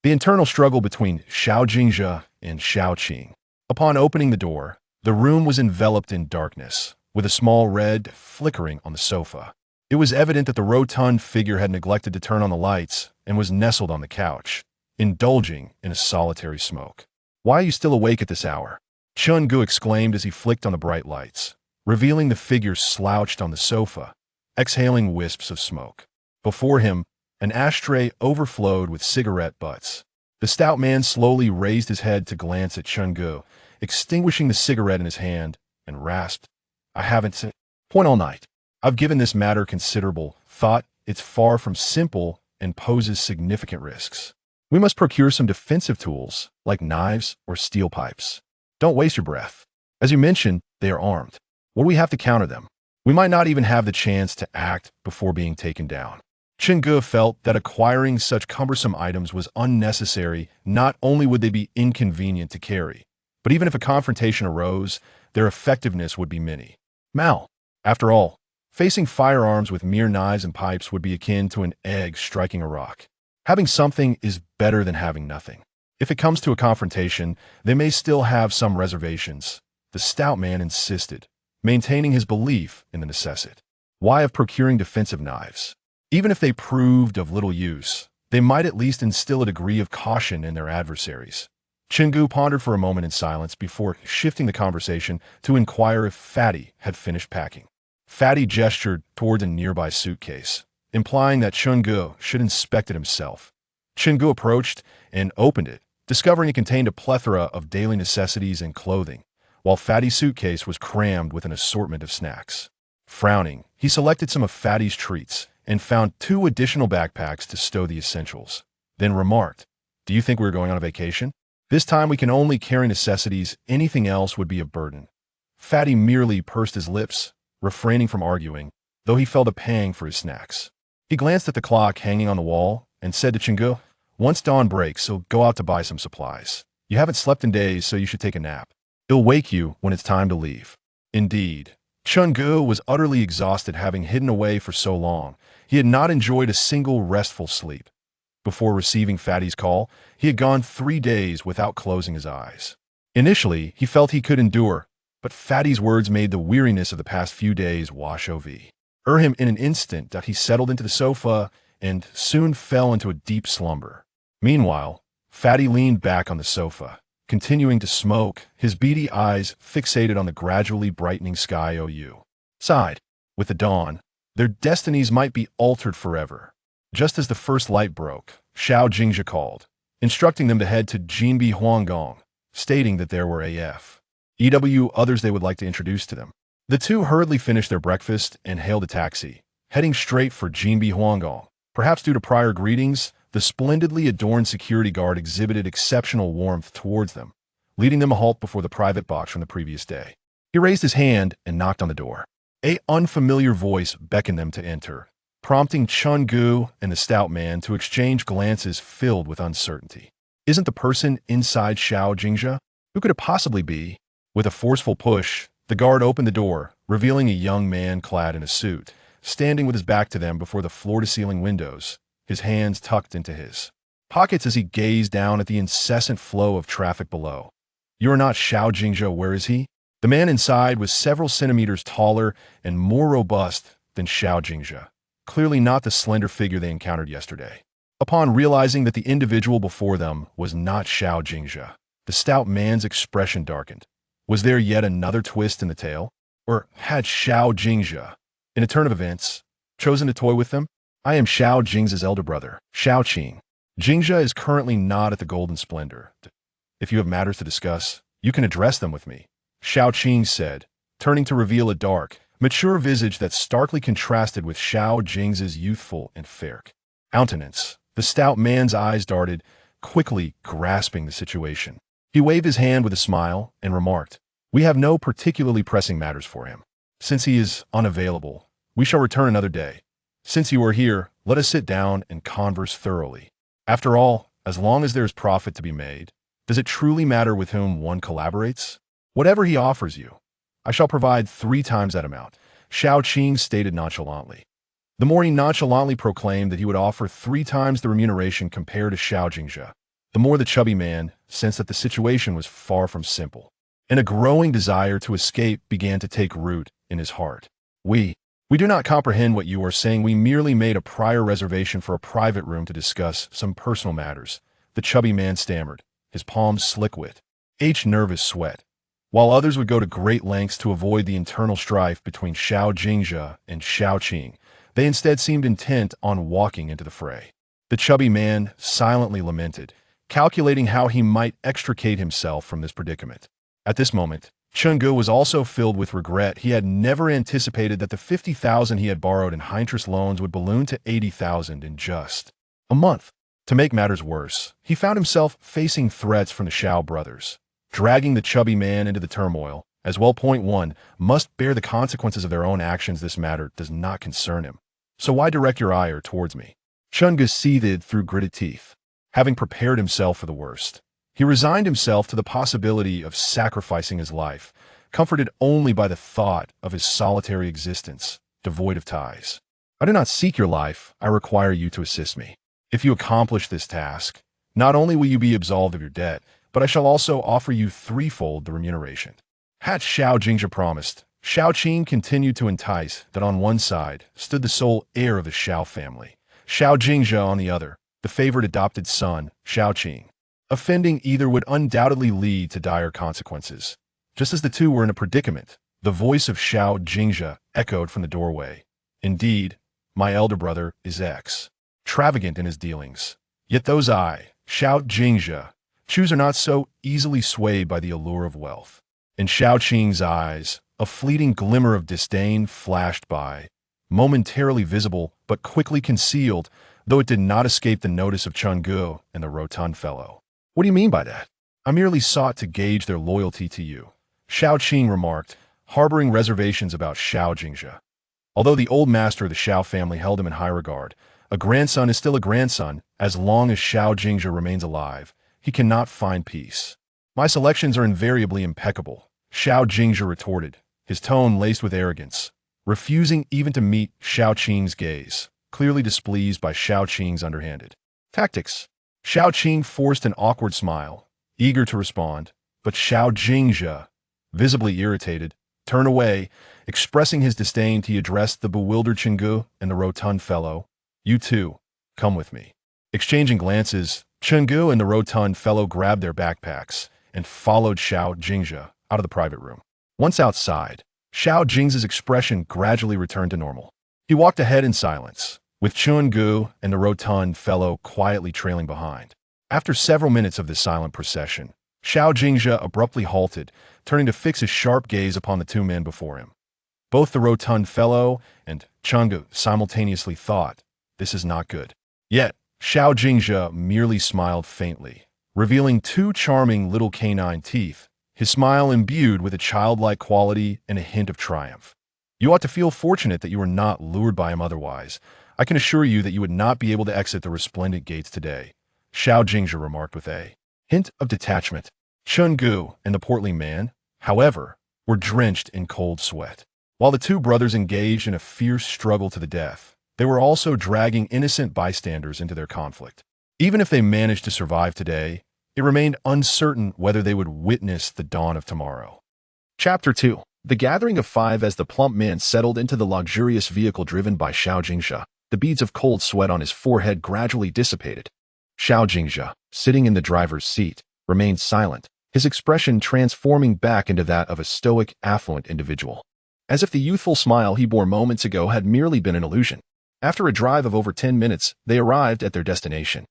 The internal struggle between Xiao Jingzhe and Xiao Qing. Upon opening the door, the room was enveloped in darkness, with a small red flickering on the sofa. It was evident that the rotund figure had neglected to turn on the lights and was nestled on the couch, indulging in a solitary smoke. "Why are you still awake at this hour?" Chun Gu exclaimed as he flicked on the bright lights, revealing the figure slouched on the sofa, exhaling wisps of smoke. Before him, an ashtray overflowed with cigarette butts. The stout man slowly raised his head to glance at Chun Gu, extinguishing the cigarette in his hand, and rasped, "I haven't said point all night. I've given this matter considerable thought. It's far from simple and poses significant risks. We must procure some defensive tools, like knives or steel pipes. Don't waste your breath. As you mentioned, they are armed. What do we have to counter them? We might not even have the chance to act before being taken down." Chengge felt that acquiring such cumbersome items was unnecessary. Not only would they be inconvenient to carry, but even if a confrontation arose, their effectiveness would be minimal. After all, facing firearms with mere knives and pipes would be akin to an egg striking a rock. Having something is better than having nothing. If it comes to a confrontation, they may still have some reservations. The stout man insisted, maintaining his belief in the necessity. Why of procuring defensive knives? Even if they proved of little use, they might at least instill a degree of caution in their adversaries. Chingu pondered for a moment in silence before shifting the conversation to inquire if Fatty had finished packing. Fatty gestured toward a nearby suitcase, implying that Chungu should inspect it himself. Chingu approached and opened it, discovering it contained a plethora of daily necessities and clothing, while Fatty's suitcase was crammed with an assortment of snacks. Frowning, he selected some of Fatty's treats and found 2 additional backpacks to stow the essentials, then remarked, "Do you think we're going on a vacation? This time we can only carry necessities, anything else would be a burden." Fatty merely pursed his lips, refraining from arguing, though he felt a pang for his snacks. He glanced at the clock hanging on the wall and said to Chingu, "Once dawn breaks, so go out to buy some supplies. You haven't slept in days, so you should take a nap. It'll wake you when it's time to leave." Indeed, Chungu was utterly exhausted, having hidden away for so long. He had not enjoyed a single restful sleep. Before receiving Fatty's call, he had gone 3 days without closing his eyes. Initially, he felt he could endure, but Fatty's words made the weariness of the past few days wash over him in an instant that he settled into the sofa and soon fell into a deep slumber. Meanwhile, Fatty leaned back on the sofa, continuing to smoke, his beady eyes fixated on the gradually brightening sky outside. With the dawn, their destinies might be altered forever. Just as the first light broke, Xiao Jingzhe called, instructing them to head to Jinbi Huanggong, stating that there were others they would like to introduce to them. The 2 hurriedly finished their breakfast and hailed a taxi, heading straight for Jinbi Huanggong. Perhaps due to prior greetings, the splendidly adorned security guard exhibited exceptional warmth towards them, leading them a halt before the private box from the previous day. He raised his hand and knocked on the door. An unfamiliar voice beckoned them to enter, prompting Chun Gu and the stout man to exchange glances filled with uncertainty. Isn't the person inside Xiao Jingzhe? Who could it possibly be? With a forceful push, the guard opened the door, revealing a young man clad in a suit, standing with his back to them before the floor-to-ceiling windows, his hands tucked into his pockets as he gazed down at the incessant flow of traffic below. "You are not Xiao Jingzhe, where is he?" The man inside was several centimeters taller and more robust than Xiao Jingzhe, clearly not the slender figure they encountered yesterday. Upon realizing that the individual before them was not Xiao Jingzhe, the stout man's expression darkened. Was there yet another twist in the tale? Or had Xiao Jingzhe, in a turn of events, chosen to toy with them? "I am Xiao Jingzhe's elder brother, Xiao Qing. Jingzhe is currently not at the Golden Splendor. If you have matters to discuss, you can address them with me," Xiao Qing said, turning to reveal a dark, mature visage that starkly contrasted with Xiao Jingzhe's youthful and fair countenance. The stout man's eyes darted, quickly grasping the situation. He waved his hand with a smile and remarked, "We have no particularly pressing matters for him. Since he is unavailable, we shall return another day. Since you are here, let us sit down and converse thoroughly. After all, as long as there is profit to be made, does it truly matter with whom one collaborates? Whatever he offers you, I shall provide 3 times that amount," Xiao Qing stated nonchalantly. The more he nonchalantly proclaimed that he would offer 3 times the remuneration compared to Xiao Jingzhe, the more the chubby man sensed that the situation was far from simple, and a growing desire to escape began to take root in his heart. We do not comprehend what you are saying. We merely made a prior reservation for a private room to discuss some personal matters, the chubby man stammered, his palms slick with nervous sweat. While others would go to great lengths to avoid the internal strife between Xiao Jingzhe and Xiao Qing, they instead seemed intent on walking into the fray. The chubby man silently lamented, calculating how he might extricate himself from this predicament. At this moment, Chenggu was also filled with regret. He had never anticipated that the 50,000 he had borrowed in high-interest loans would balloon to 80,000 in just a month. To make matters worse, he found himself facing threats from the Xiao brothers, dragging the chubby man into the turmoil. As well, point one, must bear the consequences of their own actions. This matter does not concern him. So why direct your ire towards me? Chenggu seethed through gritted teeth. Having prepared himself for the worst, he resigned himself to the possibility of sacrificing his life, comforted only by the thought of his solitary existence, devoid of ties. I do not seek your life, I require you to assist me. If you accomplish this task, not only will you be absolved of your debt, but I shall also offer you threefold the remuneration. Had Xiao Jingzhe promised, Xiao Qing continued to entice that on one side stood the sole heir of the Xiao family, Xiao Jingzhe on the other, the favored adopted son, Xiao Qing. Offending either would undoubtedly lead to dire consequences. Just as the two were in a predicament, the voice of Xiao Jingzhe echoed from the doorway. Indeed, my elder brother is extravagant in his dealings. Yet those I, Xiao Jingzhe, choose are not so easily swayed by the allure of wealth. In Xiao Qing's eyes, a fleeting glimmer of disdain flashed by, momentarily visible but quickly concealed, though it did not escape the notice of Chenggu and the rotund fellow. What do you mean by that? I merely sought to gauge their loyalty to you, Xiao Qing remarked, harboring reservations about Xiao Jingzhe. Although the old master of the Xiao family held him in high regard, a grandson is still a grandson. As long as Xiao Jingzhe remains alive, he cannot find peace. My selections are invariably impeccable, Xiao Jingzhe retorted, his tone laced with arrogance, refusing even to meet Xiao Qing's gaze, clearly displeased by Xiao Qing's underhanded tactics. Xiao Qing forced an awkward smile, eager to respond, but Xiao Jingzhe, visibly irritated, turned away, expressing his disdain. He addressed the bewildered Chenggu and the rotund fellow. You two, come with me. Exchanging glances, Chenggu and the rotund fellow grabbed their backpacks and followed Xiao Jingzhe out of the private room. Once outside, Xiao Jingzhe's expression gradually returned to normal. He walked ahead in silence, with Chenggu and the rotund fellow quietly trailing behind. After several minutes of this silent procession, Xiao Jingzhe abruptly halted, turning to fix his sharp gaze upon the two men before him. Both the rotund fellow and Chenggu simultaneously thought, this is not good. Yet, Xiao Jingzhe merely smiled faintly, revealing two charming little canine teeth, his smile imbued with a childlike quality and a hint of triumph. You ought to feel fortunate that you were not lured by him otherwise. I can assure you that you would not be able to exit the resplendent gates today, Xiao Jingzhe remarked with a hint of detachment. Chenggu and the portly man, however, were drenched in cold sweat. While the two brothers engaged in a fierce struggle to the death, they were also dragging innocent bystanders into their conflict. Even if they managed to survive today, it remained uncertain whether they would witness the dawn of tomorrow. Chapter 2. The gathering of five. As the plump man settled into the luxurious vehicle driven by Xiao Jingzhe, the beads of cold sweat on his forehead gradually dissipated. Xiao Jingzhe, sitting in the driver's seat, remained silent, his expression transforming back into that of a stoic, affluent individual, as if the youthful smile he bore moments ago had merely been an illusion. After a drive of over 10 minutes, they arrived at their destination.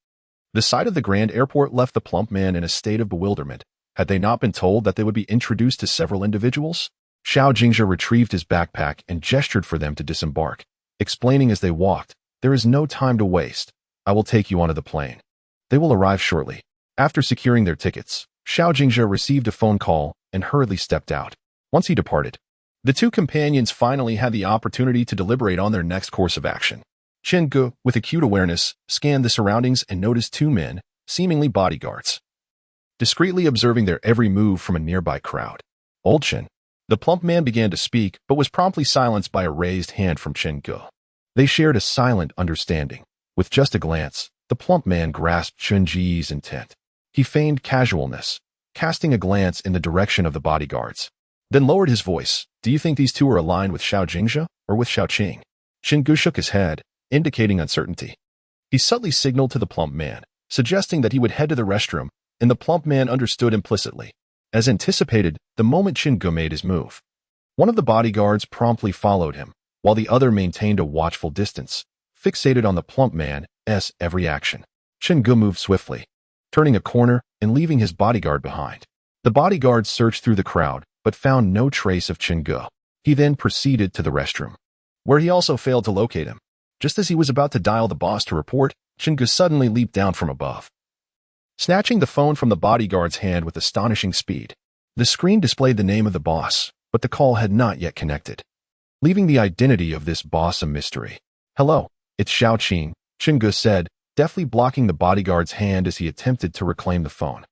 The sight of the grand airport left the plump man in a state of bewilderment. Had they not been told that they would be introduced to several individuals? Xiao Jingzhe retrieved his backpack and gestured for them to disembark, explaining as they walked, "There is no time to waste. I will take you onto the plane. They will arrive shortly." After securing their tickets, Xiao Jingzhe received a phone call and hurriedly stepped out. Once he departed, the two companions finally had the opportunity to deliberate on their next course of action. Chenggu, with acute awareness, scanned the surroundings and noticed two men, seemingly bodyguards, discreetly observing their every move from a nearby crowd. Old Chen. The plump man began to speak, but was promptly silenced by a raised hand from Chenggu. They shared a silent understanding. With just a glance, the plump man grasped Chunji's intent. He feigned casualness, casting a glance in the direction of the bodyguards, then lowered his voice. Do you think these two are aligned with Xiao Jingzhe or with Xiao Qing? Qinggu shook his head, indicating uncertainty. He subtly signaled to the plump man, suggesting that he would head to the restroom, and the plump man understood implicitly. As anticipated, the moment Qinggu made his move, one of the bodyguards promptly followed him, while the other maintained a watchful distance, fixated on the plump man's every action. Qinggu moved swiftly, turning a corner and leaving his bodyguard behind. The bodyguard searched through the crowd, but found no trace of Qinggu. He then proceeded to the restroom, where he also failed to locate him. Just as he was about to dial the boss to report, Qinggu suddenly leaped down from above, snatching the phone from the bodyguard's hand with astonishing speed. The screen displayed the name of the boss, but the call had not yet connected, leaving the identity of this boss a mystery. Hello, it's Xiao Qing, Qinggu said, deftly blocking the bodyguard's hand as he attempted to reclaim the phone.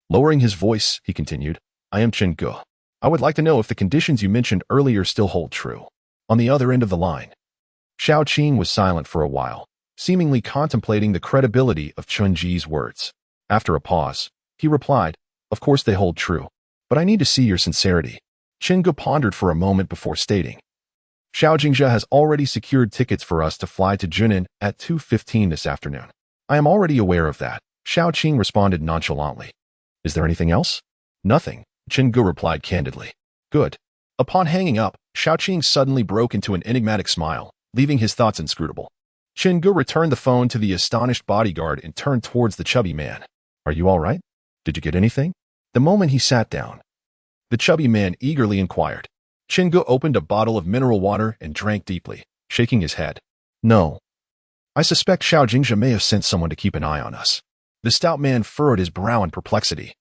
Lowering his voice, he continued, I am Qinggu. I would like to know if the conditions you mentioned earlier still hold true. On the other end of the line, Xiao Qing was silent for a while, seemingly contemplating the credibility of Chunji's words. After a pause, he replied, Of course they hold true, but I need to see your sincerity. Qinggu pondered for a moment before stating, Xiao Jingzhe has already secured tickets for us to fly to Junin at 2:15 this afternoon. I am already aware of that, Xiao Qing responded nonchalantly. Is there anything else? Nothing, Qinggu replied candidly. Good. Upon hanging up, Xiao Qing suddenly broke into an enigmatic smile, leaving his thoughts inscrutable. Qinggu returned the phone to the astonished bodyguard and turned towards the chubby man. Are you all right? Did you get anything? The moment he sat down, the chubby man eagerly inquired. Qinggu opened a bottle of mineral water and drank deeply, shaking his head. No. I suspect Xiao Jingzhe may have sent someone to keep an eye on us. The stout man furrowed his brow in perplexity,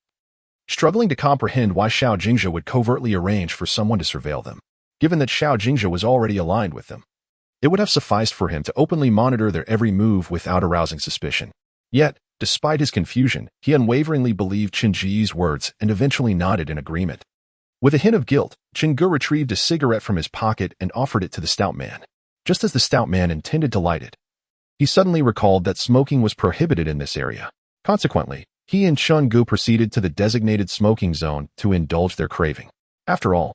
struggling to comprehend why Xiao Jingzhe would covertly arrange for someone to surveil them, given that Xiao Jingzhe was already aligned with them. It would have sufficed for him to openly monitor their every move without arousing suspicion. Yet, despite his confusion, he unwaveringly believed Chunji's words and eventually nodded in agreement. With a hint of guilt, Qinggu retrieved a cigarette from his pocket and offered it to the stout man. Just as the stout man intended to light it, he suddenly recalled that smoking was prohibited in this area. Consequently, he and Qinggu proceeded to the designated smoking zone to indulge their craving. After all,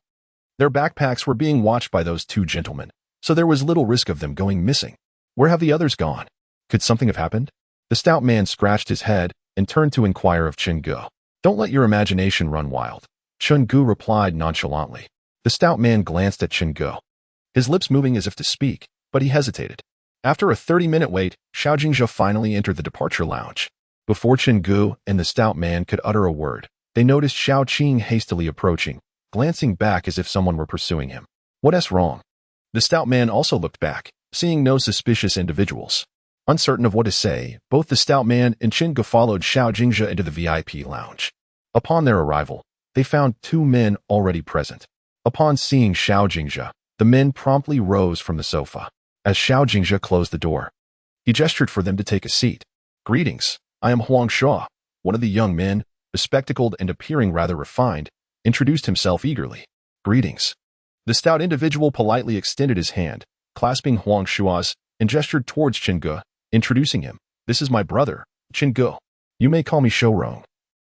their backpacks were being watched by those two gentlemen, so there was little risk of them going missing. Where have the others gone? Could something have happened? The stout man scratched his head and turned to inquire of Qinggu. Don't let your imagination run wild, Qinggu replied nonchalantly. The stout man glanced at Qinggu, his lips moving as if to speak, but he hesitated. After a 30-minute wait, Xiao Jingzhe finally entered the departure lounge. Before Qinggu and the stout man could utter a word, they noticed Xiao Qing hastily approaching, glancing back as if someone were pursuing him. What's wrong? The stout man also looked back, seeing no suspicious individuals. Uncertain of what to say, both the stout man and Qinggu followed Xiao Jingzhe into the VIP lounge. Upon their arrival, they found two men already present. Upon seeing Xiao Jingzhe, the men promptly rose from the sofa. As Xiao Jingzhe closed the door, he gestured for them to take a seat. Greetings, I am Huang Shuo. One of the young men, bespectacled and appearing rather refined, introduced himself eagerly. Greetings. The stout individual politely extended his hand, clasping Huang Shuo's, and gestured towards Qinggu, introducing him. This is my brother, Qinggu. You may call me Shorong,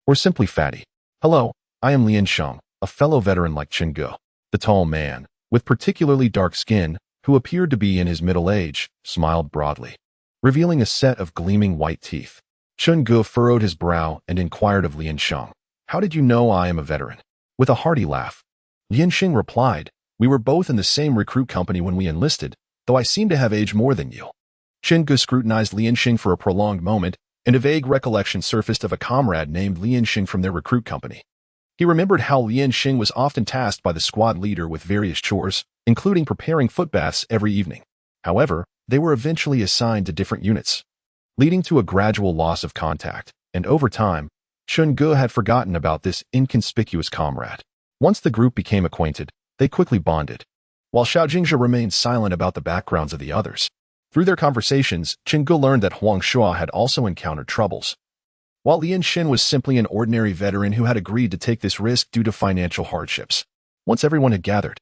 or simply Fatty. Hello, I am Lian Sheng, a fellow veteran like Qinggu. The tall man, with particularly dark skin, who appeared to be in his middle age, smiled broadly, revealing a set of gleaming white teeth. Qinggu furrowed his brow and inquired of Lian Sheng, How did you know I am a veteran? With a hearty laugh, Lian Sheng replied, We were both in the same recruit company when we enlisted, though I seem to have aged more than you. Qinggu scrutinized Lian Sheng for a prolonged moment, and a vague recollection surfaced of a comrade named Lian Sheng from their recruit company. He remembered how Lian Sheng was often tasked by the squad leader with various chores, including preparing footbaths every evening. However, they were eventually assigned to different units, leading to a gradual loss of contact, and over time, Qinggu had forgotten about this inconspicuous comrade. Once the group became acquainted, they quickly bonded, while Xiao Jingzhe remained silent about the backgrounds of the others. Through their conversations, Qinggu learned that Huang Shuo had also encountered troubles, while Lian Shen was simply an ordinary veteran who had agreed to take this risk due to financial hardships. Once everyone had gathered,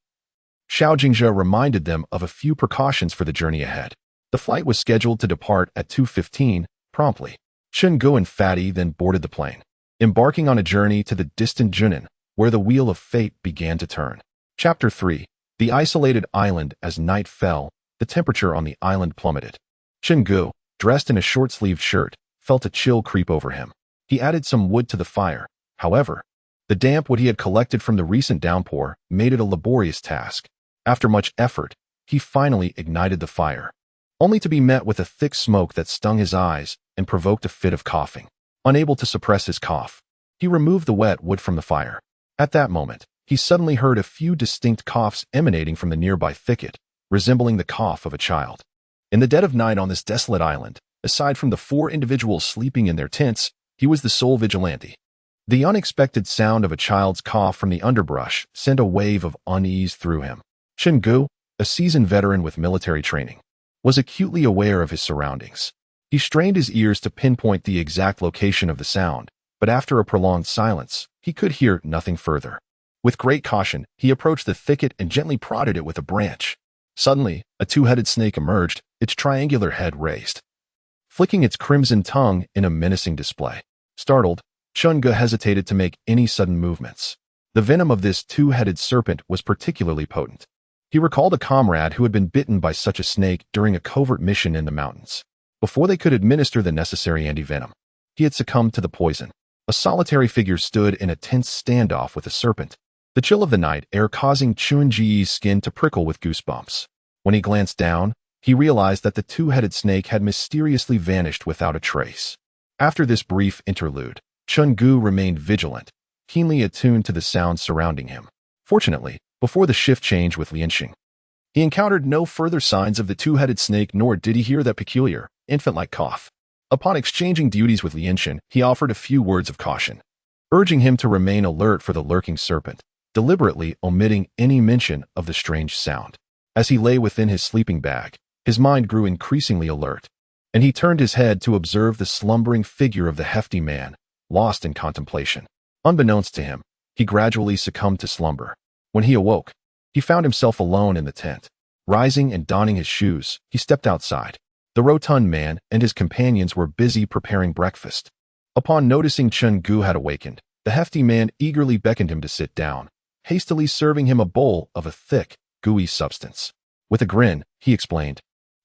Xiao Jingzhe reminded them of a few precautions for the journey ahead. The flight was scheduled to depart at 2:15 promptly. Qinggu and Fatty then boarded the plane. embarking on a journey to the distant Junin, where the wheel of fate began to turn. Chapter 3. The isolated island. As night fell, the temperature on the island plummeted. Chen-gu, dressed in a short-sleeved shirt, felt a chill creep over him. He added some wood to the fire. However, the damp wood he had collected from the recent downpour made it a laborious task. After much effort, he finally ignited the fire, only to be met with a thick smoke that stung his eyes and provoked a fit of coughing. Unable to suppress his cough, he removed the wet wood from the fire. At that moment, he suddenly heard a few distinct coughs emanating from the nearby thicket, resembling the cough of a child. In the dead of night on this desolate island, aside from the 4 individuals sleeping in their tents, he was the sole vigilante. The unexpected sound of a child's cough from the underbrush sent a wave of unease through him. Chen-gu, a seasoned veteran with military training, was acutely aware of his surroundings. He strained his ears to pinpoint the exact location of the sound, but after a prolonged silence, he could hear nothing further. With great caution, he approached the thicket and gently prodded it with a branch. Suddenly, a 2-headed snake emerged, its triangular head raised, flicking its crimson tongue in a menacing display. Startled, Chen-gu hesitated to make any sudden movements. The venom of this 2-headed serpent was particularly potent. He recalled a comrade who had been bitten by such a snake during a covert mission in the mountains. Before they could administer the necessary anti-venom, he had succumbed to the poison. A solitary figure stood in a tense standoff with a serpent, the chill of the night air causing Chun-ji's skin to prickle with goosebumps. When he glanced down, he realized that the 2-headed snake had mysteriously vanished without a trace. After this brief interlude, Chen-gu remained vigilant, keenly attuned to the sounds surrounding him. Fortunately, before the shift change with Lianxing, he encountered no further signs of the 2-headed snake, nor did he hear that peculiar, infant-like cough. Upon exchanging duties with Lianxing, he offered a few words of caution, urging him to remain alert for the lurking serpent, deliberately omitting any mention of the strange sound. As he lay within his sleeping bag, his mind grew increasingly alert, and he turned his head to observe the slumbering figure of the hefty man, lost in contemplation. Unbeknownst to him, he gradually succumbed to slumber. When he awoke, he found himself alone in the tent. Rising and donning his shoes, he stepped outside. The rotund man and his companions were busy preparing breakfast. Upon noticing Chen-gu had awakened, the hefty man eagerly beckoned him to sit down, hastily serving him a bowl of a thick, gooey substance. With a grin, he explained,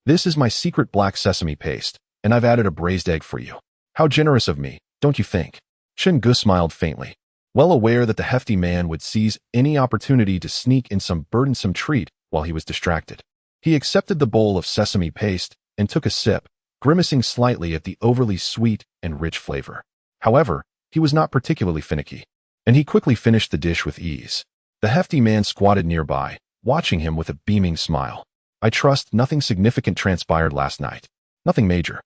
"This is my secret black sesame paste, and I've added a braised egg for you. How generous of me, don't you think?" Chen-gu smiled faintly, well aware that the hefty man would seize any opportunity to sneak in some burdensome treat while he was distracted. He accepted the bowl of sesame paste and took a sip, grimacing slightly at the overly sweet and rich flavor. However, he was not particularly finicky, and he quickly finished the dish with ease. The hefty man squatted nearby, watching him with a beaming smile. "I trust nothing significant transpired last night." "Nothing major,"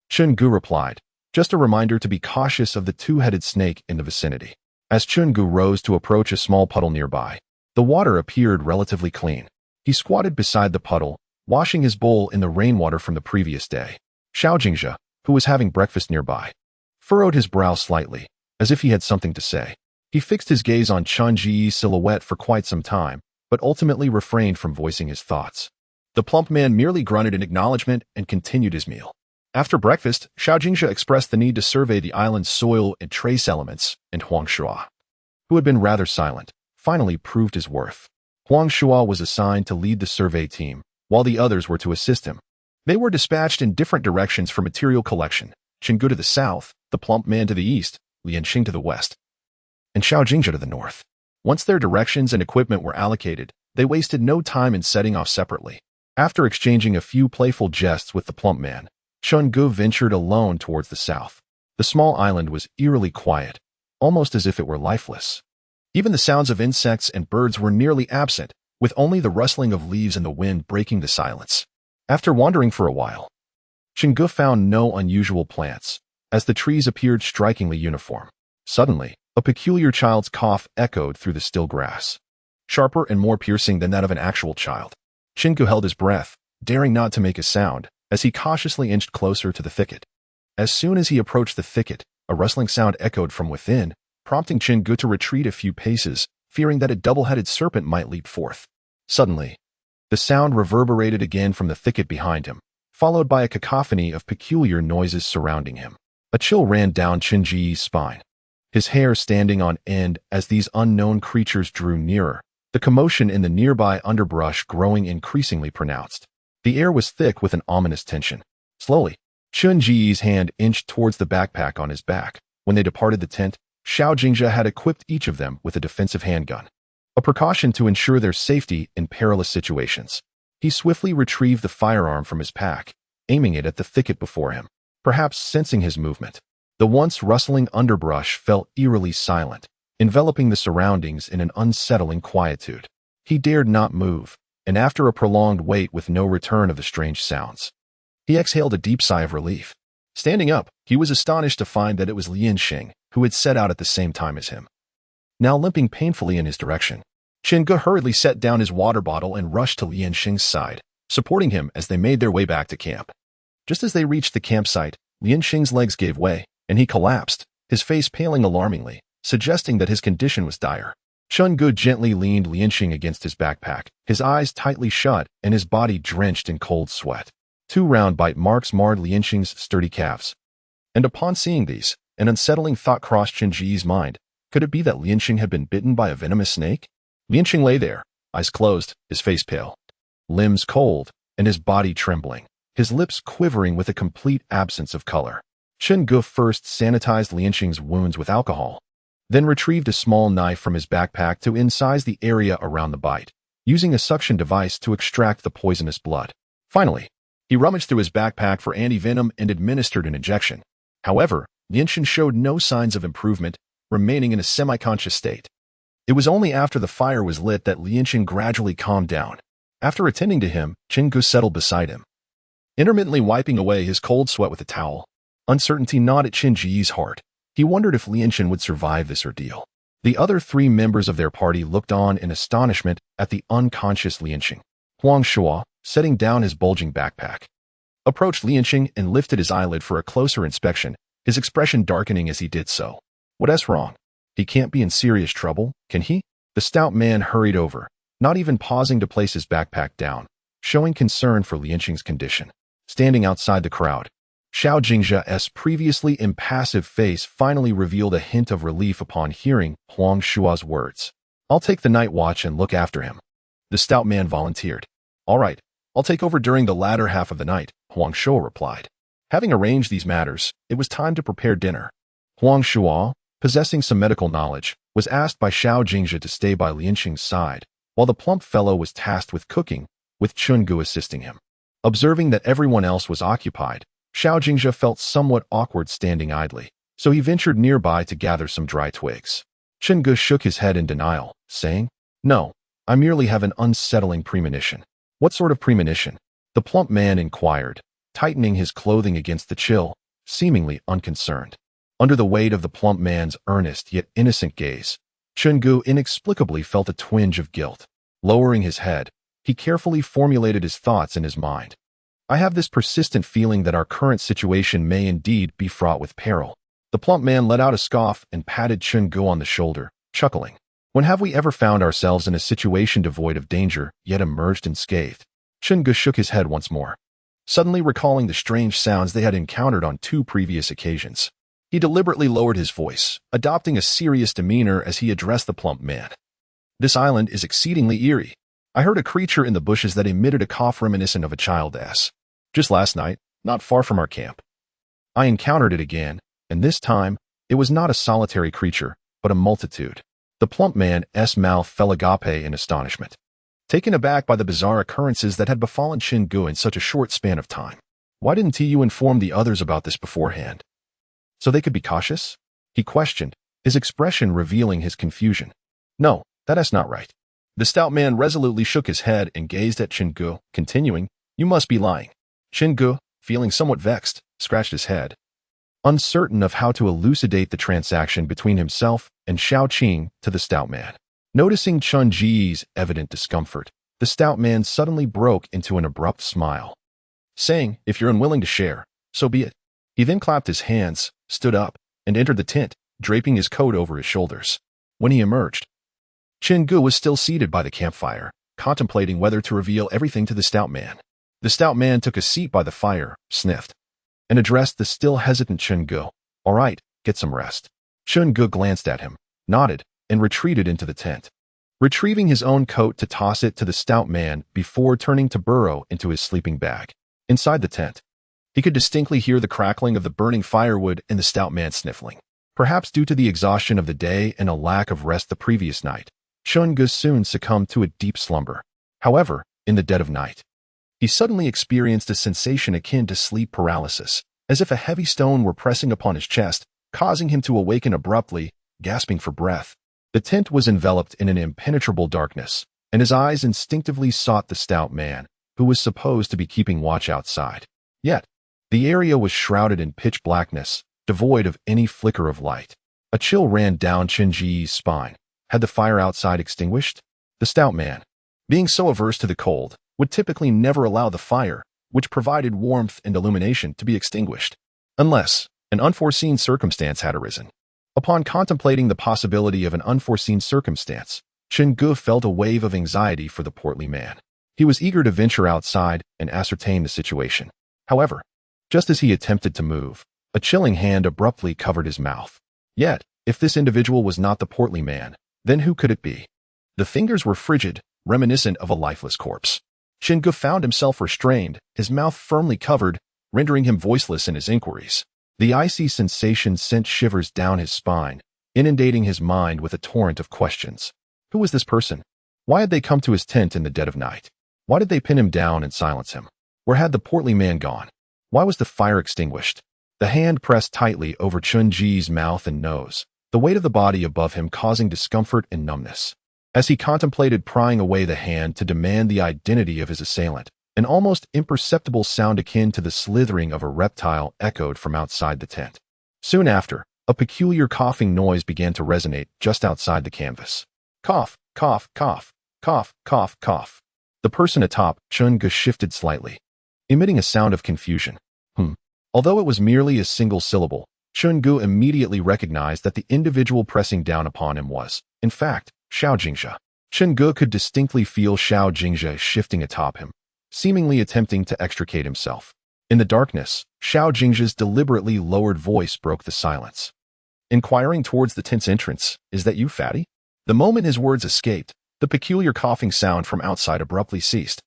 Chen-gu replied. "Just a reminder to be cautious of the 2-headed snake in the vicinity." As Chen-gu rose to approach a small puddle nearby, the water appeared relatively clean. He squatted beside the puddle, washing his bowl in the rainwater from the previous day. Xiao Jingzhe, who was having breakfast nearby, furrowed his brow slightly, as if he had something to say. He fixed his gaze on Chun-ji's silhouette for quite some time, but ultimately refrained from voicing his thoughts. The plump man merely grunted in acknowledgement and continued his meal. After breakfast, Xiao Jingzhe expressed the need to survey the island's soil and trace elements, and Huang Shuo, who had been rather silent, finally proved his worth. Huang Shuo was assigned to lead the survey team, while the others were to assist him. They were dispatched in different directions for material collection: Chen-gu to the south, the plump man to the east, Lianxing to the west, and Xiao Jingzhe to the north. Once their directions and equipment were allocated, they wasted no time in setting off separately. After exchanging a few playful jests with the plump man, Chen-gu ventured alone towards the south. The small island was eerily quiet, almost as if it were lifeless. Even the sounds of insects and birds were nearly absent, with only the rustling of leaves and the wind breaking the silence. After wandering for a while, Chen-gu found no unusual plants, as the trees appeared strikingly uniform. Suddenly, a peculiar child's cough echoed through the still grass, sharper and more piercing than that of an actual child. Chen-gu held his breath, daring not to make a sound, as he cautiously inched closer to the thicket. As soon as he approached the thicket, a rustling sound echoed from within, prompting Chen-gu to retreat a few paces, fearing that a double-headed serpent might leap forth. Suddenly, the sound reverberated again from the thicket behind him, followed by a cacophony of peculiar noises surrounding him. A chill ran down Chen-ji's spine. his hair standing on end as these unknown creatures drew nearer, the commotion in the nearby underbrush growing increasingly pronounced. The air was thick with an ominous tension. Slowly, Chun Ji's hand inched towards the backpack on his back. When they departed the tent, Xiao Jingjia had equipped each of them with a defensive handgun, a precaution to ensure their safety in perilous situations. He swiftly retrieved the firearm from his pack, aiming it at the thicket before him. Perhaps sensing his movement, the once rustling underbrush felt eerily silent, enveloping the surroundings in an unsettling quietude. He dared not move, and after a prolonged wait with no return of the strange sounds, he exhaled a deep sigh of relief. Standing up, he was astonished to find that it was Lianxing, who had set out at the same time as him. Now limping painfully in his direction, Qingge hurriedly set down his water bottle and rushed to Lianxing's side, supporting him as they made their way back to camp. Just as they reached the campsite, Lianxing's legs gave way, and he collapsed, his face paling alarmingly, suggesting that his condition was dire. Chungu gently leaned Lianxing against his backpack, his eyes tightly shut and his body drenched in cold sweat. 2 round bite marks marred Lianxing's sturdy calves. And upon seeing these, an unsettling thought crossed Qinji's mind. Could it be that Lianxing had been bitten by a venomous snake? Lianxing lay there, eyes closed, his face pale, limbs cold, and his body trembling, his lips quivering with a complete absence of color. Qingge first sanitized Lianxing's wounds with alcohol, then retrieved a small knife from his backpack to incise the area around the bite, using a suction device to extract the poisonous blood. Finally, he rummaged through his backpack for anti-venom and administered an injection. However, Lianxing showed no signs of improvement, remaining in a semi-conscious state. It was only after the fire was lit that Lianxing gradually calmed down. After attending to him, Qingge settled beside him, intermittently wiping away his cold sweat with a towel. Uncertainty gnawed at Qinji's heart. He wondered if Lianxing would survive this ordeal. The other 3 members of their party looked on in astonishment at the unconscious Lianxing. Huang Shuo, setting down his bulging backpack, approached Lianxing and lifted his eyelid for a closer inspection, his expression darkening as he did so. What's wrong? He can't be in serious trouble, can he? The stout man hurried over, not even pausing to place his backpack down, showing concern for Lianxing's condition. Standing outside the crowd, Xiao Jingjia's previously impassive face finally revealed a hint of relief upon hearing Huang Shua's words. I'll take the night watch and look after him. The stout man volunteered. All right, I'll take over during the latter half of the night, Huang Shua replied. Having arranged these matters, it was time to prepare dinner. Huang Shua, possessing some medical knowledge, was asked by Xiao Jingjia to stay by Lianxing's side, while the plump fellow was tasked with cooking, with Chungu assisting him. Observing that everyone else was occupied, Xiao Jingjia felt somewhat awkward standing idly, so he ventured nearby to gather some dry twigs. Chungu shook his head in denial, saying, No, I merely have an unsettling premonition. What sort of premonition? The plump man inquired, tightening his clothing against the chill, seemingly unconcerned. Under the weight of the plump man's earnest yet innocent gaze, Chungu inexplicably felt a twinge of guilt. Lowering his head, he carefully formulated his thoughts in his mind. I have this persistent feeling that our current situation may indeed be fraught with peril. The plump man let out a scoff and patted Chungu on the shoulder, chuckling. When have we ever found ourselves in a situation devoid of danger, yet emerged unscathed? Chungu shook his head once more, suddenly recalling the strange sounds they had encountered on 2 previous occasions. He deliberately lowered his voice, adopting a serious demeanor as he addressed the plump man. This island is exceedingly eerie. I heard a creature in the bushes that emitted a cough reminiscent of a child's. Just last night, not far from our camp. I encountered it again, and this time, it was not a solitary creature, but a multitude. The plump man's mouth fell agape in astonishment, taken aback by the bizarre occurrences that had befallen Qinggu in such a short span of time. Why didn't you inform the others about this beforehand? So they could be cautious? He questioned, his expression revealing his confusion. No, that's not right. The stout man resolutely shook his head and gazed at Qinggu, continuing, You must be lying. Qinggu, feeling somewhat vexed, scratched his head, uncertain of how to elucidate the transaction between himself and Xiao Qing to the stout man. Noticing Chun Ji's evident discomfort, the stout man suddenly broke into an abrupt smile, saying, If you're unwilling to share, so be it. He then clapped his hands, stood up, and entered the tent, draping his coat over his shoulders. When he emerged, Qinggu was still seated by the campfire, contemplating whether to reveal everything to the stout man. The stout man took a seat by the fire, sniffed, and addressed the still hesitant Qinggu. All right, get some rest. Chun-gu glanced at him, nodded, and retreated into the tent, retrieving his own coat to toss it to the stout man before turning to burrow into his sleeping bag. Inside the tent, he could distinctly hear the crackling of the burning firewood and the stout man sniffling. Perhaps due to the exhaustion of the day and a lack of rest the previous night, Chun-gu soon succumbed to a deep slumber. However, in the dead of night, he suddenly experienced a sensation akin to sleep paralysis, as if a heavy stone were pressing upon his chest, causing him to awaken abruptly, gasping for breath. The tent was enveloped in an impenetrable darkness, and his eyes instinctively sought the stout man, who was supposed to be keeping watch outside. Yet, the area was shrouded in pitch blackness, devoid of any flicker of light. A chill ran down Chun-ji's spine. Had the fire outside extinguished? The stout man, being so averse to the cold, would typically never allow the fire, which provided warmth and illumination, to be extinguished, unless an unforeseen circumstance had arisen. Upon contemplating the possibility of an unforeseen circumstance, Chun-gu felt a wave of anxiety for the portly man. He was eager to venture outside and ascertain the situation. However, just as he attempted to move, a chilling hand abruptly covered his mouth. Yet, if this individual was not the portly man, then who could it be? The fingers were frigid, reminiscent of a lifeless corpse. Chun-gu found himself restrained, his mouth firmly covered, rendering him voiceless in his inquiries. The icy sensation sent shivers down his spine, inundating his mind with a torrent of questions. Who was this person? Why had they come to his tent in the dead of night? Why did they pin him down and silence him? Where had the portly man gone? Why was the fire extinguished? The hand pressed tightly over Chun-ji's mouth and nose, the weight of the body above him causing discomfort and numbness. As he contemplated prying away the hand to demand the identity of his assailant, an almost imperceptible sound akin to the slithering of a reptile echoed from outside the tent. Soon after, a peculiar coughing noise began to resonate just outside the canvas. Cough, cough, cough, cough, cough, cough. The person atop Chun-gu shifted slightly, emitting a sound of confusion. Although it was merely a single syllable, Chun-gu immediately recognized that the individual pressing down upon him was, in fact, Xiao Jingjia. Chun-gu could distinctly feel Xiao Jingjia shifting atop him, seemingly attempting to extricate himself. In the darkness, Xiao Jingjia's deliberately lowered voice broke the silence. Inquiring towards the tent's entrance, "Is that you, fatty?" The moment his words escaped, the peculiar coughing sound from outside abruptly ceased,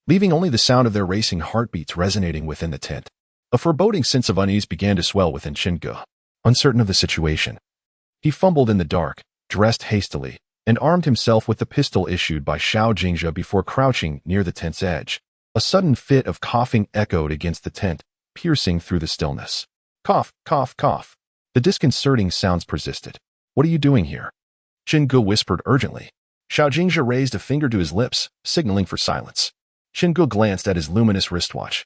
leaving only the sound of their racing heartbeats resonating within the tent. A foreboding sense of unease began to swell within Chun-gu. Uncertain of the situation, he fumbled in the dark, dressed hastily, and armed himself with the pistol issued by Xiao Jingjia before crouching near the tent's edge. A sudden fit of coughing echoed against the tent, piercing through the stillness. Cough, cough, cough. The disconcerting sounds persisted. "What are you doing here?" Chun-gu whispered urgently. Xiao Jingjia raised a finger to his lips, signaling for silence. Chun-gu glanced at his luminous wristwatch.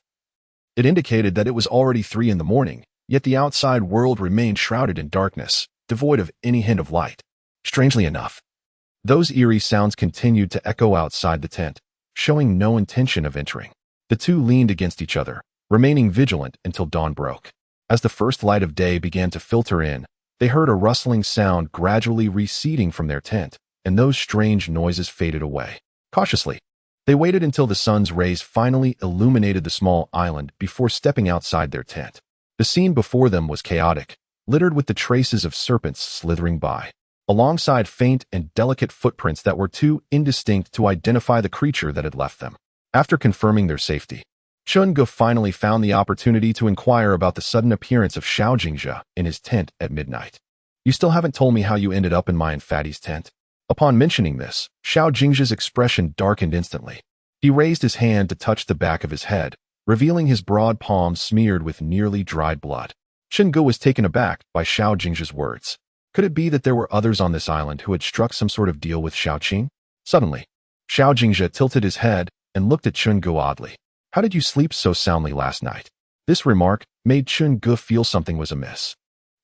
It indicated that it was already 3 in the morning, yet the outside world remained shrouded in darkness, devoid of any hint of light. Strangely enough, those eerie sounds continued to echo outside the tent, showing no intention of entering. The two leaned against each other, remaining vigilant until dawn broke. As the first light of day began to filter in, they heard a rustling sound gradually receding from their tent, and those strange noises faded away. Cautiously, they waited until the sun's rays finally illuminated the small island before stepping outside their tent. The scene before them was chaotic, littered with the traces of serpents slithering by, alongside faint and delicate footprints that were too indistinct to identify the creature that had left them. After confirming their safety, Chun-gu finally found the opportunity to inquire about the sudden appearance of Xiao Jingjia in his tent at midnight. "You still haven't told me how you ended up in my and Fatty's tent." Upon mentioning this, Xiao Jingjia's expression darkened instantly. He raised his hand to touch the back of his head, revealing his broad palm smeared with nearly dried blood. Chun-gu was taken aback by Xiao Jingjia's words. Could it be that there were others on this island who had struck some sort of deal with Xiaoqing? Suddenly, Xiao Jingjia tilted his head and looked at Chun-gu oddly. "How did you sleep so soundly last night?" This remark made Chun-gu feel something was amiss.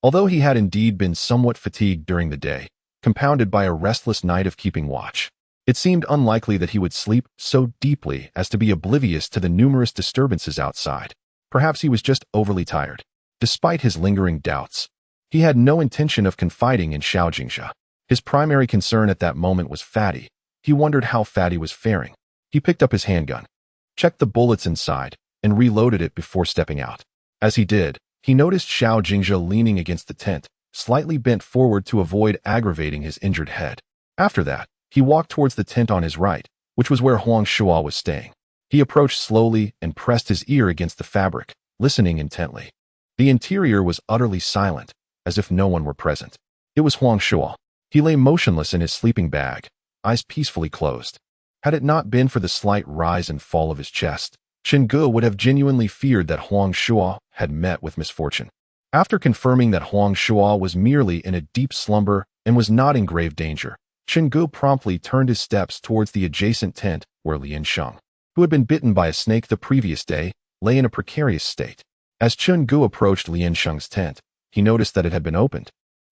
Although he had indeed been somewhat fatigued during the day, compounded by a restless night of keeping watch, it seemed unlikely that he would sleep so deeply as to be oblivious to the numerous disturbances outside. Perhaps he was just overly tired. Despite his lingering doubts, he had no intention of confiding in Xiao Jingjia. His primary concern at that moment was Fatty. He wondered how Fatty was faring. He picked up his handgun, checked the bullets inside, and reloaded it before stepping out. As he did, he noticed Xiao Jingjia leaning against the tent, slightly bent forward to avoid aggravating his injured head. After that, he walked towards the tent on his right, which was where Huang Shuo was staying. He approached slowly and pressed his ear against the fabric, listening intently. The interior was utterly silent, as if no one were present. It was Huang Shuo. He lay motionless in his sleeping bag, eyes peacefully closed. Had it not been for the slight rise and fall of his chest, Chen Ge would have genuinely feared that Huang Shuo had met with misfortune. After confirming that Huang Shuo was merely in a deep slumber and was not in grave danger, Chen Ge promptly turned his steps towards the adjacent tent where Lian Sheng, who had been bitten by a snake the previous day, lay in a precarious state. As Chen Ge approached Lian Sheng's tent, he noticed that it had been opened,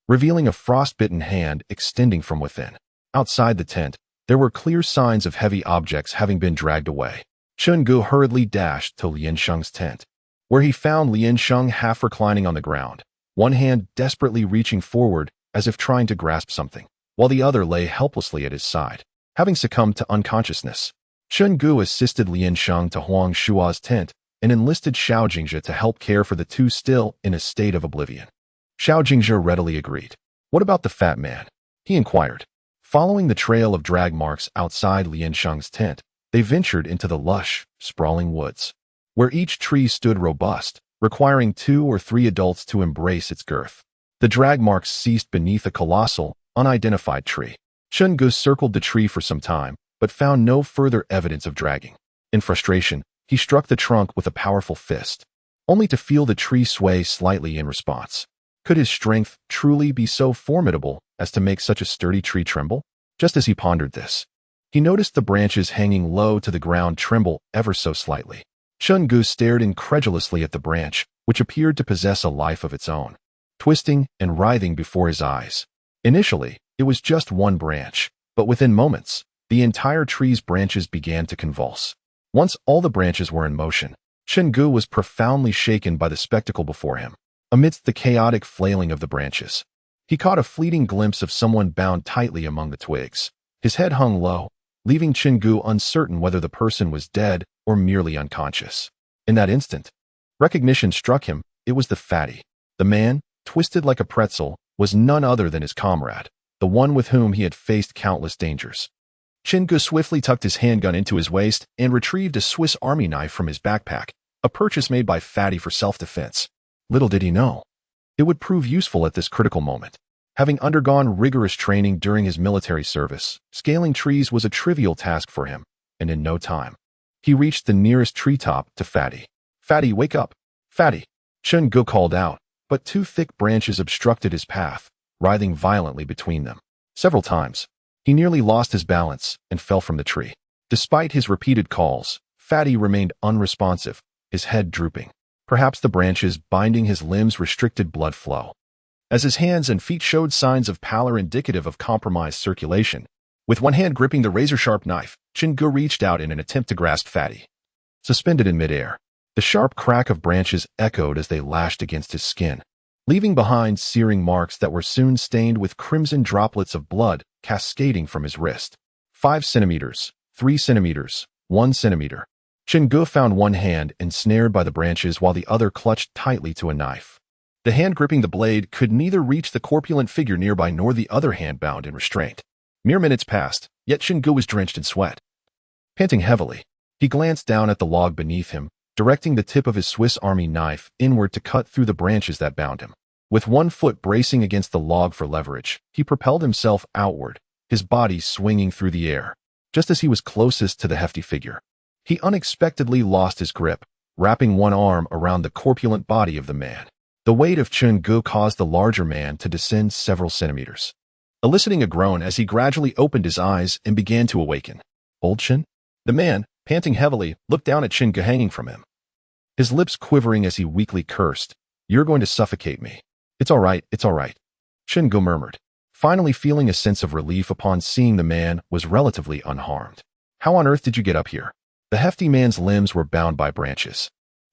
revealing a frostbitten hand extending from within. Outside the tent, there were clear signs of heavy objects having been dragged away. Chen Ge hurriedly dashed to Lian Sheng's tent, where he found Lian Sheng half reclining on the ground, one hand desperately reaching forward as if trying to grasp something, while the other lay helplessly at his side, having succumbed to unconsciousness. Chen Ge assisted Lian Sheng to Huang Shuo's tent and enlisted Xiao Jingzhe to help care for the two still in a state of oblivion. Xiao Jingzhe readily agreed. "What about the fat man?" he inquired. Following the trail of drag marks outside Lian Sheng's tent, they ventured into the lush, sprawling woods, where each tree stood robust, requiring 2 or 3 adults to embrace its girth. The drag marks ceased beneath a colossal, unidentified tree. Chen Ge circled the tree for some time, but found no further evidence of dragging. In frustration, he struck the trunk with a powerful fist, only to feel the tree sway slightly in response. Could his strength truly be so formidable as to make such a sturdy tree tremble? Just as he pondered this, he noticed the branches hanging low to the ground tremble ever so slightly. Chen Ge stared incredulously at the branch, which appeared to possess a life of its own, twisting and writhing before his eyes. Initially, it was just one branch, but within moments, the entire tree's branches began to convulse. Once all the branches were in motion, Chen Ge was profoundly shaken by the spectacle before him. Amidst the chaotic flailing of the branches, he caught a fleeting glimpse of someone bound tightly among the twigs. His head hung low, leaving Chen Ge uncertain whether the person was dead or merely unconscious. In that instant, recognition struck him. It was the fatty. The man, twisted like a pretzel, was none other than his comrade, the one with whom he had faced countless dangers. Chen Ge swiftly tucked his handgun into his waist and retrieved a Swiss Army knife from his backpack, a purchase made by Fatty for self-defense. Little did he know, it would prove useful at this critical moment. Having undergone rigorous training during his military service, scaling trees was a trivial task for him, and in no time, he reached the nearest treetop to Fatty. "Fatty, wake up! Fatty!" Chen Ge called out, but 2 thick branches obstructed his path, writhing violently between them. Several times, he nearly lost his balance and fell from the tree. Despite his repeated calls, Fatty remained unresponsive, his head drooping. Perhaps the branches binding his limbs restricted blood flow, as his hands and feet showed signs of pallor indicative of compromised circulation. With one hand gripping the razor-sharp knife, Chen Ge reached out in an attempt to grasp Fatty. Suspended in midair, the sharp crack of branches echoed as they lashed against his skin, leaving behind searing marks that were soon stained with crimson droplets of blood cascading from his wrist. 5 centimeters, 3 centimeters, 1 centimeter. Chen Ge found one hand ensnared by the branches while the other clutched tightly to a knife. The hand gripping the blade could neither reach the corpulent figure nearby nor the other hand bound in restraint. Mere minutes passed, yet Chen Ge was drenched in sweat. Panting heavily, he glanced down at the log beneath him, directing the tip of his Swiss Army knife inward to cut through the branches that bound him. With one foot bracing against the log for leverage, he propelled himself outward, his body swinging through the air. Just as he was closest to the hefty figure, he unexpectedly lost his grip, wrapping one arm around the corpulent body of the man. The weight of Chen Ge caused the larger man to descend several centimeters, eliciting a groan as he gradually opened his eyes and began to awaken. "Old Chen?" The man, panting heavily, looked down at Chen Ge hanging from him, his lips quivering as he weakly cursed. "You're going to suffocate me." It's all right, Chen Ge murmured, finally feeling a sense of relief upon seeing the man was relatively unharmed. "How on earth did you get up here?" The hefty man's limbs were bound by branches,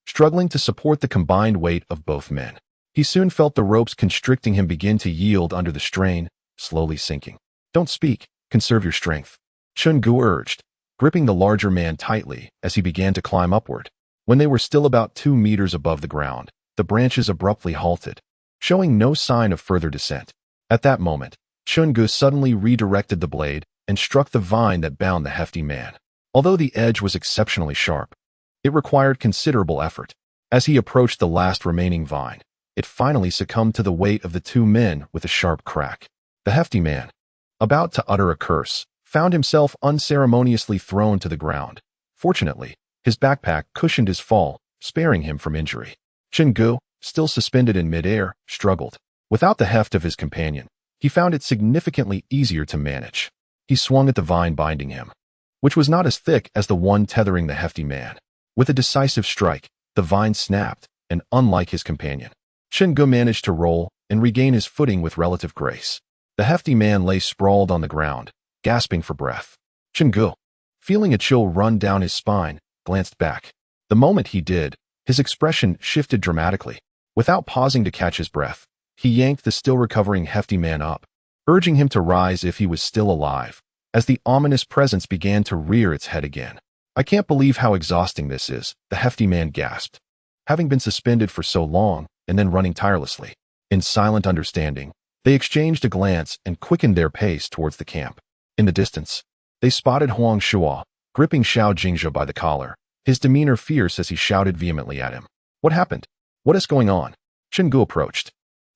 struggling to support the combined weight of both men. He soon felt the ropes constricting him begin to yield under the strain, slowly sinking. "Don't speak, conserve your strength," Chen Ge urged, gripping the larger man tightly as he began to climb upward. When they were still about 2 meters above the ground, the branches abruptly halted, showing no sign of further descent. At that moment, Chun-gu suddenly redirected the blade and struck the vine that bound the hefty man. Although the edge was exceptionally sharp, it required considerable effort. As he approached the last remaining vine, it finally succumbed to the weight of the two men with a sharp crack. The hefty man, about to utter a curse, found himself unceremoniously thrown to the ground. Fortunately, his backpack cushioned his fall, sparing him from injury. Chun-gu, still suspended in midair, struggled. Without the heft of his companion, he found it significantly easier to manage. He swung at the vine binding him, which was not as thick as the one tethering the hefty man. With a decisive strike, the vine snapped, and unlike his companion, Chun-gu managed to roll and regain his footing with relative grace. The hefty man lay sprawled on the ground, gasping for breath. Chun-gu, feeling a chill run down his spine, glanced back. The moment he did, his expression shifted dramatically. Without pausing to catch his breath, he yanked the still recovering hefty man up, urging him to rise if he was still alive, as the ominous presence began to rear its head again. "I can't believe how exhausting this is," the hefty man gasped, having been suspended for so long and then running tirelessly. In silent understanding, they exchanged a glance and quickened their pace towards the camp. In the distance, they spotted Huang Shuo, gripping Xiao Jingzhe by the collar, his demeanor fierce as he shouted vehemently at him. "What happened? What is going on?" Chun-gu approached,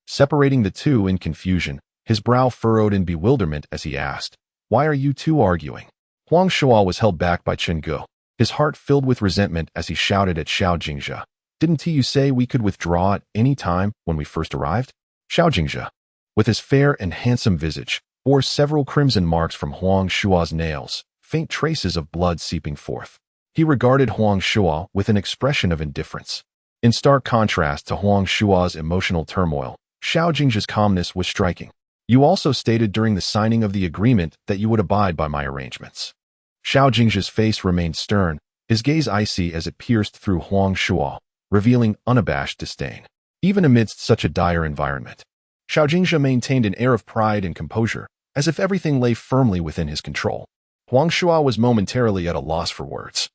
separating the two in confusion, his brow furrowed in bewilderment as he asked, "Why are you two arguing?" Huang Shuo was held back by Chun-gu, his heart filled with resentment as he shouted at Xiao Jingzhe. "Didn't you say we could withdraw at any time when we first arrived?" Xiao Jingzhe, with his fair and handsome visage, bore several crimson marks from Huang Shuo's nails, faint traces of blood seeping forth. He regarded Huang Shuo with an expression of indifference. In stark contrast to Huang Shuo's emotional turmoil, Xiao Jingzhe's calmness was striking. "You also stated during the signing of the agreement that you would abide by my arrangements." Xiao Jingzhe's face remained stern, his gaze icy as it pierced through Huang Shuo, revealing unabashed disdain. Even amidst such a dire environment, Xiao Jingzhe maintained an air of pride and composure, as if everything lay firmly within his control. Huang Shuo was momentarily at a loss for words,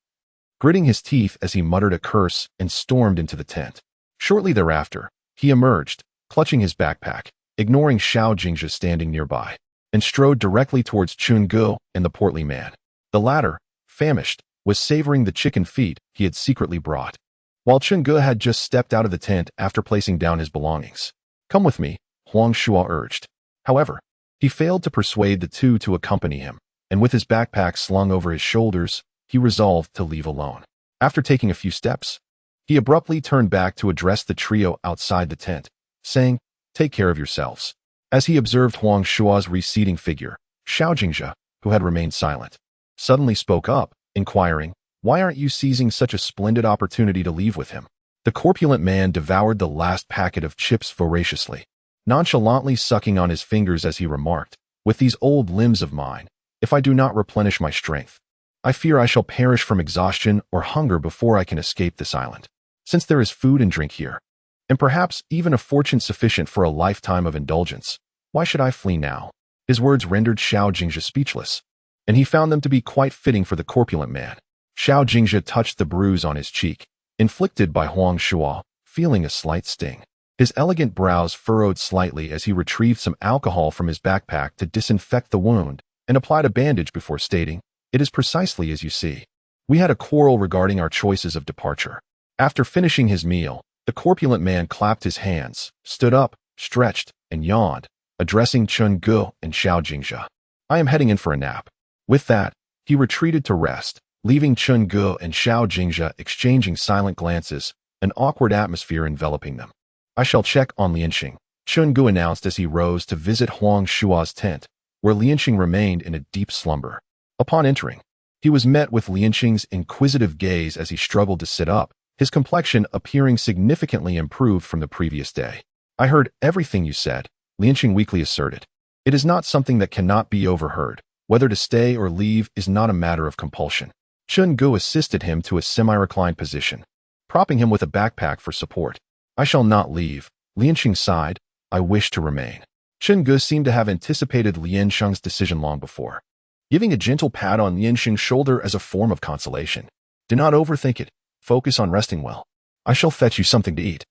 gritting his teeth as he muttered a curse and stormed into the tent. Shortly thereafter, he emerged, clutching his backpack, ignoring Xiao Jingzhe standing nearby, and strode directly towards Chun-gu and the portly man. The latter, famished, was savoring the chicken feet he had secretly brought, while Chun-gu had just stepped out of the tent after placing down his belongings. "Come with me," Huang Shuo urged. However, he failed to persuade the two to accompany him, and with his backpack slung over his shoulders, he resolved to leave alone. After taking a few steps, he abruptly turned back to address the trio outside the tent, saying, "Take care of yourselves." As he observed Huang Shuo's receding figure, Xiao Jingzhe, who had remained silent, suddenly spoke up, inquiring, "Why aren't you seizing such a splendid opportunity to leave with him?" The corpulent man devoured the last packet of chips voraciously, nonchalantly sucking on his fingers as he remarked, "With these old limbs of mine, if I do not replenish my strength, I fear I shall perish from exhaustion or hunger before I can escape this island. Since there is food and drink here, and perhaps even a fortune sufficient for a lifetime of indulgence, why should I flee now?" His words rendered Xiao Jingzhe speechless, and he found them to be quite fitting for the corpulent man. Xiao Jingzhe touched the bruise on his cheek, inflicted by Huang Shuo, feeling a slight sting. His elegant brows furrowed slightly as he retrieved some alcohol from his backpack to disinfect the wound and applied a bandage before stating, "It is precisely as you see. We had a quarrel regarding our choices of departure." After finishing his meal, the corpulent man clapped his hands, stood up, stretched, and yawned, addressing Chun-gu and Xiao Jingzhe. "I am heading in for a nap." With that, he retreated to rest, leaving Chun-gu and Xiao Jingzhe exchanging silent glances, an awkward atmosphere enveloping them. "I shall check on Lianxing," Chun-gu announced as he rose to visit Huang Shuo's tent, where Lianxing remained in a deep slumber. Upon entering, he was met with Lianxing's inquisitive gaze as he struggled to sit up, his complexion appearing significantly improved from the previous day. "I heard everything you said," Lianxing weakly asserted. "It is not something that cannot be overheard. Whether to stay or leave is not a matter of compulsion." Chun-gu assisted him to a semi-reclined position, propping him with a backpack for support. "I shall not leave," Lianxing sighed. "I wish to remain." Chun-gu seemed to have anticipated Lianxing's decision long before, giving a gentle pat on Lianxing's shoulder as a form of consolation. "Do not overthink it. Focus on resting well. I shall fetch you something to eat."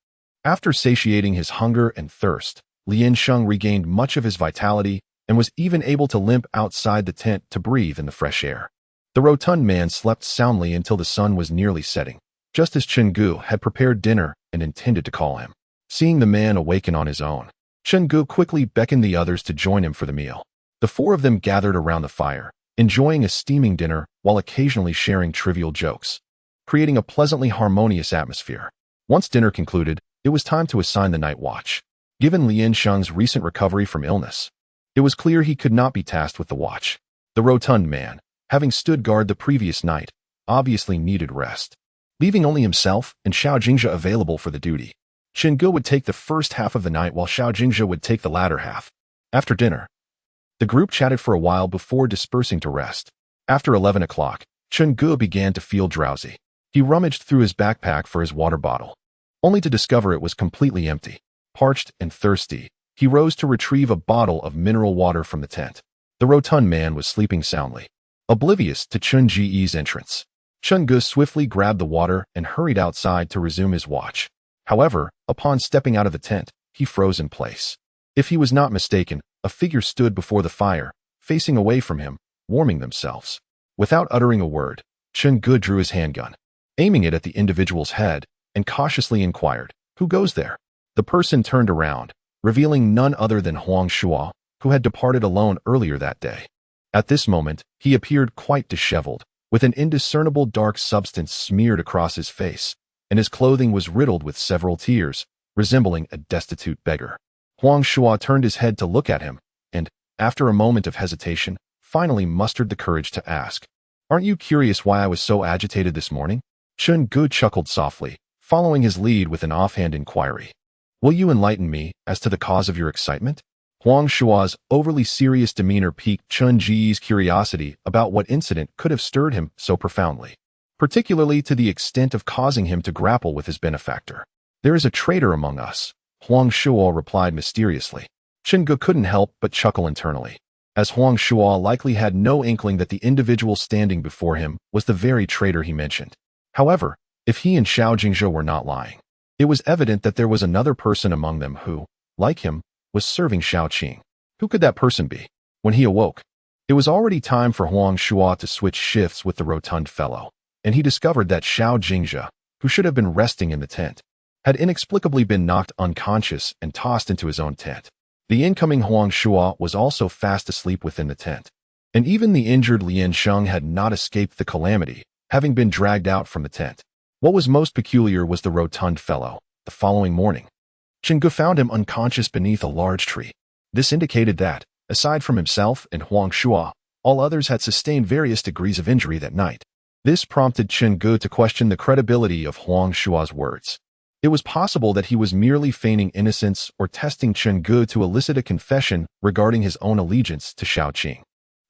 After satiating his hunger and thirst, Lien Sheng regained much of his vitality and was even able to limp outside the tent to breathe in the fresh air. The rotund man slept soundly until the sun was nearly setting, just as Chen Gu had prepared dinner and intended to call him. Seeing the man awaken on his own, Chen Gu quickly beckoned the others to join him for the meal. The four of them gathered around the fire, enjoying a steaming dinner while occasionally sharing trivial jokes, creating a pleasantly harmonious atmosphere. Once dinner concluded, it was time to assign the night watch. Given Lien Sheng's recent recovery from illness, it was clear he could not be tasked with the watch. The rotund man, having stood guard the previous night, obviously needed rest. Leaving only himself and Xiao Jingzhe available for the duty, Chen Gu would take the first half of the night while Xiao Jingzhe would take the latter half. After dinner, the group chatted for a while before dispersing to rest. After 11 o'clock, Chen Gu began to feel drowsy. He rummaged through his backpack for his water bottle, only to discover it was completely empty. Parched and thirsty, he rose to retrieve a bottle of mineral water from the tent. The rotund man was sleeping soundly, oblivious to Chen Ji's entrance. Chen Gu swiftly grabbed the water and hurried outside to resume his watch. However, upon stepping out of the tent, he froze in place. If he was not mistaken, a figure stood before the fire, facing away from him, warming themselves. Without uttering a word, Chen Gu drew his handgun, aiming it at the individual's head, and cautiously inquired, "Who goes there?" The person turned around, revealing none other than Huang Shuo, who had departed alone earlier that day. At this moment, he appeared quite disheveled, with an indiscernible dark substance smeared across his face, and his clothing was riddled with several tears, resembling a destitute beggar. Huang Shuo turned his head to look at him, and, after a moment of hesitation, finally mustered the courage to ask, "Aren't you curious why I was so agitated this morning?" Chen Gu chuckled softly, following his lead with an offhand inquiry. "Will you enlighten me as to the cause of your excitement?" Huang Shua's overly serious demeanor piqued Chen Ji's curiosity about what incident could have stirred him so profoundly, particularly to the extent of causing him to grapple with his benefactor. "There is a traitor among us," Huang Shuo replied mysteriously. Chen Gu couldn't help but chuckle internally, as Huang Shuo likely had no inkling that the individual standing before him was the very traitor he mentioned. However, if he and Xiao Jingzhe were not lying, it was evident that there was another person among them who, like him, was serving Xiao Qing. Who could that person be? When he awoke, it was already time for Huang Shuo to switch shifts with the rotund fellow, and he discovered that Xiao Jingzhe, who should have been resting in the tent, had inexplicably been knocked unconscious and tossed into his own tent. The incoming Huang Shuo was also fast asleep within the tent, and even the injured Lien Sheng had not escaped the calamity, having been dragged out from the tent. What was most peculiar was the rotund fellow. The following morning, Chen Gu found him unconscious beneath a large tree. This indicated that, aside from himself and Huang Shuo, all others had sustained various degrees of injury that night. This prompted Chen Gu to question the credibility of Huang Shuo's words. It was possible that he was merely feigning innocence or testing Chen Gu to elicit a confession regarding his own allegiance to Xiao Qing.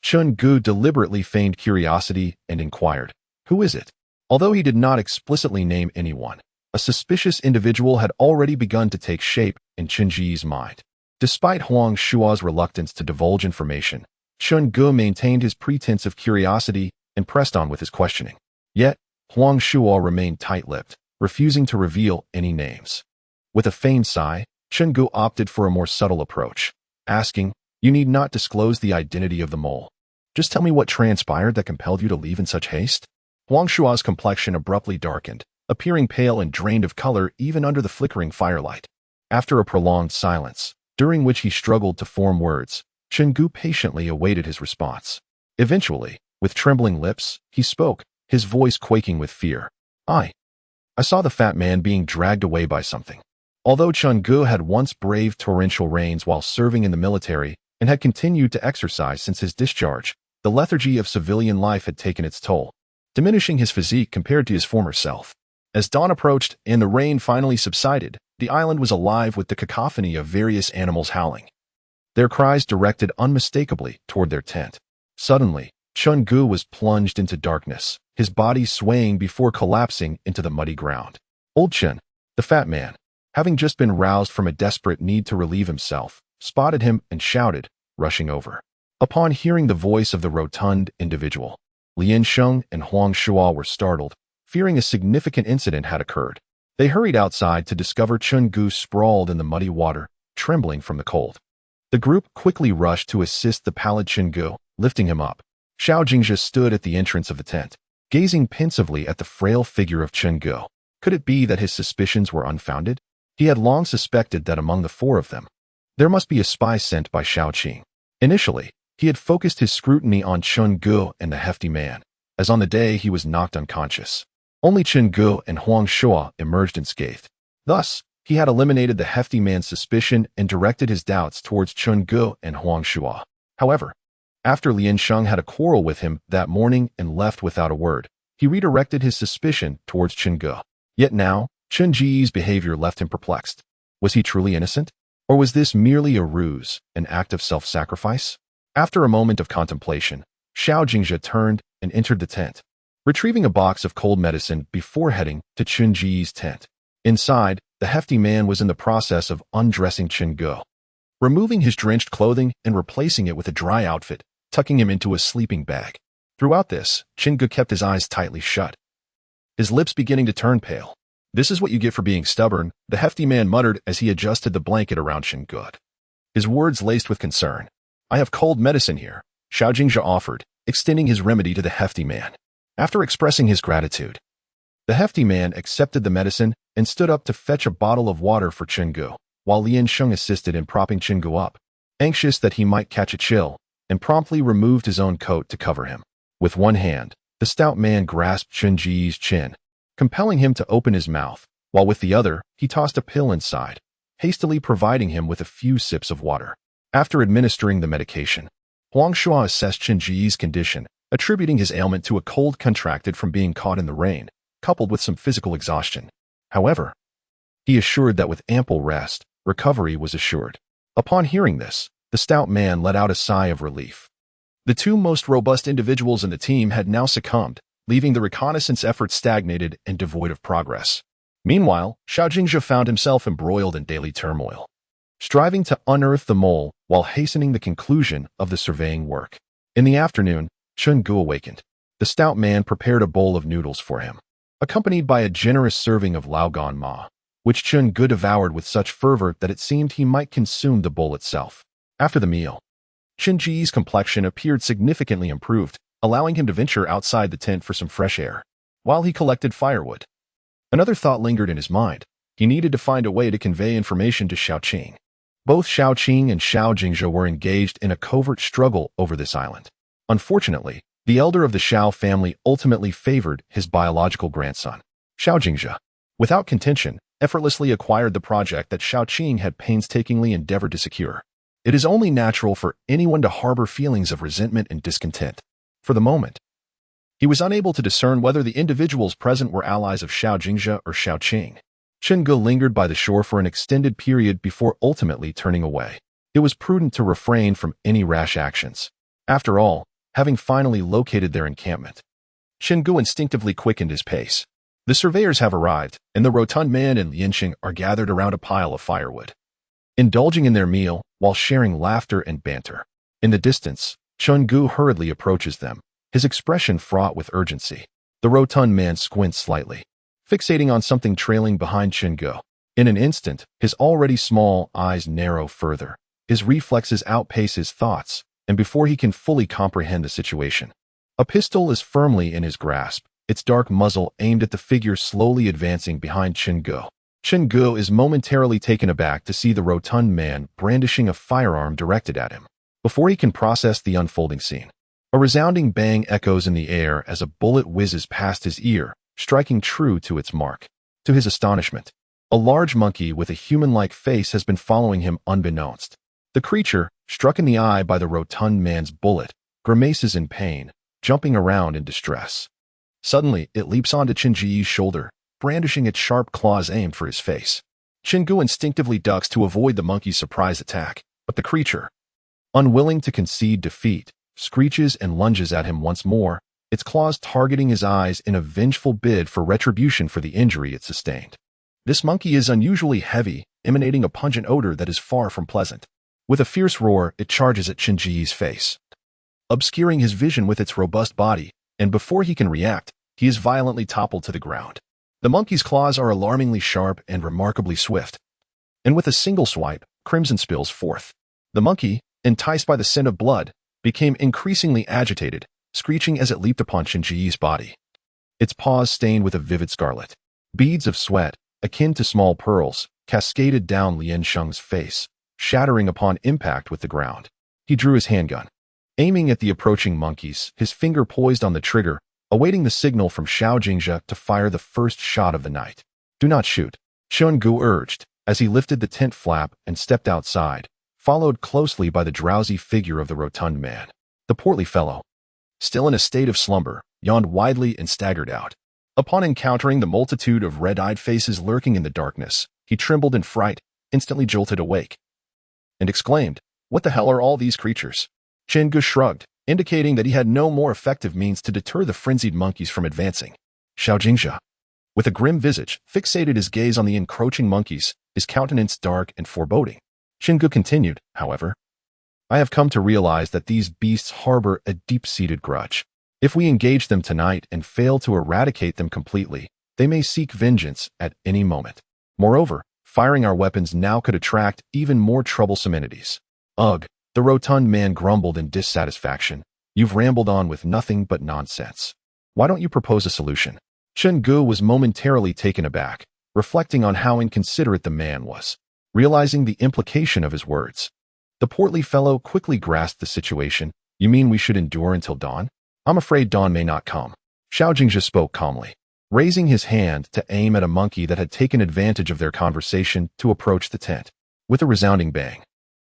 Chen Gu deliberately feigned curiosity and inquired, "Who is it?" Although he did not explicitly name anyone, a suspicious individual had already begun to take shape in Chen Ji's mind. Despite Huang Shuo's reluctance to divulge information, Chen Gu maintained his pretense of curiosity and pressed on with his questioning. Yet, Huang Shuo remained tight-lipped, refusing to reveal any names. With a feigned sigh, Chen Gu opted for a more subtle approach, asking, "You need not disclose the identity of the mole. Just tell me what transpired that compelled you to leave in such haste." Huang Shuo's complexion abruptly darkened, appearing pale and drained of color even under the flickering firelight. After a prolonged silence, during which he struggled to form words, Chen Gu patiently awaited his response. Eventually, with trembling lips, he spoke, his voice quaking with fear. I saw the fat man being dragged away by something." Although Chen Gu had once braved torrential rains while serving in the military and had continued to exercise since his discharge, the lethargy of civilian life had taken its toll, diminishing his physique compared to his former self. As dawn approached and the rain finally subsided, the island was alive with the cacophony of various animals howling, their cries directed unmistakably toward their tent. Suddenly, Chen Gu was plunged into darkness, his body swaying before collapsing into the muddy ground. Old Chen, the fat man, having just been roused from a desperate need to relieve himself, spotted him and shouted, rushing over. Upon hearing the voice of the rotund individual, Lien Sheng and Huang Shuo were startled, fearing a significant incident had occurred. They hurried outside to discover Chun-gu sprawled in the muddy water, trembling from the cold. The group quickly rushed to assist the pallid Chun-gu, lifting him up. Xiao Jingzhe stood at the entrance of the tent, gazing pensively at the frail figure of Chun-gu. Could it be that his suspicions were unfounded? He had long suspected that among the four of them, there must be a spy sent by Xiao Qing. Initially, he had focused his scrutiny on Chun-gu and the hefty man, as on the day he was knocked unconscious. Only Chun-gu and Huang Shuo emerged unscathed. Thus, he had eliminated the hefty man's suspicion and directed his doubts towards Chun-gu and Huang Shuo. However, after Lian Sheng had a quarrel with him that morning and left without a word, he redirected his suspicion towards Chun-gu. Yet now, Chun Ji's behavior left him perplexed. Was he truly innocent? Or was this merely a ruse, an act of self-sacrifice? After a moment of contemplation, Xiao Jingzhe turned and entered the tent, retrieving a box of cold medicine before heading to Chun Ji's tent. Inside, the hefty man was in the process of undressing Chun-gu, removing his drenched clothing and replacing it with a dry outfit, tucking him into a sleeping bag. Throughout this, Chun-gu kept his eyes tightly shut, his lips beginning to turn pale. "This is what you get for being stubborn," the hefty man muttered as he adjusted the blanket around Chun-gu. His words laced with concern. "I have cold medicine here," Xiao Jingzhe offered, extending his remedy to the hefty man. After expressing his gratitude, the hefty man accepted the medicine and stood up to fetch a bottle of water for Chun-gu, while Lian Sheng assisted in propping Chun-gu up, anxious that he might catch a chill, and promptly removed his own coat to cover him. With one hand, the stout man grasped Chun Ji's chin, compelling him to open his mouth, while with the other, he tossed a pill inside, hastily providing him with a few sips of water. After administering the medication, Huang Shuo assessed Chun Ji's condition, attributing his ailment to a cold contracted from being caught in the rain, coupled with some physical exhaustion. However, he assured that with ample rest, recovery was assured. Upon hearing this, the stout man let out a sigh of relief. The two most robust individuals in the team had now succumbed, leaving the reconnaissance effort stagnated and devoid of progress. Meanwhile, Xiao Jingzhe found himself embroiled in daily turmoil, striving to unearth the mole while hastening the conclusion of the surveying work. In the afternoon, Chun-gu awakened. The stout man prepared a bowl of noodles for him, accompanied by a generous serving of laogan ma, which Chun-gu devoured with such fervor that it seemed he might consume the bowl itself. After the meal, Chun Ji's complexion appeared significantly improved, allowing him to venture outside the tent for some fresh air, while he collected firewood. Another thought lingered in his mind. He needed to find a way to convey information to Xiao Qing. Both Xiao Qing and Xiao Jingzhe were engaged in a covert struggle over this island. Unfortunately, the elder of the Xiao family ultimately favored his biological grandson. Xiao Jingzhe, without contention, effortlessly acquired the project that Xiao Qing had painstakingly endeavored to secure. It is only natural for anyone to harbor feelings of resentment and discontent. For the moment, he was unable to discern whether the individuals present were allies of Xiao Jingzhe or Xiao Qing. Chun-gu lingered by the shore for an extended period before ultimately turning away. It was prudent to refrain from any rash actions. After all, having finally located their encampment, Chun-gu instinctively quickened his pace. The surveyors have arrived, and the rotund man and Lian Sheng are gathered around a pile of firewood, indulging in their meal while sharing laughter and banter. In the distance, Chun-gu hurriedly approaches them, his expression fraught with urgency. The rotund man squints slightly, fixating on something trailing behind Chun-gu. In an instant, his already small eyes narrow further. His reflexes outpace his thoughts, and before he can fully comprehend the situation, a pistol is firmly in his grasp, its dark muzzle aimed at the figure slowly advancing behind Chun-gu. Chun-gu is momentarily taken aback to see the rotund man brandishing a firearm directed at him. Before he can process the unfolding scene, a resounding bang echoes in the air as a bullet whizzes past his ear, striking true to its mark. To his astonishment, a large monkey with a human-like face has been following him unbeknownst. The creature, struck in the eye by the rotund man's bullet, grimaces in pain, jumping around in distress. Suddenly, it leaps onto Chun Ji's shoulder, brandishing its sharp claws aimed for his face. Chun-gu instinctively ducks to avoid the monkey's surprise attack, but the creature, unwilling to concede defeat, screeches and lunges at him once more, its claws targeting his eyes in a vengeful bid for retribution for the injury it sustained. This monkey is unusually heavy, emanating a pungent odor that is far from pleasant. With a fierce roar, it charges at Chun Ji's face, obscuring his vision with its robust body, and before he can react, he is violently toppled to the ground. The monkey's claws are alarmingly sharp and remarkably swift, and with a single swipe, crimson spills forth. The monkey, enticed by the scent of blood, became increasingly agitated, screeching as it leaped upon Shinji's body. Its paws stained with a vivid scarlet. Beads of sweat, akin to small pearls, cascaded down Lien Sheng's face, shattering upon impact with the ground. He drew his handgun. Aiming at the approaching monkeys, his finger poised on the trigger, awaiting the signal from Xiao Jingzhe to fire the first shot of the night. "Do not shoot," Chen Gu urged, as he lifted the tent flap and stepped outside, followed closely by the drowsy figure of the rotund man. The portly fellow, still in a state of slumber, yawned widely and staggered out. Upon encountering the multitude of red-eyed faces lurking in the darkness, he trembled in fright, instantly jolted awake, and exclaimed, "What the hell are all these creatures?" Chen Gu shrugged, indicating that he had no more effective means to deter the frenzied monkeys from advancing. Xiao Jingzhe, with a grim visage, fixated his gaze on the encroaching monkeys, his countenance dark and foreboding. Chen Gu continued, however, "I have come to realize that these beasts harbor a deep-seated grudge. If we engage them tonight and fail to eradicate them completely, they may seek vengeance at any moment. Moreover, firing our weapons now could attract even more troublesome entities." "Ugh," the rotund man grumbled in dissatisfaction. "You've rambled on with nothing but nonsense. Why don't you propose a solution?" Chen Gu was momentarily taken aback, reflecting on how inconsiderate the man was. Realizing the implication of his words, the portly fellow quickly grasped the situation. "You mean we should endure until dawn?" "I'm afraid dawn may not come." Xiao Jingzhe spoke calmly, raising his hand to aim at a monkey that had taken advantage of their conversation to approach the tent. With a resounding bang,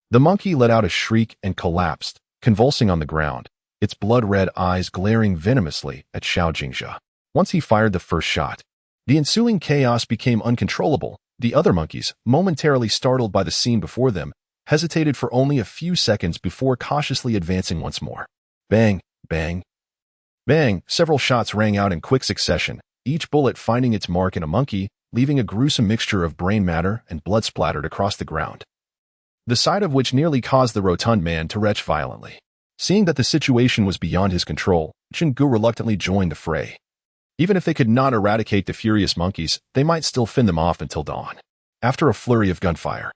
the monkey let out a shriek and collapsed, convulsing on the ground, its blood-red eyes glaring venomously at Xiao Jingzhe. Once he fired the first shot, the ensuing chaos became uncontrollable. The other monkeys, momentarily startled by the scene before them, hesitated for only a few seconds before cautiously advancing once more. Bang, bang, bang! Several shots rang out in quick succession, each bullet finding its mark in a monkey, leaving a gruesome mixture of brain matter and blood splattered across the ground, the sight of which nearly caused the rotund man to retch violently. Seeing that the situation was beyond his control, Chen Gu reluctantly joined the fray. Even if they could not eradicate the furious monkeys, they might still fend them off until dawn. After a flurry of gunfire,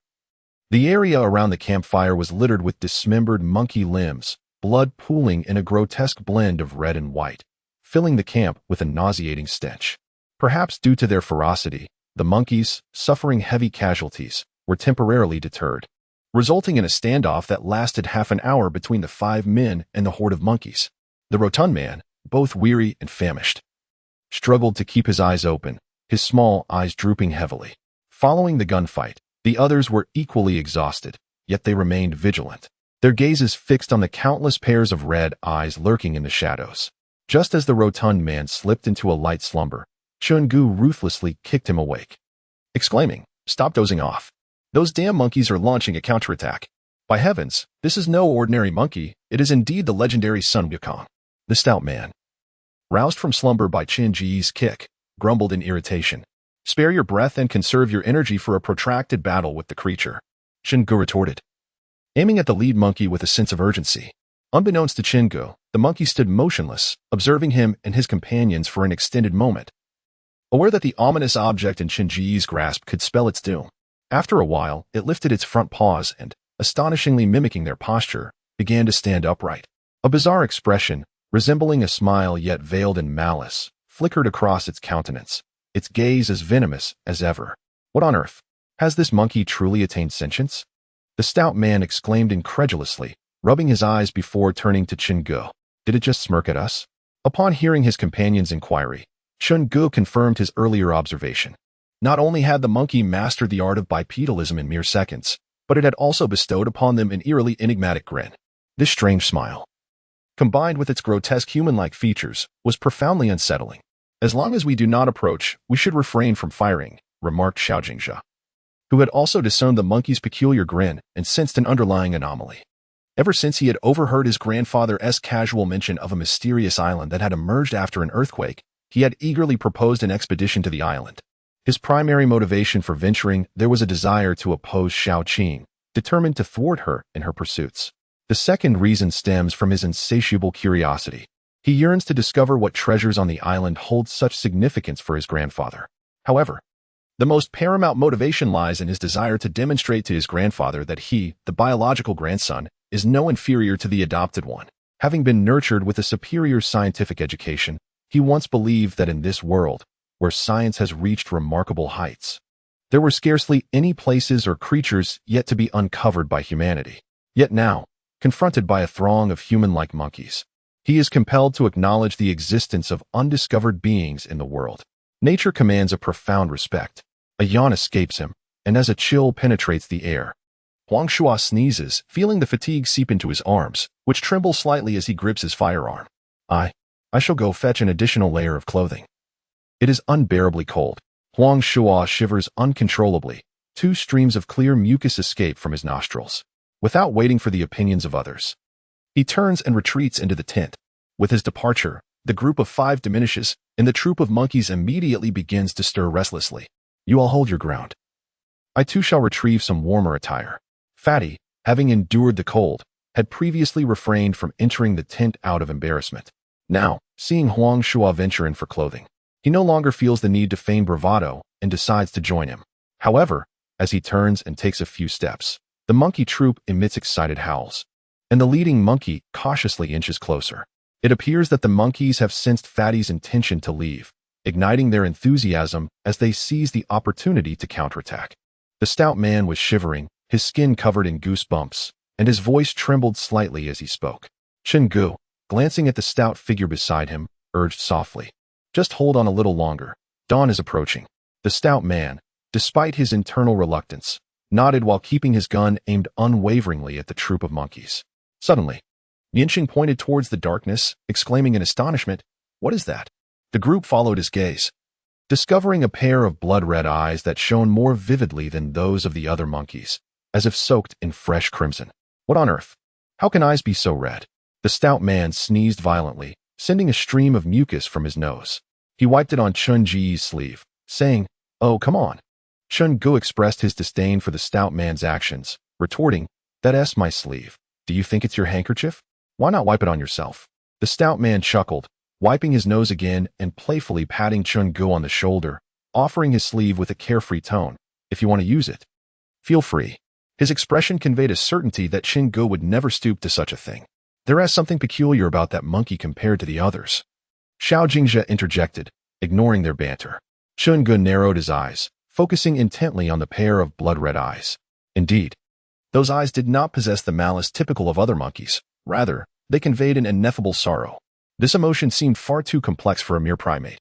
the area around the campfire was littered with dismembered monkey limbs, blood pooling in a grotesque blend of red and white, filling the camp with a nauseating stench. Perhaps due to their ferocity, the monkeys, suffering heavy casualties, were temporarily deterred, resulting in a standoff that lasted half an hour between the 5 men and the horde of monkeys. The rotund man, both weary and famished, struggled to keep his eyes open, his small eyes drooping heavily. Following the gunfight, the others were equally exhausted, yet they remained vigilant, their gazes fixed on the countless pairs of red eyes lurking in the shadows. Just as the rotund man slipped into a light slumber, Chen Gu ruthlessly kicked him awake, exclaiming, "Stop dozing off. Those damn monkeys are launching a counterattack. By heavens, this is no ordinary monkey, it is indeed the legendary Sun Wukong." The stout man, roused from slumber by Chen Ji's kick, grumbled in irritation, "Spare your breath and conserve your energy for a protracted battle with the creature," Chen Gu retorted, aiming at the lead monkey with a sense of urgency. Unbeknownst to Chen Gu, the monkey stood motionless, observing him and his companions for an extended moment, aware that the ominous object in Chen Ji's grasp could spell its doom. After a while, it lifted its front paws and, astonishingly mimicking their posture, began to stand upright. A bizarre expression, resembling a smile yet veiled in malice, flickered across its countenance, its gaze as venomous as ever. "What on earth? Has this monkey truly attained sentience?" the stout man exclaimed incredulously, rubbing his eyes before turning to Chen Gu. "Did it just smirk at us?" Upon hearing his companion's inquiry, Chen Gu confirmed his earlier observation. Not only had the monkey mastered the art of bipedalism in mere seconds, but it had also bestowed upon them an eerily enigmatic grin. This strange smile, combined with its grotesque human-like features, was profoundly unsettling. "As long as we do not approach, we should refrain from firing," remarked Xiao Jingzhe, who had also discerned the monkey's peculiar grin and sensed an underlying anomaly. Ever since he had overheard his grandfather's casual mention of a mysterious island that had emerged after an earthquake, he had eagerly proposed an expedition to the island. His primary motivation for venturing there was a desire to oppose Xiao Qing, determined to thwart her in her pursuits. The second reason stems from his insatiable curiosity. He yearns to discover what treasures on the island hold such significance for his grandfather. However, the most paramount motivation lies in his desire to demonstrate to his grandfather that he, the biological grandson, is no inferior to the adopted one. Having been nurtured with a superior scientific education, he once believed that in this world, where science has reached remarkable heights, there were scarcely any places or creatures yet to be uncovered by humanity. Yet now, confronted by a throng of human-like monkeys, he is compelled to acknowledge the existence of undiscovered beings in the world. Nature commands a profound respect. A yawn escapes him, and as a chill penetrates the air, Huang Shuo sneezes, feeling the fatigue seep into his arms, which tremble slightly as he grips his firearm. I shall go fetch an additional layer of clothing. It is unbearably cold. Huang Shuo shivers uncontrollably. 2 streams of clear mucus escape from his nostrils. Without waiting for the opinions of others, he turns and retreats into the tent. With his departure, the group of 5 diminishes, and the troop of monkeys immediately begins to stir restlessly. You all hold your ground. I too shall retrieve some warmer attire. Fatty, having endured the cold, had previously refrained from entering the tent out of embarrassment. Now, seeing Huang Shuo venture in for clothing, he no longer feels the need to feign bravado and decides to join him. However, as he turns and takes a few steps, the monkey troop emits excited howls, and the leading monkey cautiously inches closer. It appears that the monkeys have sensed Fatty's intention to leave, igniting their enthusiasm as they seize the opportunity to counterattack. The stout man was shivering, his skin covered in goosebumps, and his voice trembled slightly as he spoke. Chen Gu, glancing at the stout figure beside him, urged softly, "Just hold on a little longer. Dawn is approaching." The stout man, despite his internal reluctance, nodded while keeping his gun aimed unwaveringly at the troop of monkeys. Suddenly, Yinxing pointed towards the darkness, exclaiming in astonishment, "What is that?" The group followed his gaze, discovering a pair of blood-red eyes that shone more vividly than those of the other monkeys, as if soaked in fresh crimson. "What on earth? How can eyes be so red?" The stout man sneezed violently, sending a stream of mucus from his nose. He wiped it on Chun Ji's sleeve, saying, "Oh, come on." Chun Gu expressed his disdain for the stout man's actions, retorting, "That's my sleeve. Do you think it's your handkerchief? Why not wipe it on yourself?" The stout man chuckled, wiping his nose again and playfully patting Chun Gu on the shoulder, offering his sleeve with a carefree tone. "If you want to use it, feel free." His expression conveyed a certainty that Chun Gu would never stoop to such a thing. "There is something peculiar about that monkey compared to the others," Xiao Jingjia interjected, ignoring their banter. Chun Gu narrowed his eyes, focusing intently on the pair of blood-red eyes. Indeed, those eyes did not possess the malice typical of other monkeys. Rather, they conveyed an ineffable sorrow. This emotion seemed far too complex for a mere primate.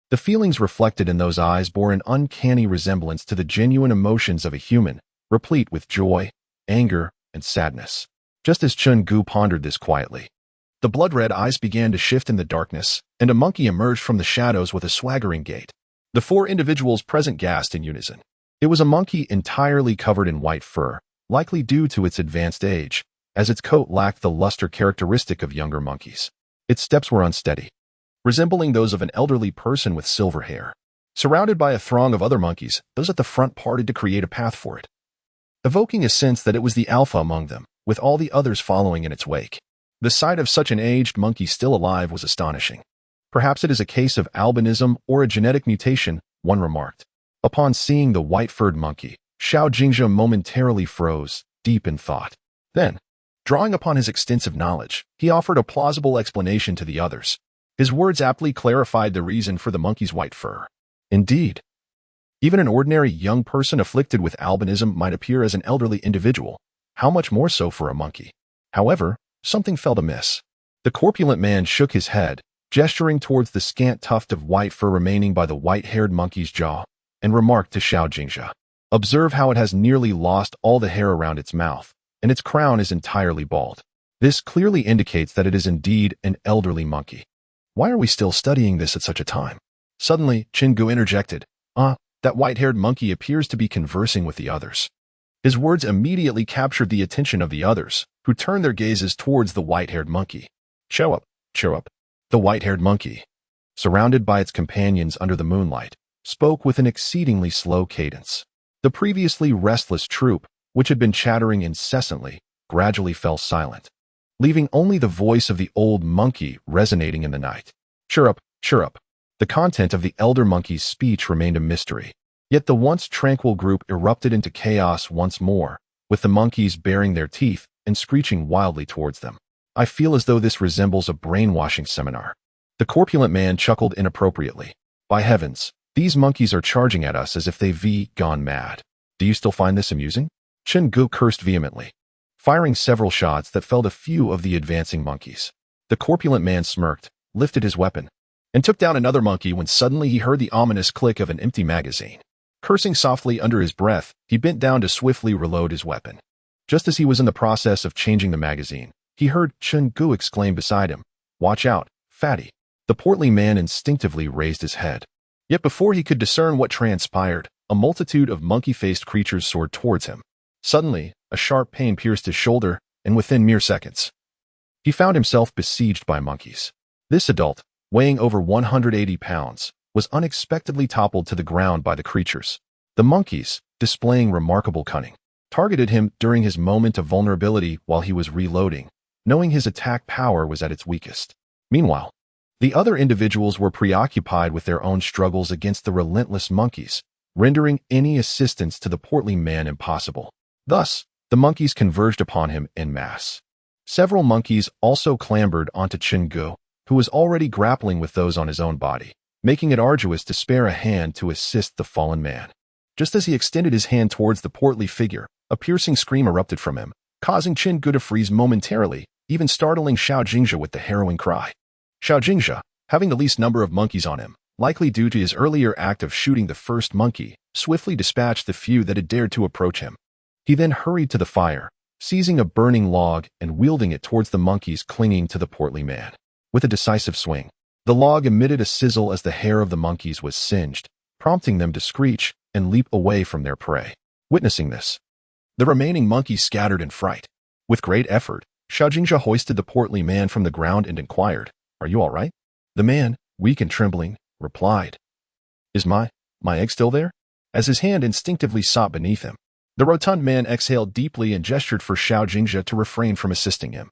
The feelings reflected in those eyes bore an uncanny resemblance to the genuine emotions of a human, replete with joy, anger, and sadness. Just as Chun Gu pondered this quietly, the blood-red eyes began to shift in the darkness, and a monkey emerged from the shadows with a swaggering gait. The 4 individuals present gasped in unison. It was a monkey entirely covered in white fur, likely due to its advanced age, as its coat lacked the luster characteristic of younger monkeys. Its steps were unsteady, resembling those of an elderly person with silver hair. Surrounded by a throng of other monkeys, those at the front parted to create a path for it, evoking a sense that it was the alpha among them, with all the others following in its wake. The sight of such an aged monkey still alive was astonishing. "Perhaps it is a case of albinism or a genetic mutation," one remarked. Upon seeing the white-furred monkey, Xiao Jingjia momentarily froze, deep in thought. Then, drawing upon his extensive knowledge, he offered a plausible explanation to the others. His words aptly clarified the reason for the monkey's white fur. Indeed, even an ordinary young person afflicted with albinism might appear as an elderly individual. How much more so for a monkey? However, something felt amiss. The corpulent man shook his head, gesturing towards the scant tuft of white fur remaining by the white-haired monkey's jaw, and remarked to Xiao Jingjia, "Observe how it has nearly lost all the hair around its mouth, and its crown is entirely bald. This clearly indicates that it is indeed an elderly monkey. Why are we still studying this at such a time?" Suddenly, Chen Gu interjected, that white-haired monkey appears to be conversing with the others." His words immediately captured the attention of the others, who turned their gazes towards the white-haired monkey. Cheer up. The white-haired monkey, surrounded by its companions under the moonlight, spoke with an exceedingly slow cadence. The previously restless troop, which had been chattering incessantly, gradually fell silent, leaving only the voice of the old monkey resonating in the night. Cheer up. The content of the elder monkey's speech remained a mystery. Yet the once tranquil group erupted into chaos once more, with the monkeys baring their teeth and screeching wildly towards them. I feel as though this resembles a brainwashing seminar. The corpulent man chuckled inappropriately. By heavens, these monkeys are charging at us as if they've gone mad. Do you still find this amusing? Chen-gu cursed vehemently, firing several shots that felled a few of the advancing monkeys. The corpulent man smirked, lifted his weapon, and took down another monkey when suddenly he heard the ominous click of an empty magazine. Cursing softly under his breath, he bent down to swiftly reload his weapon. Just as he was in the process of changing the magazine, he heard Chen-gu exclaim beside him, "Watch out, fatty." The portly man instinctively raised his head. Yet before he could discern what transpired, a multitude of monkey-faced creatures soared towards him. Suddenly, a sharp pain pierced his shoulder, and within mere seconds, he found himself besieged by monkeys. This adult, weighing over 180 pounds, was unexpectedly toppled to the ground by the creatures. The monkeys, displaying remarkable cunning, targeted him during his moment of vulnerability while he was reloading, knowing his attack power was at its weakest. Meanwhile, the other individuals were preoccupied with their own struggles against the relentless monkeys, rendering any assistance to the portly man impossible. Thus, the monkeys converged upon him en masse. Several monkeys also clambered onto Chen-gu, who was already grappling with those on his own body, making it arduous to spare a hand to assist the fallen man. Just as he extended his hand towards the portly figure, a piercing scream erupted from him, causing Chen-gu to freeze momentarily, even startling Xiao Jingzhe with the harrowing cry. Xiao Jingzhe, having the least number of monkeys on him, likely due to his earlier act of shooting the first monkey, swiftly dispatched the few that had dared to approach him. He then hurried to the fire, seizing a burning log and wielding it towards the monkeys clinging to the portly man. With a decisive swing, the log emitted a sizzle as the hair of the monkeys was singed, prompting them to screech and leap away from their prey. Witnessing this, the remaining monkeys scattered in fright. With great effort, Xiao Jingzhe hoisted the portly man from the ground and inquired, "Are you all right?" The man, weak and trembling, replied, "Is my egg still there?" As his hand instinctively sought beneath him, the rotund man exhaled deeply and gestured for Xiao Jingzhe to refrain from assisting him,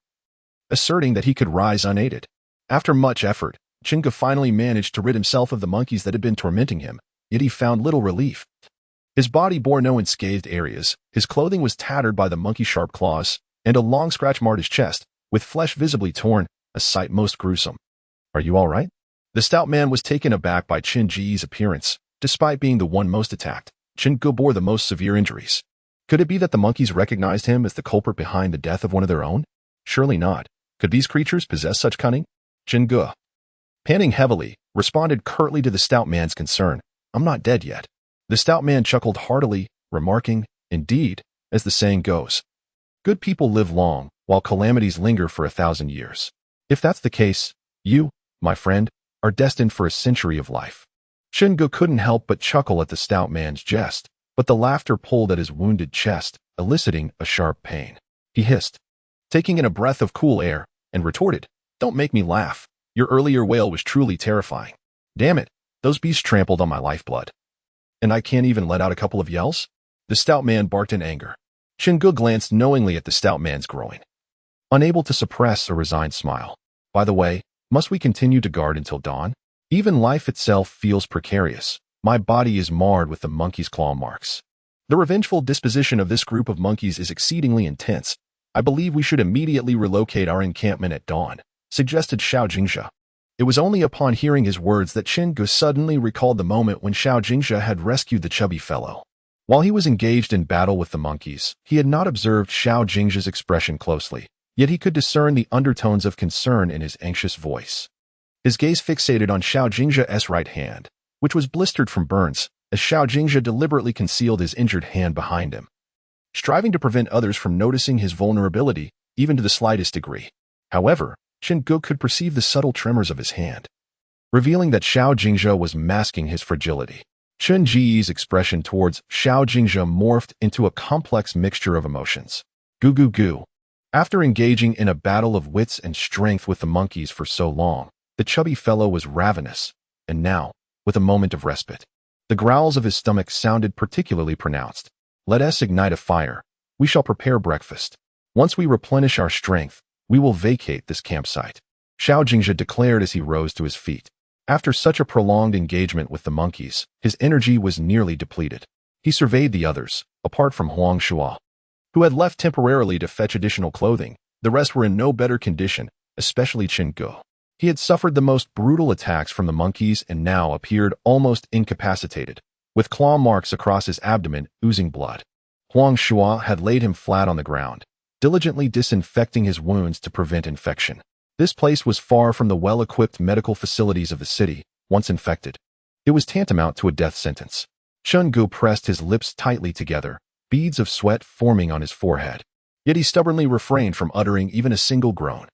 asserting that he could rise unaided. After much effort, Chen-gu finally managed to rid himself of the monkeys that had been tormenting him, yet he found little relief. His body bore no unscathed areas, his clothing was tattered by the monkey's sharp claws, and a long scratch marred his chest, with flesh visibly torn, a sight most gruesome. "Are you all right?" The stout man was taken aback by Chen-ji's appearance. Despite being the one most attacked, Chen-gu bore the most severe injuries. Could it be that the monkeys recognized him as the culprit behind the death of one of their own? Surely not. Could these creatures possess such cunning? Chen-gu, panting heavily, responded curtly to the stout man's concern. "I'm not dead yet." The stout man chuckled heartily, remarking, "Indeed, as the saying goes, good people live long, while calamities linger for 1,000 years. If that's the case, you, my friend, are destined for a century of life." Chen-gu couldn't help but chuckle at the stout man's jest, but the laughter pulled at his wounded chest, eliciting a sharp pain. He hissed, taking in a breath of cool air, and retorted, "Don't make me laugh. Your earlier wail was truly terrifying. Damn it, those beasts trampled on my lifeblood. And I can't even let out a couple of yells?" The stout man barked in anger. Chen-gu glanced knowingly at the stout man's groin, unable to suppress a resigned smile. "By the way, must we continue to guard until dawn? Even life itself feels precarious. My body is marred with the monkey's claw marks. The revengeful disposition of this group of monkeys is exceedingly intense. I believe we should immediately relocate our encampment at dawn," suggested Xiao Jingzhe. It was only upon hearing his words that Chen-gu suddenly recalled the moment when Xiao Jingzhe had rescued the chubby fellow. While he was engaged in battle with the monkeys, he had not observed Xiao Jingzhe's expression closely, yet he could discern the undertones of concern in his anxious voice. His gaze fixated on Xiao Jingzhe's right hand, which was blistered from burns, as Xiao Jingzhe deliberately concealed his injured hand behind him, striving to prevent others from noticing his vulnerability, even to the slightest degree. However, Chen-gu could perceive the subtle tremors of his hand, revealing that Xiao Jingzhe was masking his fragility. Chen-ji's expression towards Xiao Jingzhe morphed into a complex mixture of emotions. Goo goo goo. After engaging in a battle of wits and strength with the monkeys for so long, the chubby fellow was ravenous, and now, with a moment of respite, the growls of his stomach sounded particularly pronounced. "Let us ignite a fire. We shall prepare breakfast. Once we replenish our strength, we will vacate this campsite," Xiao Jingzhe declared as he rose to his feet. After such a prolonged engagement with the monkeys, his energy was nearly depleted. He surveyed the others, apart from Huang Shuo, who had left temporarily to fetch additional clothing. The rest were in no better condition, especially Chen Ge. He had suffered the most brutal attacks from the monkeys and now appeared almost incapacitated, with claw marks across his abdomen oozing blood. Huang Shuo had laid him flat on the ground, diligently disinfecting his wounds to prevent infection. This place was far from the well-equipped medical facilities of the city. Once infected, it was tantamount to a death sentence. Chen Ge pressed his lips tightly together, beads of sweat forming on his forehead. Yet he stubbornly refrained from uttering even a single groan.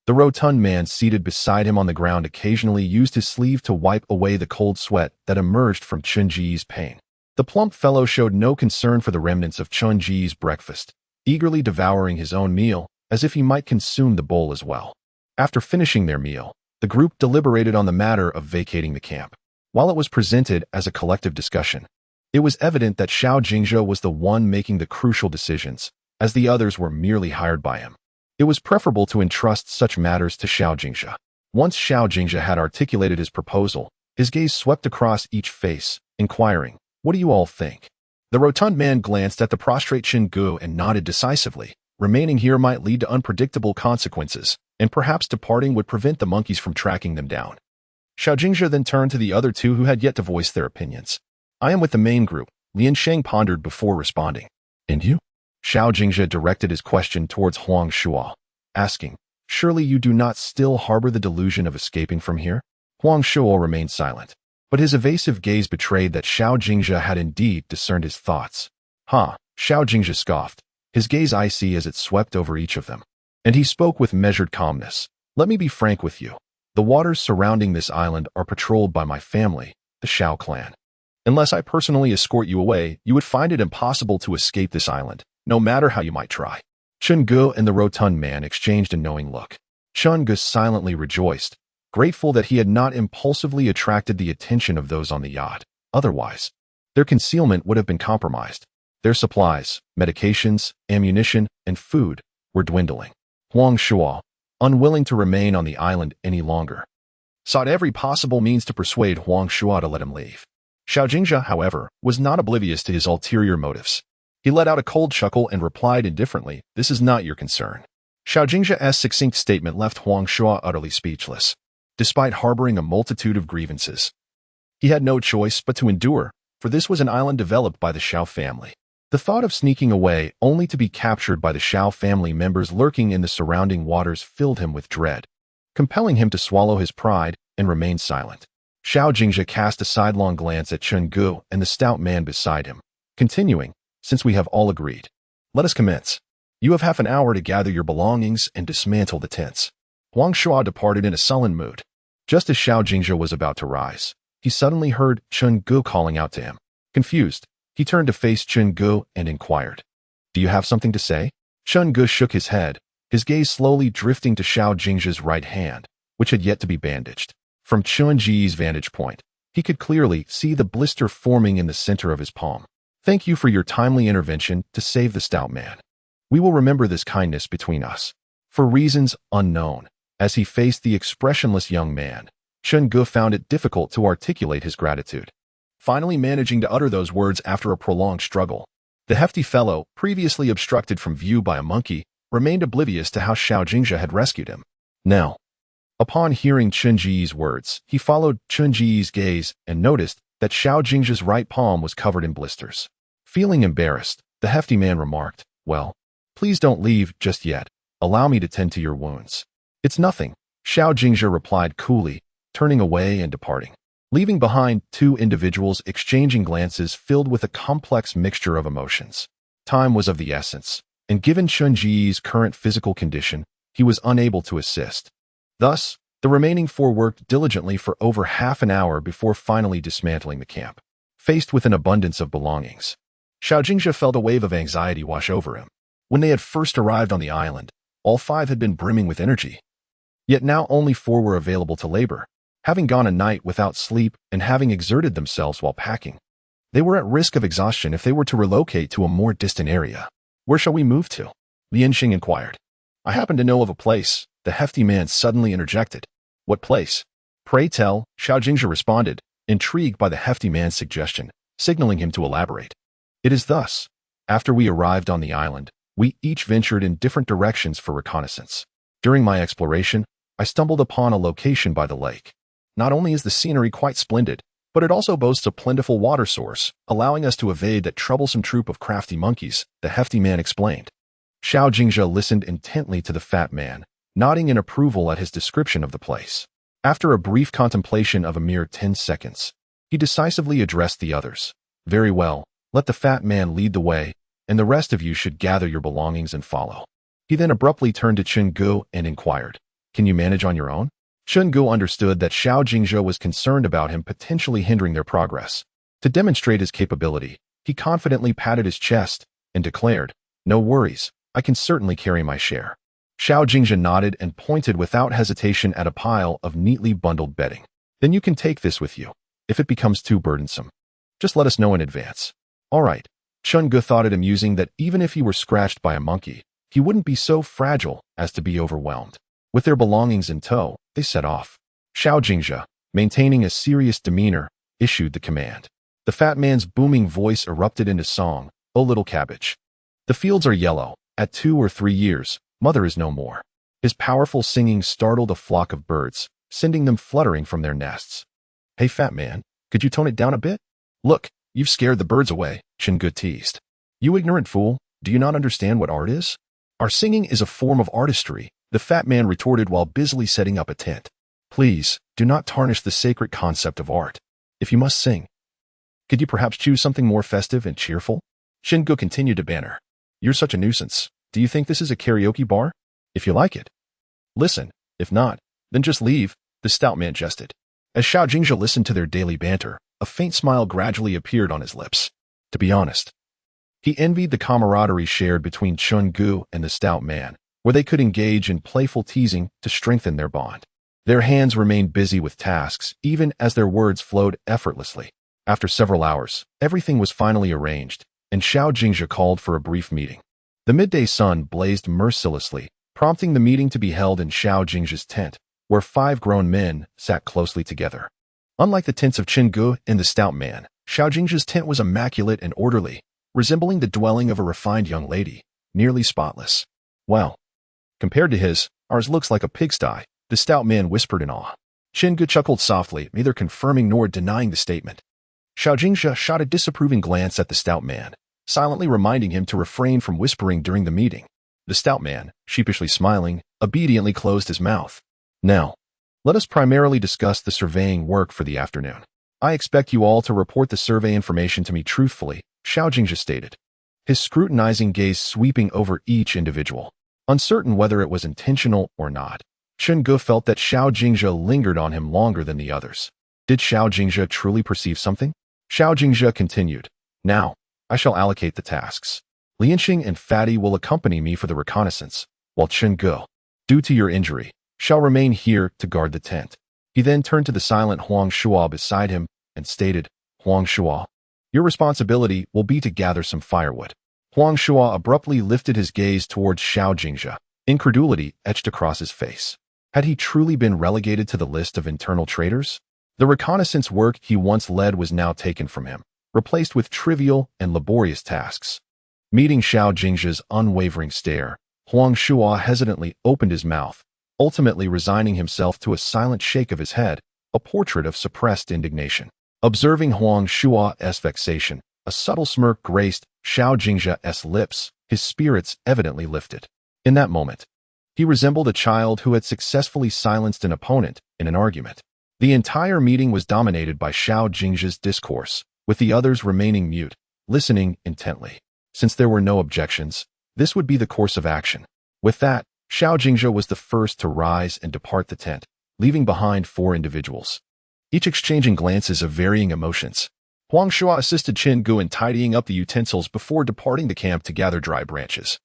The rotund man seated beside him on the ground occasionally used his sleeve to wipe away the cold sweat that emerged from Chen Ji's pain. The plump fellow showed no concern for the remnants of Chen Ji's breakfast, eagerly devouring his own meal as if he might consume the bowl as well. After finishing their meal, the group deliberated on the matter of vacating the camp. While it was presented as a collective discussion, it was evident that Xiao Jingzhe was the one making the crucial decisions, as the others were merely hired by him. It was preferable to entrust such matters to Xiao Jingzhe. Once Xiao Jingzhe had articulated his proposal, his gaze swept across each face, inquiring, "What do you all think?" The rotund man glanced at the prostrate Chen Ge and nodded decisively. Remaining here might lead to unpredictable consequences, and perhaps departing would prevent the monkeys from tracking them down. Xiao Jingzhe then turned to the other two who had yet to voice their opinions. "I am with the main group," Lian Sheng pondered before responding. "And you?" Xiao Jingzhe directed his question towards Huang Shuo, asking, "Surely you do not still harbor the delusion of escaping from here?" Huang Shuo remained silent, but his evasive gaze betrayed that Xiao Jingzhe had indeed discerned his thoughts. "Huh," Xiao Jingzhe scoffed, his gaze icy as it swept over each of them. And he spoke with measured calmness. "Let me be frank with you. The waters surrounding this island are patrolled by my family, the Xiao clan. Unless I personally escort you away, you would find it impossible to escape this island, no matter how you might try." Chen Ge and the rotund man exchanged a knowing look. Chen Ge silently rejoiced, grateful that he had not impulsively attracted the attention of those on the yacht. Otherwise, their concealment would have been compromised. Their supplies, medications, ammunition, and food were dwindling. Huang Shuo, unwilling to remain on the island any longer, sought every possible means to persuade Huang Shuo to let him leave. Xiao Jingzhe, however, was not oblivious to his ulterior motives. He let out a cold chuckle and replied indifferently, "This is not your concern." Xiao Jingzhe's succinct statement left Huang Shuo utterly speechless. Despite harboring a multitude of grievances, he had no choice but to endure, for this was an island developed by the Xiao family. The thought of sneaking away only to be captured by the Xiao family members lurking in the surrounding waters filled him with dread, compelling him to swallow his pride and remain silent. Xiao Jingzhe cast a sidelong glance at Chen Ge and the stout man beside him, continuing, "Since we have all agreed, let us commence. You have half an hour to gather your belongings and dismantle the tents." Huang Shuo departed in a sullen mood. Just as Xiao Jingzhe was about to rise, he suddenly heard Chen Ge calling out to him. Confused, he turned to face Chen Ge and inquired, "Do you have something to say?" Chen Ge shook his head, his gaze slowly drifting to Xiao Jingzhe's right hand, which had yet to be bandaged. From Chen Ji's vantage point, he could clearly see the blister forming in the center of his palm. "Thank you for your timely intervention to save the stout man. We will remember this kindness between us." For reasons unknown, as he faced the expressionless young man, Chen Ge found it difficult to articulate his gratitude. Finally managing to utter those words after a prolonged struggle, the hefty fellow, previously obstructed from view by a monkey, remained oblivious to how Xiao Jingzhe had rescued him. Now, upon hearing Chen Ji's words, he followed Chen Ji's gaze and noticed that Xiao Jingzhe's right palm was covered in blisters. Feeling embarrassed, the hefty man remarked, "Well, please don't leave just yet. Allow me to tend to your wounds." "It's nothing," Xiao Jingzhe replied coolly, turning away and departing, leaving behind two individuals exchanging glances filled with a complex mixture of emotions. Time was of the essence, and given Chen Ji's current physical condition, he was unable to assist. Thus, the remaining four worked diligently for over half an hour before finally dismantling the camp. Faced with an abundance of belongings, Xiao Jingzhe felt a wave of anxiety wash over him. When they had first arrived on the island, all five had been brimming with energy. Yet now only four were available to labor. Having gone a night without sleep and having exerted themselves while packing, they were at risk of exhaustion if they were to relocate to a more distant area. "Where shall we move to?" Lian Xing inquired. "I happen to know of a place," the hefty man suddenly interjected. "What place?" Pray tell, Xiao Jingzhe responded, intrigued by the hefty man's suggestion, signaling him to elaborate. It is thus. After we arrived on the island, we each ventured in different directions for reconnaissance. During my exploration, I stumbled upon a location by the lake. Not only is the scenery quite splendid, but it also boasts a plentiful water source, allowing us to evade that troublesome troop of crafty monkeys, the hefty man explained. Xiao Jingzhe listened intently to the fat man, nodding in approval at his description of the place. After a brief contemplation of a mere 10 seconds, he decisively addressed the others. Very well, let the fat man lead the way, and the rest of you should gather your belongings and follow. He then abruptly turned to Chen Gu and inquired, can you manage on your own? Chen Gu understood that Xiao Jingzhe was concerned about him potentially hindering their progress. To demonstrate his capability, he confidently patted his chest and declared, no worries, I can certainly carry my share. Xiao Jingzhe nodded and pointed without hesitation at a pile of neatly bundled bedding. Then you can take this with you. If it becomes too burdensome, just let us know in advance. All right. Chen Gu thought it amusing that even if he were scratched by a monkey, he wouldn't be so fragile as to be overwhelmed. With their belongings in tow, they set off. Xiao Jingzhe, maintaining a serious demeanor, issued the command. The fat man's booming voice erupted into song, O little cabbage. The fields are yellow. At 2 or 3 years, mother is no more. His powerful singing startled a flock of birds, sending them fluttering from their nests. Hey fat man, could you tone it down a bit? Look, you've scared the birds away, Chen Gu teased. You ignorant fool, do you not understand what art is? Our singing is a form of artistry, the fat man retorted while busily setting up a tent. Please, do not tarnish the sacred concept of art. If you must sing, could you perhaps choose something more festive and cheerful? Chen Gu continued to banter. You're such a nuisance. Do you think this is a karaoke bar? If you like it, listen. If not, then just leave, the stout man jested. As Xiao Jingzhe listened to their daily banter, a faint smile gradually appeared on his lips. To be honest, he envied the camaraderie shared between Chen Gu and the stout man, where they could engage in playful teasing to strengthen their bond. Their hands remained busy with tasks, even as their words flowed effortlessly. After several hours, everything was finally arranged, and Xiao Jingzhe called for a brief meeting. The midday sun blazed mercilessly, prompting the meeting to be held in Xiao Jingzhe's tent, where 5 grown men sat closely together. Unlike the tents of Chen Gu and the stout man, Xiao Jingzhe's tent was immaculate and orderly, resembling the dwelling of a refined young lady, nearly spotless. Well, compared to his, ours looks like a pigsty, the stout man whispered in awe. Chen Gu chuckled softly, neither confirming nor denying the statement. Xiao Jingzhe shot a disapproving glance at the stout man, silently reminding him to refrain from whispering during the meeting. The stout man, sheepishly smiling, obediently closed his mouth. Now, let us primarily discuss the surveying work for the afternoon. I expect you all to report the survey information to me truthfully, Xiao Jingzhe stated, his scrutinizing gaze sweeping over each individual. Uncertain whether it was intentional or not, Chen Gu felt that Xiao Jingzhe lingered on him longer than the others. Did Xiao Jingzhe truly perceive something? Xiao Jingzhe continued. Now, I shall allocate the tasks. Lianxing and Fatty will accompany me for the reconnaissance, while Chen Gu, due to your injury, shall remain here to guard the tent. He then turned to the silent Huang Shuo beside him and stated, Huang Shuo, your responsibility will be to gather some firewood. Huang Shuo abruptly lifted his gaze towards Xiao Jingzhe. Incredulity etched across his face. Had he truly been relegated to the list of internal traitors? The reconnaissance work he once led was now taken from him, replaced with trivial and laborious tasks. Meeting Xiao Jingzhe's unwavering stare, Huang Shuo hesitantly opened his mouth, ultimately resigning himself to a silent shake of his head, a portrait of suppressed indignation. Observing Huang Shuo's vexation, a subtle smirk graced Xiao Jingzhe's lips, his spirits evidently lifted. In that moment, he resembled a child who had successfully silenced an opponent in an argument. The entire meeting was dominated by Xiao Jingzhe's discourse, with the others remaining mute, listening intently. Since there were no objections, this would be the course of action. With that, Xiao Jingzhe was the first to rise and depart the tent, leaving behind 4 individuals, each exchanging glances of varying emotions. Huang Shuo assisted Chen Gu in tidying up the utensils before departing the camp to gather dry branches,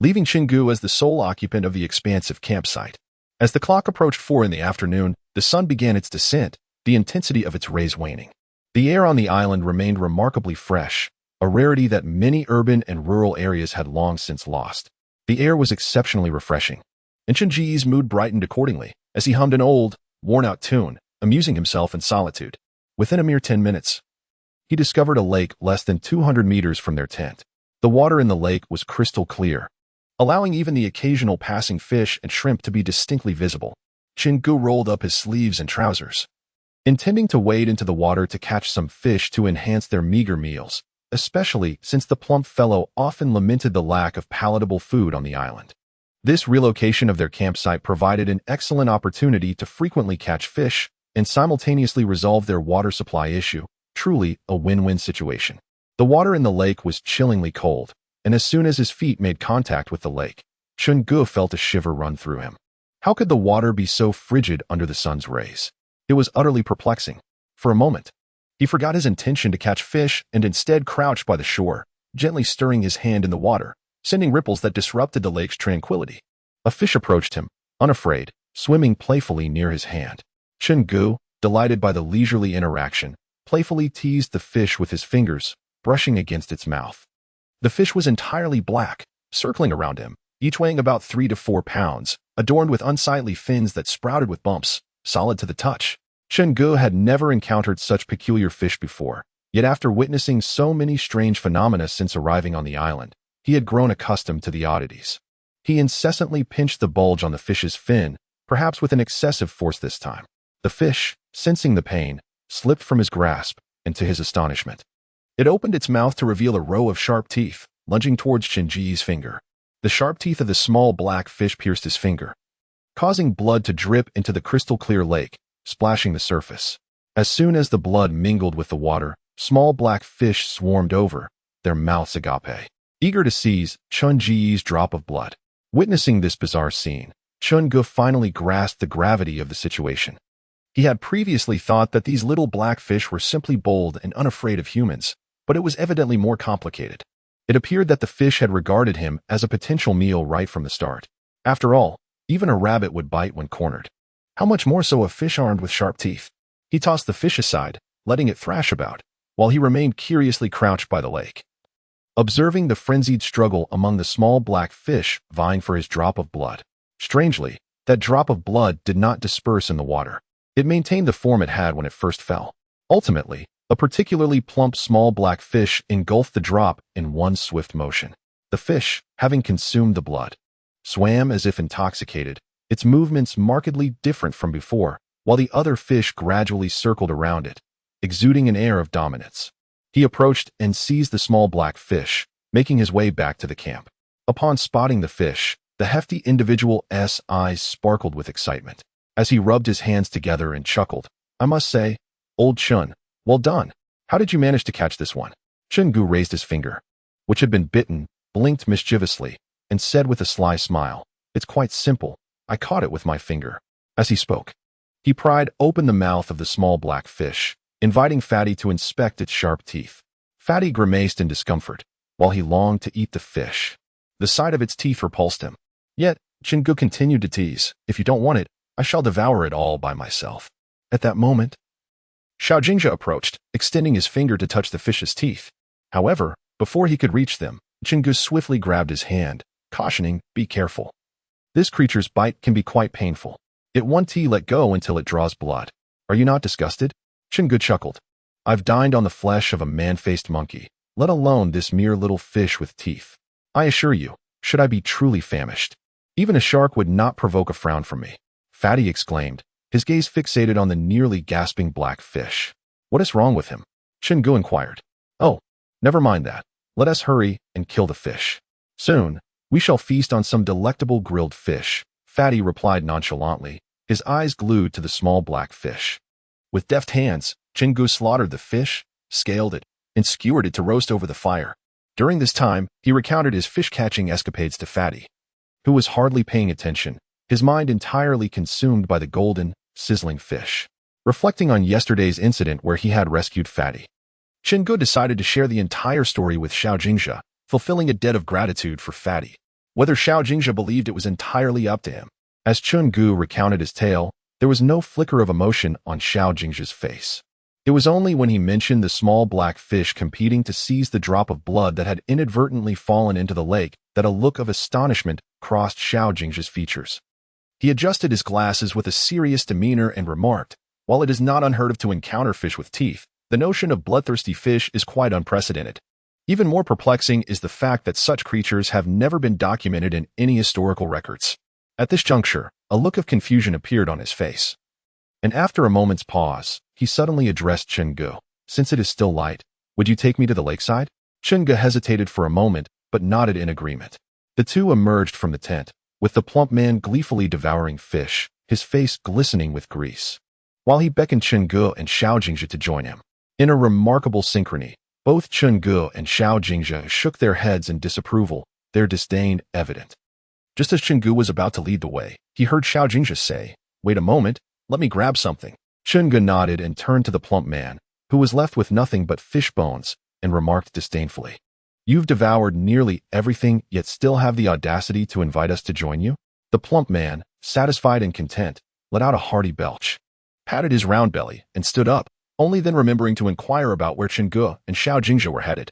leaving Chen Gu as the sole occupant of the expansive campsite. As the clock approached 4 in the afternoon, the sun began its descent, the intensity of its rays waning. The air on the island remained remarkably fresh, a rarity that many urban and rural areas had long since lost. The air was exceptionally refreshing, and Chen Ji's mood brightened accordingly, as he hummed an old, worn-out tune, amusing himself in solitude. Within a mere 10 minutes, he discovered a lake less than 200 meters from their tent. The water in the lake was crystal clear, allowing even the occasional passing fish and shrimp to be distinctly visible. Chingu rolled up his sleeves and trousers, intending to wade into the water to catch some fish to enhance their meager meals, especially since the plump fellow often lamented the lack of palatable food on the island. This relocation of their campsite provided an excellent opportunity to frequently catch fish and simultaneously resolve their water supply issue, truly a win-win situation. The water in the lake was chillingly cold, and as soon as his feet made contact with the lake, Chingu felt a shiver run through him. How could the water be so frigid under the sun's rays? It was utterly perplexing. For a moment, he forgot his intention to catch fish and instead crouched by the shore, gently stirring his hand in the water, sending ripples that disrupted the lake's tranquility. A fish approached him, unafraid, swimming playfully near his hand. Chingu, delighted by the leisurely interaction, playfully teased the fish with his fingers, brushing against its mouth. The fish was entirely black, circling around him, each weighing about 3 to 4 pounds, adorned with unsightly fins that sprouted with bumps, solid to the touch. Chingu had never encountered such peculiar fish before, yet after witnessing so many strange phenomena since arriving on the island, he had grown accustomed to the oddities. He incessantly pinched the bulge on the fish's fin, perhaps with an excessive force this time. The fish, sensing the pain, slipped from his grasp, and to his astonishment, it opened its mouth to reveal a row of sharp teeth, lunging towards Chinji's finger. The sharp teeth of the small black fish pierced his finger, causing blood to drip into the crystal-clear lake, splashing the surface. As soon as the blood mingled with the water, small black fish swarmed over, their mouths agape, eager to seize Chunji's drop of blood. Witnessing this bizarre scene, Chungu finally grasped the gravity of the situation. He had previously thought that these little black fish were simply bold and unafraid of humans, but it was evidently more complicated. It appeared that the fish had regarded him as a potential meal right from the start. After all, even a rabbit would bite when cornered. How much more so a fish armed with sharp teeth? He tossed the fish aside, letting it thrash about, while he remained curiously crouched by the lake, observing the frenzied struggle among the small black fish vying for his drop of blood. Strangely, that drop of blood did not disperse in the water. It maintained the form it had when it first fell. Ultimately, a particularly plump small black fish engulfed the drop in one swift motion. The fish, having consumed the blood, swam as if intoxicated, its movements markedly different from before, while the other fish gradually circled around it, exuding an air of dominance. He approached and seized the small black fish, making his way back to the camp. Upon spotting the fish, the hefty individual's eyes sparkled with excitement. As he rubbed his hands together and chuckled, "I must say, old Chun, well done. How did you manage to catch this one?" Chingu raised his finger, which had been bitten, blinked mischievously, and said with a sly smile, "It's quite simple. I caught it with my finger." As he spoke, he pried open the mouth of the small black fish, inviting Fatty to inspect its sharp teeth. Fatty grimaced in discomfort, while he longed to eat the fish. The sight of its teeth repulsed him. Yet, Chingu continued to tease, "If you don't want it, I shall devour it all by myself." At that moment, Xiao Jingzhe approached, extending his finger to touch the fish's teeth. However, before he could reach them, Chingu swiftly grabbed his hand, cautioning, "Be careful. This creature's bite can be quite painful. It won't let go until it draws blood. Are you not disgusted?" Chingu chuckled. "I've dined on the flesh of a man-faced monkey, let alone this mere little fish with teeth. I assure you, should I be truly famished, even a shark would not provoke a frown from me." Fatty exclaimed, his gaze fixated on the nearly gasping black fish. "What is wrong with him?" Chingu inquired. "Oh, never mind that. Let us hurry and kill the fish. Soon, we shall feast on some delectable grilled fish," Fatty replied nonchalantly, his eyes glued to the small black fish. With deft hands, Chingu slaughtered the fish, scaled it, and skewered it to roast over the fire. During this time, he recounted his fish-catching escapades to Fatty, who was hardly paying attention, his mind entirely consumed by the golden, sizzling fish. Reflecting on yesterday's incident where he had rescued Fatty, Chingu decided to share the entire story with Xiao Jingzhe, fulfilling a debt of gratitude for Fatty. Whether Xiao Jingzhe believed it was entirely up to him. As Chingu recounted his tale, there was no flicker of emotion on Xiao Jingzhe's face. It was only when he mentioned the small black fish competing to seize the drop of blood that had inadvertently fallen into the lake that a look of astonishment crossed Xiao Jingzhe's features. He adjusted his glasses with a serious demeanor and remarked, "While it is not unheard of to encounter fish with teeth, the notion of bloodthirsty fish is quite unprecedented. Even more perplexing is the fact that such creatures have never been documented in any historical records." At this juncture, a look of confusion appeared on his face. And after a moment's pause, he suddenly addressed Chungu. "Since it is still light, would you take me to the lakeside?" Chungu hesitated for a moment, but nodded in agreement. The two emerged from the tent, with the plump man gleefully devouring fish, his face glistening with grease, while he beckoned Chungu and Xiao Jingzhe to join him. In a remarkable synchrony, both Chungu and Xiao Jingzhe shook their heads in disapproval, their disdain evident. Just as Chungu was about to lead the way, he heard Xiao Jingzhe say, "Wait a moment, let me grab something." Chungu nodded and turned to the plump man, who was left with nothing but fish bones, and remarked disdainfully, "You've devoured nearly everything, yet still have the audacity to invite us to join you?" The plump man, satisfied and content, let out a hearty belch, patted his round belly, and stood up, only then remembering to inquire about where Chungu and Xiao Jingzhe were headed.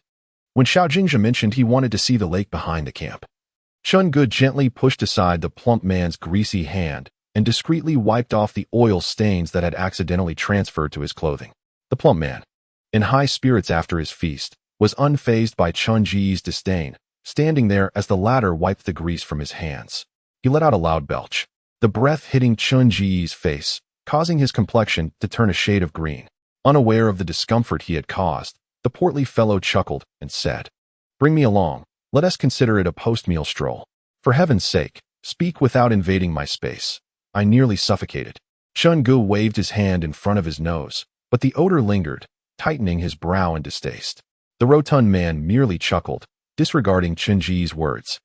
When Xiao Jingzhe mentioned he wanted to see the lake behind the camp, Chungu gently pushed aside the plump man's greasy hand and discreetly wiped off the oil stains that had accidentally transferred to his clothing. The plump man, in high spirits after his feast, was unfazed by Chunji's disdain, standing there as the latter wiped the grease from his hands. He let out a loud belch, the breath hitting Chunji's face, causing his complexion to turn a shade of green. Unaware of the discomfort he had caused, the portly fellow chuckled and said, "Bring me along. Let us consider it a post-meal stroll. For heaven's sake, speak without invading my space. I nearly suffocated." Chungu waved his hand in front of his nose, but the odor lingered, tightening his brow in distaste. The rotund man merely chuckled, disregarding Chunji's words,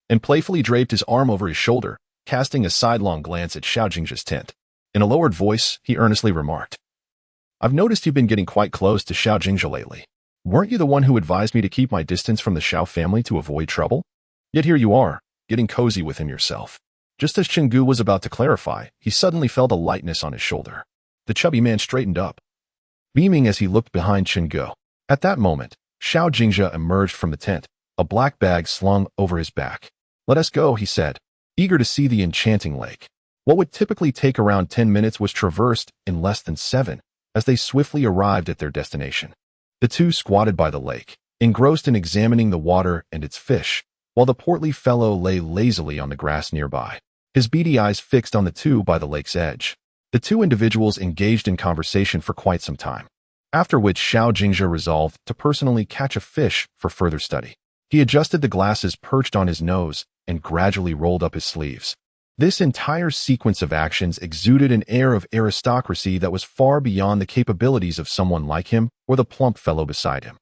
and playfully draped his arm over his shoulder, casting a sidelong glance at Xiao Jingzhe's tent. In a lowered voice, he earnestly remarked, "I've noticed you've been getting quite close to Xiao Jingzhe lately. Weren't you the one who advised me to keep my distance from the Xiao family to avoid trouble? Yet here you are, getting cozy with him yourself." Just as Chungu was about to clarify, he suddenly felt a lightness on his shoulder. The chubby man straightened up, beaming as he looked behind Chungu. At that moment, Xiao Jingzhe emerged from the tent, a black bag slung over his back. "Let us go," he said, eager to see the enchanting lake. What would typically take around 10 minutes was traversed in less than 7, as they swiftly arrived at their destination. The two squatted by the lake, engrossed in examining the water and its fish, while the portly fellow lay lazily on the grass nearby, his beady eyes fixed on the two by the lake's edge. The two individuals engaged in conversation for quite some time, after which Xiao Jingzhe resolved to personally catch a fish for further study. He adjusted the glasses perched on his nose and gradually rolled up his sleeves. This entire sequence of actions exuded an air of aristocracy that was far beyond the capabilities of someone like him or the plump fellow beside him.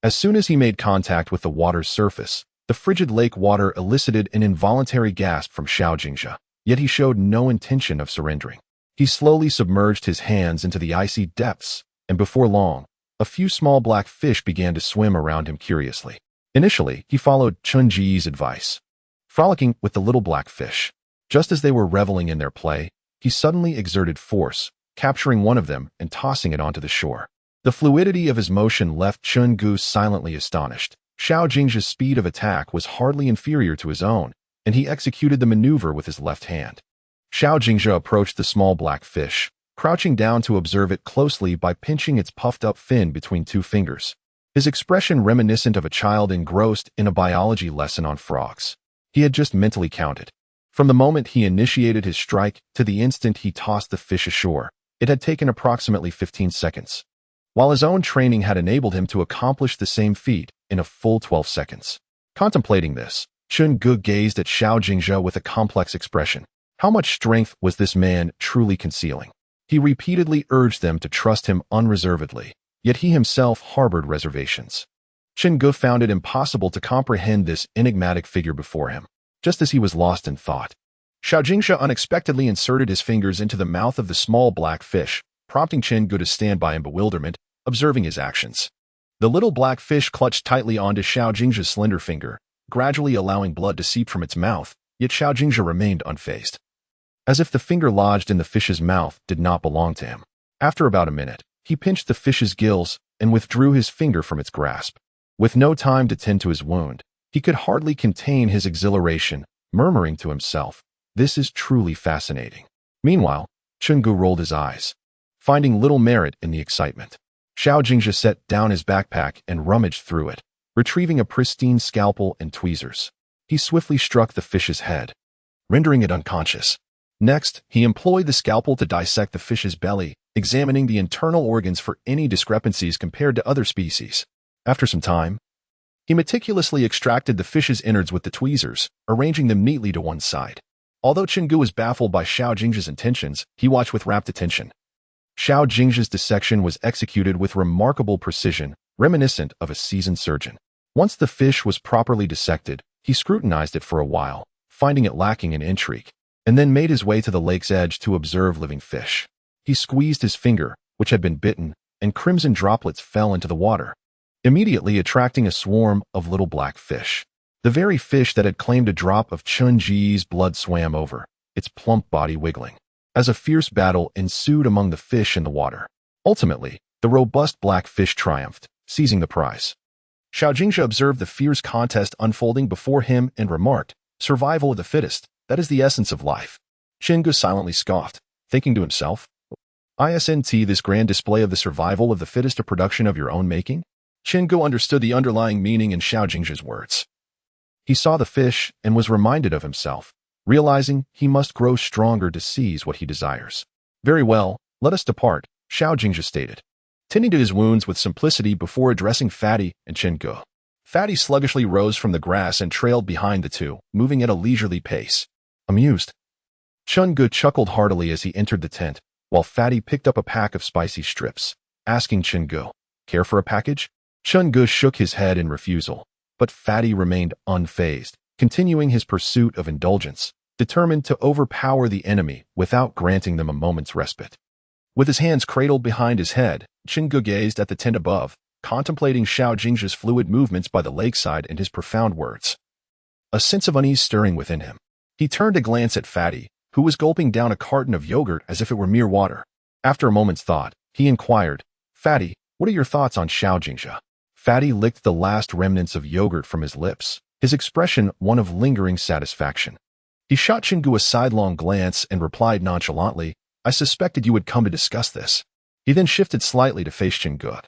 As soon as he made contact with the water's surface, the frigid lake water elicited an involuntary gasp from Xiao Jingzhe, yet he showed no intention of surrendering. He slowly submerged his hands into the icy depths, and before long, a few small black fish began to swim around him curiously. Initially, he followed Chunji's advice, frolicking with the little black fish. Just as they were reveling in their play, he suddenly exerted force, capturing one of them and tossing it onto the shore. The fluidity of his motion left Chungu silently astonished. Xiao Jingzhe's speed of attack was hardly inferior to his own, and he executed the maneuver with his left hand. Xiao Jingzhe approached the small black fish, crouching down to observe it closely by pinching its puffed-up fin between two fingers, his expression reminiscent of a child engrossed in a biology lesson on frogs. He had just mentally counted. From the moment he initiated his strike to the instant he tossed the fish ashore, it had taken approximately 15 seconds, while his own training had enabled him to accomplish the same feat in a full 12 seconds. Contemplating this, Chungu gazed at Xiao Jingzhe with a complex expression. How much strength was this man truly concealing? He repeatedly urged them to trust him unreservedly, yet he himself harbored reservations. Chungu found it impossible to comprehend this enigmatic figure before him. Just as he was lost in thought, Xiao Jingzhe unexpectedly inserted his fingers into the mouth of the small black fish, prompting Chungu to stand by in bewilderment, observing his actions. The little black fish clutched tightly onto Xiao Jingzhe's slender finger, gradually allowing blood to seep from its mouth, yet Xiao Jingzhe remained unfazed, as if the finger lodged in the fish's mouth did not belong to him. After about a minute, he pinched the fish's gills and withdrew his finger from its grasp. With no time to tend to his wound, he could hardly contain his exhilaration, murmuring to himself, This is truly fascinating. Meanwhile, Chungu rolled his eyes, finding little merit in the excitement. Xiao Jingzhe set down his backpack and rummaged through it, retrieving a pristine scalpel and tweezers. He swiftly struck the fish's head, rendering it unconscious. Next, he employed the scalpel to dissect the fish's belly, examining the internal organs for any discrepancies compared to other species. After some time, he meticulously extracted the fish's innards with the tweezers, arranging them neatly to one side. Although Chungu was baffled by Xiao Jingzhe's intentions, he watched with rapt attention. Xiao Jingzhe's dissection was executed with remarkable precision, reminiscent of a seasoned surgeon. Once the fish was properly dissected, he scrutinized it for a while, finding it lacking in intrigue, and then made his way to the lake's edge to observe living fish. He squeezed his finger, which had been bitten, and crimson droplets fell into the water, immediately attracting a swarm of little black fish. The very fish that had claimed a drop of Chun-Ji's blood swam over, its plump body wiggling, as a fierce battle ensued among the fish in the water. Ultimately, the robust black fish triumphed, seizing the prize. Xiao Jingzhe observed the fierce contest unfolding before him and remarked, "Survival of the fittest, that is the essence of life." Chungu silently scoffed, thinking to himself, "Isn't this grand display of the survival of the fittest a production of your own making?" Chungu understood the underlying meaning in Xiao Jingzhe's words. He saw the fish and was reminded of himself, realizing he must grow stronger to seize what he desires. "Very well, let us depart," Xiao Jingzhe stated, tending to his wounds with simplicity before addressing Fatty and Chungu. Fatty sluggishly rose from the grass and trailed behind the two, moving at a leisurely pace. Amused, Chungu chuckled heartily as he entered the tent, while Fatty picked up a pack of spicy strips, asking Chungu, "Care for a package?" Chungu shook his head in refusal, but Fatty remained unfazed, continuing his pursuit of indulgence, determined to overpower the enemy without granting them a moment's respite. With his hands cradled behind his head, Chungu gazed at the tent above, contemplating Xiao Jingzhe's fluid movements by the lakeside and his profound words. A sense of unease stirring within him. He turned to glance at Fatty, who was gulping down a carton of yogurt as if it were mere water. After a moment's thought, he inquired, "Fatty, what are your thoughts on Xiao Jingzhe?" Fatty licked the last remnants of yogurt from his lips, his expression one of lingering satisfaction. He shot Chungu a sidelong glance and replied nonchalantly, "I suspected you would come to discuss this." He then shifted slightly to face Chungu,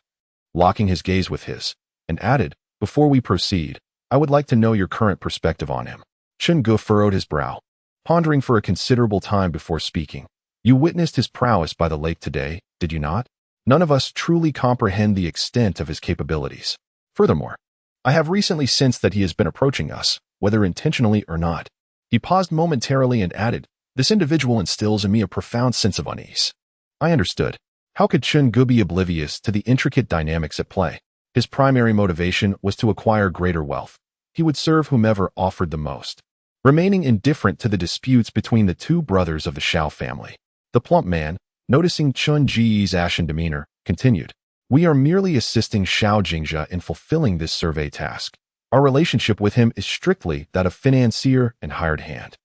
locking his gaze with his, and added, "Before we proceed, I would like to know your current perspective on him." Chungu furrowed his brow, pondering for a considerable time before speaking. "You witnessed his prowess by the lake today, did you not? None of us truly comprehend the extent of his capabilities. Furthermore, I have recently sensed that he has been approaching us, whether intentionally or not." He paused momentarily and added, "This individual instills in me a profound sense of unease." I understood. How could Chungu be oblivious to the intricate dynamics at play? His primary motivation was to acquire greater wealth. He would serve whomever offered the most, remaining indifferent to the disputes between the two brothers of the Xiao family. The plump man, noticing Chun-Ji's ashen demeanor, continued, "We are merely assisting Xiao Jingzhe in fulfilling this survey task. Our relationship with him is strictly that of financier and hired hand.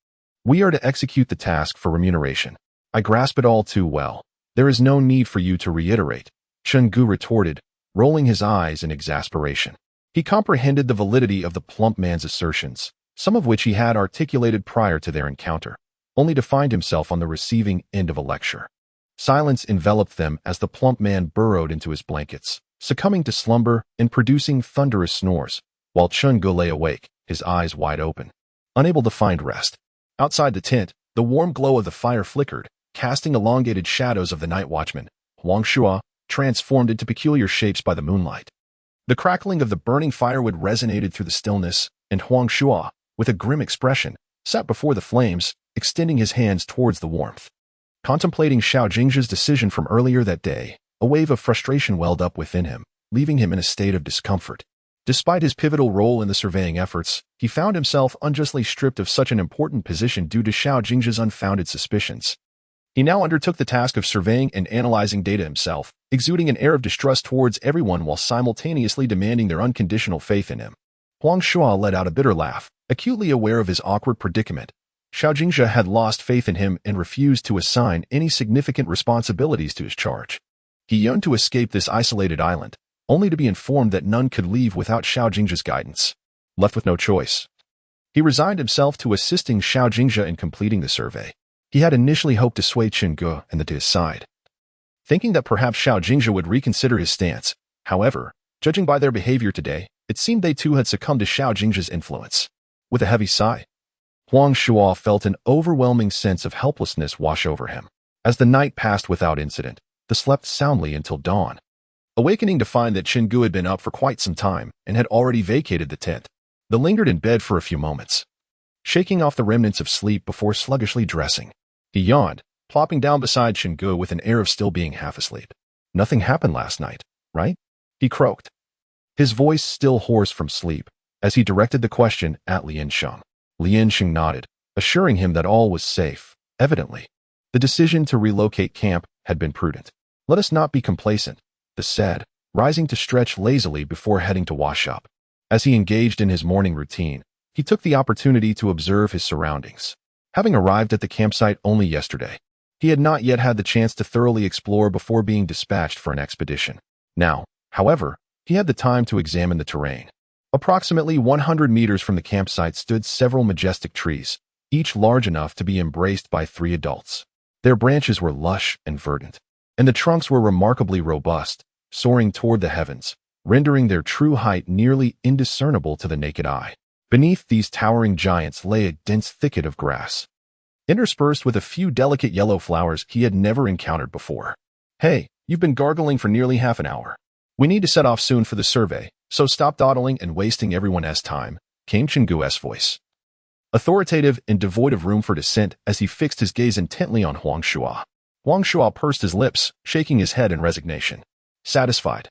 We are to execute the task for remuneration." "I grasp it all too well. There is no need for you to reiterate," Chungu retorted, rolling his eyes in exasperation. He comprehended the validity of the plump man's assertions, some of which he had articulated prior to their encounter, only to find himself on the receiving end of a lecture. Silence enveloped them as the plump man burrowed into his blankets, succumbing to slumber and producing thunderous snores, while Chungu lay awake, his eyes wide open, unable to find rest. Outside the tent, the warm glow of the fire flickered, casting elongated shadows of the night watchman, Huang Shua, transformed into peculiar shapes by the moonlight. The crackling of the burning firewood resonated through the stillness, and Huang Shua, with a grim expression, sat before the flames, extending his hands towards the warmth. Contemplating Xiao Jingzhe's decision from earlier that day, a wave of frustration welled up within him, leaving him in a state of discomfort. Despite his pivotal role in the surveying efforts, he found himself unjustly stripped of such an important position due to Xiao Jingzhe's unfounded suspicions. He now undertook the task of surveying and analyzing data himself, exuding an air of distrust towards everyone while simultaneously demanding their unconditional faith in him. Huang Shua let out a bitter laugh, acutely aware of his awkward predicament. Xiao Jingzhe had lost faith in him and refused to assign any significant responsibilities to his charge. He yearned to escape this isolated island, only to be informed that none could leave without Xiao Jingzhe's guidance. Left with no choice, He resigned himself to assisting Xiao Jingzhe in completing the survey. He had initially hoped to sway Qingge and to his side, thinking that perhaps Xiao Jingzhe would reconsider his stance. However, judging by their behavior today, it seemed they too had succumbed to Xiao Jingzhe's influence. With a heavy sigh, Huang Shuo felt an overwhelming sense of helplessness wash over him. As the night passed without incident, they slept soundly until dawn, awakening to find that Qingge had been up for quite some time and had already vacated the tent. They lingered in bed for a few moments, shaking off the remnants of sleep before sluggishly dressing. He yawned, plopping down beside Qingge with an air of still being half asleep. "Nothing happened last night, right?" he croaked, his voice still hoarse from sleep, as he directed the question at Liansheng. Liansheng nodded, assuring him that all was safe. Evidently, the decision to relocate camp had been prudent. "Let us not be complacent," they said, rising to stretch lazily before heading to wash up. As he engaged in his morning routine, he took the opportunity to observe his surroundings. Having arrived at the campsite only yesterday, he had not yet had the chance to thoroughly explore before being dispatched for an expedition. Now, however, he had the time to examine the terrain. Approximately 100 meters from the campsite stood several majestic trees, each large enough to be embraced by 3 adults. Their branches were lush and verdant, and the trunks were remarkably robust, soaring toward the heavens, rendering their true height nearly indiscernible to the naked eye. Beneath these towering giants lay a dense thicket of grass, interspersed with a few delicate yellow flowers he had never encountered before. "Hey, you've been gargling for nearly half an hour. We need to set off soon for the survey, so stop dawdling and wasting everyone's time," came Qingge's voice, authoritative and devoid of room for dissent as he fixed his gaze intently on Huang Shuo. Huang Shuo pursed his lips, shaking his head in resignation. Satisfied,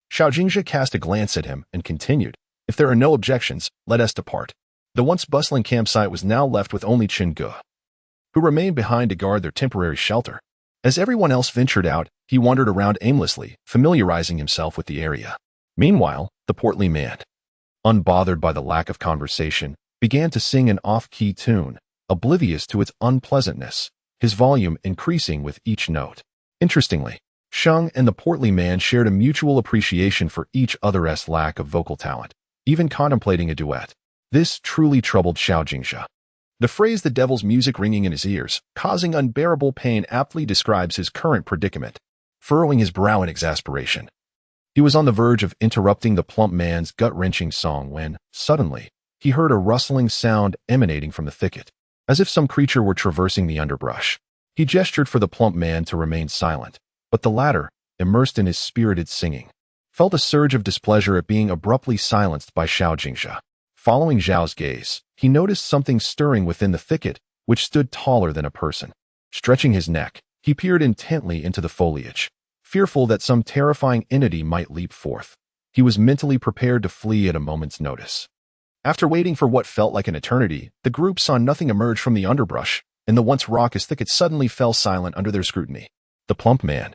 Xiao Jingzhe cast a glance at him and continued, "If there are no objections, let us depart." The once bustling campsite was now left with only Qingge, who remained behind to guard their temporary shelter. As everyone else ventured out, he wandered around aimlessly, familiarizing himself with the area. Meanwhile, the portly man, unbothered by the lack of conversation, began to sing an off-key tune, oblivious to its unpleasantness, his volume increasing with each note. Interestingly, Sheng and the portly man shared a mutual appreciation for each other's lack of vocal talent, even contemplating a duet. This truly troubled Xiao Jingzhe. The phrase "the devil's music" ringing in his ears, causing unbearable pain, aptly describes his current predicament. Furrowing his brow in exasperation, he was on the verge of interrupting the plump man's gut-wrenching song when, suddenly, he heard a rustling sound emanating from the thicket, as if some creature were traversing the underbrush. He gestured for the plump man to remain silent, but the latter, immersed in his spirited singing, felt a surge of displeasure at being abruptly silenced by Xiao Jingzhe. Following Zhao's gaze, he noticed something stirring within the thicket, which stood taller than a person. Stretching his neck, he peered intently into the foliage, fearful that some terrifying entity might leap forth. He was mentally prepared to flee at a moment's notice. After waiting for what felt like an eternity, the group saw nothing emerge from the underbrush, and the once raucous thicket suddenly fell silent under their scrutiny. The plump man,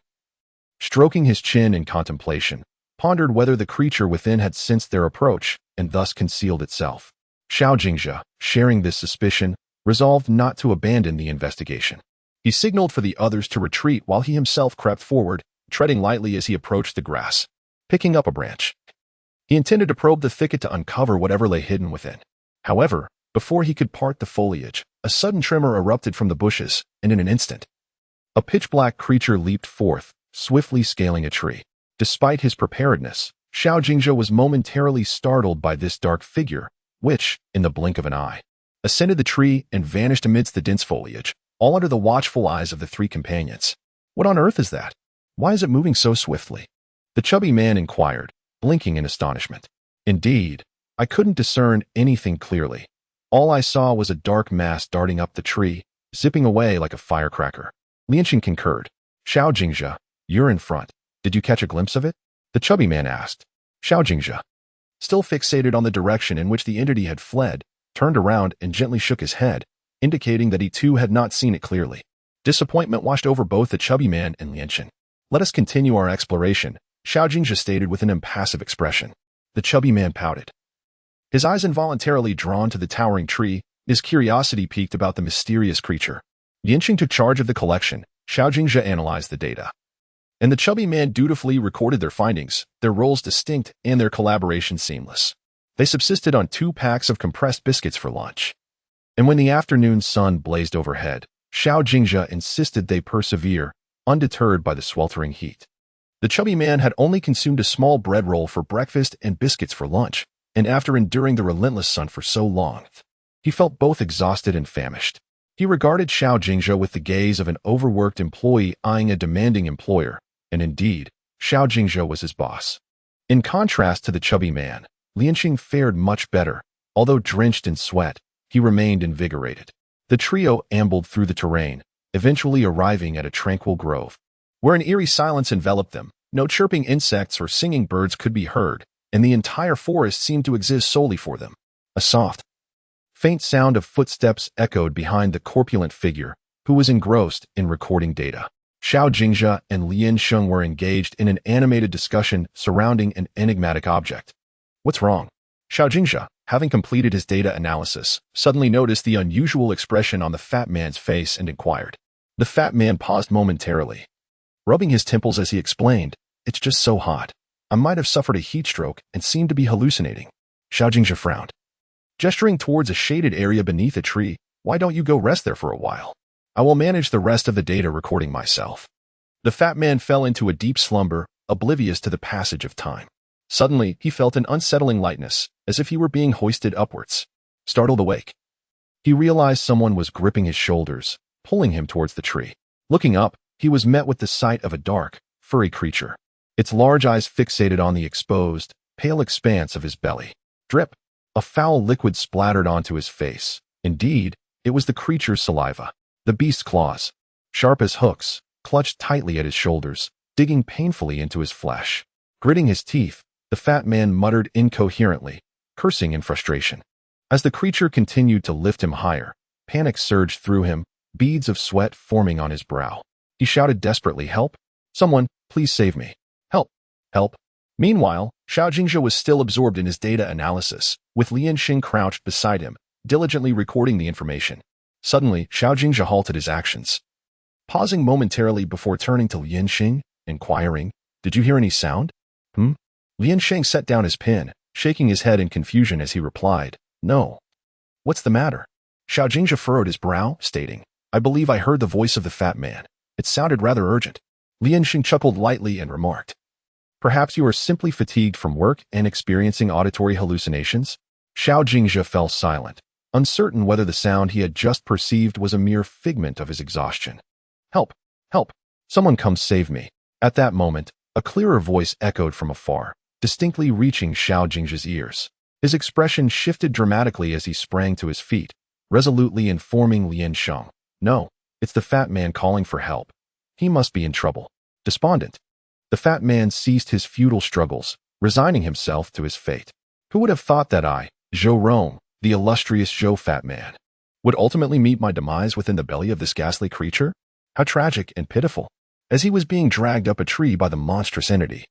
stroking his chin in contemplation, pondered whether the creature within had sensed their approach and thus concealed itself. Xiao Jingzhe, sharing this suspicion, resolved not to abandon the investigation. He signaled for the others to retreat while he himself crept forward, treading lightly as he approached the grass. Picking up a branch, he intended to probe the thicket to uncover whatever lay hidden within. However, before he could part the foliage, a sudden tremor erupted from the bushes, and in an instant, a pitch-black creature leaped forth, swiftly scaling a tree. Despite his preparedness, Xiao Jingzhe was momentarily startled by this dark figure, which, in the blink of an eye, ascended the tree and vanished amidst the dense foliage, all under the watchful eyes of the 3 companions. "What on earth is that? Why is it moving so swiftly?" the chubby man inquired, blinking in astonishment. "Indeed, I couldn't discern anything clearly. All I saw was a dark mass darting up the tree, zipping away like a firecracker." Liansheng concurred. "Xiao Jingzhe, you're in front. Did you catch a glimpse of it?" the chubby man asked. Xiao Jingzhe, still fixated on the direction in which the entity had fled, turned around and gently shook his head, indicating that he too had not seen it clearly. Disappointment washed over both the chubby man and Liansheng. "Let us continue our exploration," Xiao Jingzhe stated with an impassive expression. The chubby man pouted, his eyes involuntarily drawn to the towering tree, his curiosity piqued about the mysterious creature. Liansheng took charge of the collection, Xiao Jingzhe analyzed the data, and the chubby man dutifully recorded their findings, their roles distinct and their collaboration seamless. They subsisted on 2 packs of compressed biscuits for lunch. And when the afternoon sun blazed overhead, Xiao Jingzhe insisted they persevere, undeterred by the sweltering heat. The chubby man had only consumed a small bread roll for breakfast and biscuits for lunch, and after enduring the relentless sun for so long, he felt both exhausted and famished. He regarded Xiao Jingzhe with the gaze of an overworked employee eyeing a demanding employer, and indeed, Xiao Jingzhe was his boss. In contrast to the chubby man, Lianxing fared much better. Although drenched in sweat, he remained invigorated. The trio ambled through the terrain, eventually arriving at a tranquil grove, where an eerie silence enveloped them. No chirping insects or singing birds could be heard, and the entire forest seemed to exist solely for them. A soft, faint sound of footsteps echoed behind the corpulent figure, who was engrossed in recording data. Xiao Jingzhe and Lianxing were engaged in an animated discussion surrounding an enigmatic object. What's wrong? Xiao Jingzhe, having completed his data analysis, suddenly noticed the unusual expression on the fat man's face and inquired. The fat man paused momentarily, rubbing his temples as he explained, "It's just so hot. I might have suffered a heat stroke and seemed to be hallucinating." Xiao Jingzhe frowned, gesturing towards a shaded area beneath a tree. "Why don't you go rest there for a while? I will manage the rest of the data recording myself." The fat man fell into a deep slumber, oblivious to the passage of time. Suddenly, he felt an unsettling lightness, as if he were being hoisted upwards. Startled awake, he realized someone was gripping his shoulders, pulling him towards the tree. Looking up, he was met with the sight of a dark, furry creature, its large eyes fixated on the exposed, pale expanse of his belly. Drip! A foul liquid splattered onto his face. Indeed, it was the creature's saliva. The beast's claws, sharp as hooks, clutched tightly at his shoulders, digging painfully into his flesh. Gritting his teeth, the fat man muttered incoherently, cursing in frustration. As the creature continued to lift him higher, panic surged through him, beads of sweat forming on his brow. He shouted desperately, "Help! Someone, please save me! Help! Help!" Meanwhile, Xiao Jingzhe was still absorbed in his data analysis, with Lianxing crouched beside him, diligently recording the information. Suddenly, Xiao Jingzhe halted his actions, pausing momentarily before turning to Lianxing, inquiring, "Did you hear any sound?" Lianxing set down his pen, shaking his head in confusion as he replied, "No." "What's the matter?" Xiao Jingzhe furrowed his brow, stating, "I believe I heard the voice of the fat man. It sounded rather urgent." Lianxing chuckled lightly and remarked, "Perhaps you are simply fatigued from work and experiencing auditory hallucinations?" Xiao Jingzhe fell silent, uncertain whether the sound he had just perceived was a mere figment of his exhaustion. "Help! Help! Someone come save me." At that moment, a clearer voice echoed from afar, distinctly reaching Xiao Jingzhe's ears. His expression shifted dramatically as he sprang to his feet, resolutely informing Lianxing, "No, it's the fat man calling for help. He must be in trouble." Despondent, the fat man ceased his futile struggles, resigning himself to his fate. Who would have thought that I, Zhou Rong, the illustrious Zhou fat man, would ultimately meet my demise within the belly of this ghastly creature? How tragic and pitiful. As he was being dragged up a tree by the monstrous entity,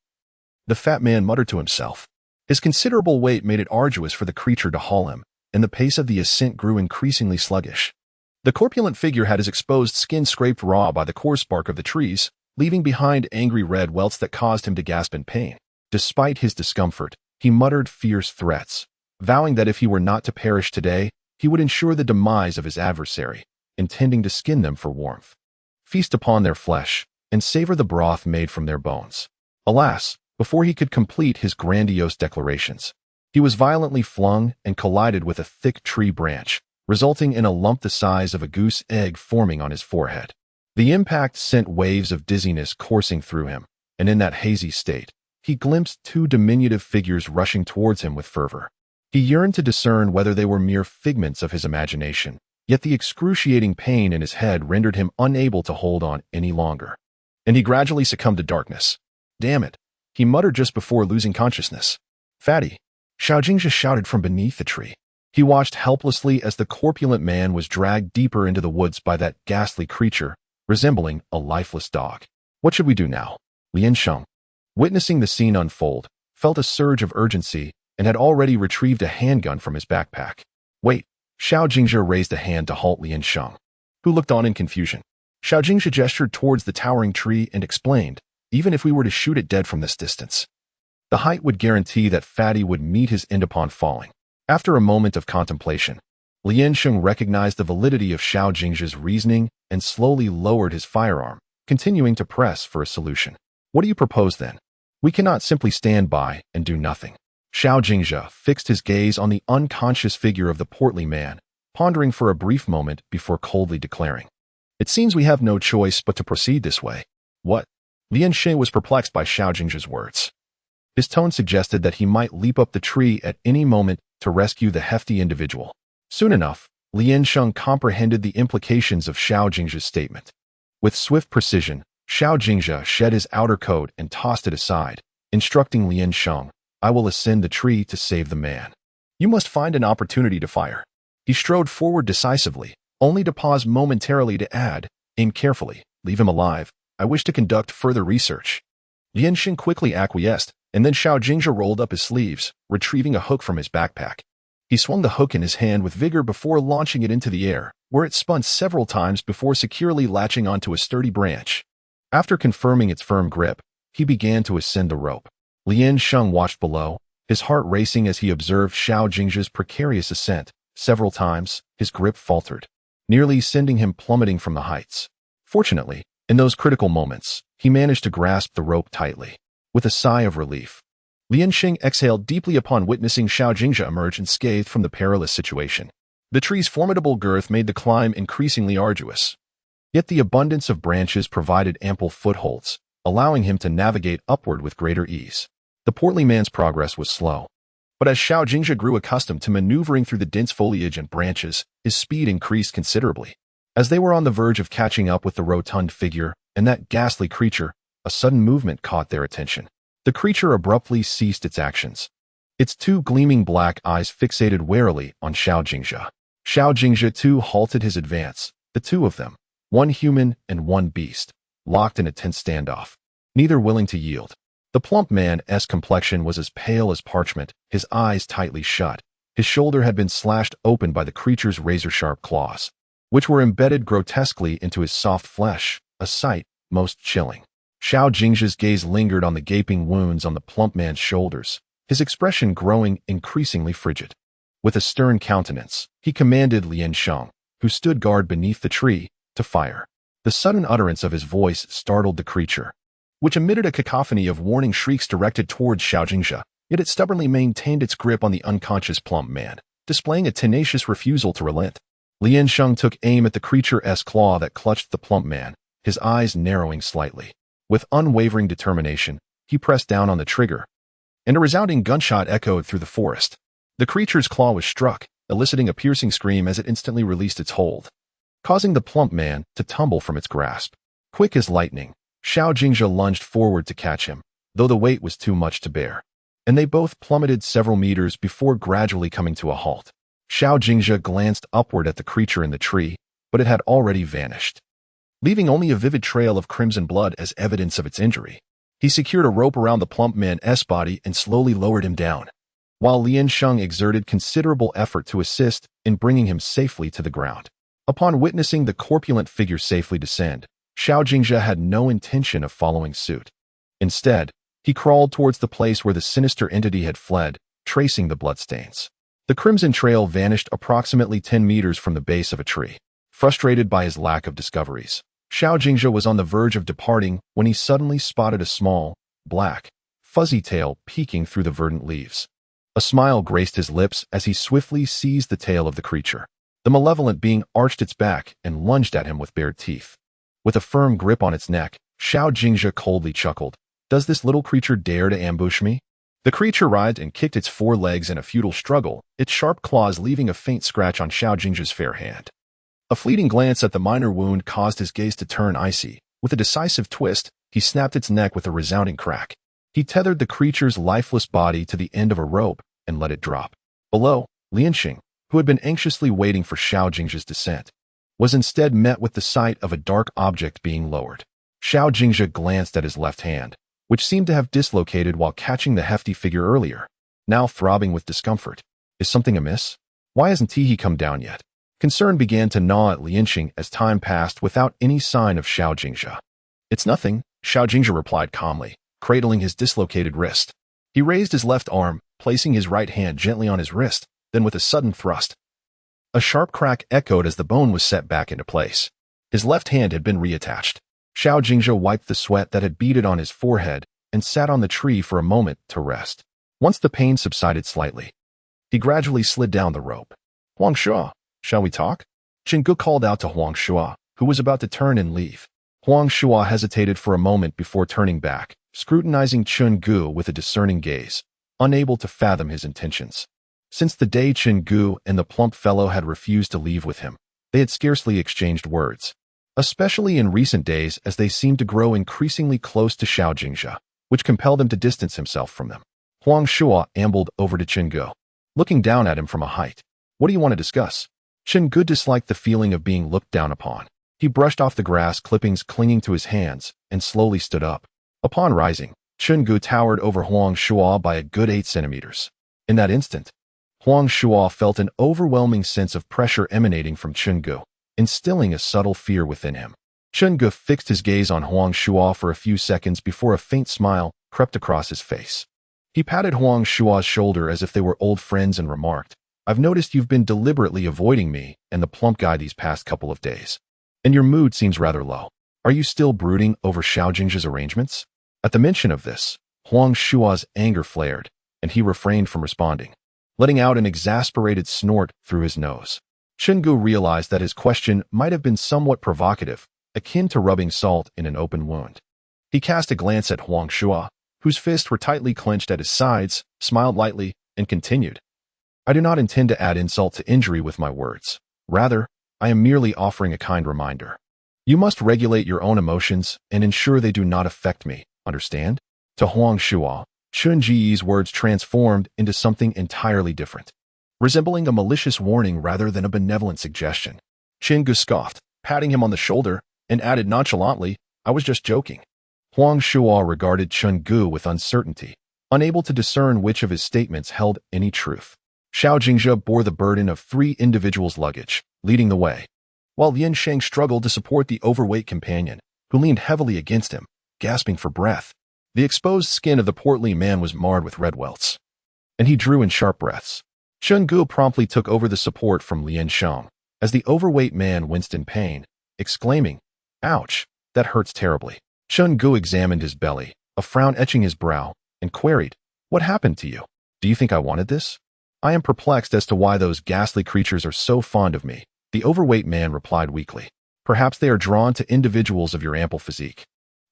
the fat man muttered to himself. His considerable weight made it arduous for the creature to haul him, and the pace of the ascent grew increasingly sluggish. The corpulent figure had his exposed skin scraped raw by the coarse bark of the trees, leaving behind angry red welts that caused him to gasp in pain. Despite his discomfort, he muttered fierce threats, vowing that if he were not to perish today, he would ensure the demise of his adversary, intending to skin them for warmth, feast upon their flesh, and savor the broth made from their bones. Alas, before he could complete his grandiose declarations, he was violently flung and collided with a thick tree branch, resulting in a lump the size of a goose egg forming on his forehead. The impact sent waves of dizziness coursing through him, and in that hazy state, he glimpsed 2 diminutive figures rushing towards him with fervor. He yearned to discern whether they were mere figments of his imagination, yet the excruciating pain in his head rendered him unable to hold on any longer, and he gradually succumbed to darkness. "Damn it," he muttered just before losing consciousness. "Fatty!" Xiao Jingzhe shouted from beneath the tree. He watched helplessly as the corpulent man was dragged deeper into the woods by that ghastly creature, resembling a lifeless dog. "What should we do now?" Lianxing, witnessing the scene unfold, felt a surge of urgency and had already retrieved a handgun from his backpack. "Wait!" Xiao Jingzhe raised a hand to halt Lianxing, who looked on in confusion. Xiao Jingzhe gestured towards the towering tree and explained, "Even if we were to shoot it dead from this distance, The height would guarantee that Fatty would meet his end upon falling. After a moment of contemplation, Lian Sheng recognized the validity of Xiao Jingzhe's reasoning and slowly lowered his firearm, continuing to press for a solution. What do you propose then? We cannot simply stand by and do nothing. Xiao Jingzhe fixed his gaze on the unconscious figure of the portly man, pondering for a brief moment before coldly declaring, "It seems we have no choice but to proceed this way." What? Lian Sheng was perplexed by Xiao Jingzhe's words. His tone suggested that he might leap up the tree at any moment to rescue the hefty individual. Soon enough, Lian Sheng comprehended the implications of Xiao Jingzhe's statement. With swift precision, Xiao Jingzhe shed his outer coat and tossed it aside, instructing Lian Sheng, "I will ascend the tree to save the man. You must find an opportunity to fire." He strode forward decisively, only to pause momentarily to add, "Aim carefully, leave him alive. I wish to conduct further research." Lian Sheng quickly acquiesced, and then Xiao Jingzhe rolled up his sleeves, retrieving a hook from his backpack. He swung the hook in his hand with vigor before launching it into the air, where it spun several times before securely latching onto a sturdy branch. After confirming its firm grip, he began to ascend the rope. Lian Sheng watched below, his heart racing as he observed Xiao Jingzhe's precarious ascent. Several times, his grip faltered, nearly sending him plummeting from the heights. Fortunately, in those critical moments, he managed to grasp the rope tightly. With a sigh of relief, Lian Sheng exhaled deeply upon witnessing Xiao Jingzhe emerge unscathed from the perilous situation. The tree's formidable girth made the climb increasingly arduous. Yet the abundance of branches provided ample footholds, allowing him to navigate upward with greater ease. The portly man's progress was slow. But as Xiao Jingzhe grew accustomed to maneuvering through the dense foliage and branches, his speed increased considerably. As they were on the verge of catching up with the rotund figure and that ghastly creature, a sudden movement caught their attention. The creature abruptly ceased its actions. Its two gleaming black eyes fixated warily on Xiao Jingzhe. Xiao Jingzhe too halted his advance, the two of them, one human and one beast, locked in a tense standoff, neither willing to yield. The plump man's complexion was as pale as parchment, his eyes tightly shut. His shoulder had been slashed open by the creature's razor-sharp claws, which were embedded grotesquely into his soft flesh, a sight most chilling. Xiao Jingzhe's gaze lingered on the gaping wounds on the plump man's shoulders, his expression growing increasingly frigid. With a stern countenance, he commanded Lian Sheng, who stood guard beneath the tree, to fire. The sudden utterance of his voice startled the creature, which emitted a cacophony of warning shrieks directed towards Xiao Jingzhe, yet it stubbornly maintained its grip on the unconscious plump man, displaying a tenacious refusal to relent. Lian Sheng took aim at the creature's claw that clutched the plump man, his eyes narrowing slightly. With unwavering determination, he pressed down on the trigger, and a resounding gunshot echoed through the forest. The creature's claw was struck, eliciting a piercing scream as it instantly released its hold, causing the plump man to tumble from its grasp. Quick as lightning, Xiao Jingzhe lunged forward to catch him, though the weight was too much to bear, and they both plummeted several meters before gradually coming to a halt. Xiao Jingzhe glanced upward at the creature in the tree, but it had already vanished, leaving only a vivid trail of crimson blood as evidence of its injury. He secured a rope around the plump man's body and slowly lowered him down, while Lian Sheng exerted considerable effort to assist in bringing him safely to the ground. Upon witnessing the corpulent figure safely descend, Xiao Jingzhe had no intention of following suit. Instead, he crawled towards the place where the sinister entity had fled, tracing the bloodstains. The crimson trail vanished approximately 10 meters from the base of a tree. Frustrated by his lack of discoveries, Xiao Jingzhe was on the verge of departing when he suddenly spotted a small, black, fuzzy tail peeking through the verdant leaves. A smile graced his lips as he swiftly seized the tail of the creature. The malevolent being arched its back and lunged at him with bared teeth. With a firm grip on its neck, Xiao Jingzhe coldly chuckled. "Does this little creature dare to ambush me?" The creature writhed and kicked its forelegs in a futile struggle, its sharp claws leaving a faint scratch on Xiao Jingzhe's fair hand. A fleeting glance at the minor wound caused his gaze to turn icy. With a decisive twist, he snapped its neck with a resounding crack. He tethered the creature's lifeless body to the end of a rope and let it drop. Below, Lian Sheng, who had been anxiously waiting for Xiao Jingzhe's descent, was instead met with the sight of a dark object being lowered. Xiao Jingzhe glanced at his left hand, which seemed to have dislocated while catching the hefty figure earlier, now throbbing with discomfort. Is something amiss? Why hasn't he come down yet? Concern began to gnaw at Lian Sheng as time passed without any sign of Xiao Jingzhe. "It's nothing," Xiao Jingzhe replied calmly, cradling his dislocated wrist. He raised his left arm, placing his right hand gently on his wrist, then with a sudden thrust. A sharp crack echoed as the bone was set back into place. His left hand had been reattached. Xiao Jingzhe wiped the sweat that had beaded on his forehead and sat on the tree for a moment to rest. Once the pain subsided slightly, he gradually slid down the rope. Huang Shuo, shall we talk? Chen Gu called out to Huang Shuo, who was about to turn and leave. Huang Shuo hesitated for a moment before turning back, scrutinizing Chen Gu with a discerning gaze, unable to fathom his intentions. Since the day Chen Gu and the plump fellow had refused to leave with him, they had scarcely exchanged words, especially in recent days as they seemed to grow increasingly close to Xiao Jingzhe, which compelled him to distance himself from them. Huang Shuo ambled over to Chen Gu, looking down at him from a height. What do you want to discuss? Chen Gu disliked the feeling of being looked down upon. He brushed off the grass clippings clinging to his hands and slowly stood up. Upon rising, Chen Gu towered over Huang Shuo by a good 8 centimeters. In that instant, Huang Shuo felt an overwhelming sense of pressure emanating from Chen Gu, instilling a subtle fear within him. Chen Gu fixed his gaze on Huang Shuo for a few seconds before a faint smile crept across his face. He patted Huang Shuo's shoulder as if they were old friends and remarked, I've noticed you've been deliberately avoiding me and the plump guy these past couple of days. And your mood seems rather low. Are you still brooding over Xiao Jingzhe's arrangements? At the mention of this, Huang Shuo's anger flared, and he refrained from responding, letting out an exasperated snort through his nose. Chen Gu realized that his question might have been somewhat provocative, akin to rubbing salt in an open wound. He cast a glance at Huang Shuo, whose fists were tightly clenched at his sides, smiled lightly, and continued, I do not intend to add insult to injury with my words. Rather, I am merely offering a kind reminder. You must regulate your own emotions and ensure they do not affect me, understand? To Huang Shuo, Chen Ji's words transformed into something entirely different, resembling a malicious warning rather than a benevolent suggestion. Chen Gu scoffed, patting him on the shoulder, and added nonchalantly, I was just joking. Huang Shuo regarded Chen Gu with uncertainty, unable to discern which of his statements held any truth. Xiao Jingzhe bore the burden of 3 individuals' luggage, leading the way, while Lin Sheng struggled to support the overweight companion, who leaned heavily against him, gasping for breath. The exposed skin of the portly man was marred with red welts, and he drew in sharp breaths. Chen Gu promptly took over the support from Lin Sheng, as the overweight man winced in pain, exclaiming, Ouch, that hurts terribly. Chen Gu examined his belly, a frown etching his brow, and queried, What happened to you? Do you think I wanted this? I am perplexed as to why those ghastly creatures are so fond of me, the overweight man replied weakly. Perhaps they are drawn to individuals of your ample physique.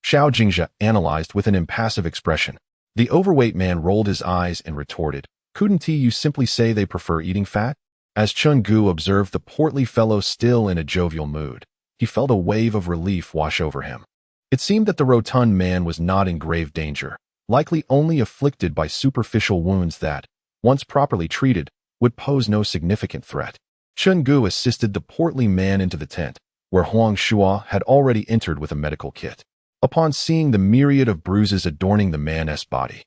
Xiao Jingzhe analyzed with an impassive expression. The overweight man rolled his eyes and retorted, Couldn't you simply say they prefer eating fat? As Chen Gu observed the portly fellow still in a jovial mood, he felt a wave of relief wash over him. It seemed that the rotund man was not in grave danger, likely only afflicted by superficial wounds that, once properly treated, would pose no significant threat. Chen Gu assisted the portly man into the tent, where Huang Shuo had already entered with a medical kit. Upon seeing the myriad of bruises adorning the man's body,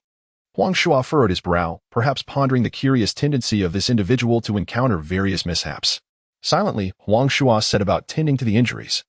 Huang Shuo furrowed his brow, perhaps pondering the curious tendency of this individual to encounter various mishaps. Silently, Huang Shuo set about tending to the injuries,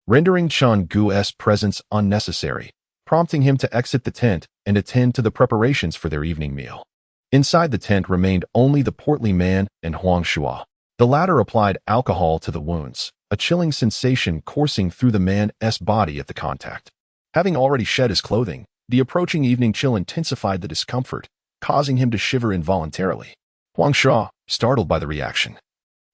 rendering Chen Gu's presence unnecessary, prompting him to exit the tent and attend to the preparations for their evening meal. Inside the tent remained only the portly man and Huang Shuo. The latter applied alcohol to the wounds, a chilling sensation coursing through the man's body at the contact. Having already shed his clothing, the approaching evening chill intensified the discomfort, causing him to shiver involuntarily. Huang Shuo, startled by the reaction,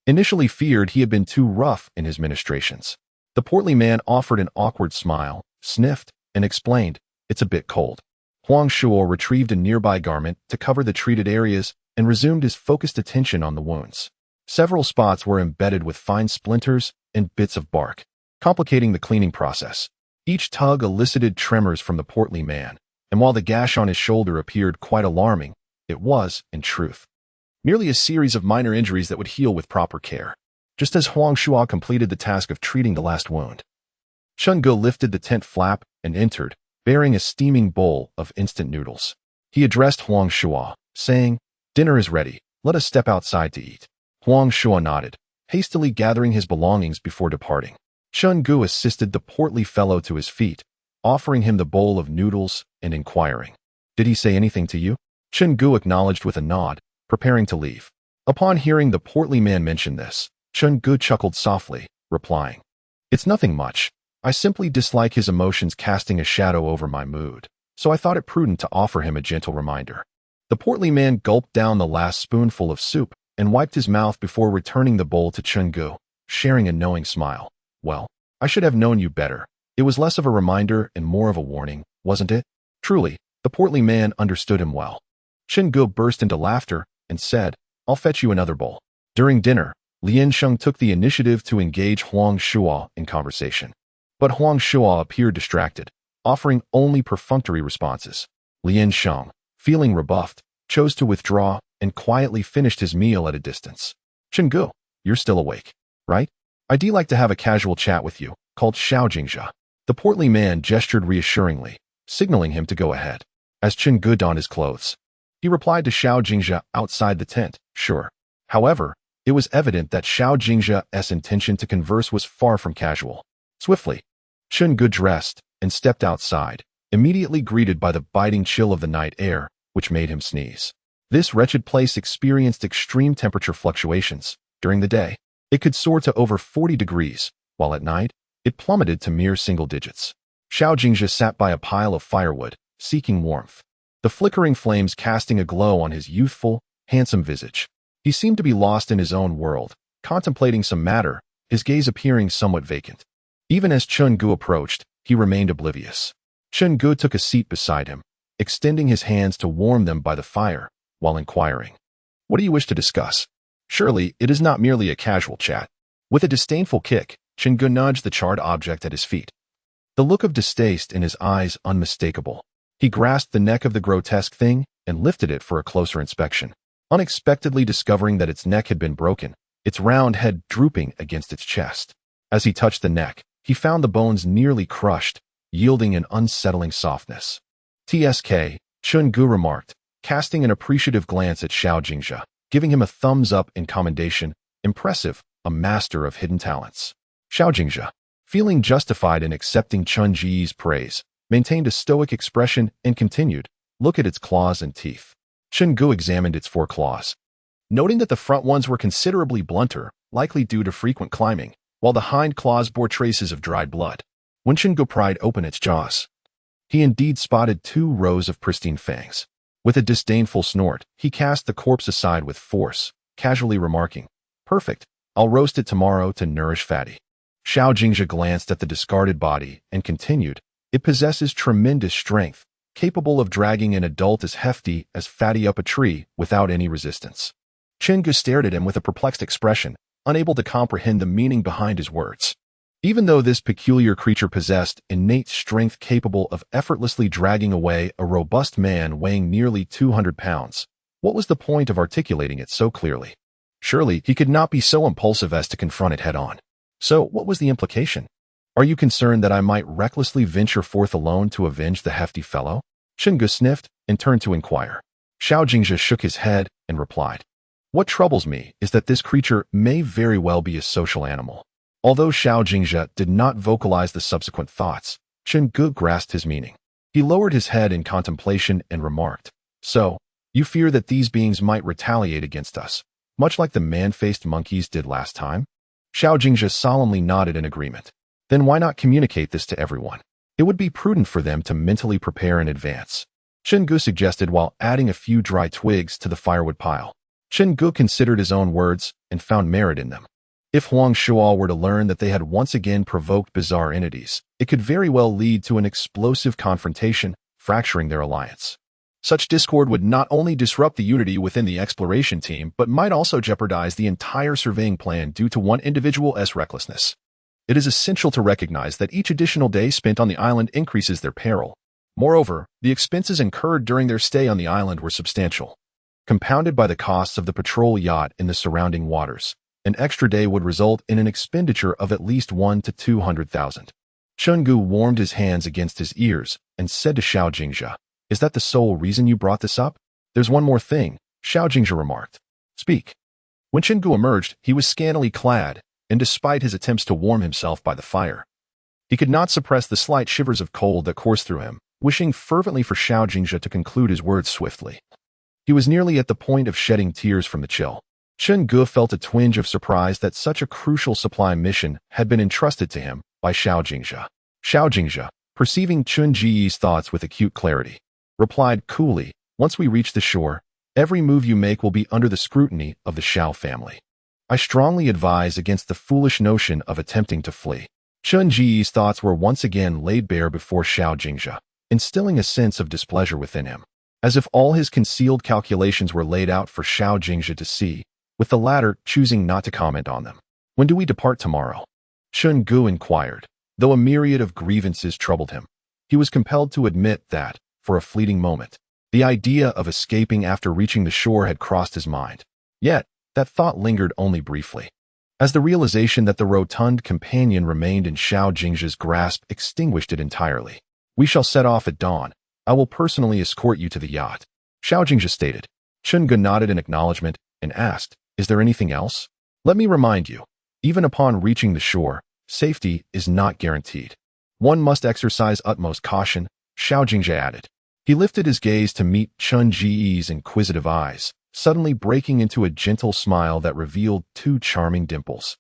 initially feared he had been too rough in his ministrations. The portly man offered an awkward smile, sniffed, and explained, It's a bit cold. Huang Shuo retrieved a nearby garment to cover the treated areas and resumed his focused attention on the wounds. Several spots were embedded with fine splinters and bits of bark, complicating the cleaning process. Each tug elicited tremors from the portly man, and while the gash on his shoulder appeared quite alarming, it was, in truth, merely a series of minor injuries that would heal with proper care. Just as Huang Shuo completed the task of treating the last wound, Chen Gu lifted the tent flap and entered, bearing a steaming bowl of instant noodles. He addressed Huang Shuo, saying, Dinner is ready, let us step outside to eat. Huang Shuo nodded, hastily gathering his belongings before departing. Chen Gu assisted the portly fellow to his feet, offering him the bowl of noodles and inquiring, Did he say anything to you? Chen Gu acknowledged with a nod, preparing to leave. Upon hearing the portly man mention this, Chen Gu chuckled softly, replying, "It's nothing much. I simply dislike his emotions casting a shadow over my mood, so I thought it prudent to offer him a gentle reminder." The portly man gulped down the last spoonful of soup and wiped his mouth before returning the bowl to Chen Gu, sharing a knowing smile. "Well, I should have known you better. It was less of a reminder and more of a warning, wasn't it?" Truly, the portly man understood him well. Chen Gu burst into laughter and said, "I'll fetch you another bowl." During dinner, Lian Sheng took the initiative to engage Huang Shuo in conversation. But Huang Shuo appeared distracted, offering only perfunctory responses. Lian Sheng, feeling rebuffed, chose to withdraw and quietly finished his meal at a distance. "Chen Gu, you're still awake, right? I'd like to have a casual chat with you," called Xiao Jingjia. The portly man gestured reassuringly, signaling him to go ahead. As Chen Gu donned his clothes, he replied to Xiao Jingjia outside the tent, "Sure." However, it was evident that Xiao Jingjia's intention to converse was far from casual. Swiftly, Chen Gu dressed and stepped outside, immediately greeted by the biting chill of the night air, which made him sneeze. This wretched place experienced extreme temperature fluctuations. During the day, it could soar to over 40 degrees, while at night, it plummeted to mere single digits. Xiao Jingjia sat by a pile of firewood, seeking warmth, the flickering flames casting a glow on his youthful, handsome visage. He seemed to be lost in his own world, contemplating some matter, his gaze appearing somewhat vacant. Even as Chen Gu approached, he remained oblivious. Chen Gu took a seat beside him, extending his hands to warm them by the fire, while inquiring, "What do you wish to discuss? Surely it is not merely a casual chat." With a disdainful kick, Chen Gu nudged the charred object at his feet. The look of distaste in his eyes unmistakable. He grasped the neck of the grotesque thing and lifted it for a closer inspection, unexpectedly discovering that its neck had been broken, its round head drooping against its chest. As he touched the neck, he found the bones nearly crushed, yielding an unsettling softness. "Tsk," Chen Gu remarked, casting an appreciative glance at Xiao Jingjia, giving him a thumbs up in commendation. "Impressive, a master of hidden talents." Xiao Jingjia, feeling justified in accepting Chen Ji's praise, maintained a stoic expression and continued, "Look at its claws and teeth." Chen Gu examined its 4 claws, noting that the front ones were considerably blunter, likely due to frequent climbing, while the hind claws bore traces of dried blood. When Chen Gu pried open its jaws, he indeed spotted 2 rows of pristine fangs. With a disdainful snort, he cast the corpse aside with force, casually remarking, "Perfect, I'll roast it tomorrow to nourish fatty." Xiao Jingjia glanced at the discarded body and continued, "It possesses tremendous strength, capable of dragging an adult as hefty as fatty up a tree without any resistance." Chen Gu stared at him with a perplexed expression, unable to comprehend the meaning behind his words. Even though this peculiar creature possessed innate strength capable of effortlessly dragging away a robust man weighing nearly 200 pounds, what was the point of articulating it so clearly? Surely he could not be so impulsive as to confront it head-on. So what was the implication? "Are you concerned that I might recklessly venture forth alone to avenge the hefty fellow?" Chen Gu sniffed and turned to inquire. Xiao Jingjia shook his head and replied, "What troubles me is that this creature may very well be a social animal." Although Xiao Jingjia did not vocalize the subsequent thoughts, Chen Gu grasped his meaning. He lowered his head in contemplation and remarked, "So, you fear that these beings might retaliate against us, much like the man-faced monkeys did last time?" Xiao Jingjia solemnly nodded in agreement. "Then why not communicate this to everyone? It would be prudent for them to mentally prepare in advance," Chen Gu suggested while adding a few dry twigs to the firewood pile. Chen Gu considered his own words and found merit in them. If Huang Shuo were to learn that they had once again provoked bizarre entities, it could very well lead to an explosive confrontation, fracturing their alliance. Such discord would not only disrupt the unity within the exploration team, but might also jeopardize the entire surveying plan due to one individual's recklessness. It is essential to recognize that each additional day spent on the island increases their peril. Moreover, the expenses incurred during their stay on the island were substantial. Compounded by the costs of the patrol yacht in the surrounding waters, an extra day would result in an expenditure of at least 1 to 200,000. Chen Gu warmed his hands against his ears and said to Xiao Jingjia, "Is that the sole reason you brought this up?" "There's one more thing," Xiao Jingjia remarked. "Speak." When Chen Gu emerged, he was scantily clad, and despite his attempts to warm himself by the fire, he could not suppress the slight shivers of cold that coursed through him, wishing fervently for Xiao Jingjia to conclude his words swiftly. He was nearly at the point of shedding tears from the chill. Chen Ge felt a twinge of surprise that such a crucial supply mission had been entrusted to him by Xiao Jingzhe. Xiao Jingzhe, perceiving Chen Ji's thoughts with acute clarity, replied coolly, "Once we reach the shore, every move you make will be under the scrutiny of the Xiao family. I strongly advise against the foolish notion of attempting to flee." Chen Ji's thoughts were once again laid bare before Xiao Jingzhe, instilling a sense of displeasure within him, as if all his concealed calculations were laid out for Xiao Jingzhe to see, with the latter choosing not to comment on them. "When do we depart tomorrow?" Chen Ge inquired. Though a myriad of grievances troubled him, he was compelled to admit that, for a fleeting moment, the idea of escaping after reaching the shore had crossed his mind. Yet, that thought lingered only briefly, as the realization that the rotund companion remained in Xiao Jingzhe's grasp extinguished it entirely. "We shall set off at dawn. I will personally escort you to the yacht," Xiao Jingzhe stated. Chen Ge nodded in acknowledgement and asked, "Is there anything else?" "Let me remind you, even upon reaching the shore, safety is not guaranteed. One must exercise utmost caution," Xiao Jingzhe added. He lifted his gaze to meet Chen Ji's inquisitive eyes, suddenly breaking into a gentle smile that revealed two charming dimples.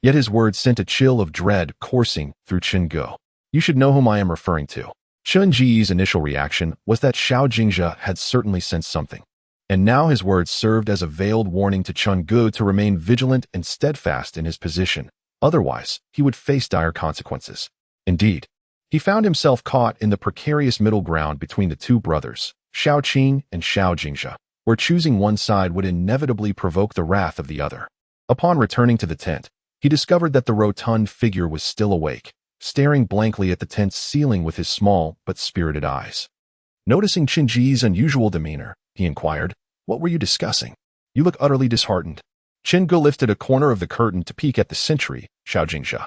Yet his words sent a chill of dread coursing through Chen Ge. "You should know whom I am referring to." Chen Ji's initial reaction was that Xiao Jingzhe had certainly sensed something, and now his words served as a veiled warning to Chen Ge to remain vigilant and steadfast in his position. Otherwise, he would face dire consequences. Indeed, he found himself caught in the precarious middle ground between the two brothers, Xiao Qing and Xiao Jingzhe, where choosing one side would inevitably provoke the wrath of the other. Upon returning to the tent, he discovered that the rotund figure was still awake, staring blankly at the tent's ceiling with his small but spirited eyes. Noticing Chen Ji's unusual demeanor, he inquired, "What were you discussing? You look utterly disheartened." Chen Ge lifted a corner of the curtain to peek at the sentry, Xiao Jingzhe,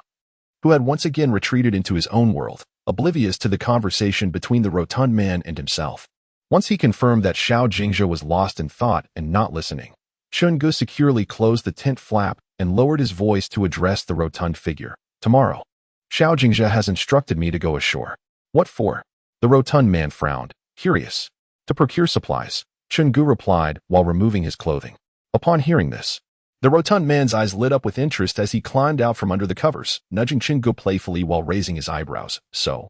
who had once again retreated into his own world, oblivious to the conversation between the rotund man and himself. Once he confirmed that Xiao Jingzhe was lost in thought and not listening, Chen Ge securely closed the tent flap and lowered his voice to address the rotund figure. "Tomorrow, Xiao Jingzhe has instructed me to go ashore." "What for?" The rotund man frowned, curious. "To procure supplies," Chen Ge replied while removing his clothing. Upon hearing this, the rotund man's eyes lit up with interest as he climbed out from under the covers, nudging Chen Ge playfully while raising his eyebrows. "So,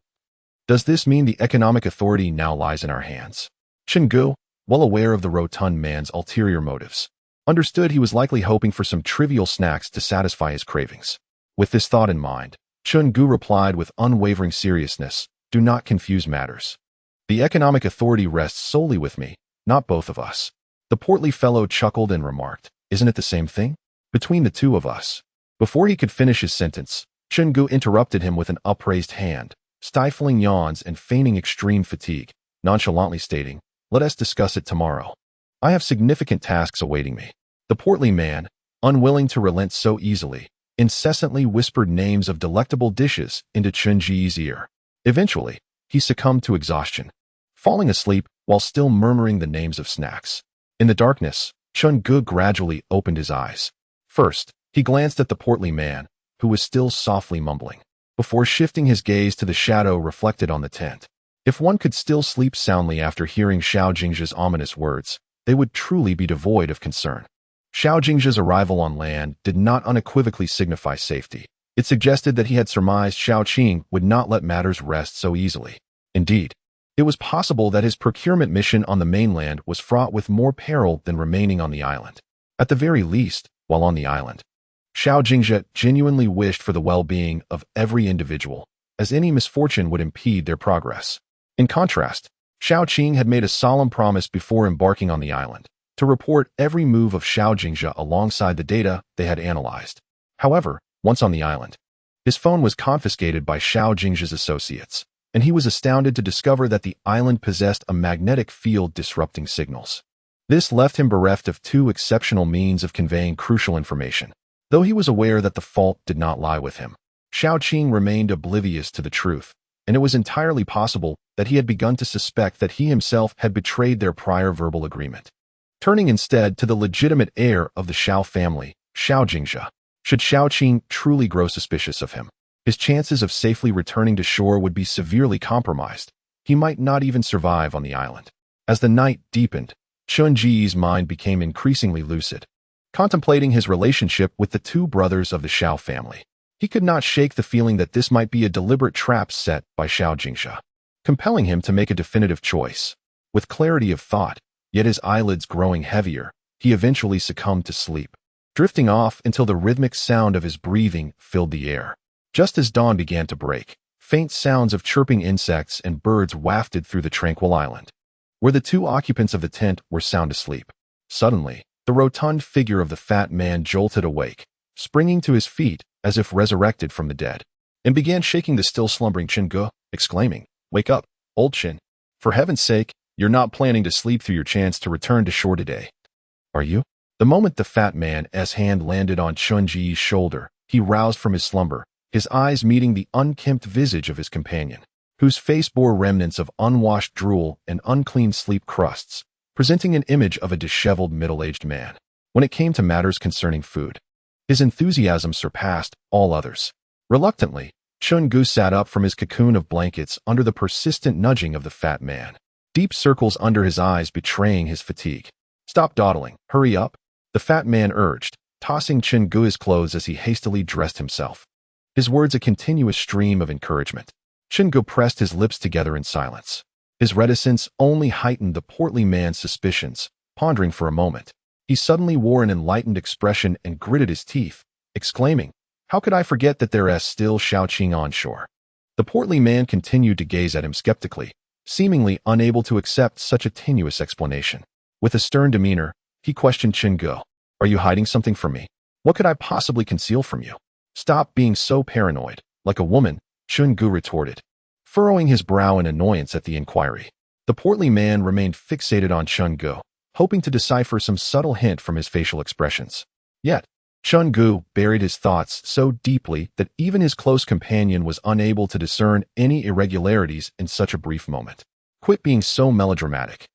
does this mean the economic authority now lies in our hands?" Chen Ge, well aware of the rotund man's ulterior motives, understood he was likely hoping for some trivial snacks to satisfy his cravings. With this thought in mind, Chen Ge replied with unwavering seriousness, "Do not confuse matters. The economic authority rests solely with me, not both of us." The portly fellow chuckled and remarked, "Isn't it the same thing? Between the two of us." Before he could finish his sentence, Chen Ge interrupted him with an upraised hand, stifling yawns and feigning extreme fatigue, nonchalantly stating, "Let us discuss it tomorrow. I have significant tasks awaiting me." The portly man, unwilling to relent so easily, incessantly whispered names of delectable dishes into Chen Ji's ear. Eventually, he succumbed to exhaustion, falling asleep while still murmuring the names of snacks. In the darkness, Chen Ge gradually opened his eyes. First, he glanced at the portly man, who was still softly mumbling, before shifting his gaze to the shadow reflected on the tent. If one could still sleep soundly after hearing Xiao Jingzhe's ominous words, they would truly be devoid of concern. Xiao Jingzhe's arrival on land did not unequivocally signify safety. It suggested that he had surmised Xiao Qing would not let matters rest so easily. Indeed, it was possible that his procurement mission on the mainland was fraught with more peril than remaining on the island. At the very least, while on the island, Xiao Jingzhe genuinely wished for the well-being of every individual, as any misfortune would impede their progress. In contrast, Xiao Qing had made a solemn promise before embarking on the island to report every move of Xiao Jingzhe alongside the data they had analyzed. However, once on the island, his phone was confiscated by Xiao Jingzhe's associates, and he was astounded to discover that the island possessed a magnetic field disrupting signals. This left him bereft of two exceptional means of conveying crucial information. Though he was aware that the fault did not lie with him, Xiao Qing remained oblivious to the truth, and it was entirely possible that he had begun to suspect that he himself had betrayed their prior verbal agreement. Turning instead to the legitimate heir of the Xiao family, Xiao Jingzhe, should Xiao Qing truly grow suspicious of him, his chances of safely returning to shore would be severely compromised. He might not even survive on the island. As the night deepened, Chun-Ji's mind became increasingly lucid, contemplating his relationship with the two brothers of the Xiao family. He could not shake the feeling that this might be a deliberate trap set by Xiao Jingzhe, compelling him to make a definitive choice. With clarity of thought, yet his eyelids growing heavier, he eventually succumbed to sleep, drifting off until the rhythmic sound of his breathing filled the air. Just as dawn began to break, faint sounds of chirping insects and birds wafted through the tranquil island, where the two occupants of the tent were sound asleep. Suddenly, the rotund figure of the fat man jolted awake, springing to his feet as if resurrected from the dead, and began shaking the still slumbering Qin, exclaiming, "Wake up, old Qin. For heaven's sake, you're not planning to sleep through your chance to return to shore today, are you?" The moment the fat man's hand landed on Chun-Ji's shoulder, he roused from his slumber, his eyes meeting the unkempt visage of his companion, whose face bore remnants of unwashed drool and unclean sleep crusts, presenting an image of a disheveled middle-aged man. When it came to matters concerning food, his enthusiasm surpassed all others. Reluctantly, Chun-Gu sat up from his cocoon of blankets under the persistent nudging of the fat man, deep circles under his eyes betraying his fatigue. "Stop dawdling, hurry up," the fat man urged, tossing Chun-Gu his clothes as he hastily dressed himself, his words a continuous stream of encouragement. Chun-Gu pressed his lips together in silence. His reticence only heightened the portly man's suspicions. Pondering for a moment, he suddenly wore an enlightened expression and gritted his teeth, exclaiming, "How could I forget that there is still Shaoqing on shore?" The portly man continued to gaze at him skeptically, seemingly unable to accept such a tenuous explanation. With a stern demeanor, he questioned Chun-Gu, "Are you hiding something from me? What could I possibly conceal from you?" "Stop being so paranoid, like a woman," Chun-Gu retorted, furrowing his brow in annoyance at the inquiry. The portly man remained fixated on Chun-Gu, hoping to decipher some subtle hint from his facial expressions. Yet, Chun-Gu buried his thoughts so deeply that even his close companion was unable to discern any irregularities in such a brief moment. "Quit being so melodramatic.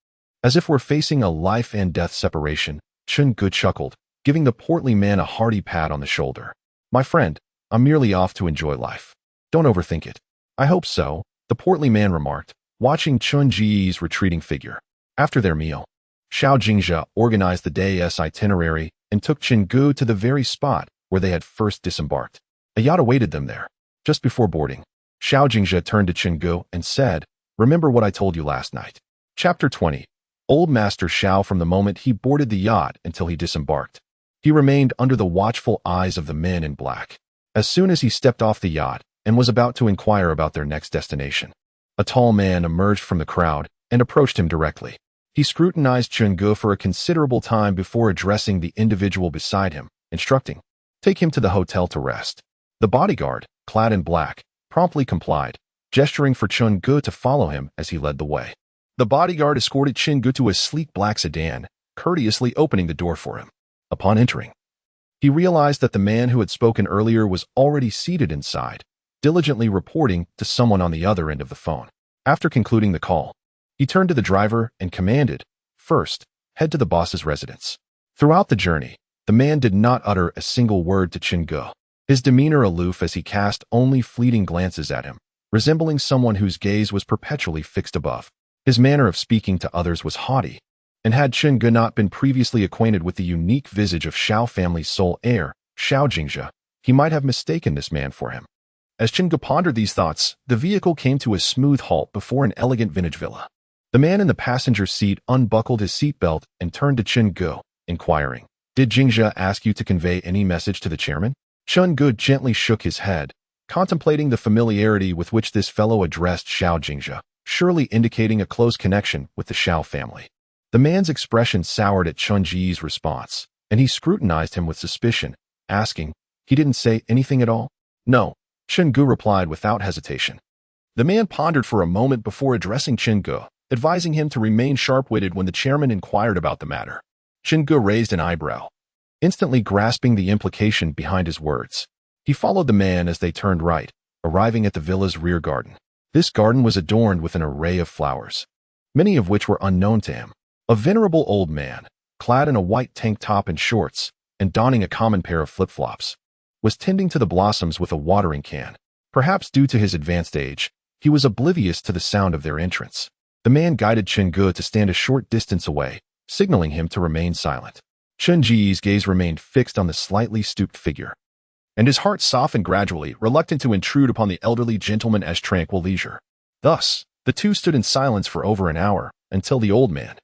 As if we're facing a life and death separation," Chun-Gu chuckled, giving the portly man a hearty pat on the shoulder. "My friend, I'm merely off to enjoy life. Don't overthink it." "I hope so," the portly man remarked, watching Chun-Ji's retreating figure. After their meal, Xiao Jingzhe organized the day's itinerary and took Chun-Gu to the very spot where they had first disembarked. A yacht awaited them there. Just before boarding, Xiao Jingzhe turned to Chun-Gu and said, "Remember what I told you last night." Chapter 20. Old Master Xiao. From the moment he boarded the yacht until he disembarked, he remained under the watchful eyes of the men in black. As soon as he stepped off the yacht and was about to inquire about their next destination, a tall man emerged from the crowd and approached him directly. He scrutinized Chun-Gu for a considerable time before addressing the individual beside him, instructing, "Take him to the hotel to rest." The bodyguard, clad in black, promptly complied, gesturing for Chun-Gu to follow him as he led the way. The bodyguard escorted Chun-Gu to a sleek black sedan, courteously opening the door for him. Upon entering, he realized that the man who had spoken earlier was already seated inside, diligently reporting to someone on the other end of the phone. After concluding the call, he turned to the driver and commanded, "First, head to the boss's residence." Throughout the journey, the man did not utter a single word to Chun-Gu, his demeanor aloof as he cast only fleeting glances at him, resembling someone whose gaze was perpetually fixed above. His manner of speaking to others was haughty, and had Chun-Gu not been previously acquainted with the unique visage of Xiao family's sole heir, Xiao Jingzhe, he might have mistaken this man for him. As Chun-Gu pondered these thoughts, the vehicle came to a smooth halt before an elegant vintage villa. The man in the passenger seat unbuckled his seatbelt and turned to Chun-Gu, inquiring, "Did Jingzhe ask you to convey any message to the chairman?" Chun-Gu gently shook his head, contemplating the familiarity with which this fellow addressed Xiao Jingzhe, surely indicating a close connection with the Xiao family. The man's expression soured at Chun-Ji's response, and he scrutinized him with suspicion, asking, "He didn't say anything at all?" "No," Chun-Gu replied without hesitation. The man pondered for a moment before addressing Chun-Gu, advising him to remain sharp-witted when the chairman inquired about the matter. Chun-Gu raised an eyebrow, instantly grasping the implication behind his words. He followed the man as they turned right, arriving at the villa's rear garden. This garden was adorned with an array of flowers, many of which were unknown to him. A venerable old man, clad in a white tank top and shorts, and donning a common pair of flip-flops, was tending to the blossoms with a watering can. Perhaps due to his advanced age, he was oblivious to the sound of their entrance. The man guided Chun-Gu to stand a short distance away, signaling him to remain silent. Chen Ji's gaze remained fixed on the slightly stooped figure, and his heart softened gradually, reluctant to intrude upon the elderly gentleman's tranquil leisure. Thus, the two stood in silence for over an hour, until the old man,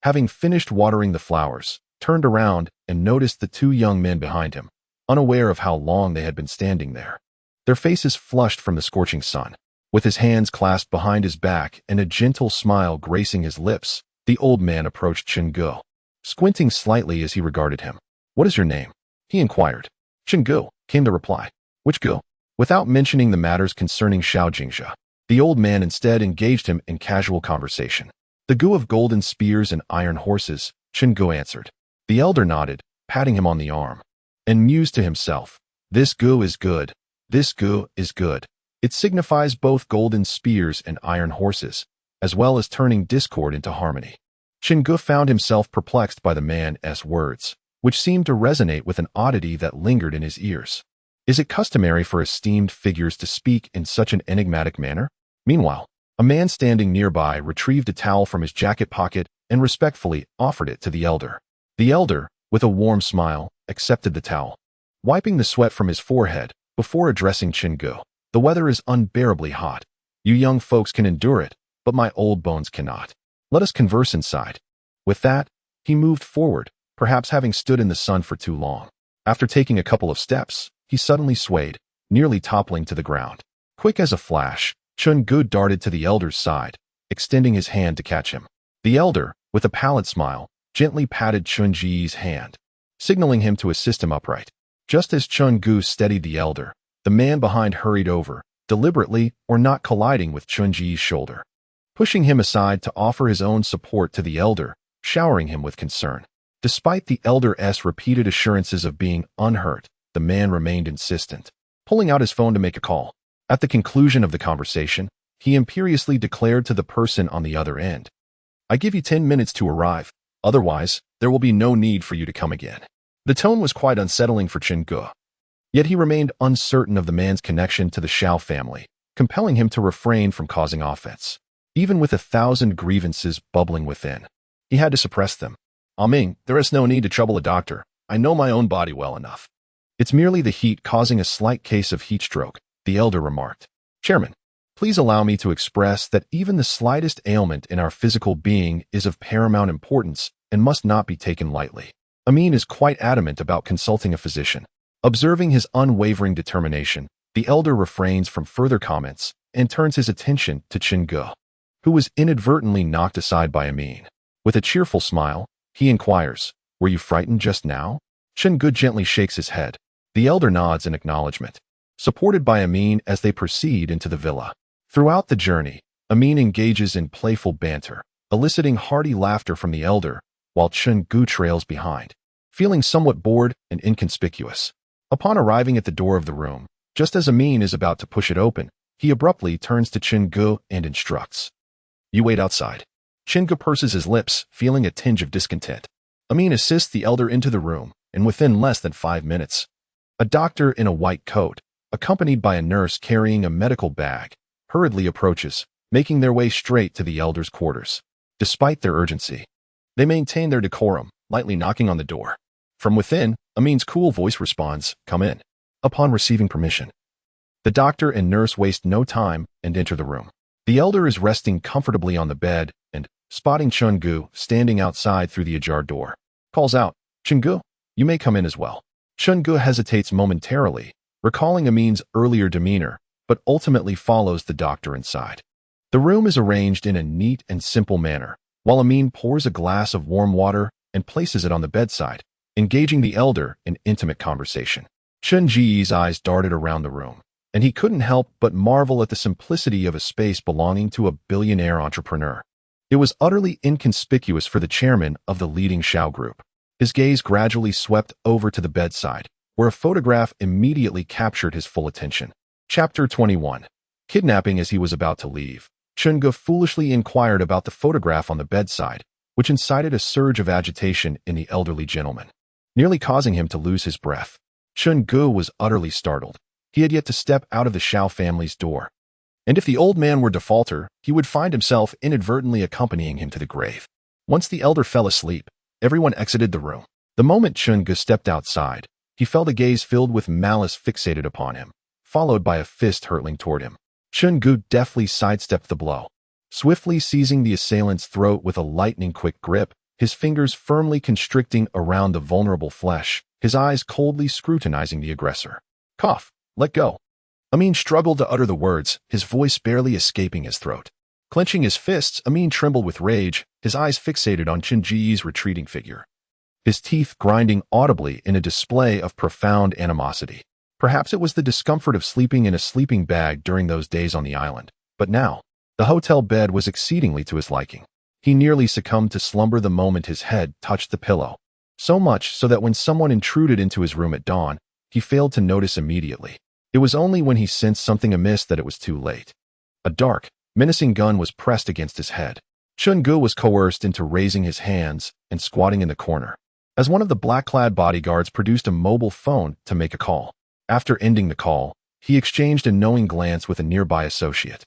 having finished watering the flowers, turned around and noticed the two young men behind him, unaware of how long they had been standing there. Their faces flushed from the scorching sun. With his hands clasped behind his back and a gentle smile gracing his lips, the old man approached Chen Gu, squinting slightly as he regarded him. "What is your name?" he inquired. "Chen Gu," came the reply. "Which Gu?" Without mentioning the matters concerning Xiao Jingxia, the old man instead engaged him in casual conversation. "The Gu of golden spears and iron horses," Chen Gu answered. The elder nodded, patting him on the arm, and mused to himself, "This Gu is good. This Gu is good. It signifies both golden spears and iron horses, as well as turning discord into harmony." Chen Gu found himself perplexed by the man's words, which seemed to resonate with an oddity that lingered in his ears. Is it customary for esteemed figures to speak in such an enigmatic manner? Meanwhile, a man standing nearby retrieved a towel from his jacket pocket and respectfully offered it to the elder. The elder, with a warm smile, accepted the towel, wiping the sweat from his forehead before addressing Chen Gu. "The weather is unbearably hot. You young folks can endure it, but my old bones cannot. Let us converse inside." With that, he moved forward, perhaps having stood in the sun for too long. After taking a couple of steps, he suddenly swayed, nearly toppling to the ground. Quick as a flash, Chen Gu darted to the elder's side, extending his hand to catch him. The elder, with a pallid smile, gently patted Chen Ji's hand, signaling him to assist him upright. Just as Chen Gu steadied the elder, the man behind hurried over, deliberately or not colliding with Chen Ji's shoulder, pushing him aside to offer his own support to the elder, showering him with concern. Despite the elder's repeated assurances of being unhurt, the man remained insistent, pulling out his phone to make a call. At the conclusion of the conversation, he imperiously declared to the person on the other end, "I give you 10 minutes to arrive. Otherwise, there will be no need for you to come again." The tone was quite unsettling for Chen Gu. Yet he remained uncertain of the man's connection to the Xiao family, compelling him to refrain from causing offense. Even with 1,000 grievances bubbling within, he had to suppress them. "Ming, there is no need to trouble a doctor. I know my own body well enough. It's merely the heat causing a slight case of heat stroke," the elder remarked. "Chairman, please allow me to express that even the slightest ailment in our physical being is of paramount importance and must not be taken lightly." Amin is quite adamant about consulting a physician. Observing his unwavering determination, the elder refrains from further comments and turns his attention to Chen Gu, who was inadvertently knocked aside by Amin. With a cheerful smile, he inquires, "Were you frightened just now?" Chen Gu gently shakes his head. The elder nods in acknowledgement, supported by Amin as they proceed into the villa. Throughout the journey, Amin engages in playful banter, eliciting hearty laughter from the elder, while Chen Gu trails behind, feeling somewhat bored and inconspicuous. Upon arriving at the door of the room, just as Amin is about to push it open, he abruptly turns to Chen Gu and instructs, "You wait outside." Chen Gu purses his lips, feeling a tinge of discontent. Amin assists the elder into the room, and within less than 5 minutes, a doctor in a white coat, accompanied by a nurse carrying a medical bag, hurriedly approaches, making their way straight to the elder's quarters. Despite their urgency, they maintain their decorum, lightly knocking on the door. From within, Amin's cool voice responds, "Come in." Upon receiving permission, the doctor and nurse waste no time and enter the room. The elder is resting comfortably on the bed and, spotting Chen Gu standing outside through the ajar door, calls out, "Chen Gu, you may come in as well." Chen Gu hesitates momentarily, recalling Amin's earlier demeanor, but ultimately follows the doctor inside. The room is arranged in a neat and simple manner, while Amin pours a glass of warm water and places it on the bedside, engaging the elder in intimate conversation. Chen Ji's eyes darted around the room, and he couldn't help but marvel at the simplicity of a space belonging to a billionaire entrepreneur. It was utterly inconspicuous for the chairman of the leading Xiao group. His gaze gradually swept over to the bedside, where a photograph immediately captured his full attention. Chapter 21. Kidnapping. As he was about to leave, Chen Gu foolishly inquired about the photograph on the bedside, which incited a surge of agitation in the elderly gentleman, nearly causing him to lose his breath. Chen Gu was utterly startled. He had yet to step out of the Xiao family's door, and if the old man were defaulter, he would find himself inadvertently accompanying him to the grave. Once the elder fell asleep, everyone exited the room. The moment Chun-gu stepped outside, he felt a gaze filled with malice fixated upon him, followed by a fist hurtling toward him. Chun-gu deftly sidestepped the blow. Swiftly seizing the assailant's throat with a lightning-quick grip, his fingers firmly constricting around the vulnerable flesh, his eyes coldly scrutinizing the aggressor. Cough. Let go. Amin struggled to utter the words, his voice barely escaping his throat. Clenching his fists, Amin trembled with rage, his eyes fixated on Chun-ji's retreating figure. His teeth grinding audibly in a display of profound animosity. Perhaps it was the discomfort of sleeping in a sleeping bag during those days on the island, but now, the hotel bed was exceedingly to his liking. He nearly succumbed to slumber the moment his head touched the pillow. So much so that when someone intruded into his room at dawn, he failed to notice immediately. It was only when he sensed something amiss that it was too late. A dark, menacing gun was pressed against his head. Chun-gu was coerced into raising his hands and squatting in the corner, as one of the black-clad bodyguards produced a mobile phone to make a call. After ending the call, he exchanged a knowing glance with a nearby associate,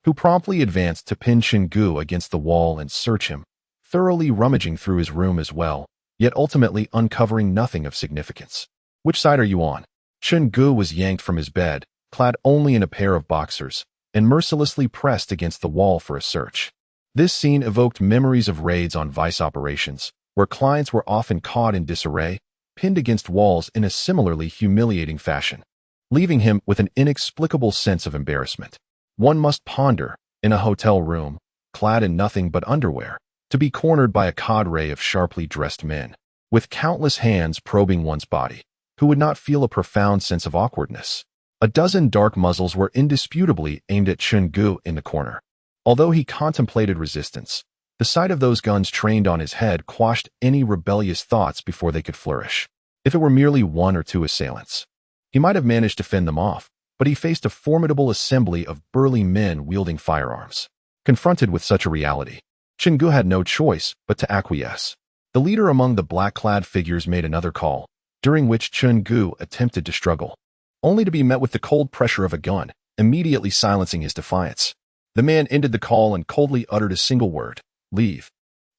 who promptly advanced to pin Chun-gu against the wall and search him, thoroughly rummaging through his room as well, yet ultimately uncovering nothing of significance. Which side are you on? Chun-gu was yanked from his bed, clad only in a pair of boxers, and mercilessly pressed against the wall for a search. This scene evoked memories of raids on vice operations, where clients were often caught in disarray, pinned against walls in a similarly humiliating fashion, leaving him with an inexplicable sense of embarrassment. One must ponder, in a hotel room, clad in nothing but underwear, to be cornered by a cadre of sharply dressed men, with countless hands probing one's body, who would not feel a profound sense of awkwardness. A dozen dark muzzles were indisputably aimed at Chun-gu in the corner. Although he contemplated resistance, the sight of those guns trained on his head quashed any rebellious thoughts before they could flourish. If it were merely one or two assailants, he might have managed to fend them off, but he faced a formidable assembly of burly men wielding firearms. Confronted with such a reality, Chun-gu had no choice but to acquiesce. The leader among the black-clad figures made another call, during which Chun-gu attempted to struggle, only to be met with the cold pressure of a gun, immediately silencing his defiance. The man ended the call and coldly uttered a single word: leave.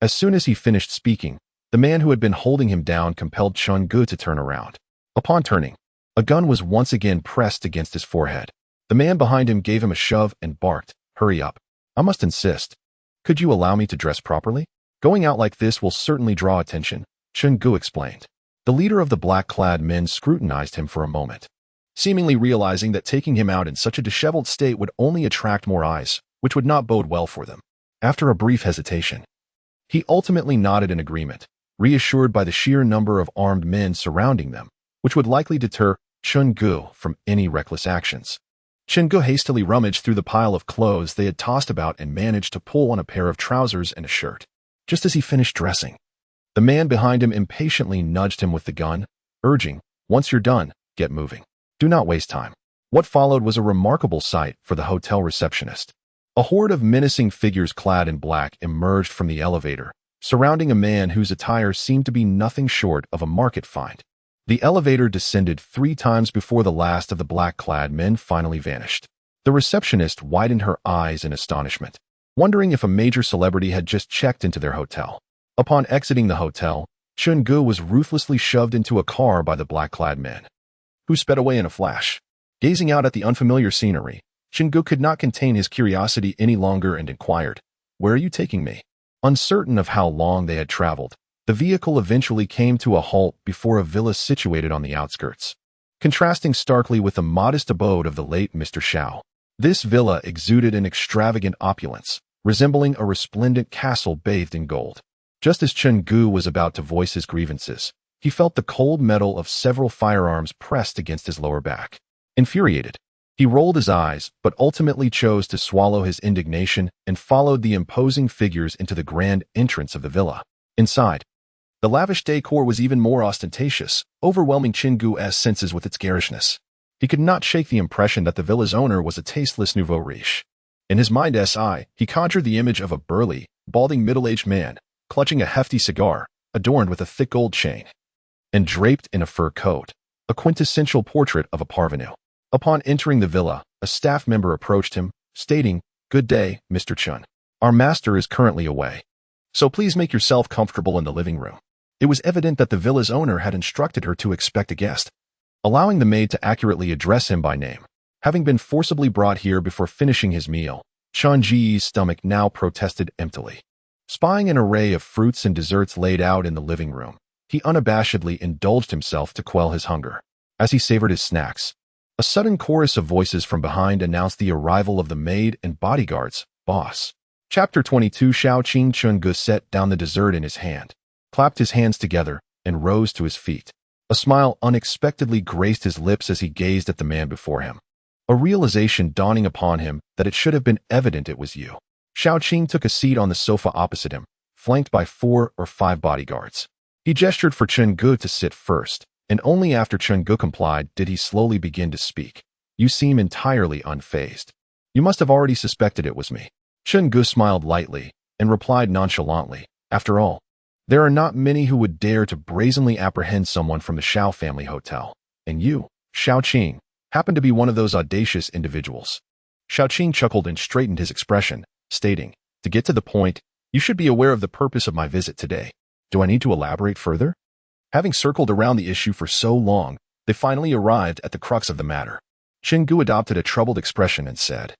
As soon as he finished speaking, the man who had been holding him down compelled Chun-gu to turn around. Upon turning, a gun was once again pressed against his forehead. The man behind him gave him a shove and barked, "Hurry up. I must insist. Could you allow me to dress properly? Going out like this will certainly draw attention," Chun-gu explained. The leader of the black-clad men scrutinized him for a moment, seemingly realizing that taking him out in such a disheveled state would only attract more eyes, which would not bode well for them. After a brief hesitation, he ultimately nodded in agreement, reassured by the sheer number of armed men surrounding them, which would likely deter Chun-gu from any reckless actions. Chun-gu hastily rummaged through the pile of clothes they had tossed about and managed to pull on a pair of trousers and a shirt. Just as he finished dressing, the man behind him impatiently nudged him with the gun, urging, "Once you're done, get moving. Do not waste time." What followed was a remarkable sight for the hotel receptionist. A horde of menacing figures clad in black emerged from the elevator, surrounding a man whose attire seemed to be nothing short of a market find. The elevator descended 3 times before the last of the black-clad men finally vanished. The receptionist widened her eyes in astonishment, wondering if a major celebrity had just checked into their hotel. Upon exiting the hotel, Chun-gu was ruthlessly shoved into a car by the black-clad men, who sped away in a flash. Gazing out at the unfamiliar scenery, Chun-gu could not contain his curiosity any longer and inquired, "Where are you taking me?" Uncertain of how long they had traveled, the vehicle eventually came to a halt before a villa situated on the outskirts, contrasting starkly with the modest abode of the late Mr. Xiao. This villa exuded an extravagant opulence, resembling a resplendent castle bathed in gold. Just as Chun-gu was about to voice his grievances, he felt the cold metal of several firearms pressed against his lower back. Infuriated, he rolled his eyes, but ultimately chose to swallow his indignation and followed the imposing figures into the grand entrance of the villa. Inside, the lavish decor was even more ostentatious, overwhelming Chun-gu's senses with its garishness. He could not shake the impression that the villa's owner was a tasteless nouveau riche. In his mind's eye, he conjured the image of a burly, balding middle-aged man, clutching a hefty cigar, adorned with a thick gold chain, and draped in a fur coat, a quintessential portrait of a parvenu. Upon entering the villa, a staff member approached him, stating, "Good day, Mr. Chun. Our master is currently away." so please make yourself comfortable in the living room. It was evident that the villa's owner had instructed her to expect a guest, allowing the maid to accurately address him by name. Having been forcibly brought here before finishing his meal, Chun Ji's stomach now protested emptily. Spying an array of fruits and desserts laid out in the living room, he unabashedly indulged himself to quell his hunger. As he savored his snacks, a sudden chorus of voices from behind announced the arrival of the maid and bodyguards. Boss. Chapter 22. Xiao Qing. Chun Gu set down the dessert in his hand, clapped his hands together, and rose to his feet. A smile unexpectedly graced his lips as he gazed at the man before him, a realization dawning upon him that it should have been evident it was you. Xiao Qing took a seat on the sofa opposite him, flanked by 4 or 5 bodyguards. He gestured for Chun Gu to sit first, and only after Chun Gu complied did he slowly begin to speak. You seem entirely unfazed. You must have already suspected it was me. Chun Gu smiled lightly and replied nonchalantly, after all, there are not many who would dare to brazenly apprehend someone from the Xiao family hotel, and you, Xiao Qing, happen to be one of those audacious individuals. Xiao Qing chuckled and straightened his expression, stating, to get to the point, you should be aware of the purpose of my visit today. Do I need to elaborate further? Having circled around the issue for so long, they finally arrived at the crux of the matter. Chun Gu adopted a troubled expression and said,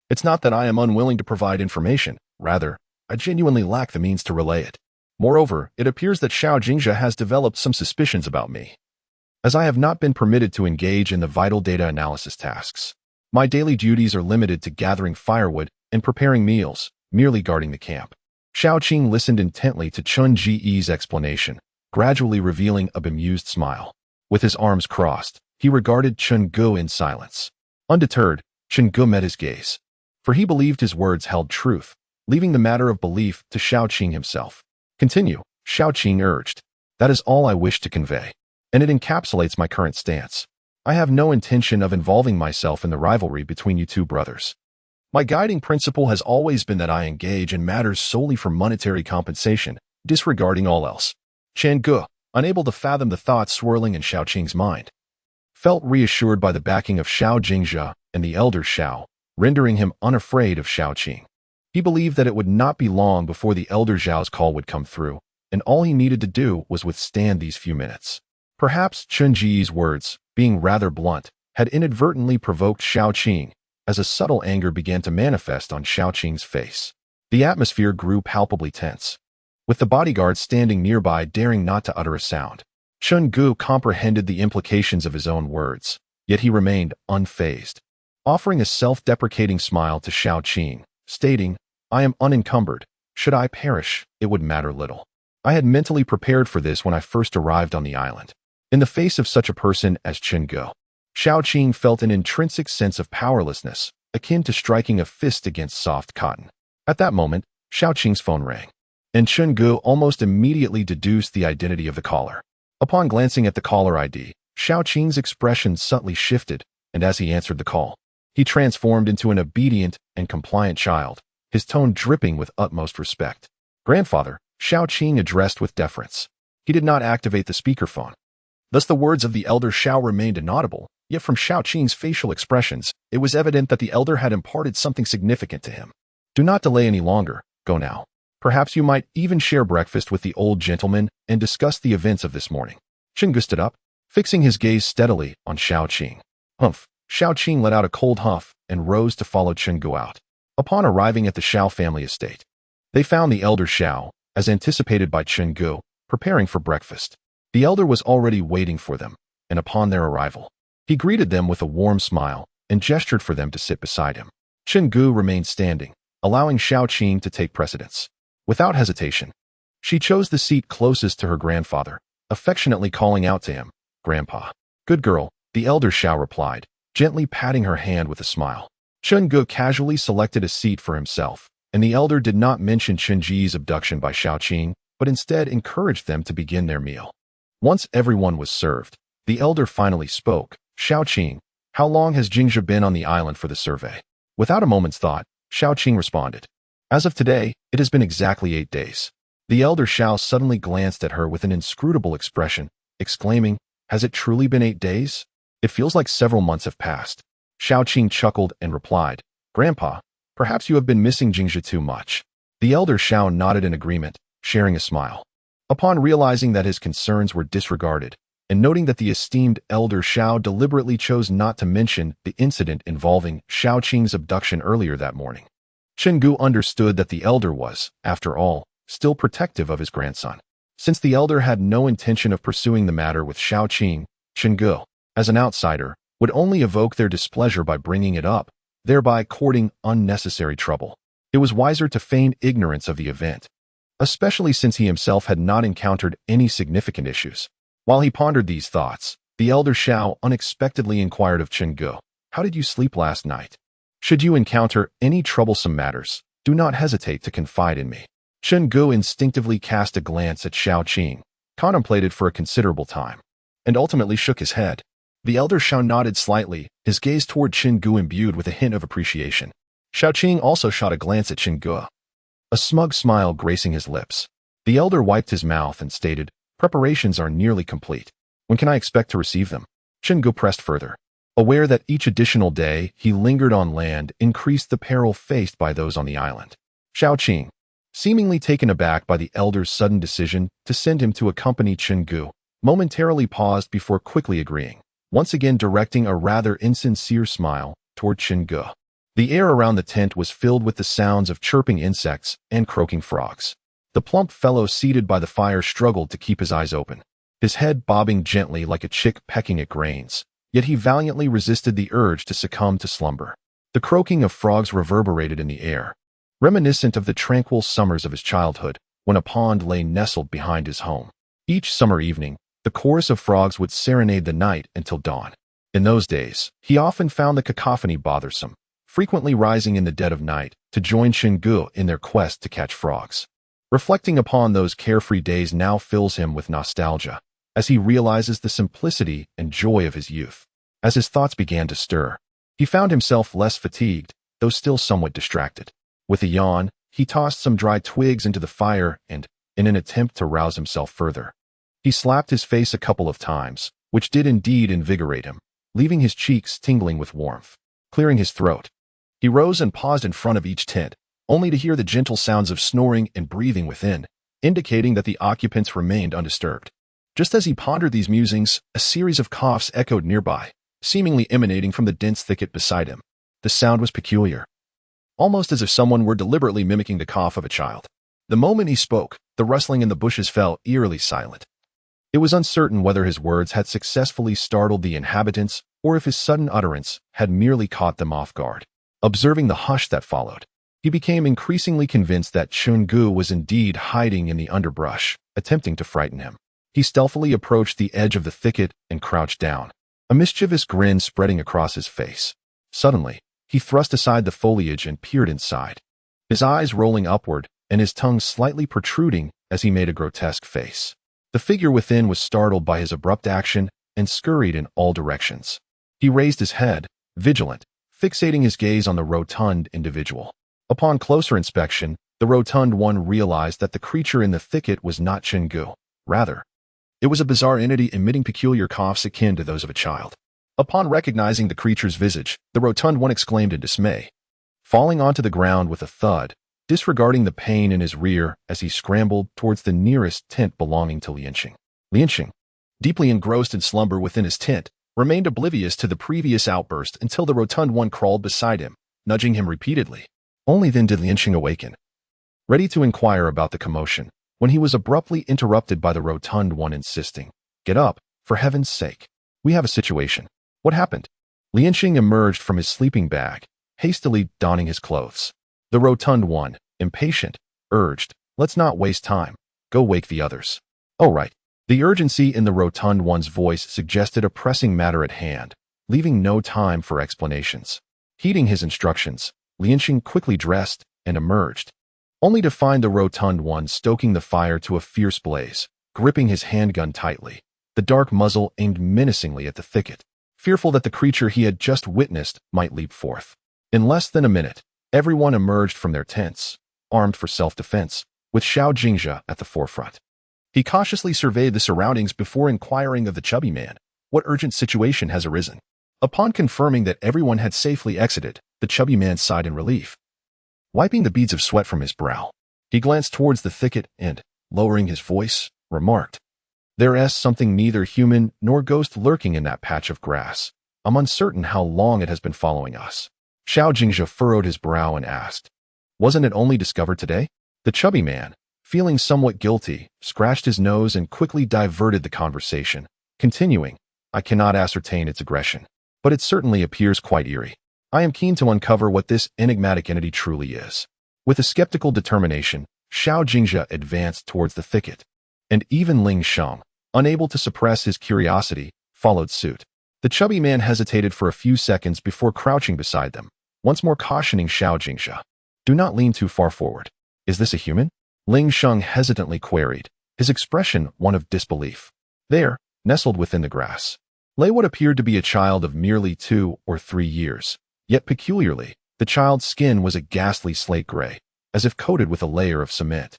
it's not that I am unwilling to provide information, rather, I genuinely lack the means to relay it. Moreover, it appears that Xiao Jingzhe has developed some suspicions about me, as I have not been permitted to engage in the vital data analysis tasks. My daily duties are limited to gathering firewood and preparing meals, merely guarding the camp. Xiao Qing listened intently to Chun Ji's explanation, gradually revealing a bemused smile. With his arms crossed, he regarded Chun Gu in silence. Undeterred, Chun Gu met his gaze, for he believed his words held truth, leaving the matter of belief to Xiao Qing himself. Continue, Xiao Qing urged. That is all I wish to convey, and it encapsulates my current stance. I have no intention of involving myself in the rivalry between you two brothers. My guiding principle has always been that I engage in matters solely for monetary compensation, disregarding all else. Chun Gu, unable to fathom the thoughts swirling in Xiao Qing's mind, felt reassured by the backing of Xiao Jingzhe and the elder Xiao, rendering him unafraid of Xiao Qing. He believed that it would not be long before the elder Zhao's call would come through, and all he needed to do was withstand these few minutes. Perhaps Chun Ji's words, being rather blunt, had inadvertently provoked Xiao Qing, as a subtle anger began to manifest on Xiao Qing's face. The atmosphere grew palpably tense, with the bodyguards standing nearby daring not to utter a sound. Chun Gu comprehended the implications of his own words, yet he remained unfazed, offering a self-deprecating smile to Xiao Qing, stating, I am unencumbered. Should I perish, it would matter little. I had mentally prepared for this when I first arrived on the island. In the face of such a person as Chun Gu, Xiao Qing felt an intrinsic sense of powerlessness, akin to striking a fist against soft cotton. At that moment, Xiao Qing's phone rang, and Chun Gu almost immediately deduced the identity of the caller. Upon glancing at the caller ID, Xiao Qing's expression subtly shifted, and as he answered the call, he transformed into an obedient and compliant child, his tone dripping with utmost respect. Grandfather, Xiao Qing addressed with deference. He did not activate the speakerphone. Thus the words of the elder Xiao remained inaudible, yet from Xiao Qing's facial expressions, it was evident that the elder had imparted something significant to him. Do not delay any longer, go now. Perhaps you might even share breakfast with the old gentleman and discuss the events of this morning. Chun Gu stood up, fixing his gaze steadily on Xiao Qing. Humph. Xiao Qing let out a cold huff and rose to follow Chun Gu out. Upon arriving at the Xiao family estate, they found the elder Xiao, as anticipated by Chun Gu, preparing for breakfast. The elder was already waiting for them, and upon their arrival, he greeted them with a warm smile and gestured for them to sit beside him. Chun Gu remained standing, allowing Xiao Qing to take precedence. Without hesitation, she chose the seat closest to her grandfather, affectionately calling out to him, Grandpa. Good girl, the elder Xiao replied, gently patting her hand with a smile. Chun Gu casually selected a seat for himself, and the elder did not mention Chun Ji's abduction by Xiao Qing, but instead encouraged them to begin their meal. Once everyone was served, the elder finally spoke. Xiao Qing, how long has Jingzhe been on the island for the survey? Without a moment's thought, Xiao Qing responded. As of today, it has been exactly 8 days. The elder Xiao suddenly glanced at her with an inscrutable expression, exclaiming, has it truly been 8 days? It feels like several months have passed. Xiao Qing chuckled and replied, Grandpa, perhaps you have been missing Jingzhe too much. The elder Shao nodded in agreement, sharing a smile. Upon realizing that his concerns were disregarded, and noting that the esteemed elder Shao deliberately chose not to mention the incident involving Shao Qing's abduction earlier that morning, Chen Gu understood that the elder was, after all, still protective of his grandson. Since the elder had no intention of pursuing the matter with Shao Qing, Chen Gu, as an outsider, would only evoke their displeasure by bringing it up, thereby courting unnecessary trouble. It was wiser to feign ignorance of the event, especially since he himself had not encountered any significant issues. While he pondered these thoughts, the elder Shao unexpectedly inquired of Chen Gu, "How did you sleep last night? Should you encounter any troublesome matters, do not hesitate to confide in me." Chen Gu instinctively cast a glance at Shao Qing, contemplated for a considerable time, and ultimately shook his head. The elder Shao nodded slightly, his gaze toward Chen Gu imbued with a hint of appreciation. Shao Qing also shot a glance at Chen Gu, a smug smile gracing his lips. The elder wiped his mouth and stated, "Preparations are nearly complete. When can I expect to receive them?" Chen Gu pressed further, aware that each additional day he lingered on land increased the peril faced by those on the island. Shao Qing, seemingly taken aback by the elder's sudden decision to send him to accompany Chen Gu, momentarily paused before quickly agreeing, once again directing a rather insincere smile toward Chen Gu. The air around the tent was filled with the sounds of chirping insects and croaking frogs. The plump fellow seated by the fire struggled to keep his eyes open, his head bobbing gently like a chick pecking at grains, yet he valiantly resisted the urge to succumb to slumber. The croaking of frogs reverberated in the air, reminiscent of the tranquil summers of his childhood, when a pond lay nestled behind his home. Each summer evening, the chorus of frogs would serenade the night until dawn. In those days, he often found the cacophony bothersome, frequently rising in the dead of night to join Chen Gu in their quest to catch frogs. Reflecting upon those carefree days now fills him with nostalgia, as he realizes the simplicity and joy of his youth. As his thoughts began to stir, he found himself less fatigued, though still somewhat distracted. With a yawn, he tossed some dry twigs into the fire and, in an attempt to rouse himself further, he slapped his face a couple of times, which did indeed invigorate him, leaving his cheeks tingling with warmth. Clearing his throat, he rose and paused in front of each tent, only to hear the gentle sounds of snoring and breathing within, indicating that the occupants remained undisturbed. Just as he pondered these musings, a series of coughs echoed nearby, seemingly emanating from the dense thicket beside him. The sound was peculiar, almost as if someone were deliberately mimicking the cough of a child. The moment he spoke, the rustling in the bushes fell eerily silent. It was uncertain whether his words had successfully startled the inhabitants or if his sudden utterance had merely caught them off guard. Observing the hush that followed, he became increasingly convinced that Chen Gu was indeed hiding in the underbrush, attempting to frighten him. He stealthily approached the edge of the thicket and crouched down, a mischievous grin spreading across his face. Suddenly, he thrust aside the foliage and peered inside, his eyes rolling upward and his tongue slightly protruding as he made a grotesque face. The figure within was startled by his abrupt action and scurried in all directions. He raised his head, vigilant, fixating his gaze on the rotund individual. Upon closer inspection, the rotund one realized that the creature in the thicket was not Chen Gu. Rather, it was a bizarre entity emitting peculiar coughs akin to those of a child. Upon recognizing the creature's visage, the rotund one exclaimed in dismay, falling onto the ground with a thud, disregarding the pain in his rear as he scrambled towards the nearest tent belonging to Lianqing. Lianqing, deeply engrossed in slumber within his tent, remained oblivious to the previous outburst until the rotund one crawled beside him, nudging him repeatedly. Only then did Lianqing awaken, ready to inquire about the commotion, when he was abruptly interrupted by the rotund one insisting, "Get up, for heaven's sake. We have a situation." "What happened?" Lianqing emerged from his sleeping bag, hastily donning his clothes. The rotund one, impatient, urged, "Let's not waste time. Go wake the others." "Oh, right." The urgency in the rotund one's voice suggested a pressing matter at hand, leaving no time for explanations. Heeding his instructions, Lianqing quickly dressed and emerged, only to find the rotund one stoking the fire to a fierce blaze, gripping his handgun tightly, the dark muzzle aimed menacingly at the thicket, fearful that the creature he had just witnessed might leap forth. In less than a minute, everyone emerged from their tents, armed for self-defense, with Shao Jingzhe at the forefront. He cautiously surveyed the surroundings before inquiring of the chubby man, "What urgent situation has arisen?" Upon confirming that everyone had safely exited, the chubby man sighed in relief, wiping the beads of sweat from his brow. He glanced towards the thicket and, lowering his voice, remarked, "There's something neither human nor ghost lurking in that patch of grass. I'm uncertain how long it has been following us." Xiao Jingzhe furrowed his brow and asked, "Wasn't it only discovered today?" The chubby man, feeling somewhat guilty, scratched his nose and quickly diverted the conversation, continuing, "I cannot ascertain its aggression, but it certainly appears quite eerie. I am keen to uncover what this enigmatic entity truly is." With a skeptical determination, Xiao Jingzhe advanced towards the thicket, and even Ling Sheng, unable to suppress his curiosity, followed suit. The chubby man hesitated for a few seconds before crouching beside them, once more cautioning Xiao Jingzhe, "Do not lean too far forward. Is this a human?" Ling Sheng hesitantly queried, his expression one of disbelief. There, nestled within the grass, lay what appeared to be a child of merely 2 or 3 years. Yet peculiarly, the child's skin was a ghastly slate gray, as if coated with a layer of cement.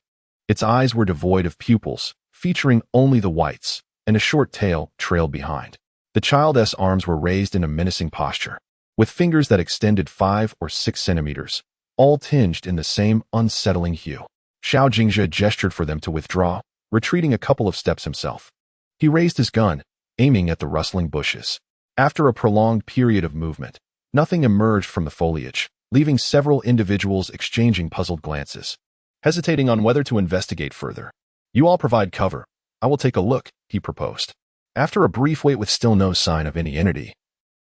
Its eyes were devoid of pupils, featuring only the whites, and a short tail trailed behind. The child's arms were raised in a menacing posture, with fingers that extended 5 or 6 centimeters, all tinged in the same unsettling hue. Xiao Jingzhe gestured for them to withdraw, retreating a couple of steps himself. He raised his gun, aiming at the rustling bushes. After a prolonged period of movement, nothing emerged from the foliage, leaving several individuals exchanging puzzled glances, hesitating on whether to investigate further. "You all provide cover. I will take a look," he proposed. After a brief wait with still no sign of any entity,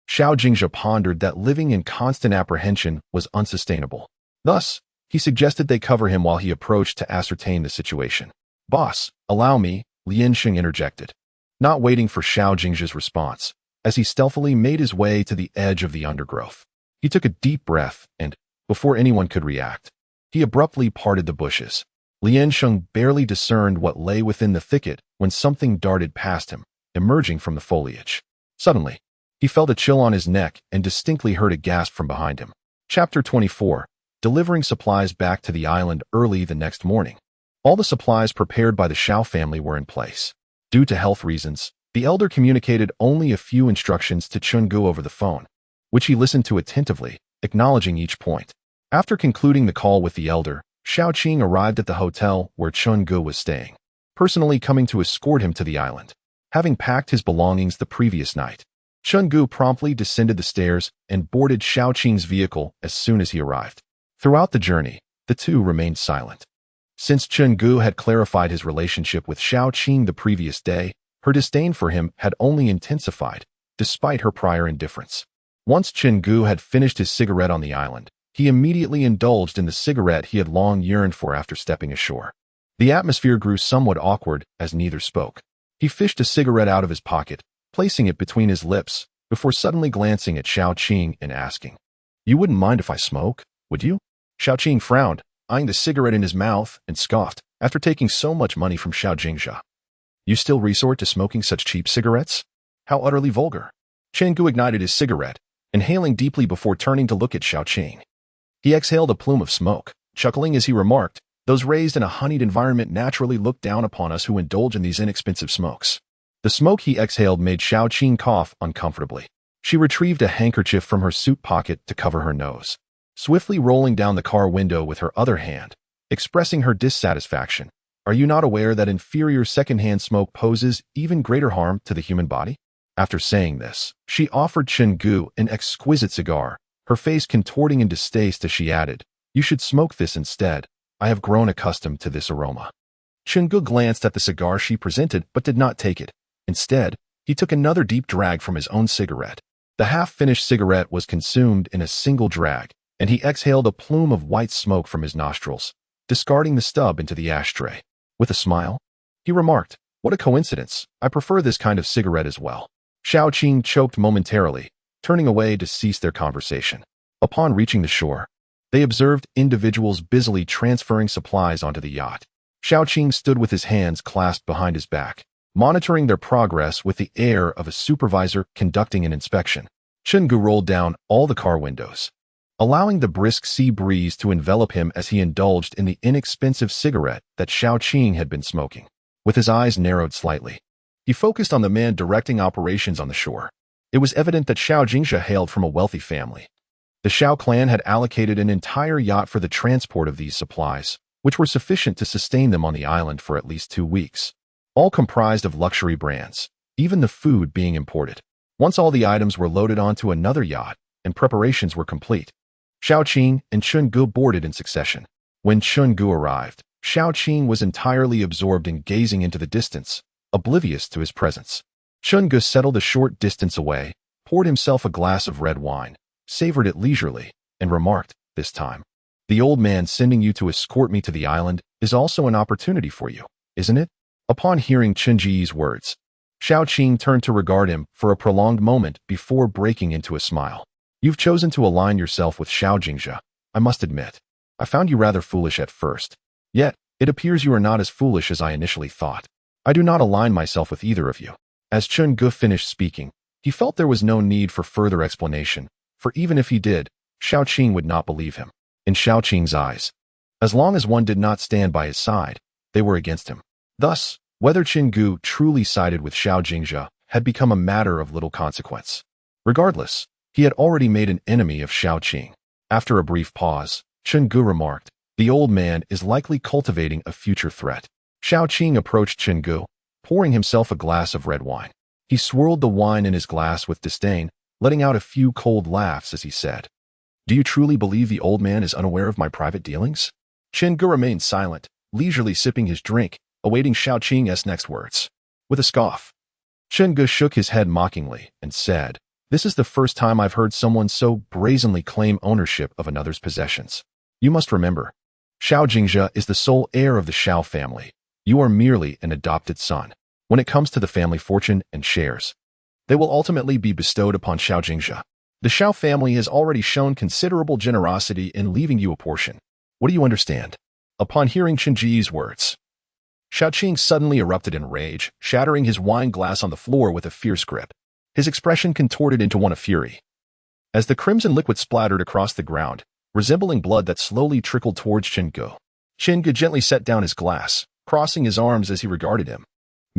Xiao Jingzhe pondered that living in constant apprehension was unsustainable. Thus, he suggested they cover him while he approached to ascertain the situation. "Boss, allow me," Lian Sheng interjected, not waiting for Xiao Jingzhe's response. As he stealthily made his way to the edge of the undergrowth, he took a deep breath and, before anyone could react, he abruptly parted the bushes. Lian Sheng barely discerned what lay within the thicket when something darted past him, emerging from the foliage. Suddenly, he felt a chill on his neck and distinctly heard a gasp from behind him. Chapter 24. Delivering supplies back to the island early the next morning. All the supplies prepared by the Xiao family were in place. Due to health reasons, the elder communicated only a few instructions to Chungu over the phone, which he listened to attentively, acknowledging each point. After concluding the call with the elder, Xiao Qing arrived at the hotel where Chungu was staying, personally coming to escort him to the island. Having packed his belongings the previous night, Chungu promptly descended the stairs and boarded Xiao Qing's vehicle as soon as he arrived. Throughout the journey, the two remained silent. Since Chungu had clarified his relationship with Xiao Qing the previous day, her disdain for him had only intensified, despite her prior indifference. Once Chungu had finished his cigarette on the island, he immediately indulged in the cigarette he had long yearned for after stepping ashore. The atmosphere grew somewhat awkward as neither spoke. He fished a cigarette out of his pocket, placing it between his lips, before suddenly glancing at Xiao Qing and asking, "You wouldn't mind if I smoke, would you?" Xiao Qing frowned, eyeing the cigarette in his mouth, and scoffed. After taking so much money from Xiao Jingzhe, "You still resort to smoking such cheap cigarettes? How utterly vulgar." Chenggu ignited his cigarette, inhaling deeply before turning to look at Xiao Qing. He exhaled a plume of smoke, chuckling as he remarked, "Those raised in a honeyed environment naturally look down upon us who indulge in these inexpensive smokes." The smoke he exhaled made Xiao Qing cough uncomfortably. She retrieved a handkerchief from her suit pocket to cover her nose, swiftly rolling down the car window with her other hand, expressing her dissatisfaction. "Are you not aware that inferior secondhand smoke poses even greater harm to the human body?" After saying this, she offered Chenggu an exquisite cigar, her face contorting in distaste as she added, "You should smoke this instead. I have grown accustomed to this aroma." Chenggu glanced at the cigar she presented but did not take it. Instead, he took another deep drag from his own cigarette. The half-finished cigarette was consumed in a single drag, and he exhaled a plume of white smoke from his nostrils, discarding the stub into the ashtray. With a smile, he remarked, "What a coincidence. I prefer this kind of cigarette as well." Xiao Qing choked momentarily, turning away to cease their conversation. Upon reaching the shore, they observed individuals busily transferring supplies onto the yacht. Xiao Qing stood with his hands clasped behind his back, monitoring their progress with the air of a supervisor conducting an inspection. Chenggu rolled down all the car windows, allowing the brisk sea breeze to envelop him as he indulged in the inexpensive cigarette that Xiao Qing had been smoking. With his eyes narrowed slightly, he focused on the man directing operations on the shore. It was evident that Xiao Jingzhe hailed from a wealthy family. The Xiao clan had allocated an entire yacht for the transport of these supplies, which were sufficient to sustain them on the island for at least 2 weeks. All comprised of luxury brands, even the food being imported. Once all the items were loaded onto another yacht and preparations were complete, Xiaoqing and Chungu boarded in succession. When Chungu arrived, Xiaoqing was entirely absorbed in gazing into the distance, oblivious to his presence. Chungu settled a short distance away, poured himself a glass of red wine, savored it leisurely, and remarked, this time, "The old man sending you to escort me to the island is also an opportunity for you, isn't it?" Upon hearing Chenji's words, Xiaoqing turned to regard him for a prolonged moment before breaking into a smile. "You've chosen to align yourself with Xiao Jingzhe, I must admit. I found you rather foolish at first. Yet, it appears you are not as foolish as I initially thought. I do not align myself with either of you." As Chun Gu finished speaking, he felt there was no need for further explanation, for even if he did, Xiaoqing would not believe him. In Xiaoqing's eyes, as long as one did not stand by his side, they were against him. Thus, whether Chingu truly sided with Xiao Jingzhe had become a matter of little consequence. Regardless, he had already made an enemy of Xiaoqing. After a brief pause, Chingu remarked, "The old man is likely cultivating a future threat." Xiaoqing approached Chingu, pouring himself a glass of red wine. He swirled the wine in his glass with disdain, letting out a few cold laughs as he said, "Do you truly believe the old man is unaware of my private dealings?" Chingu remained silent, leisurely sipping his drink, awaiting Xiaoqing's next words. With a scoff, Chingu shook his head mockingly and said, "This is the first time I've heard someone so brazenly claim ownership of another's possessions. You must remember, Xiao Jingzhe is the sole heir of the Xiao family. You are merely an adopted son. When it comes to the family fortune and shares, they will ultimately be bestowed upon Xiao Jingzhe. The Xiao family has already shown considerable generosity in leaving you a portion. What do you understand?" Upon hearing Chenji's words, Xiaoqing suddenly erupted in rage, shattering his wine glass on the floor with a fierce grip. His expression contorted into one of fury. As the crimson liquid splattered across the ground, resembling blood that slowly trickled towards Chingu, Chingu gently set down his glass, crossing his arms as he regarded him.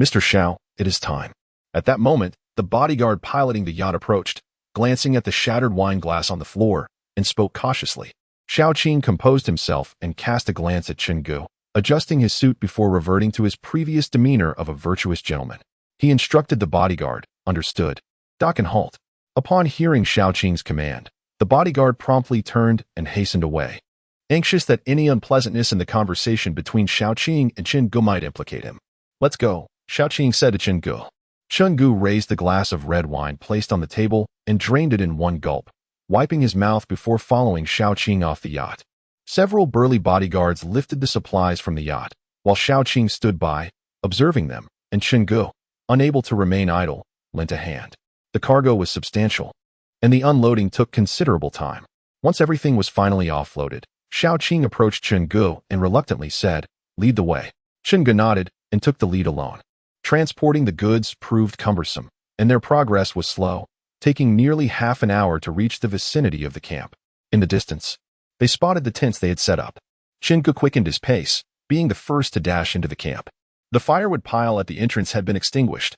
"Mr. Xiao, it is time." At that moment, the bodyguard piloting the yacht approached, glancing at the shattered wine glass on the floor, and spoke cautiously. Xiaoqing composed himself and cast a glance at Chingu, adjusting his suit before reverting to his previous demeanor of a virtuous gentleman. He instructed the bodyguard, "Understood. Dock and halt." Upon hearing Xiaoqing's command, the bodyguard promptly turned and hastened away, anxious that any unpleasantness in the conversation between Xiaoqing and Chingu might implicate him. "Let's go," Xiaoqing said to Chingu. Chingu raised the glass of red wine placed on the table and drained it in one gulp, wiping his mouth before following Xiaoqing off the yacht. Several burly bodyguards lifted the supplies from the yacht, while Xiaoqing stood by, observing them, and Chingu, unable to remain idle, lent a hand. The cargo was substantial, and the unloading took considerable time. Once everything was finally offloaded, Xiaoqing approached Chingu and reluctantly said, "Lead the way." Chingu nodded and took the lead alone. Transporting the goods proved cumbersome, and their progress was slow, taking nearly half an hour to reach the vicinity of the camp. In the distance, they spotted the tents they had set up. Chingu quickened his pace, being the first to dash into the camp. The firewood pile at the entrance had been extinguished,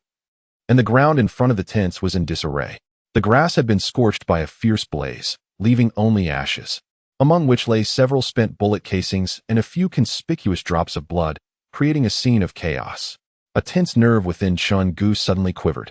and the ground in front of the tents was in disarray. The grass had been scorched by a fierce blaze, leaving only ashes, among which lay several spent bullet casings and a few conspicuous drops of blood, creating a scene of chaos. A tense nerve within Chun Gu suddenly quivered.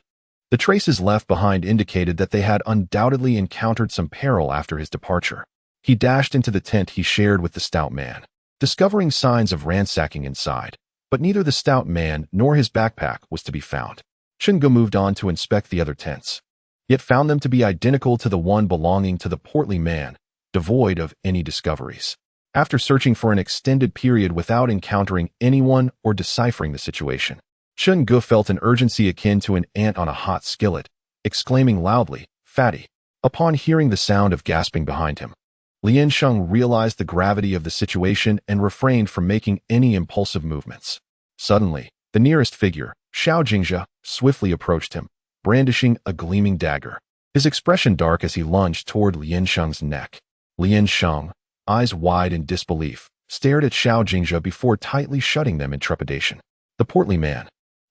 The traces left behind indicated that they had undoubtedly encountered some peril after his departure. He dashed into the tent he shared with the stout man, discovering signs of ransacking inside, but neither the stout man nor his backpack was to be found. Chingu moved on to inspect the other tents, yet found them to be identical to the one belonging to the portly man, devoid of any discoveries. After searching for an extended period without encountering anyone or deciphering the situation, Chingu felt an urgency akin to an ant on a hot skillet, exclaiming loudly, "Fatty!" Upon hearing the sound of gasping behind him, Lian Sheng realized the gravity of the situation and refrained from making any impulsive movements. Suddenly, the nearest figure, Xiao Jingzhe, swiftly approached him, brandishing a gleaming dagger, his expression dark as he lunged toward Lian Sheng's neck. Lian Sheng, eyes wide in disbelief, stared at Xiao Jingzhe before tightly shutting them in trepidation. The portly man,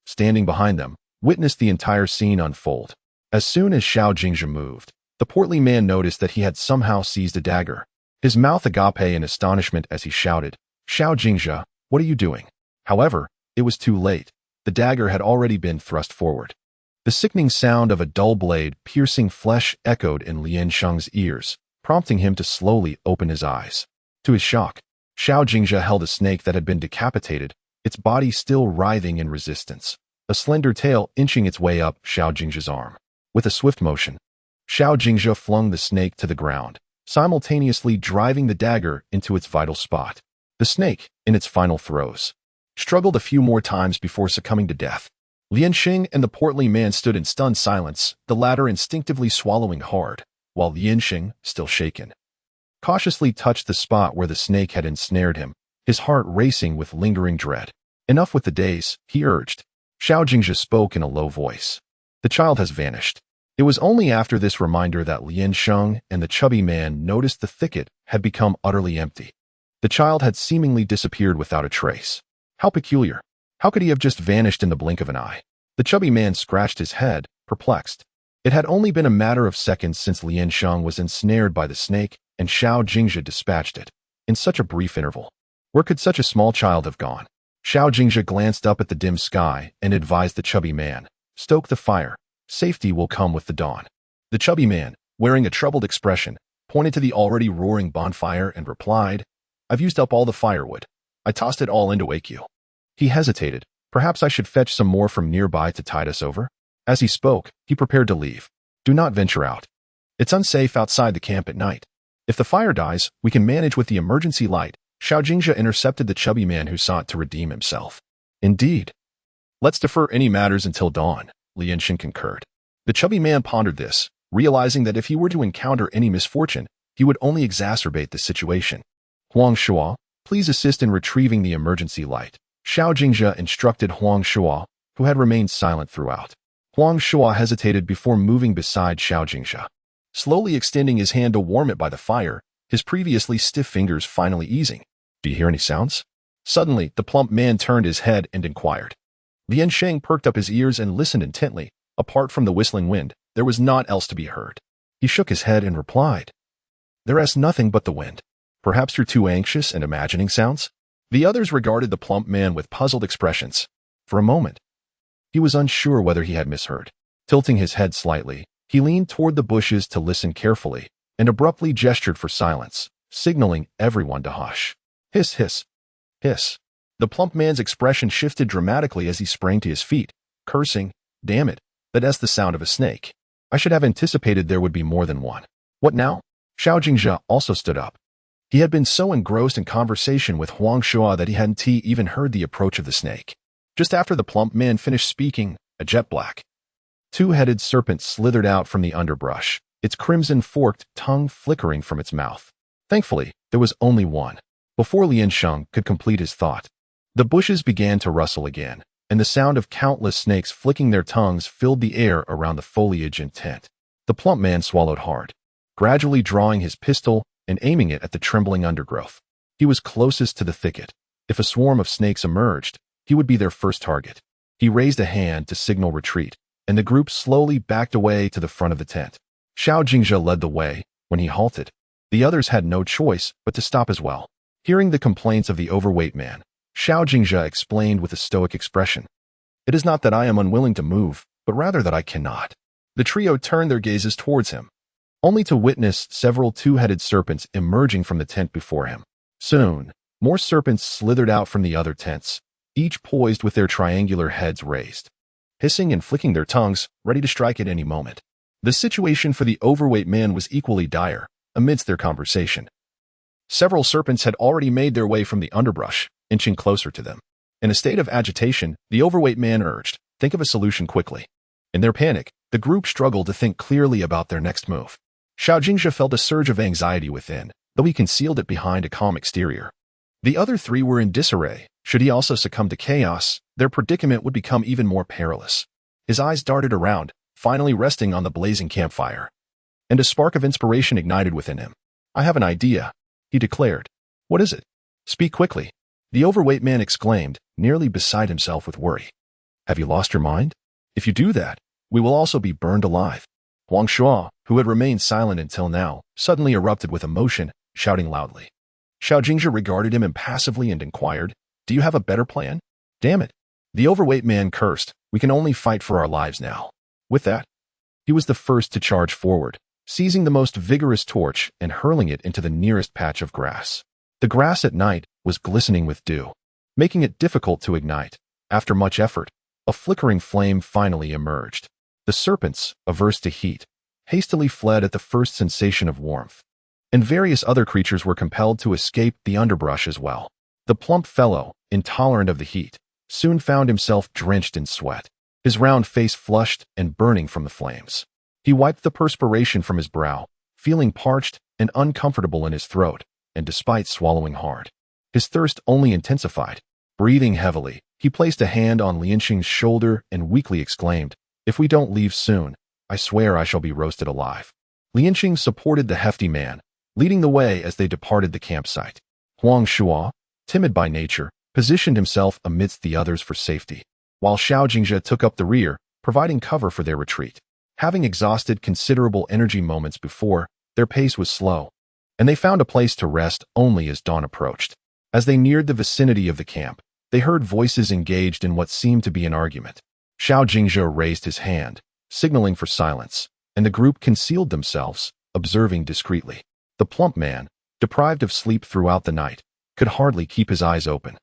standing behind them, witnessed the entire scene unfold. As soon as Xiao Jingzhe moved, the portly man noticed that he had somehow seized a dagger, his mouth agape in astonishment as he shouted, "Xiao Jingzhe, what are you doing?" However, it was too late. The dagger had already been thrust forward. The sickening sound of a dull blade piercing flesh echoed in Lian Sheng's ears, prompting him to slowly open his eyes. To his shock, Xiao Jingzhe held a snake that had been decapitated, its body still writhing in resistance, a slender tail inching its way up Xiao Jingzhe's arm. With a swift motion, Xiao Jingzhe flung the snake to the ground, simultaneously driving the dagger into its vital spot. The snake, in its final throes, struggled a few more times before succumbing to death. Lian Xing and the portly man stood in stunned silence, the latter instinctively swallowing hard, while Lian Xing, still shaken, cautiously touched the spot where the snake had ensnared him, his heart racing with lingering dread. "Enough with the days," he urged. Xiao Jingzhe spoke in a low voice. "The child has vanished." It was only after this reminder that Lian Sheng and the chubby man noticed the thicket had become utterly empty. The child had seemingly disappeared without a trace. How peculiar. How could he have just vanished in the blink of an eye? The chubby man scratched his head, perplexed. It had only been a matter of seconds since Lian Sheng was ensnared by the snake, and Xiao Jingzhe dispatched it. In such a brief interval, where could such a small child have gone? Xiao Jingzhe glanced up at the dim sky and advised the chubby man, "Stoke the fire. Safety will come with the dawn." The chubby man, wearing a troubled expression, pointed to the already roaring bonfire and replied, "I've used up all the firewood. I tossed it all into Akio." He hesitated. "Perhaps I should fetch some more from nearby to tide us over?" As he spoke, he prepared to leave. "Do not venture out. It's unsafe outside the camp at night. If the fire dies, we can manage with the emergency light." Xiao Jingzhe intercepted the chubby man who sought to redeem himself. "Indeed. Let's defer any matters until dawn," Lian Xing concurred. The chubby man pondered this, realizing that if he were to encounter any misfortune, he would only exacerbate the situation. "Huang Shuo, please assist in retrieving the emergency light." Xiao Jingzhe instructed Huang Shuo, who had remained silent throughout. Huang Shuo hesitated before moving beside Xiao Jingzhe, slowly extending his hand to warm it by the fire, his previously stiff fingers finally easing. "Do you hear any sounds?" Suddenly, the plump man turned his head and inquired. Lian Sheng perked up his ears and listened intently. Apart from the whistling wind, there was naught else to be heard. He shook his head and replied, "There is nothing but the wind. Perhaps you're too anxious and imagining sounds?" The others regarded the plump man with puzzled expressions. For a moment, he was unsure whether he had misheard. Tilting his head slightly, he leaned toward the bushes to listen carefully, and abruptly gestured for silence, signaling everyone to hush. Hiss, hiss, hiss. The plump man's expression shifted dramatically as he sprang to his feet, cursing, "Damn it, that's the sound of a snake. I should have anticipated there would be more than one. What now?" Xiao Jingzhe also stood up. He had been so engrossed in conversation with Huang Shuo that he hadn't even heard the approach of the snake. Just after the plump man finished speaking, a jet black, two-headed serpent slithered out from the underbrush, its crimson forked tongue flickering from its mouth. Thankfully, there was only one. Before Lian Sheng could complete his thought, the bushes began to rustle again, and the sound of countless snakes flicking their tongues filled the air around the foliage and tent. The plump man swallowed hard, gradually drawing his pistol and aiming it at the trembling undergrowth. He was closest to the thicket. If a swarm of snakes emerged, he would be their first target. He raised a hand to signal retreat, and the group slowly backed away to the front of the tent. Xiao Jingzhe led the way. When he halted, the others had no choice but to stop as well. Hearing the complaints of the overweight man, Xiao Jingzhe explained with a stoic expression, "It is not that I am unwilling to move, but rather that I cannot." The trio turned their gazes towards him, only to witness several two-headed serpents emerging from the tent before him. Soon, more serpents slithered out from the other tents, each poised with their triangular heads raised, hissing and flicking their tongues, ready to strike at any moment. The situation for the overweight man was equally dire. Amidst their conversation, several serpents had already made their way from the underbrush, inching closer to them. In a state of agitation, the overweight man urged, "Think of a solution quickly." In their panic, the group struggled to think clearly about their next move. Xiao Jingzhe felt a surge of anxiety within, though he concealed it behind a calm exterior. The other three were in disarray. Should he also succumb to chaos, their predicament would become even more perilous. His eyes darted around, finally resting on the blazing campfire, and a spark of inspiration ignited within him. "I have an idea," he declared. "What is it?" "Speak quickly," the overweight man exclaimed, nearly beside himself with worry. "Have you lost your mind? If you do that, we will also be burned alive." Huang Shuo, who had remained silent until now, suddenly erupted with emotion, shouting loudly, Xiao Jingzhe regarded him impassively and inquired, "Do you have a better plan?" "Damn it." The overweight man cursed, "We can only fight for our lives now." With that, he was the first to charge forward, seizing the most vigorous torch and hurling it into the nearest patch of grass. The grass at night was glistening with dew, making it difficult to ignite. After much effort, a flickering flame finally emerged. The serpents, averse to heat, hastily fled at the first sensation of warmth, and various other creatures were compelled to escape the underbrush as well. The plump fellow, intolerant of the heat, soon found himself drenched in sweat, his round face flushed and burning from the flames. He wiped the perspiration from his brow, feeling parched and uncomfortable in his throat, and despite swallowing hard, his thirst only intensified. Breathing heavily, he placed a hand on Lianxing's shoulder and weakly exclaimed, "If we don't leave soon, I swear I shall be roasted alive." Lianxing supported the hefty man, leading the way as they departed the campsite. Huang Shuo, timid by nature, positioned himself amidst the others for safety, while Xiao Jingzhe took up the rear, providing cover for their retreat. Having exhausted considerable energy moments before, their pace was slow, and they found a place to rest only as dawn approached. As they neared the vicinity of the camp, they heard voices engaged in what seemed to be an argument. Xiao Jingzhe raised his hand, signaling for silence, and the group concealed themselves, observing discreetly. The plump man, deprived of sleep throughout the night, could hardly keep his eyes open.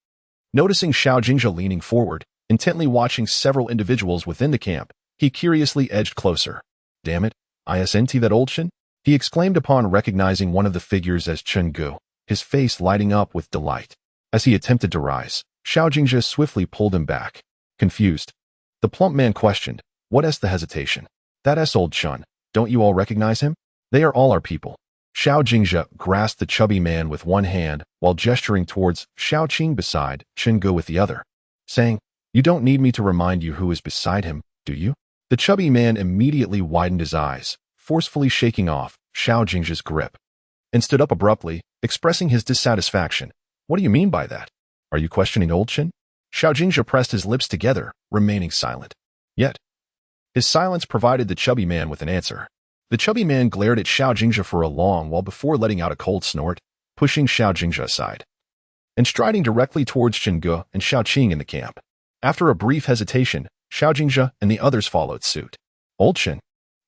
Noticing Xiao Jingzhe leaning forward, intently watching several individuals within the camp, he curiously edged closer. "Damn it, isn't that old Shen?" he exclaimed upon recognizing one of the figures as Chen Gu, his face lighting up with delight. As he attempted to rise, Xiao Jingzhe swiftly pulled him back. Confused, the plump man questioned, "What is the hesitation? That's old Chen. Don't you all recognize him? They are all our people." Xiao Jingzhe grasped the chubby man with one hand while gesturing towards Xiao Qing beside Chen Gu with the other, saying, "You don't need me to remind you who is beside him, do you?" The chubby man immediately widened his eyes, forcefully shaking off Xiao Jingzhe's grip, and stood up abruptly, expressing his dissatisfaction. "What do you mean by that? Are you questioning old Shen?" Xiao Jingzhe pressed his lips together, remaining silent. Yet, his silence provided the chubby man with an answer. The chubby man glared at Xiao Jingzhe for a long while before letting out a cold snort, pushing Xiao Jingzhe aside, and striding directly towards Chen Gu and Xiao Qing in the camp. After a brief hesitation, Xiao Jingzhe and the others followed suit. "Old Shen."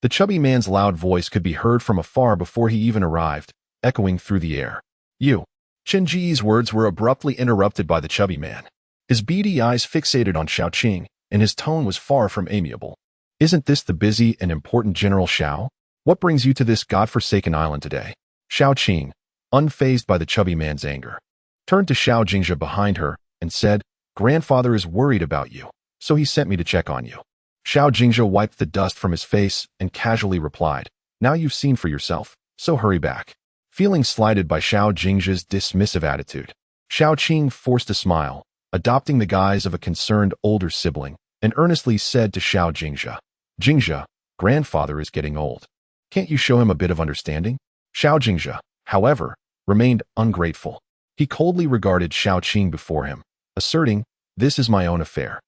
The chubby man's loud voice could be heard from afar before he even arrived, echoing through the air. "You." Chen Ji's words were abruptly interrupted by the chubby man. His beady eyes fixated on Xiao Qing, and his tone was far from amiable. "Isn't this the busy and important General Xiao? What brings you to this godforsaken island today?" Xiao Qing, unfazed by the chubby man's anger, turned to Xiao Jingzhe behind her and said, "Grandfather is worried about you, so he sent me to check on you." Xiao Jingzhe wiped the dust from his face and casually replied, "Now you've seen for yourself, so hurry back." Feeling slighted by Xiao Jingzhe's dismissive attitude, Xiao Qing forced a smile, adopting the guise of a concerned older sibling, and earnestly said to Xiao Jingzhe, "Jingzhe, grandfather is getting old. Can't you show him a bit of understanding?" Xiao Jingzhe, however, remained ungrateful. He coldly regarded Xiao Qing before him, asserting, "This is my own affair.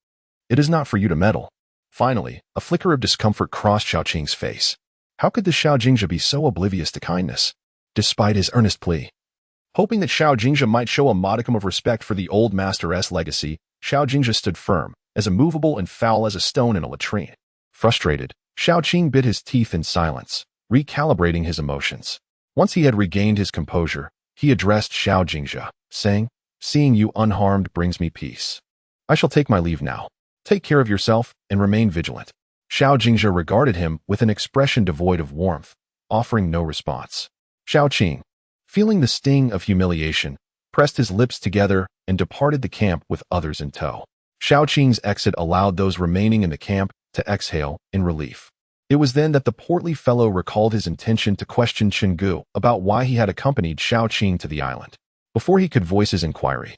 It is not for you to meddle." Finally, a flicker of discomfort crossed Xiao Qing's face. How could the Xiao Jingzhe be so oblivious to kindness, despite his earnest plea? Hoping that Xiao Jingzhe might show a modicum of respect for the old master's legacy, Xiao Jingzhe stood firm, as immovable and foul as a stone in a latrine. Frustrated, Xiao Qing bit his teeth in silence, recalibrating his emotions. Once he had regained his composure, he addressed Xiao Jingzhe, saying, "Seeing you unharmed brings me peace. I shall take my leave now. Take care of yourself and remain vigilant." Xiao Jingzhe regarded him with an expression devoid of warmth, offering no response. Xiao Qing, feeling the sting of humiliation, pressed his lips together and departed the camp with others in tow. Xiao Qing's exit allowed those remaining in the camp to exhale in relief. It was then that the portly fellow recalled his intention to question Chen Gu about why he had accompanied Xiao Qing to the island. Before he could voice his inquiry,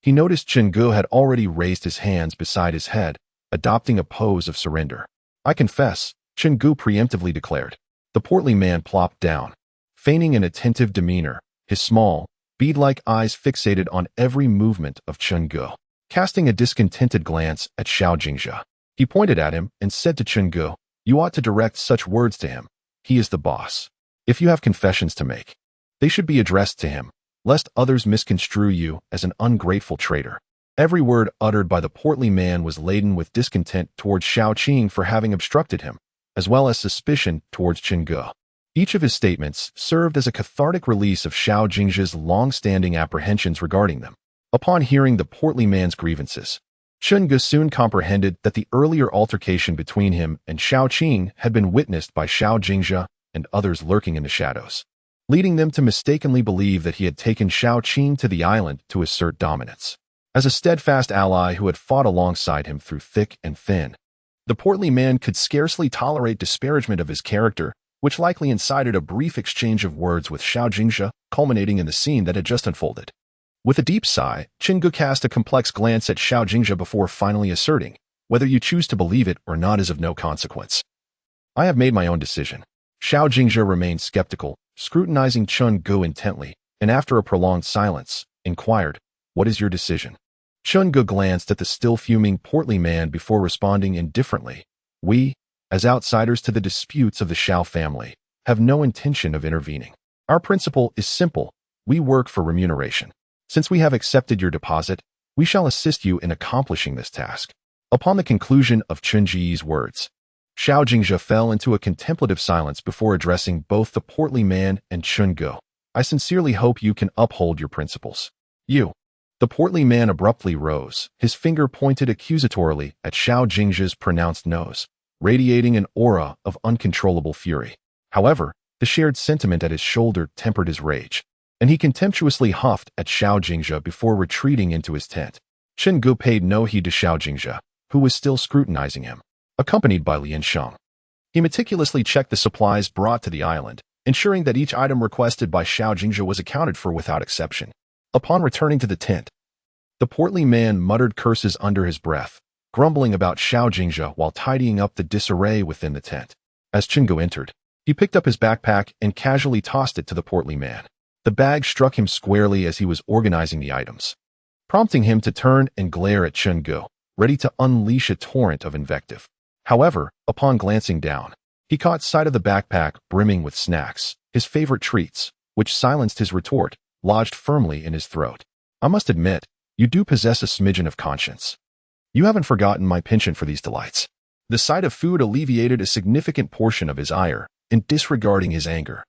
he noticed Chen Gu had already raised his hands beside his head, adopting a pose of surrender. "I confess," Chen Gu preemptively declared. The portly man plopped down, feigning an attentive demeanor, his small, bead-like eyes fixated on every movement of Chen Gu. Casting a discontented glance at Xiao Jingzhe, he pointed at him and said to Chen Gu, "You ought to direct such words to him. He is the boss. If you have confessions to make, they should be addressed to him. lest others misconstrue you as an ungrateful traitor. Every word uttered by the portly man was laden with discontent towards Xiaoqing for having obstructed him, as well as suspicion towards Qingge. Each of his statements served as a cathartic release of Xiao Jingzhe's long-standing apprehensions regarding them. Upon hearing the portly man's grievances, Qingge soon comprehended that the earlier altercation between him and Xiaoqing had been witnessed by Xiao Jingzhe and others lurking in the shadows, leading them to mistakenly believe that he had taken Xiaoqing to the island to assert dominance. As a steadfast ally who had fought alongside him through thick and thin, the portly man could scarcely tolerate disparagement of his character, which likely incited a brief exchange of words with Xiao Jingzhe, culminating in the scene that had just unfolded. With a deep sigh, Qingge cast a complex glance at Xiao Jingzhe before finally asserting, "Whether you choose to believe it or not is of no consequence. I have made my own decision." Xiao Jingzhe remained skeptical, scrutinizing Qingge intently, and after a prolonged silence, inquired, "What is your decision?" Qingge glanced at the still fuming portly man before responding indifferently, "We, as outsiders to the disputes of the Xiao family, have no intention of intervening. Our principle is simple. We work for remuneration. Since we have accepted your deposit, we shall assist you in accomplishing this task." Upon the conclusion of Qingge's words, Xiao Jingzhe fell into a contemplative silence before addressing both the portly man and Qingge. "I sincerely hope you can uphold your principles." "You." The portly man abruptly rose, his finger pointed accusatorily at Xiao Jingzhe's pronounced nose, radiating an aura of uncontrollable fury. However, the shared sentiment at his shoulder tempered his rage, and he contemptuously huffed at Xiao Jingzhe before retreating into his tent. Qingge paid no heed to Xiao Jingzhe, who was still scrutinizing him. Accompanied by Lian Sheng, he meticulously checked the supplies brought to the island, ensuring that each item requested by Xiao Jingzhe was accounted for without exception. Upon returning to the tent, the portly man muttered curses under his breath, grumbling about Xiao Jingzhe while tidying up the disarray within the tent. As Qingge entered, he picked up his backpack and casually tossed it to the portly man. The bag struck him squarely as he was organizing the items, prompting him to turn and glare at Qingge, ready to unleash a torrent of invective. However, upon glancing down, he caught sight of the backpack brimming with snacks, his favorite treats, which silenced his retort, lodged firmly in his throat. "I must admit, you do possess a smidgen of conscience. You haven't forgotten my penchant for these delights." The sight of food alleviated a significant portion of his ire, in disregarding his anger.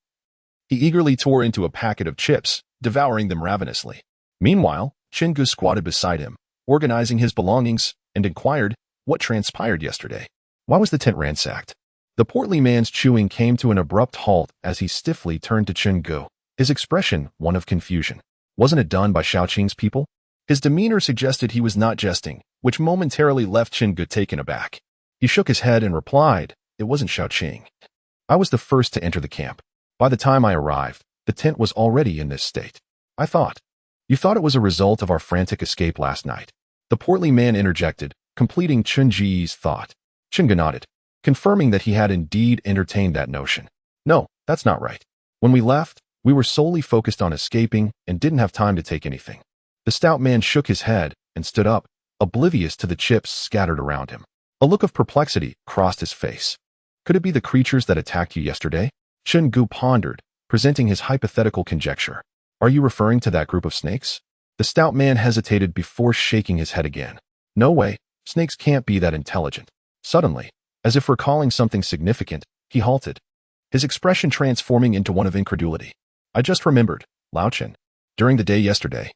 He eagerly tore into a packet of chips, devouring them ravenously. Meanwhile, Qingge squatted beside him, organizing his belongings, and inquired, "What transpired yesterday? Why was the tent ransacked?" The portly man's chewing came to an abrupt halt as he stiffly turned to Qingge, his expression one of confusion. "Wasn't it done by Xiaoqing's people?" His demeanor suggested he was not jesting, which momentarily left Qingge taken aback. He shook his head and replied, "It wasn't Xiaoqing. I was the first to enter the camp. By the time I arrived, the tent was already in this state. I thought." "You thought it was a result of our frantic escape last night?" The portly man interjected, completing Qingge's thought. Qingge nodded, confirming that he had indeed entertained that notion. "No, that's not right. When we left, we were solely focused on escaping and didn't have time to take anything." The stout man shook his head and stood up, oblivious to the chips scattered around him. A look of perplexity crossed his face. "Could it be the creatures that attacked you yesterday?" Qingge pondered, presenting his hypothetical conjecture. "Are you referring to that group of snakes?" The stout man hesitated before shaking his head again. "No way, snakes can't be that intelligent." Suddenly, as if recalling something significant, he halted, his expression transforming into one of incredulity. "I just remembered, Lao Chen. During the day yesterday,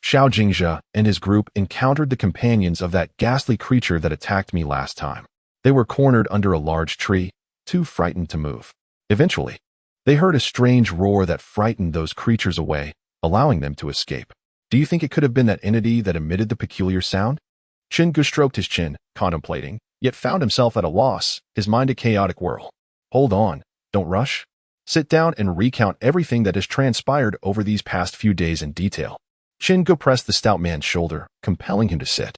Xiao Jingzhe and his group encountered the companions of that ghastly creature that attacked me last time. They were cornered under a large tree, too frightened to move. Eventually, they heard a strange roar that frightened those creatures away, allowing them to escape. Do you think it could have been that entity that emitted the peculiar sound?" Qingge stroked his chin, contemplating, yet found himself at a loss, his mind a chaotic whirl. "Hold on, don't rush. Sit down and recount everything that has transpired over these past few days in detail." Qingge pressed the stout man's shoulder, compelling him to sit,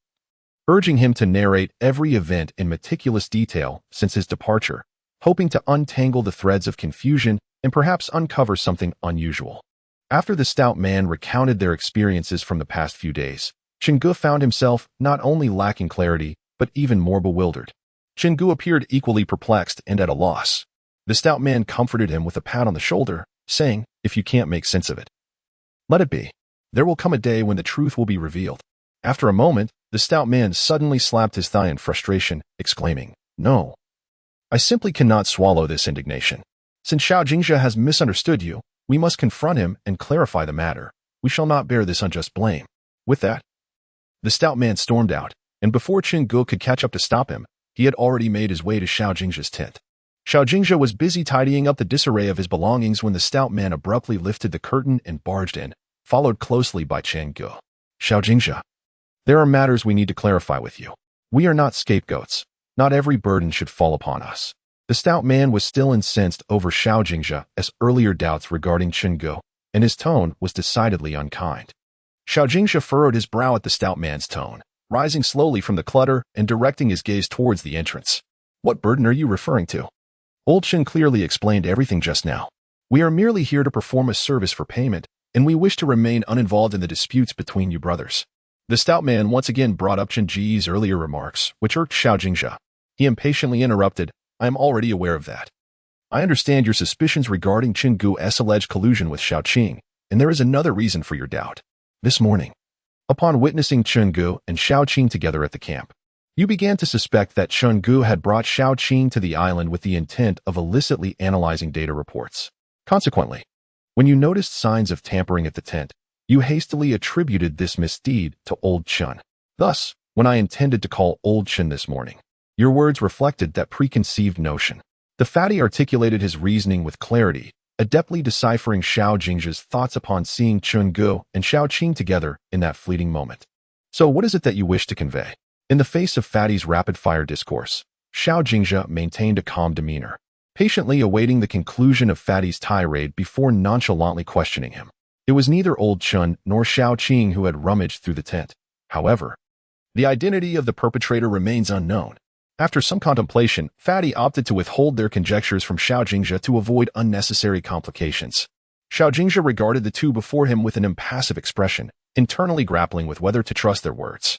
urging him to narrate every event in meticulous detail since his departure, hoping to untangle the threads of confusion and perhaps uncover something unusual. After the stout man recounted their experiences from the past few days, Qingge found himself not only lacking clarity, but even more bewildered. Qingge appeared equally perplexed and at a loss. The stout man comforted him with a pat on the shoulder, saying, "If you can't make sense of it, Let it be. There will come a day when the truth will be revealed. After a moment, the stout man suddenly slapped his thigh in frustration, exclaiming, "No. I simply cannot swallow this indignation. Since Xiao Jingjia has misunderstood you, we must confront him and clarify the matter. We shall not bear this unjust blame." With that, the stout man stormed out, and before Qin Gu could catch up to stop him, he had already made his way to Xiao Jingjia's tent. Xiao Jingjia was busy tidying up the disarray of his belongings when the stout man abruptly lifted the curtain and barged in, followed closely by Qin Gu. "Xiao Jingjia, there are matters we need to clarify with you. We are not scapegoats. Not every burden should fall upon us." The stout man was still incensed over Xiao Jingjia as earlier doubts regarding Qin Gu, and his tone was decidedly unkind. Xiao Jingjia furrowed his brow at the stout man's tone, rising slowly from the clutter and directing his gaze towards the entrance. "What burden are you referring to?" Old Qin clearly explained everything just now. "We are merely here to perform a service for payment, and we wish to remain uninvolved in the disputes between you brothers." The stout man once again brought up Qin Ji's earlier remarks, which irked Xiao Jingjia. He impatiently interrupted, "I am already aware of that. I understand your suspicions regarding Qin Gu's alleged collusion with Xiao Qing, and there is another reason for your doubt. This morning, upon witnessing Qin Gu and Xiao Qing together at the camp, you began to suspect that Qin Gu had brought Xiao Qing to the island with the intent of illicitly analyzing data reports. Consequently, when you noticed signs of tampering at the tent, you hastily attributed this misdeed to Old Qin. Thus, when I intended to call Old Qin this morning, your words reflected that preconceived notion." The fatty articulated his reasoning with clarity, adeptly deciphering Xiao Jingjia's thoughts upon seeing Qin Gu and Xiao Qing together in that fleeting moment. "So what is it that you wish to convey?" In the face of Fatty's rapid-fire discourse, Xiao Jingjia maintained a calm demeanor, patiently awaiting the conclusion of Fatty's tirade before nonchalantly questioning him. It was neither Old Qin nor Xiao Qing who had rummaged through the tent. However, the identity of the perpetrator remains unknown. After some contemplation, Fatty opted to withhold their conjectures from Xiao Jingjia to avoid unnecessary complications. Xiao Jingjia regarded the two before him with an impassive expression, internally grappling with whether to trust their words.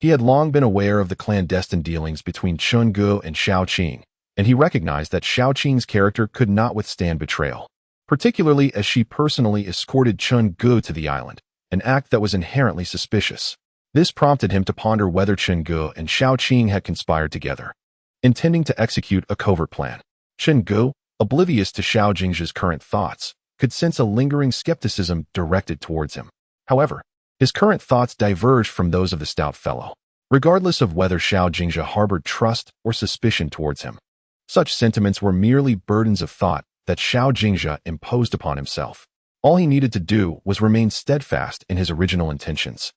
He had long been aware of the clandestine dealings between Qin Gu and Xiao Qing, and he recognized that Xiao Qing's character could not withstand betrayal, particularly as she personally escorted Qin Gu to the island, an act that was inherently suspicious. This prompted him to ponder whether Qin Gu and Xiao Qing had conspired together, intending to execute a covert plan. Qin Gu, oblivious to Xiao Jingjia's current thoughts, could sense a lingering skepticism directed towards him. However, his current thoughts diverged from those of the stout fellow, regardless of whether Xiao Jingjia harbored trust or suspicion towards him. Such sentiments were merely burdens of thought that Xiao Jingjia imposed upon himself. All he needed to do was remain steadfast in his original intentions.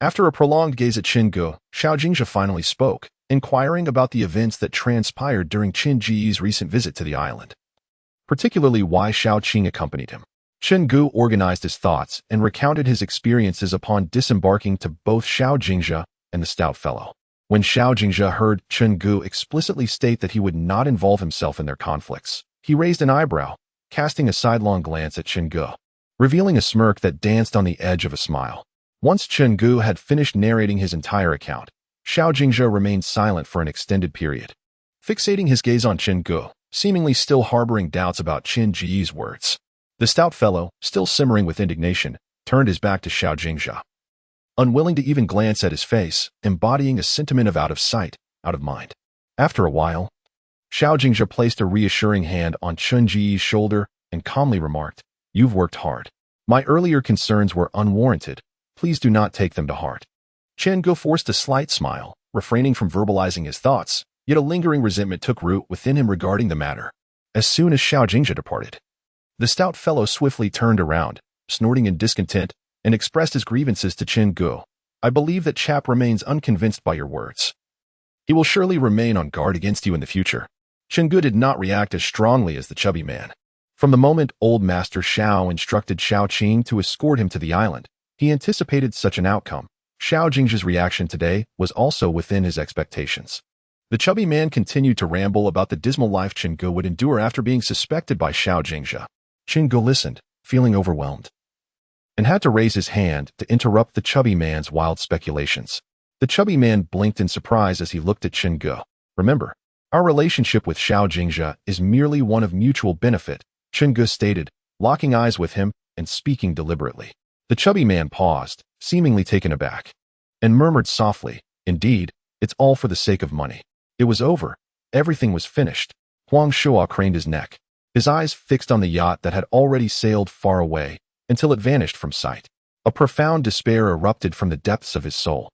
After a prolonged gaze at Qin Gu, Xiao Jingjia finally spoke, inquiring about the events that transpired during Qin Ji's recent visit to the island, particularly why Xiao Qing accompanied him. Qin Gu organized his thoughts and recounted his experiences upon disembarking to both Xiao Jingjia and the stout fellow. When Xiao Jingjia heard Qin Gu explicitly state that he would not involve himself in their conflicts, he raised an eyebrow, casting a sidelong glance at Qin Gu, revealing a smirk that danced on the edge of a smile. Once Qin Gu had finished narrating his entire account, Xiao Jingjia remained silent for an extended period, fixating his gaze on Qin Gu, seemingly still harboring doubts about Qin Ji's words. The stout fellow, still simmering with indignation, turned his back to Xiao Jingjia, unwilling to even glance at his face, embodying a sentiment of out of sight, out of mind. After a while, Xiao Jingjia placed a reassuring hand on Qin Ji's shoulder and calmly remarked, "You've worked hard. My earlier concerns were unwarranted. Please do not take them to heart." Qin Gu forced a slight smile, refraining from verbalizing his thoughts, yet a lingering resentment took root within him regarding the matter. As soon as Xiao Jingjia departed, the stout fellow swiftly turned around, snorting in discontent, and expressed his grievances to Qin Gu. "I believe that chap remains unconvinced by your words. He will surely remain on guard against you in the future." Qin Gu did not react as strongly as the chubby man. From the moment old Master Xiao instructed Xiao Qing to escort him to the island, he anticipated such an outcome. Xiao Jingjia's reaction today was also within his expectations. The chubby man continued to ramble about the dismal life Qin Gu would endure after being suspected by Xiao Jingjia. Qin Gu listened, feeling overwhelmed, and had to raise his hand to interrupt the chubby man's wild speculations. The chubby man blinked in surprise as he looked at Qin Gu. "Remember, our relationship with Xiao Jingjia is merely one of mutual benefit," Qin Gu stated, locking eyes with him and speaking deliberately. The chubby man paused, seemingly taken aback, and murmured softly, "Indeed, it's all for the sake of money." It was over. Everything was finished. Huang Shuo craned his neck, his eyes fixed on the yacht that had already sailed far away until it vanished from sight. A profound despair erupted from the depths of his soul.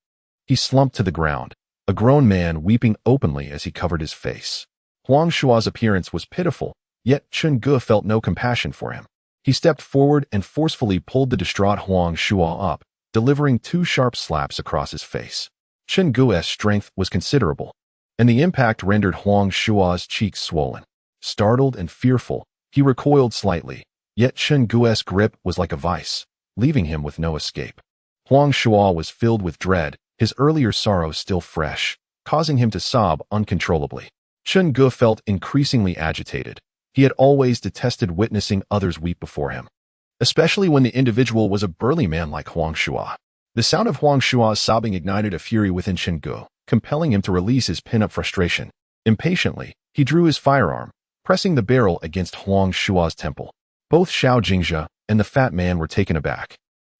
He slumped to the ground, a grown man weeping openly as he covered his face. Huang Shua's appearance was pitiful, yet Chen Ge felt no compassion for him. He stepped forward and forcefully pulled the distraught Huang Shuo up, delivering 2 sharp slaps across his face. Chen Ge's strength was considerable, and the impact rendered Huang Shua's cheeks swollen. Startled and fearful, he recoiled slightly, yet Chen Ge's grip was like a vice, leaving him with no escape. Huang Shuo was filled with dread, his earlier sorrow still fresh, causing him to sob uncontrollably. Chen Ge felt increasingly agitated. He had always detested witnessing others weep before him, especially when the individual was a burly man like Huang Shuo. The sound of Huang Shua's sobbing ignited a fury within Chen Ge, compelling him to release his pent-up frustration. Impatiently, he drew his firearm, pressing the barrel against Huang Shua's temple. Both Xiao Jingzhe and the fat man were taken aback,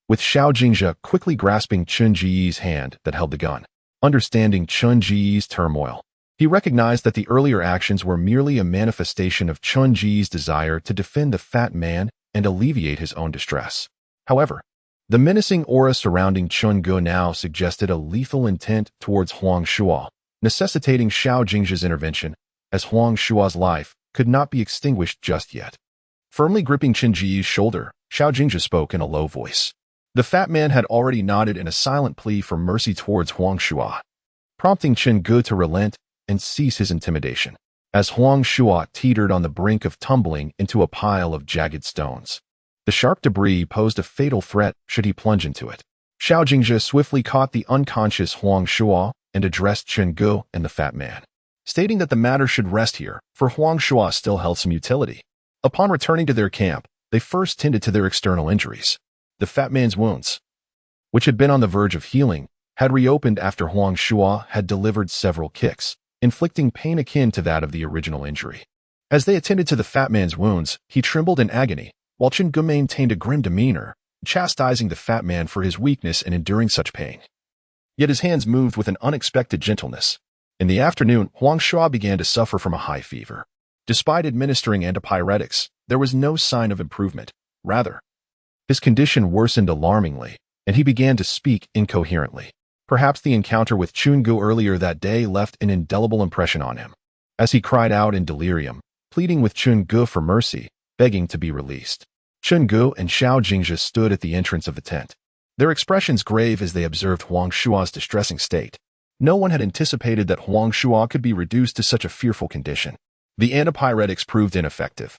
with Xiao Jingzhe quickly grasping Chen Jiyi's hand that held the gun. Understanding Chen Jiyi's turmoil, he recognized that the earlier actions were merely a manifestation of Chen Jiyi's desire to defend the fat man and alleviate his own distress. However, the menacing aura surrounding Chen Ge now suggested a lethal intent towards Huang Shuo, necessitating Xiao Jingzhe's intervention, as Huang Shuo's life could not be extinguished just yet. Firmly gripping Chen Jiyi's shoulder, Xiao Jingzhe spoke in a low voice. The fat man had already nodded in a silent plea for mercy towards Huang Shuo, prompting Chen Ge to relent and cease his intimidation. As Huang Shuo teetered on the brink of tumbling into a pile of jagged stones, the sharp debris posed a fatal threat should he plunge into it. Xiao Jingzhe swiftly caught the unconscious Huang Shuo and addressed Chen Ge and the fat man, stating that the matter should rest here, for Huang Shuo still held some utility. Upon returning to their camp, they first tended to their external injuries. The fat man's wounds, which had been on the verge of healing, had reopened after Huang Shuo had delivered several kicks, inflicting pain akin to that of the original injury. As they attended to the fat man's wounds, he trembled in agony, while Chen Ge maintained a grim demeanor, chastising the fat man for his weakness in enduring such pain. Yet his hands moved with an unexpected gentleness. In the afternoon, Huang Shuo began to suffer from a high fever. Despite administering antipyretics, there was no sign of improvement. Rather, his condition worsened alarmingly, and he began to speak incoherently. Perhaps the encounter with Chen Ge earlier that day left an indelible impression on him, as he cried out in delirium, pleading with Chen Ge for mercy, begging to be released. Chen Ge and Xiao Jingzhe stood at the entrance of the tent, their expressions grave as they observed Huang Shuo's distressing state. No one had anticipated that Huang Shuo could be reduced to such a fearful condition. The antipyretics proved ineffective,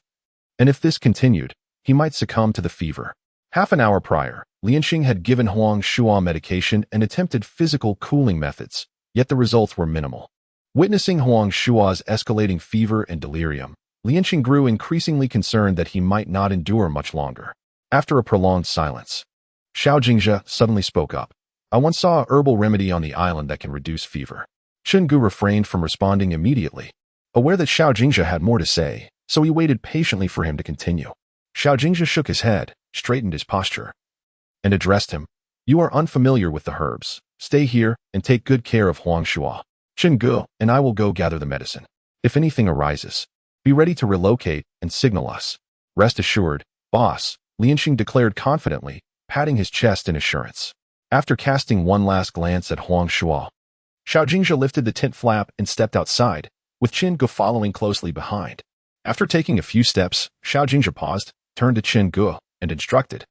and if this continued, he might succumb to the fever. Half an hour prior, Lianxing had given Huang Shuo medication and attempted physical cooling methods, yet the results were minimal. Witnessing Huang Shuo's escalating fever and delirium, Lianxing grew increasingly concerned that he might not endure much longer. After a prolonged silence, Xiao Jingzhe suddenly spoke up. "I once saw a herbal remedy on the island that can reduce fever." Chen Ge refrained from responding immediately, aware that Xiao Jingzhe had more to say, so he waited patiently for him to continue. Xiao Jingzhe shook his head, straightened his posture, and addressed him. "You are unfamiliar with the herbs. Stay here and take good care of Huang Shuo. Chen Ge and I will go gather the medicine. If anything arises, be ready to relocate and signal us." "Rest assured, boss," Lianxing declared confidently, patting his chest in assurance. After casting one last glance at Huang Shuo, Xiao Jingzhe lifted the tent flap and stepped outside, with Chen Ge following closely behind. After taking a few steps, Xiao Jingzhe paused, turned to Chen Ge, and instructed,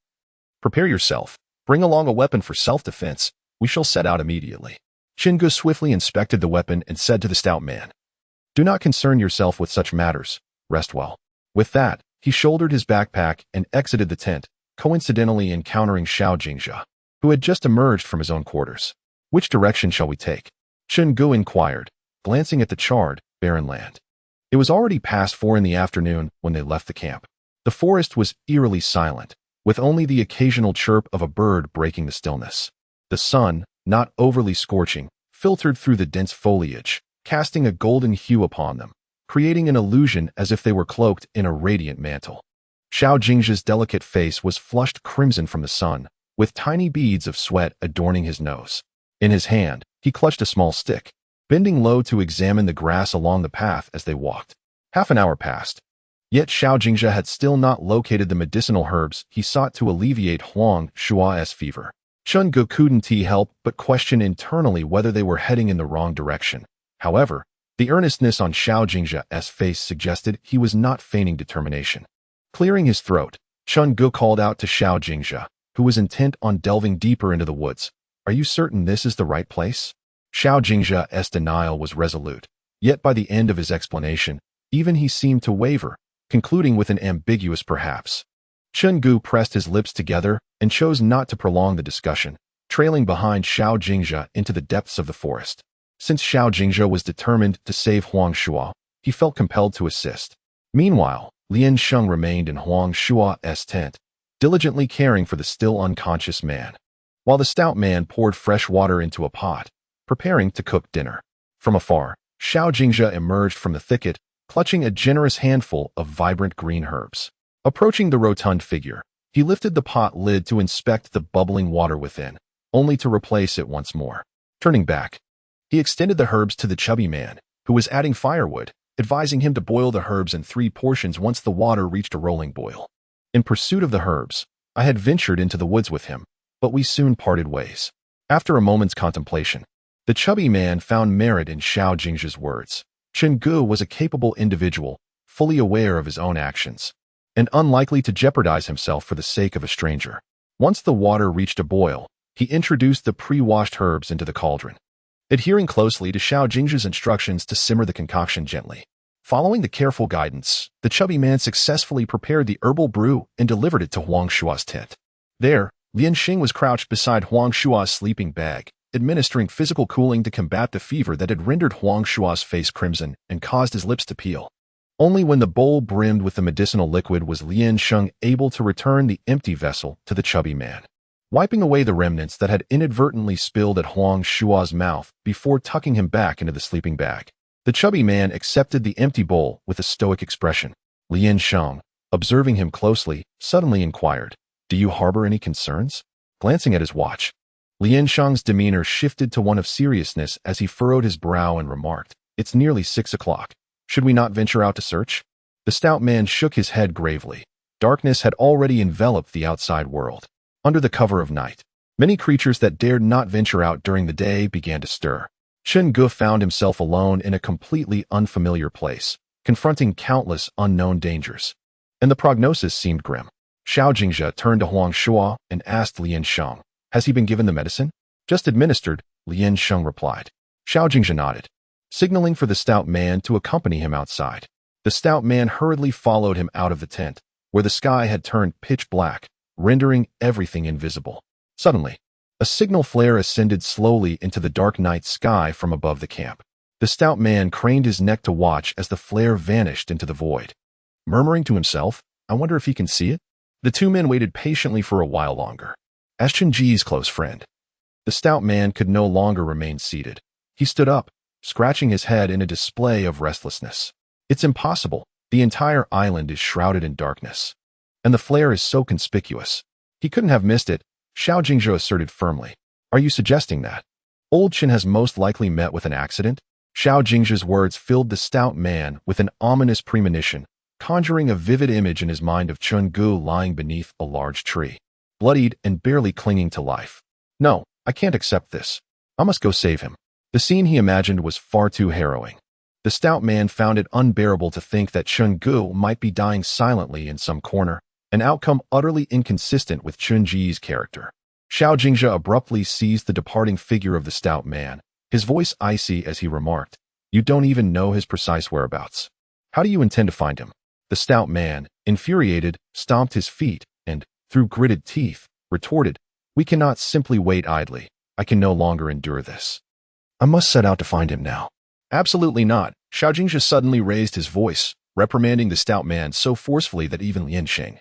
"Prepare yourself. Bring along a weapon for self-defense. We shall set out immediately." Chen Ge swiftly inspected the weapon and said to the stout man, "Do not concern yourself with such matters. Rest well." With that, he shouldered his backpack and exited the tent, coincidentally encountering Xiao Jingzhe, who had just emerged from his own quarters. "Which direction shall we take?" Chen Ge inquired, glancing at the charred, barren land. It was already past 4 in the afternoon when they left the camp. The forest was eerily silent, with only the occasional chirp of a bird breaking the stillness. The sun, not overly scorching, filtered through the dense foliage, casting a golden hue upon them, creating an illusion as if they were cloaked in a radiant mantle. Xiao Jingzhe's delicate face was flushed crimson from the sun, with tiny beads of sweat adorning his nose. In his hand, he clutched a small stick, bending low to examine the grass along the path as they walked. Half an hour passed. Yet Xiao Jingjia had still not located the medicinal herbs he sought to alleviate Huang Shua's fever. Chun Gu couldn't help but question internally whether they were heading in the wrong direction. However, the earnestness on Xiao Jingjia's face suggested he was not feigning determination. Clearing his throat, Chun Gu called out to Xiao Jingjia, who was intent on delving deeper into the woods. Are you certain this is the right place? Xiao Jingjia's denial was resolute, yet by the end of his explanation, even he seemed to waver, concluding with an ambiguous perhaps. Chun Gu pressed his lips together and chose not to prolong the discussion, trailing behind Xiao Jingjia into the depths of the forest. Since Xiao Jingjia was determined to save Huang Shua, he felt compelled to assist. Meanwhile, Lian Sheng remained in Huang Shua's tent, diligently caring for the still unconscious man, while the stout man poured fresh water into a pot, preparing to cook dinner. From afar, Xiao Jingjia emerged from the thicket, clutching a generous handful of vibrant green herbs. Approaching the rotund figure, he lifted the pot lid to inspect the bubbling water within, only to replace it once more. Turning back, he extended the herbs to the chubby man, who was adding firewood, advising him to boil the herbs in 3 portions once the water reached a rolling boil. In pursuit of the herbs, I had ventured into the woods with him, but we soon parted ways. After a moment's contemplation, the chubby man found merit in Xiao Jingjia's words. Chun Gu was a capable individual, fully aware of his own actions, and unlikely to jeopardize himself for the sake of a stranger. Once the water reached a boil, he introduced the pre-washed herbs into the cauldron, adhering closely to Xiao Jingjia's instructions to simmer the concoction gently. Following the careful guidance, the chubby man successfully prepared the herbal brew and delivered it to Huang Shua's tent. There, Lian Xing was crouched beside Huang Shua's sleeping bag, administering physical cooling to combat the fever that had rendered Huang Shua's face crimson and caused his lips to peel. Only when the bowl brimmed with the medicinal liquid was Lian Sheng able to return the empty vessel to the chubby man, wiping away the remnants that had inadvertently spilled at Huang Shua's mouth before tucking him back into the sleeping bag. The chubby man accepted the empty bowl with a stoic expression. Lian Sheng, observing him closely, suddenly inquired, "Do you harbor any concerns?" Glancing at his watch, Lian Sheng's demeanor shifted to one of seriousness as he furrowed his brow and remarked, "It's nearly 6 o'clock. Should we not venture out to search?" The stout man shook his head gravely. Darkness had already enveloped the outside world. Under the cover of night, many creatures that dared not venture out during the day began to stir. Chun Gu found himself alone in a completely unfamiliar place, confronting countless unknown dangers. And the prognosis seemed grim. Xiao Jingjia turned to Huang Shua and asked Lian Sheng, "Has he been given the medicine?" "Just administered," Lian Sheng replied. Xiao Jingjia nodded, signaling for the stout man to accompany him outside. The stout man hurriedly followed him out of the tent, where the sky had turned pitch black, rendering everything invisible. Suddenly, a signal flare ascended slowly into the dark night sky from above the camp. The stout man craned his neck to watch as the flare vanished into the void. Murmuring to himself, "I wonder if he can see it?" The two men waited patiently for a while longer. As Chun Ji's close friend, the stout man could no longer remain seated. He stood up, scratching his head in a display of restlessness. "It's impossible. The entire island is shrouded in darkness, and the flare is so conspicuous. He couldn't have missed it," Xiao Jingjia asserted firmly. "Are you suggesting that Old Chin has most likely met with an accident?" Xiao Jingjia's words filled the stout man with an ominous premonition, conjuring a vivid image in his mind of Chun Gu lying beneath a large tree, bloodied and barely clinging to life. "No, I can't accept this. I must go save him." The scene he imagined was far too harrowing. The stout man found it unbearable to think that Chun Gu might be dying silently in some corner, an outcome utterly inconsistent with Chun Ji's character. Xiao Jingjia abruptly seized the departing figure of the stout man, his voice icy as he remarked, "You don't even know his precise whereabouts. How do you intend to find him?" The stout man, infuriated, stomped his feet and, through gritted teeth, retorted, "We cannot simply wait idly. I can no longer endure this. I must set out to find him now." "Absolutely not." Xiao Jingjia suddenly raised his voice, reprimanding the stout man so forcefully that even Lian Sheng,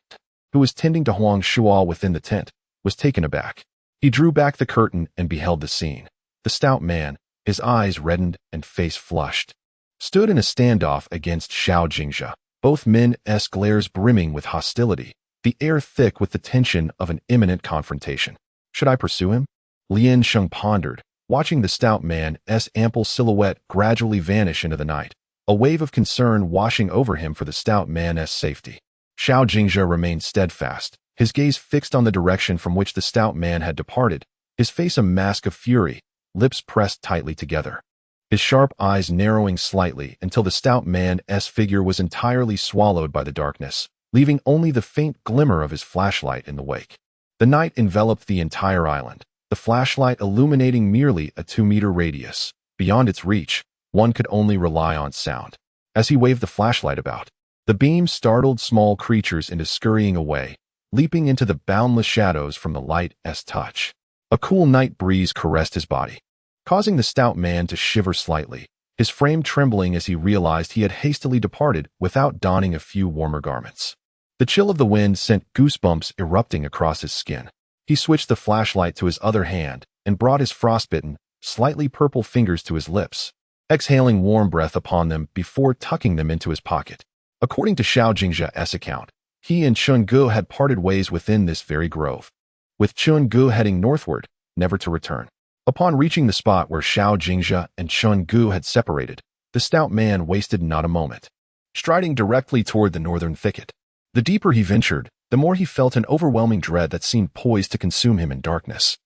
who was tending to Huang Shua within the tent, was taken aback. He drew back the curtain and beheld the scene. The stout man, his eyes reddened and face flushed, stood in a standoff against Xiao Jingjia, both men's glares brimming with hostility, the air thick with the tension of an imminent confrontation. Should I pursue him? Lien Sheng pondered, watching the stout man's ample silhouette gradually vanish into the night, a wave of concern washing over him for the stout man's safety. Xiao Jingjia remained steadfast, his gaze fixed on the direction from which the stout man had departed, his face a mask of fury, lips pressed tightly together. His sharp eyes narrowing slightly until the stout man's figure was entirely swallowed by the darkness, leaving only the faint glimmer of his flashlight in the wake. The night enveloped the entire island, the flashlight illuminating merely a 2-meter radius. Beyond its reach, one could only rely on sound. As he waved the flashlight about, the beam startled small creatures into scurrying away, leaping into the boundless shadows from the light's touch. A cool night breeze caressed his body, causing the stout man to shiver slightly, his frame trembling as he realized he had hastily departed without donning a few warmer garments. The chill of the wind sent goosebumps erupting across his skin. He switched the flashlight to his other hand and brought his frostbitten, slightly purple fingers to his lips, exhaling warm breath upon them before tucking them into his pocket. According to Xiao Jingjia's account, he and Chun-Gu had parted ways within this very grove, with Chun-Gu heading northward, never to return. Upon reaching the spot where Xiao Jingjia and Chun-Gu had separated, the stout man wasted not a moment, striding directly toward the northern thicket. The deeper he ventured, the more he felt an overwhelming dread that seemed poised to consume him in darkness.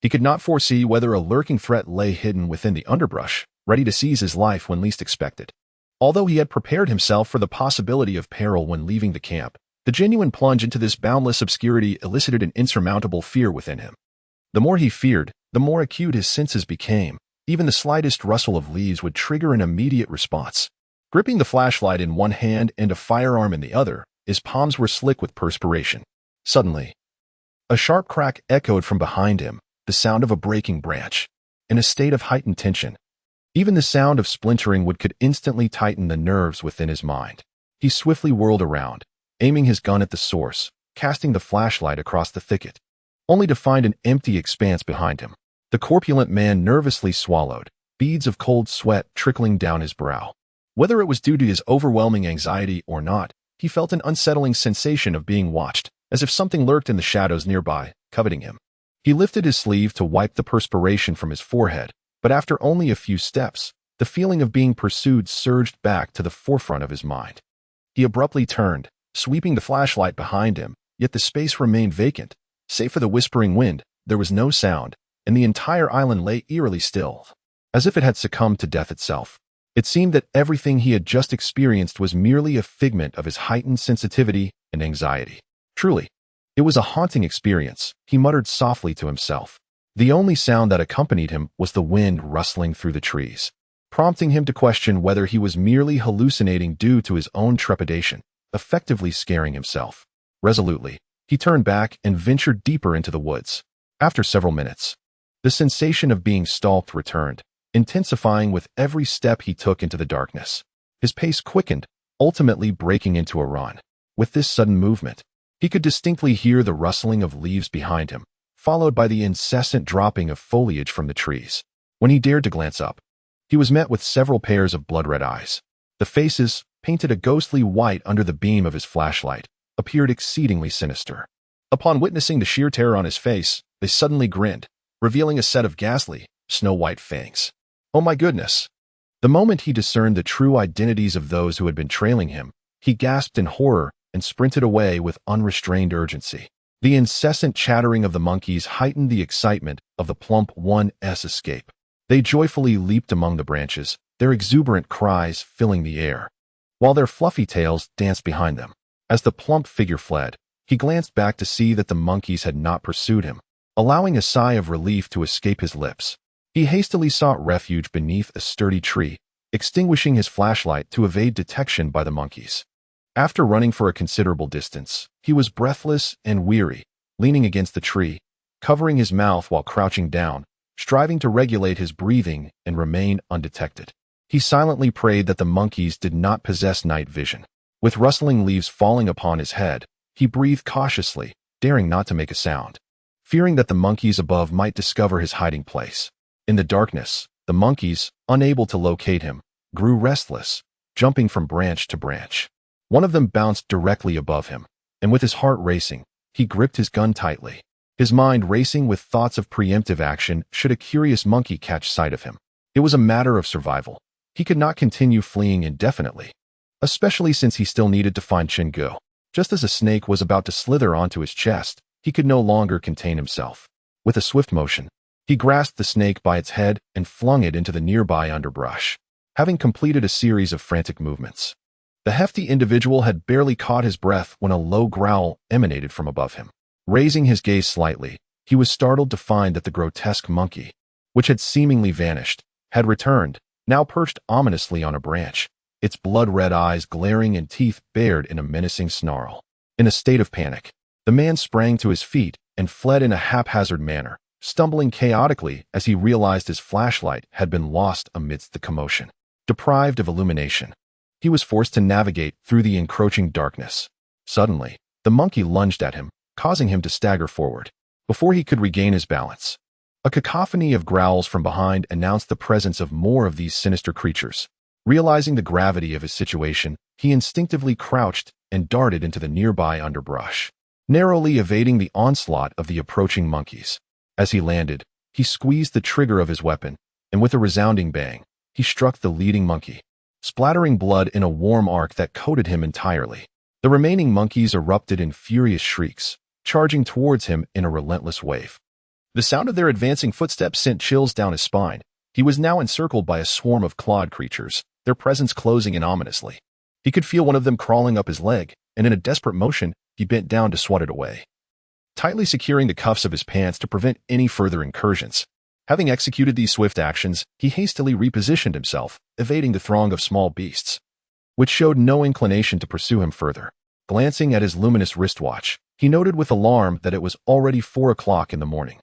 He could not foresee whether a lurking threat lay hidden within the underbrush, ready to seize his life when least expected. Although he had prepared himself for the possibility of peril when leaving the camp, the genuine plunge into this boundless obscurity elicited an insurmountable fear within him. The more he feared, the more acute his senses became. Even the slightest rustle of leaves would trigger an immediate response. Gripping the flashlight in one hand and a firearm in the other, his palms were slick with perspiration. Suddenly, a sharp crack echoed from behind him, the sound of a breaking branch. In a state of heightened tension, even the sound of splintering wood could instantly tighten the nerves within his mind. He swiftly whirled around, aiming his gun at the source, casting the flashlight across the thicket, only to find an empty expanse behind him. The corpulent man nervously swallowed, beads of cold sweat trickling down his brow. Whether it was due to his overwhelming anxiety or not, he felt an unsettling sensation of being watched, as if something lurked in the shadows nearby, coveting him. He lifted his sleeve to wipe the perspiration from his forehead, but after only a few steps, the feeling of being pursued surged back to the forefront of his mind. He abruptly turned, sweeping the flashlight behind him, yet the space remained vacant. Save for the whispering wind, there was no sound, and the entire island lay eerily still, as if it had succumbed to death itself. It seemed that everything he had just experienced was merely a figment of his heightened sensitivity and anxiety. Truly, it was a haunting experience, he muttered softly to himself. The only sound that accompanied him was the wind rustling through the trees, prompting him to question whether he was merely hallucinating due to his own trepidation, effectively scaring himself. Resolutely, he turned back and ventured deeper into the woods. After several minutes, the sensation of being stalked returned, intensifying with every step he took into the darkness. His pace quickened, ultimately breaking into a run. With this sudden movement, he could distinctly hear the rustling of leaves behind him, followed by the incessant dropping of foliage from the trees. When he dared to glance up, he was met with several pairs of blood-red eyes. The faces, painted a ghostly white under the beam of his flashlight, appeared exceedingly sinister. Upon witnessing the sheer terror on his face, they suddenly grinned, revealing a set of ghastly, snow-white fangs. Oh my goodness! The moment he discerned the true identities of those who had been trailing him, he gasped in horror and sprinted away with unrestrained urgency. The incessant chattering of the monkeys heightened the excitement of the plump one's escape. They joyfully leaped among the branches, their exuberant cries filling the air, while their fluffy tails danced behind them. As the plump figure fled, he glanced back to see that the monkeys had not pursued him, allowing a sigh of relief to escape his lips. He hastily sought refuge beneath a sturdy tree, extinguishing his flashlight to evade detection by the monkeys. After running for a considerable distance, he was breathless and weary, leaning against the tree, covering his mouth while crouching down, striving to regulate his breathing and remain undetected. He silently prayed that the monkeys did not possess night vision. With rustling leaves falling upon his head, he breathed cautiously, daring not to make a sound, fearing that the monkeys above might discover his hiding place. In the darkness, the monkeys, unable to locate him, grew restless, jumping from branch to branch. One of them bounced directly above him, and with his heart racing, he gripped his gun tightly. his mind racing with thoughts of preemptive action should a curious monkey catch sight of him. It was a matter of survival. He could not continue fleeing indefinitely, especially since he still needed to find Chingu. Just as a snake was about to slither onto his chest, he could no longer contain himself. With a swift motion, he grasped the snake by its head and flung it into the nearby underbrush. Having completed a series of frantic movements, the hefty individual had barely caught his breath when a low growl emanated from above him. Raising his gaze slightly, he was startled to find that the grotesque monkey, which had seemingly vanished, had returned, now perched ominously on a branch, its blood-red eyes glaring and teeth bared in a menacing snarl. In a state of panic, the man sprang to his feet and fled in a haphazard manner, stumbling chaotically as he realized his flashlight had been lost amidst the commotion. Deprived of illumination, he was forced to navigate through the encroaching darkness. Suddenly, the monkey lunged at him, causing him to stagger forward. Before he could regain his balance, a cacophony of growls from behind announced the presence of more of these sinister creatures. Realizing the gravity of his situation, he instinctively crouched and darted into the nearby underbrush, narrowly evading the onslaught of the approaching monkeys. As he landed, he squeezed the trigger of his weapon, and with a resounding bang, he struck the leading monkey, splattering blood in a warm arc that coated him entirely. The remaining monkeys erupted in furious shrieks, charging towards him in a relentless wave. The sound of their advancing footsteps sent chills down his spine. He was now encircled by a swarm of clawed creatures, their presence closing in ominously. He could feel one of them crawling up his leg, and in a desperate motion, he bent down to swat it away, tightly securing the cuffs of his pants to prevent any further incursions. Having executed these swift actions, he hastily repositioned himself, evading the throng of small beasts, which showed no inclination to pursue him further. Glancing at his luminous wristwatch, he noted with alarm that it was already 4 o'clock in the morning.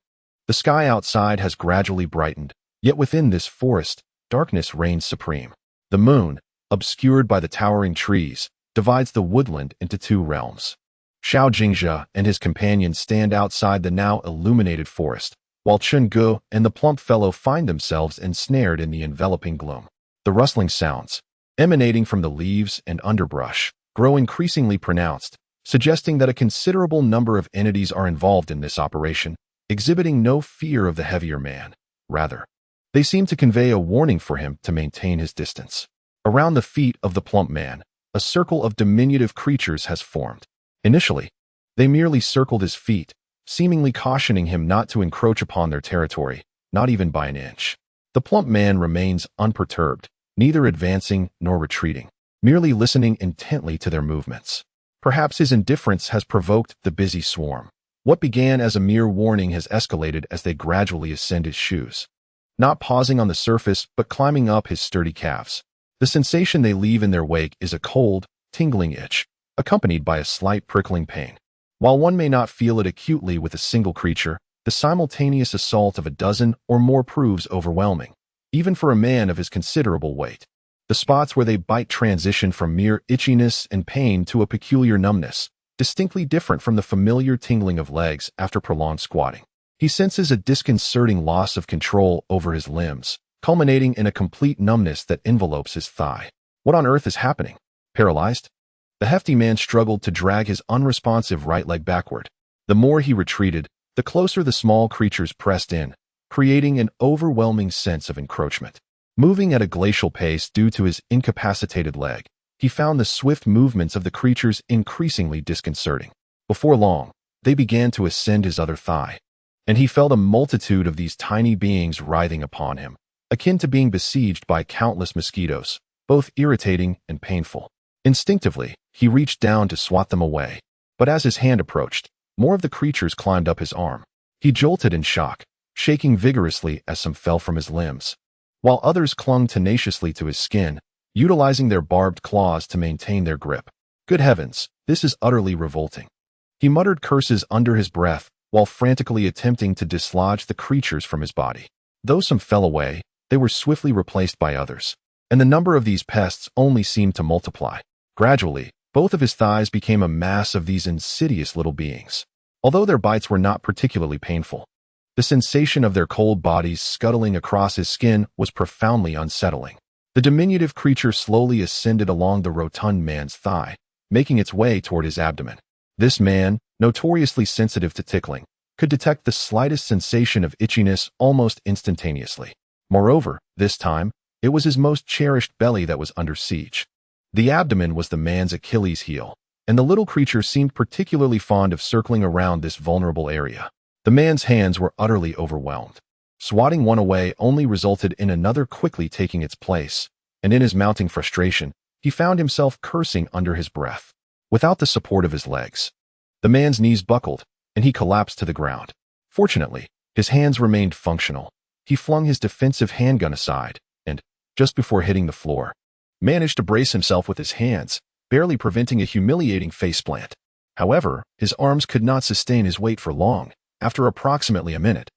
The sky outside has gradually brightened, yet within this forest, darkness reigns supreme. The moon, obscured by the towering trees, divides the woodland into 2 realms. Xiao Jingjia and his companions stand outside the now illuminated forest, while Chingu and the plump fellow find themselves ensnared in the enveloping gloom. The rustling sounds, emanating from the leaves and underbrush, grow increasingly pronounced, suggesting that a considerable number of entities are involved in this operation, exhibiting no fear of the heavier man. Rather, they seem to convey a warning for him to maintain his distance. Around the feet of the plump man, a circle of diminutive creatures has formed. Initially, they merely circled his feet, seemingly cautioning him not to encroach upon their territory, not even by an inch. The plump man remains unperturbed, neither advancing nor retreating, merely listening intently to their movements. Perhaps his indifference has provoked the busy swarm. What began as a mere warning has escalated as they gradually ascend his shoes, not pausing on the surface but climbing up his sturdy calves. The sensation they leave in their wake is a cold, tingling itch, accompanied by a slight prickling pain. While one may not feel it acutely with a single creature, the simultaneous assault of a dozen or more proves overwhelming, even for a man of his considerable weight. The spots where they bite transition from mere itchiness and pain to a peculiar numbness, distinctly different from the familiar tingling of legs after prolonged squatting. He senses a disconcerting loss of control over his limbs, culminating in a complete numbness that envelopes his thigh. What on earth is happening? Paralyzed? The hefty man struggled to drag his unresponsive right leg backward. The more he retreated, the closer the small creatures pressed in, creating an overwhelming sense of encroachment. Moving at a glacial pace due to his incapacitated leg, he found the swift movements of the creatures increasingly disconcerting. Before long, they began to ascend his other thigh, and he felt a multitude of these tiny beings writhing upon him, akin to being besieged by countless mosquitoes, both irritating and painful. Instinctively, he reached down to swat them away, but as his hand approached, more of the creatures climbed up his arm. He jolted in shock, shaking vigorously as some fell from his limbs, while others clung tenaciously to his skin, utilizing their barbed claws to maintain their grip. Good heavens, this is utterly revolting. He muttered curses under his breath while frantically attempting to dislodge the creatures from his body. Though some fell away, they were swiftly replaced by others, and the number of these pests only seemed to multiply. Gradually, both of his thighs became a mass of these insidious little beings. Although their bites were not particularly painful, the sensation of their cold bodies scuttling across his skin was profoundly unsettling. The diminutive creature slowly ascended along the rotund man's thigh, making its way toward his abdomen. This man, notoriously sensitive to tickling, could detect the slightest sensation of itchiness almost instantaneously. Moreover, this time, it was his most cherished belly that was under siege. The abdomen was the man's Achilles heel, and the little creature seemed particularly fond of circling around this vulnerable area. The man's hands were utterly overwhelmed. Swatting one away only resulted in another quickly taking its place, and in his mounting frustration, he found himself cursing under his breath. Without the support of his legs, the man's knees buckled, and he collapsed to the ground. Fortunately, his hands remained functional. He flung his defensive handgun aside, and, just before hitting the floor, managed to brace himself with his hands, barely preventing a humiliating faceplant. However, his arms could not sustain his weight for long. After approximately a minute,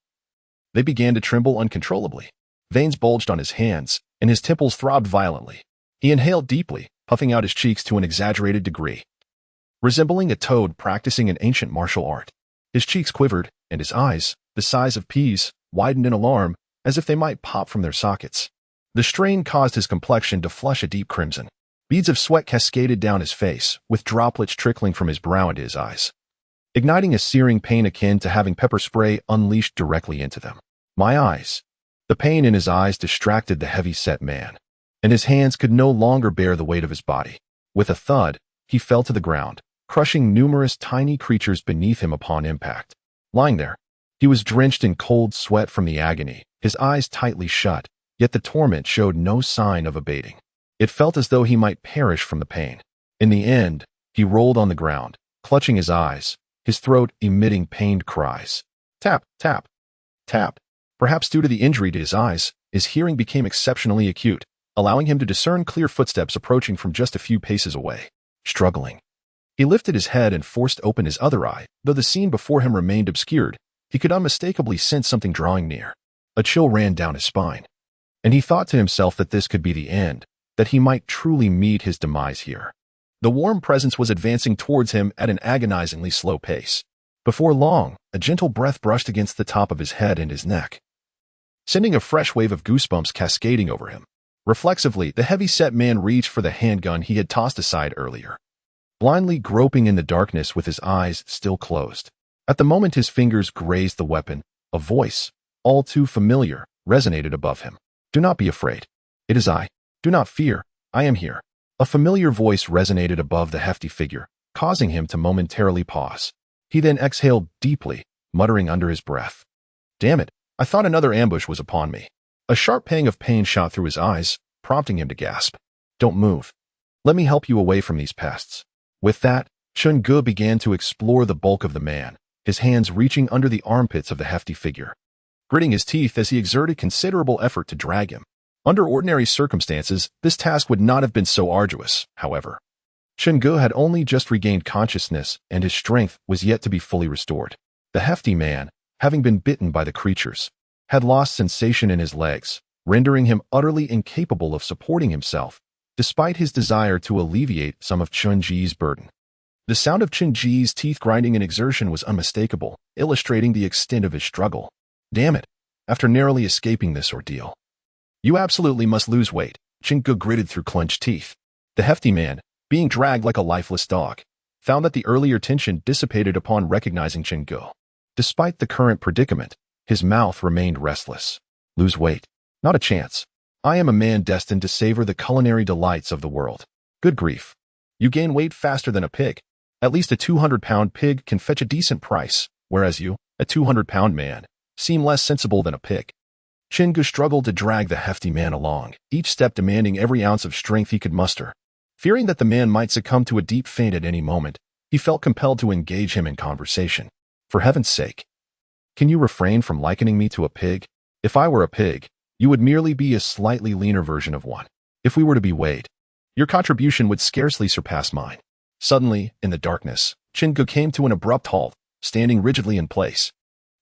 they began to tremble uncontrollably. Veins bulged on his hands, and his temples throbbed violently. He inhaled deeply, puffing out his cheeks to an exaggerated degree. Resembling a toad practicing an ancient martial art, his cheeks quivered, and his eyes, the size of peas, widened in alarm, as if they might pop from their sockets. The strain caused his complexion to flush a deep crimson. Beads of sweat cascaded down his face, with droplets trickling from his brow into his eyes, igniting a searing pain akin to having pepper spray unleashed directly into them. My eyes. The pain in his eyes distracted the heavy-set man, and his hands could no longer bear the weight of his body. With a thud, he fell to the ground, crushing numerous tiny creatures beneath him upon impact. Lying there, he was drenched in cold sweat from the agony, his eyes tightly shut, yet the torment showed no sign of abating. It felt as though he might perish from the pain. In the end, he rolled on the ground, clutching his eyes, his throat emitting pained cries. Tap, tap, tap. Perhaps due to the injury to his eyes, his hearing became exceptionally acute, allowing him to discern clear footsteps approaching from just a few paces away. Struggling, he lifted his head and forced open his other eye. Though the scene before him remained obscured, he could unmistakably sense something drawing near. A chill ran down his spine, and he thought to himself that this could be the end, that he might truly meet his demise here. The warm presence was advancing towards him at an agonizingly slow pace. Before long, a gentle breath brushed against the top of his head and his neck, sending a fresh wave of goosebumps cascading over him. Reflexively, the heavy-set man reached for the handgun he had tossed aside earlier, blindly groping in the darkness with his eyes still closed. At the moment his fingers grazed the weapon, a voice, all too familiar, resonated above him. "Do not be afraid. It is I. Do not fear. I am here." A familiar voice resonated above the hefty figure, causing him to momentarily pause. He then exhaled deeply, muttering under his breath, "Damn it, I thought another ambush was upon me." A sharp pang of pain shot through his eyes, prompting him to gasp. "Don't move. Let me help you away from these pests." With that, Chun-Gu began to explore the bulk of the man, his hands reaching under the armpits of the hefty figure, gritting his teeth as he exerted considerable effort to drag him. Under ordinary circumstances, this task would not have been so arduous, however. Chun-Gu had only just regained consciousness, and his strength was yet to be fully restored. The hefty man, having been bitten by the creatures, had lost sensation in his legs, rendering him utterly incapable of supporting himself, despite his desire to alleviate some of Chun-Ji's burden. The sound of Chun-Ji's teeth grinding in exertion was unmistakable, illustrating the extent of his struggle. "Damn it, after narrowly escaping this ordeal, you absolutely must lose weight," Chun-Gu gritted through clenched teeth. The hefty man, being dragged like a lifeless dog, found that the earlier tension dissipated upon recognizing Chun-Gu. Despite the current predicament, his mouth remained restless. "Lose weight? Not a chance. I am a man destined to savor the culinary delights of the world. Good grief. You gain weight faster than a pig. At least a 200-pound pig can fetch a decent price, whereas you, a 200-pound man, seem less sensible than a pig." Chun-Gu struggled to drag the hefty man along, each step demanding every ounce of strength he could muster. Fearing that the man might succumb to a deep faint at any moment, he felt compelled to engage him in conversation. "For heaven's sake, can you refrain from likening me to a pig? If I were a pig, you would merely be a slightly leaner version of one. If we were to be weighed, your contribution would scarcely surpass mine." Suddenly, in the darkness, Chun-Gu came to an abrupt halt, standing rigidly in place.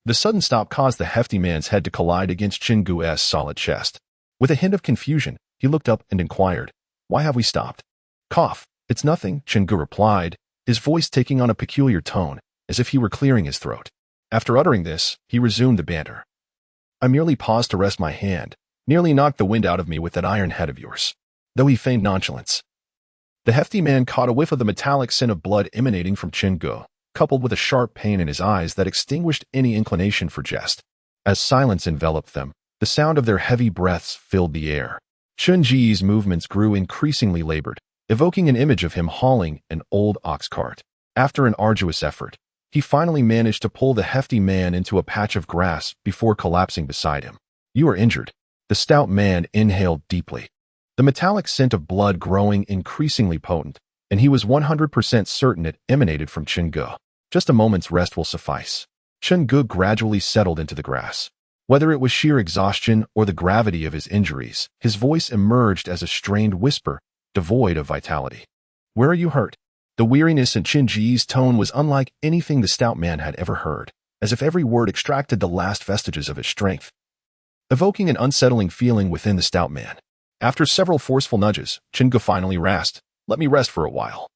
The sudden stop caused the hefty man's head to collide against Chun-Gu's solid chest. With a hint of confusion, he looked up and inquired, "Why have we stopped?" "Cough. It's nothing," Chun-Gu replied, his voice taking on a peculiar tone, as if he were clearing his throat. After uttering this, he resumed the banter. "I merely paused to rest my hand, nearly knocked the wind out of me with that iron head of yours." Though he feigned nonchalance, the hefty man caught a whiff of the metallic scent of blood emanating from Chun-Gu. coupled with a sharp pain in his eyes that extinguished any inclination for jest. As silence enveloped them, the sound of their heavy breaths filled the air. Chun-Ji's movements grew increasingly labored, evoking an image of him hauling an old ox cart. After an arduous effort, he finally managed to pull the hefty man into a patch of grass before collapsing beside him. "You are injured." The stout man inhaled deeply, the metallic scent of blood growing increasingly potent, and he was 100% certain it emanated from Chun-Gu. "Just a moment's rest will suffice." Chun-Gu gradually settled into the grass. Whether it was sheer exhaustion or the gravity of his injuries, his voice emerged as a strained whisper, devoid of vitality. "Where are you hurt?" The weariness in Chun-Ji's tone was unlike anything the stout man had ever heard, as if every word extracted the last vestiges of his strength, evoking an unsettling feeling within the stout man. After several forceful nudges, Chun-Gu finally rasped, "Let me rest for a while."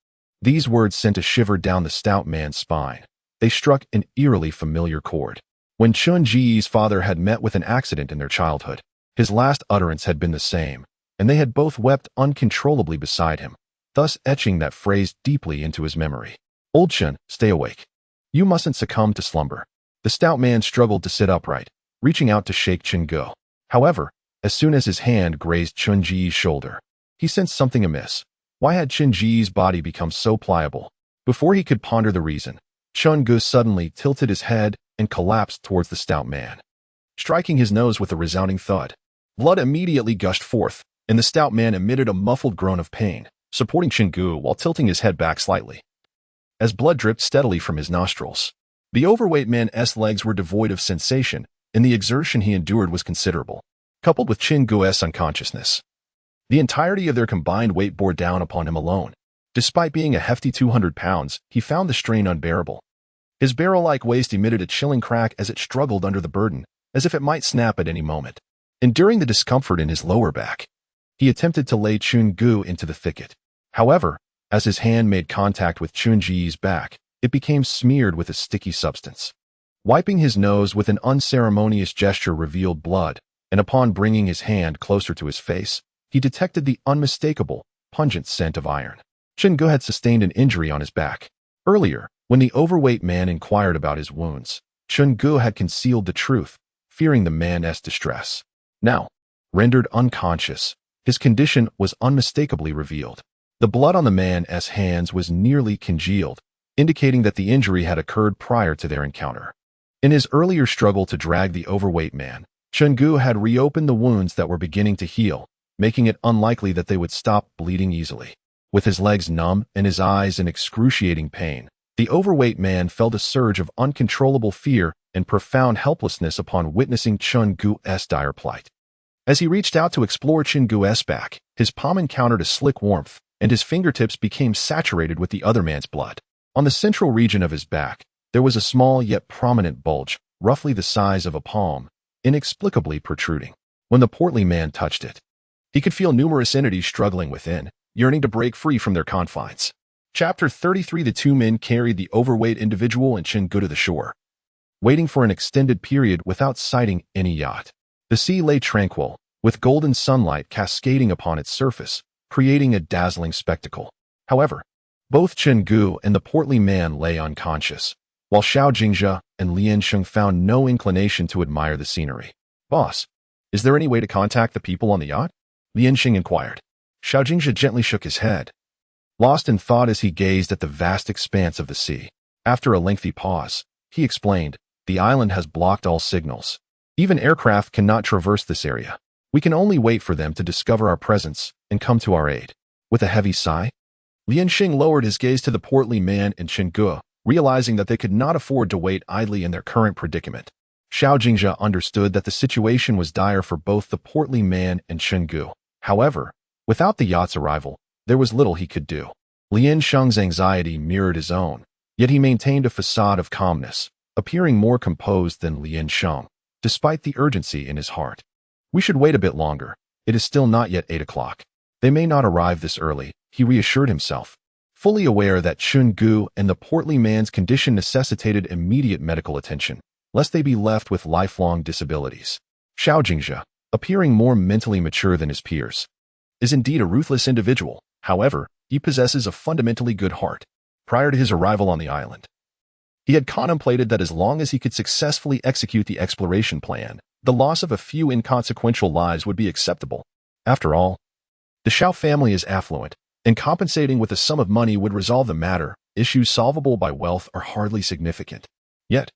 These words sent a shiver down the stout man's spine. They struck an eerily familiar chord. When Chun-Ji's father had met with an accident in their childhood, his last utterance had been the same, and they had both wept uncontrollably beside him, thus etching that phrase deeply into his memory. "Old Chun, stay awake. You mustn't succumb to slumber." The stout man struggled to sit upright, reaching out to shake Chun-Gu. However, as soon as his hand grazed Chun-Ji's shoulder, he sensed something amiss. Why had Chun-Ji's body become so pliable? Before he could ponder the reason, Chun-Gu suddenly tilted his head and collapsed towards the stout man, striking his nose with a resounding thud. Blood immediately gushed forth, and the stout man emitted a muffled groan of pain, supporting Chun-Gu while tilting his head back slightly. As blood dripped steadily from his nostrils, the overweight man's legs were devoid of sensation, and the exertion he endured was considerable, coupled with Chun-Gu's unconsciousness. The entirety of their combined weight bore down upon him alone. Despite being a hefty 200 pounds, he found the strain unbearable. His barrel-like waist emitted a chilling crack as it struggled under the burden, as if it might snap at any moment. Enduring the discomfort in his lower back, he attempted to lay Chun-Gu into the thicket. However, as his hand made contact with Chun-Ji's back, it became smeared with a sticky substance. Wiping his nose with an unceremonious gesture revealed blood, and upon bringing his hand closer to his face, he detected the unmistakable, pungent scent of iron. Chun-Gu had sustained an injury on his back. Earlier, when the overweight man inquired about his wounds, Chun-Gu had concealed the truth, fearing the man's distress. Now, rendered unconscious, his condition was unmistakably revealed. The blood on the man's hands was nearly congealed, indicating that the injury had occurred prior to their encounter. In his earlier struggle to drag the overweight man, Chun-Gu had reopened the wounds that were beginning to heal, making it unlikely that they would stop bleeding easily. With his legs numb and his eyes in excruciating pain, the overweight man felt a surge of uncontrollable fear and profound helplessness upon witnessing Chun-Gu's dire plight. As he reached out to explore Chun-Gu's back, his palm encountered a slick warmth, and his fingertips became saturated with the other man's blood. On the central region of his back, there was a small yet prominent bulge, roughly the size of a palm, inexplicably protruding. When the portly man touched it, he could feel numerous entities struggling within, yearning to break free from their confines. Chapter 33. The two men carried the overweight individual and Chun-Gu to the shore, waiting for an extended period without sighting any yacht. The sea lay tranquil, with golden sunlight cascading upon its surface, creating a dazzling spectacle. However, both Chun-Gu and the portly man lay unconscious, while Xiao Jingzhe and Lian Sheng found no inclination to admire the scenery. "Boss, is there any way to contact the people on the yacht?" Lian Sheng inquired. Xiao Jingzhe gently shook his head, lost in thought as he gazed at the vast expanse of the sea. After a lengthy pause, he explained, "The island has blocked all signals. Even aircraft cannot traverse this area. We can only wait for them to discover our presence and come to our aid." With a heavy sigh, Lian Sheng lowered his gaze to the portly man and Chun-Gu, realizing that they could not afford to wait idly in their current predicament. Xiao Jingzhe understood that the situation was dire for both the portly man and Chun-Gu. However, without the yacht's arrival, there was little he could do. Lian Sheng's anxiety mirrored his own, yet he maintained a facade of calmness, appearing more composed than Lian Sheng, despite the urgency in his heart. "We should wait a bit longer. It is still not yet 8 o'clock. They may not arrive this early," he reassured himself, fully aware that Chun-Gu and the portly man's condition necessitated immediate medical attention, lest they be left with lifelong disabilities. Xiao Jingzhe, appearing more mentally mature than his peers, is indeed a ruthless individual. However, he possesses a fundamentally good heart. Prior to his arrival on the island, He had contemplated that as long as he could successfully execute the exploration plan, the loss of a few inconsequential lives would be acceptable. After all, the Xiao family is affluent, and compensating with a sum of money would resolve the matter. Issues solvable by wealth are hardly significant. Yet,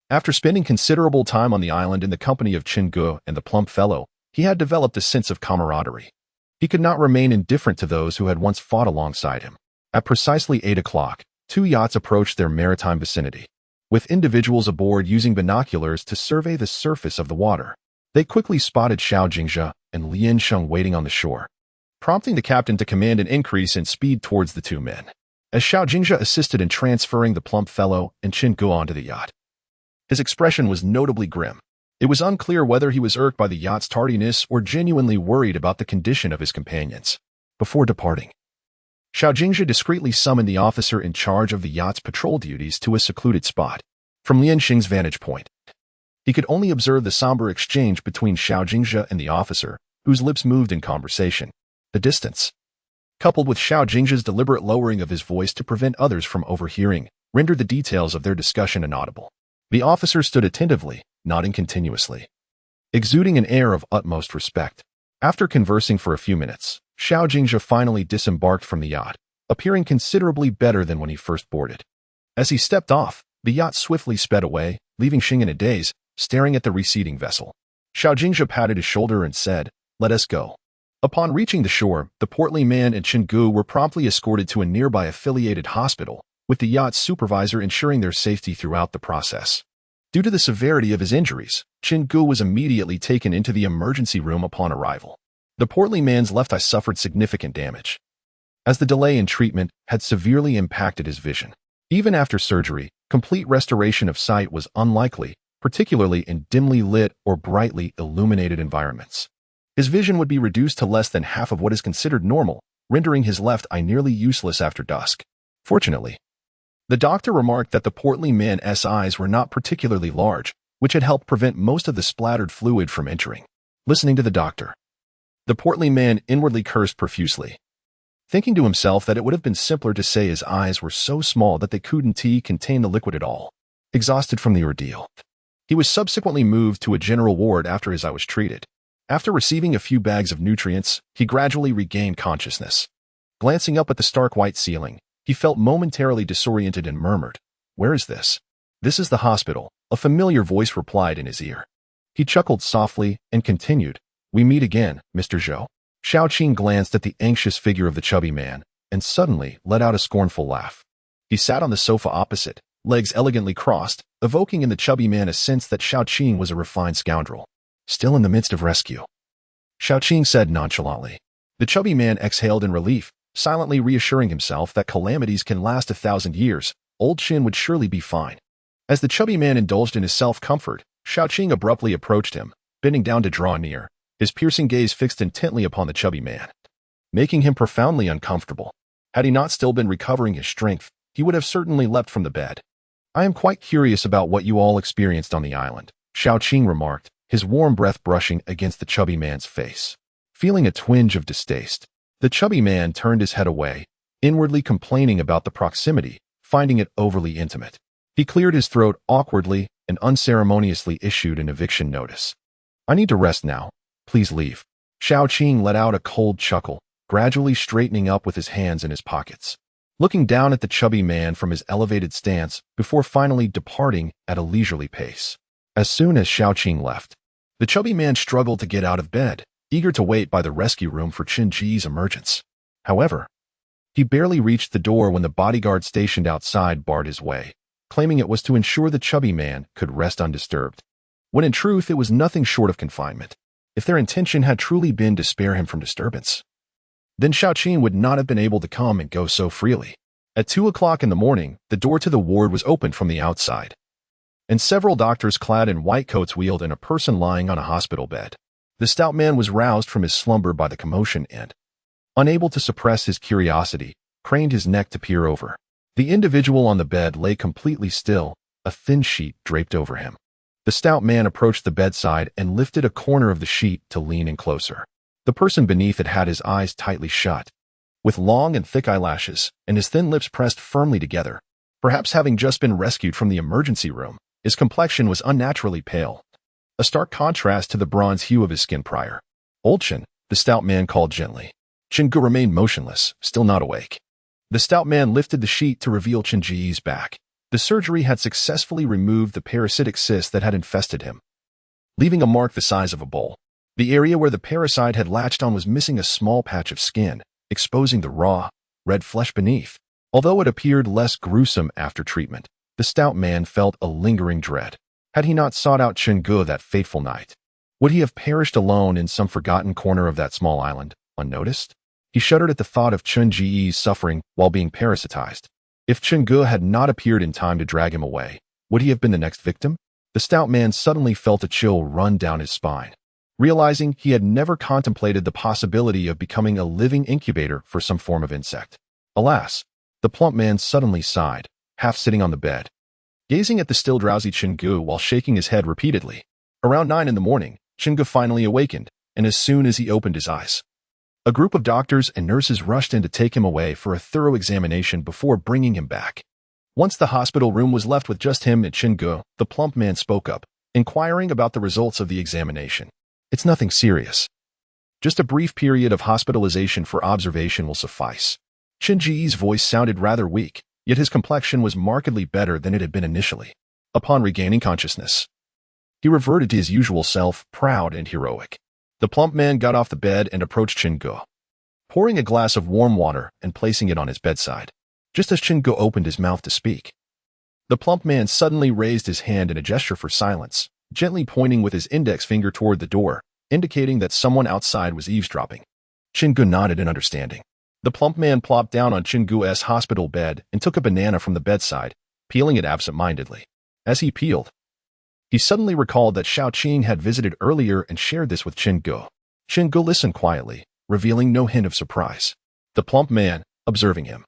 after spending considerable time on the island in the company of Qin Ge and the plump fellow, he had developed a sense of camaraderie. He could not remain indifferent to those who had once fought alongside him. At precisely 8 o'clock, 2 yachts approached their maritime vicinity, with individuals aboard using binoculars to survey the surface of the water. They quickly spotted Xiao Jingzhe and Lian Sheng waiting on the shore, prompting the captain to command an increase in speed towards the 2 men. As Xiao Jingzhe assisted in transferring the plump fellow and Qin Ge onto the yacht, his expression was notably grim. It was unclear whether he was irked by the yacht's tardiness or genuinely worried about the condition of his companions. Before departing, Xiao Jingzhe discreetly summoned the officer in charge of the yacht's patrol duties to a secluded spot. From Lian Sheng's vantage point, he could only observe the somber exchange between Xiao Jingzhe and the officer, whose lips moved in conversation. The distance, coupled with Xiao Jingzhe's deliberate lowering of his voice to prevent others from overhearing, rendered the details of their discussion inaudible. The officer stood attentively, nodding continuously, exuding an air of utmost respect. After conversing for a few minutes, Xiao Jingzhe finally disembarked from the yacht, appearing considerably better than when he first boarded. As he stepped off, the yacht swiftly sped away, leaving Xing in a daze, staring at the receding vessel. Xiao Jingzhe patted his shoulder and said, "Let us go." Upon reaching the shore, the portly man and Qin Ge were promptly escorted to a nearby affiliated hospital, with the yacht's supervisor ensuring their safety throughout the process. Due to the severity of his injuries, Qin Ge was immediately taken into the emergency room upon arrival. The portly man's left eye suffered significant damage, as the delay in treatment had severely impacted his vision. Even after surgery, complete restoration of sight was unlikely, particularly in dimly lit or brightly illuminated environments. His vision would be reduced to less than half of what is considered normal, rendering his left eye nearly useless after dusk. Fortunately, the doctor remarked that the portly man's eyes were not particularly large, which had helped prevent most of the splattered fluid from entering. Listening to the doctor, the portly man inwardly cursed profusely, thinking to himself that it would have been simpler to say his eyes were so small that they couldn't contain the liquid at all. Exhausted from the ordeal, he was subsequently moved to a general ward after his eye was treated. After receiving a few bags of nutrients, he gradually regained consciousness. Glancing up at the stark white ceiling, he felt momentarily disoriented and murmured, "Where is this?" "This is the hospital," a familiar voice replied in his ear. He chuckled softly and continued, "We meet again, Mr. Zhou." Xiao Qing glanced at the anxious figure of the chubby man and suddenly let out a scornful laugh. He sat on the sofa opposite, legs elegantly crossed, evoking in the chubby man a sense that Xiao Qing was a refined scoundrel, still in the midst of rescue. Xiao Qing said nonchalantly. The chubby man exhaled in relief, silently reassuring himself that calamities can last 1,000 years. Old Qin would surely be fine. As the chubby man indulged in his self-comfort, Xiao Qing abruptly approached him, bending down to draw near, his piercing gaze fixed intently upon the chubby man, making him profoundly uncomfortable. Had he not still been recovering his strength, he would have certainly leapt from the bed. "I am quite curious about what you all experienced on the island," Xiao Qing remarked, his warm breath brushing against the chubby man's face. Feeling a twinge of distaste, the chubby man turned his head away, inwardly complaining about the proximity, finding it overly intimate. He cleared his throat awkwardly and unceremoniously issued an eviction notice. "I need to rest now. Please leave." Xiao Qing let out a cold chuckle, gradually straightening up with his hands in his pockets, looking down at the chubby man from his elevated stance before finally departing at a leisurely pace. As soon as Xiao Qing left, the chubby man struggled to get out of bed, eager to wait by the rescue room for Qin Ji's emergence. However, he barely reached the door when the bodyguard stationed outside barred his way, claiming it was to ensure the chubby man could rest undisturbed, when in truth it was nothing short of confinement. If their intention had truly been to spare him from disturbance, then Xiao Qing would not have been able to come and go so freely. At 2 o'clock in the morning, the door to the ward was opened from the outside, and several doctors clad in white coats wheeled in a person lying on a hospital bed. The stout man was roused from his slumber by the commotion and, unable to suppress his curiosity, craned his neck to peer over. The individual on the bed lay completely still, a thin sheet draped over him. The stout man approached the bedside and lifted a corner of the sheet to lean in closer. The person beneath it had his eyes tightly shut, with long and thick eyelashes, and his thin lips pressed firmly together. Perhaps having just been rescued from the emergency room, his complexion was unnaturally pale, a stark contrast to the bronze hue of his skin prior. "Old Chen," the stout man called gently. Chen-gu remained motionless, still not awake. The stout man lifted the sheet to reveal Chen Ji's back. The surgery had successfully removed the parasitic cyst that had infested him, leaving a mark the size of a bowl. The area where the parasite had latched on was missing a small patch of skin, exposing the raw, red flesh beneath. Although it appeared less gruesome after treatment, the stout man felt a lingering dread. Had he not sought out Chen-gu that fateful night? Would he have perished alone in some forgotten corner of that small island, unnoticed? He shuddered at the thought of Chen Ji's suffering while being parasitized. If Chen-gu had not appeared in time to drag him away, would he have been the next victim? The stout man suddenly felt a chill run down his spine, realizing he had never contemplated the possibility of becoming a living incubator for some form of insect. Alas, the plump man suddenly sighed, half sitting on the bed, gazing at the still drowsy Chen-gu while shaking his head repeatedly. Around 9 in the morning, Chen-gu finally awakened, and as soon as he opened his eyes, a group of doctors and nurses rushed in to take him away for a thorough examination before bringing him back. Once the hospital room was left with just him and Chen-gu, the plump man spoke up, inquiring about the results of the examination. "It's nothing serious. Just a brief period of hospitalization for observation will suffice." Chen Ji's voice sounded rather weak, yet his complexion was markedly better than it had been initially. Upon regaining consciousness, he reverted to his usual self, proud and heroic. The plump man got off the bed and approached Chen-gu, pouring a glass of warm water and placing it on his bedside. Just as Chen-gu opened his mouth to speak, the plump man suddenly raised his hand in a gesture for silence, gently pointing with his index finger toward the door, indicating that someone outside was eavesdropping. Chen-gu nodded in understanding. The plump man plopped down on Chen-gu's hospital bed and took a banana from the bedside, peeling it absent-mindedly. As he peeled, he suddenly recalled that Xiaoqing had visited earlier and shared this with Chen-gu. Chen-gu listened quietly, revealing no hint of surprise. The plump man, observing him,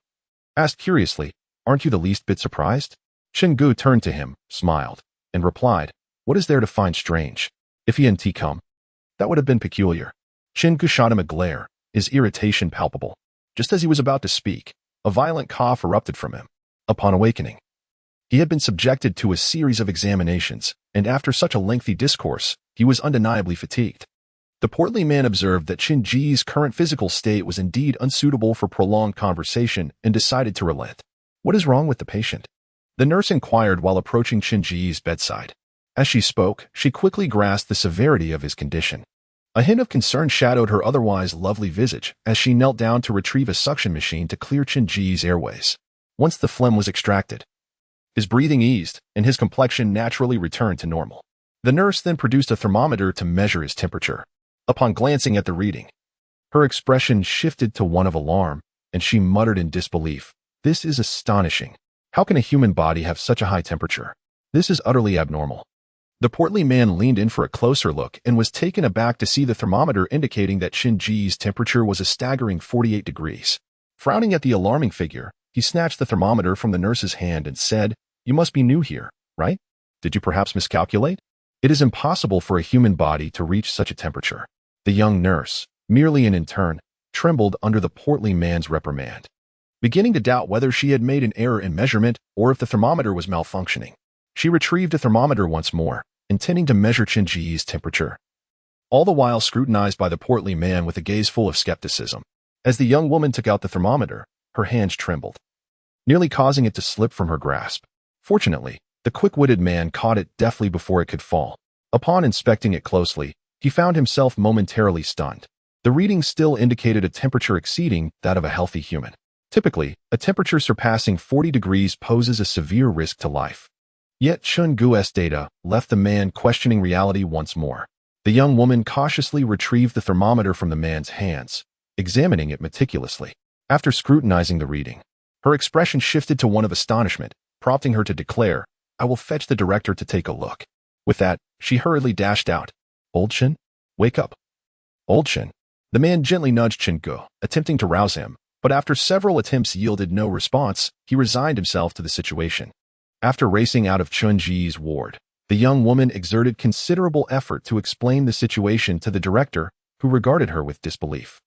asked curiously, "Aren't you the least bit surprised?" Chen-gu turned to him, smiled, and replied, "What is there to find strange? If he hadn't come, that would have been peculiar." Chen-gu shot him a glare, his irritation palpable. Just as he was about to speak, a violent cough erupted from him. Upon awakening, he had been subjected to a series of examinations, and after such a lengthy discourse, he was undeniably fatigued. The portly man observed that Chen Ji's current physical state was indeed unsuitable for prolonged conversation and decided to relent. "What is wrong with the patient?" the nurse inquired while approaching Chen Ji's bedside. As she spoke, she quickly grasped the severity of his condition. A hint of concern shadowed her otherwise lovely visage as she knelt down to retrieve a suction machine to clear Chen Ji's airways. Once the phlegm was extracted, his breathing eased, and his complexion naturally returned to normal. The nurse then produced a thermometer to measure his temperature. Upon glancing at the reading, her expression shifted to one of alarm, and she muttered in disbelief, "This is astonishing. How can a human body have such a high temperature? This is utterly abnormal." The portly man leaned in for a closer look and was taken aback to see the thermometer indicating that Chen Ji's temperature was a staggering 48 degrees. Frowning at the alarming figure, he snatched the thermometer from the nurse's hand and said, "You must be new here, right? Did you perhaps miscalculate? It is impossible for a human body to reach such a temperature." The young nurse, merely an intern, trembled under the portly man's reprimand, beginning to doubt whether she had made an error in measurement or if the thermometer was malfunctioning. She retrieved a thermometer once more, intending to measure Chen Ji's temperature, all the while scrutinized by the portly man with a gaze full of skepticism. As the young woman took out the thermometer, her hands trembled, nearly causing it to slip from her grasp. Fortunately, the quick-witted man caught it deftly before it could fall. Upon inspecting it closely, he found himself momentarily stunned. The reading still indicated a temperature exceeding that of a healthy human. Typically, a temperature surpassing 40 degrees poses a severe risk to life. Yet Chen-gu's data left the man questioning reality once more. The young woman cautiously retrieved the thermometer from the man's hands, examining it meticulously. After scrutinizing the reading, her expression shifted to one of astonishment, prompting her to declare, "I will fetch the director to take a look." With that, she hurriedly dashed out. "Old Chen, wake up." "Old Chen." The man gently nudged Chen-gu, attempting to rouse him, but after several attempts yielded no response, he resigned himself to the situation. After racing out of Chen Ji's ward, the young woman exerted considerable effort to explain the situation to the director, who regarded her with disbelief,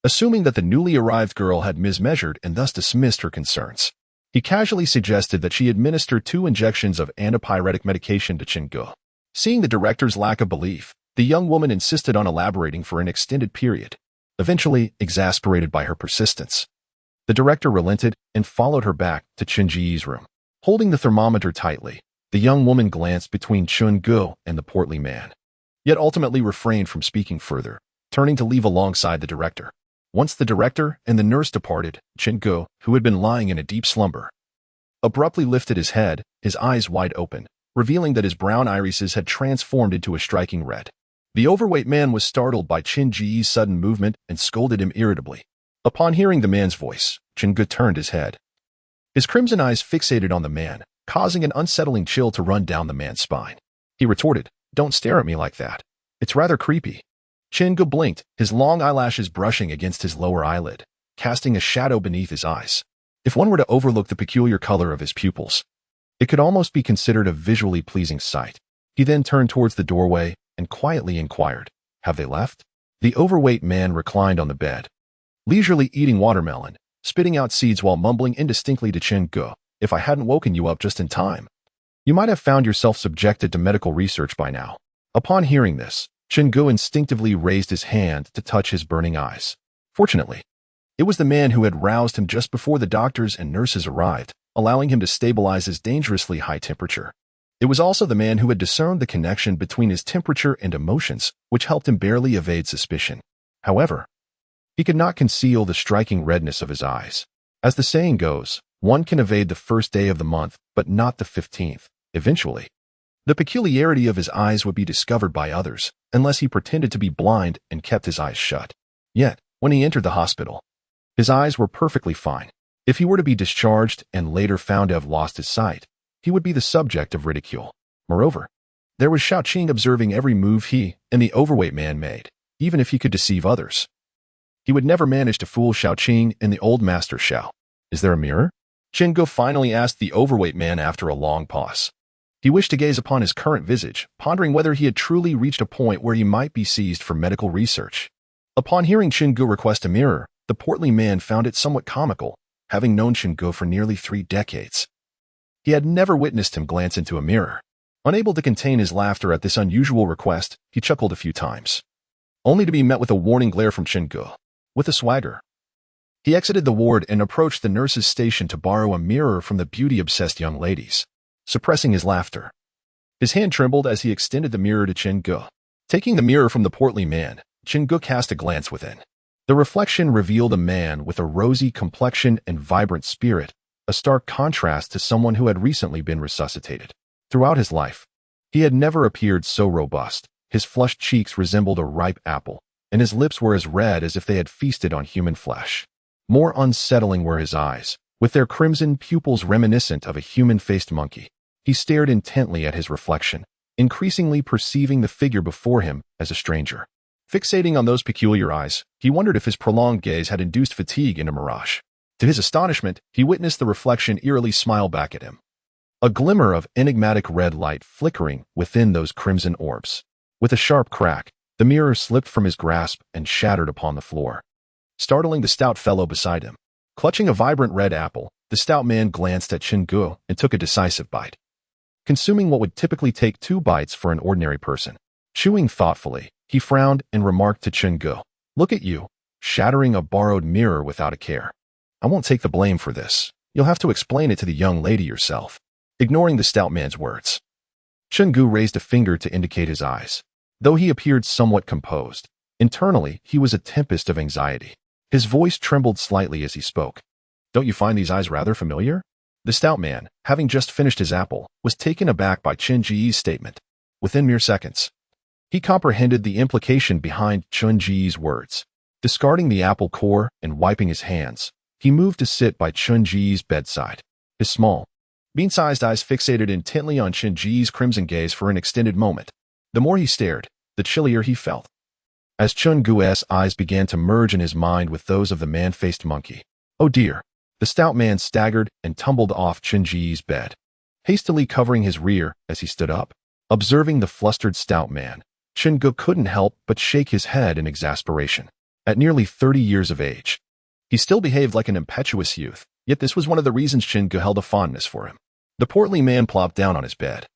assuming that the newly arrived girl had mismeasured and thus dismissed her concerns. He casually suggested that she administer 2 injections of antipyretic medication to Chin-gu. Seeing the director's lack of belief, the young woman insisted on elaborating for an extended period, eventually exasperated by her persistence. The director relented and followed her back to Chun-ji's room. Holding the thermometer tightly, the young woman glanced between Chun-gu and the portly man, yet ultimately refrained from speaking further, turning to leave alongside the director. Once the director and the nurse departed, Chin-gu, who had been lying in a deep slumber, abruptly lifted his head, his eyes wide open, revealing that his brown irises had transformed into a striking red. The overweight man was startled by Chin-ji's sudden movement and scolded him irritably. Upon hearing the man's voice, Chin-gu turned his head. His crimson eyes fixated on the man, causing an unsettling chill to run down the man's spine. He retorted, "Don't stare at me like that. It's rather creepy." Chin-gu blinked, his long eyelashes brushing against his lower eyelid, casting a shadow beneath his eyes. If one were to overlook the peculiar color of his pupils, it could almost be considered a visually pleasing sight. He then turned towards the doorway and quietly inquired, "Have they left?" The overweight man reclined on the bed, leisurely eating watermelon, spitting out seeds while mumbling indistinctly to Chin-gu, "If I hadn't woken you up just in time, you might have found yourself subjected to medical research by now." Upon hearing this, Chin-gu instinctively raised his hand to touch his burning eyes. Fortunately, it was the man who had roused him just before the doctors and nurses arrived, allowing him to stabilize his dangerously high temperature. It was also the man who had discerned the connection between his temperature and emotions, which helped him barely evade suspicion. However, he could not conceal the striking redness of his eyes. As the saying goes, one can evade the first day of the month, but not the 15th. Eventually, the peculiarity of his eyes would be discovered by others, unless he pretended to be blind and kept his eyes shut. Yet, when he entered the hospital, his eyes were perfectly fine. If he were to be discharged and later found to have lost his sight, he would be the subject of ridicule. Moreover, there was Xiaoqing observing every move he and the overweight man made, even if he could deceive others. He would never manage to fool Xiaoqing and the old master Xiao. "Is there a mirror?" Chin-gu finally asked the overweight man after a long pause. He wished to gaze upon his current visage, pondering whether he had truly reached a point where he might be seized for medical research. Upon hearing Chin-gu request a mirror, the portly man found it somewhat comical, having known Chin-gu for nearly 3 decades. He had never witnessed him glance into a mirror. Unable to contain his laughter at this unusual request, he chuckled a few times, only to be met with a warning glare from Chin-gu. With a swagger, he exited the ward and approached the nurse's station to borrow a mirror from the beauty-obsessed young ladies. Suppressing his laughter, his hand trembled as he extended the mirror to Chin-gu. Taking the mirror from the portly man, Chin-gu cast a glance within. The reflection revealed a man with a rosy complexion and vibrant spirit, a stark contrast to someone who had recently been resuscitated. Throughout his life, he had never appeared so robust. His flushed cheeks resembled a ripe apple, and his lips were as red as if they had feasted on human flesh. More unsettling were his eyes, with their crimson pupils reminiscent of a human-faced monkey. He stared intently at his reflection, increasingly perceiving the figure before him as a stranger. Fixating on those peculiar eyes, he wondered if his prolonged gaze had induced fatigue in a mirage. To his astonishment, he witnessed the reflection eerily smile back at him, a glimmer of enigmatic red light flickering within those crimson orbs. With a sharp crack, the mirror slipped from his grasp and shattered upon the floor, startling the stout fellow beside him. Clutching a vibrant red apple, the stout man glanced at Chin-gu and took a decisive bite, consuming what would typically take 2 bites for an ordinary person. Chewing thoughtfully, he frowned and remarked to Chin-gu, "Look at you, shattering a borrowed mirror without a care. I won't take the blame for this. You'll have to explain it to the young lady yourself." Ignoring the stout man's words, Chin-gu raised a finger to indicate his eyes. Though he appeared somewhat composed, internally he was a tempest of anxiety. His voice trembled slightly as he spoke. "Don't you find these eyes rather familiar?" The stout man, having just finished his apple, was taken aback by Chin-ji's statement. Within mere seconds, he comprehended the implication behind Chin-ji's words. Discarding the apple core and wiping his hands, he moved to sit by Chin-ji's bedside. His small, bean-sized eyes fixated intently on Chin-ji's crimson gaze for an extended moment. The more he stared, the chillier he felt, as Chin-gu's eyes began to merge in his mind with those of the man-faced monkey. "Oh dear." The stout man staggered and tumbled off Chin-ji's bed, hastily covering his rear as he stood up. Observing the flustered stout man, Chin-gu couldn't help but shake his head in exasperation. At nearly 30 years of age, he still behaved like an impetuous youth, Yet this was one of the reasons Chingu held a fondness for him. The portly man plopped down on his bed,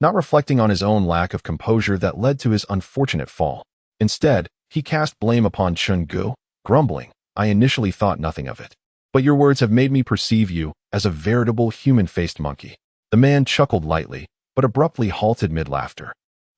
not reflecting on his own lack of composure that led to his unfortunate fall. Instead, he cast blame upon Chingu, grumbling, "I initially thought nothing of it. But your words have made me perceive you as a veritable human-faced monkey." The man chuckled lightly, but abruptly halted mid-laughter,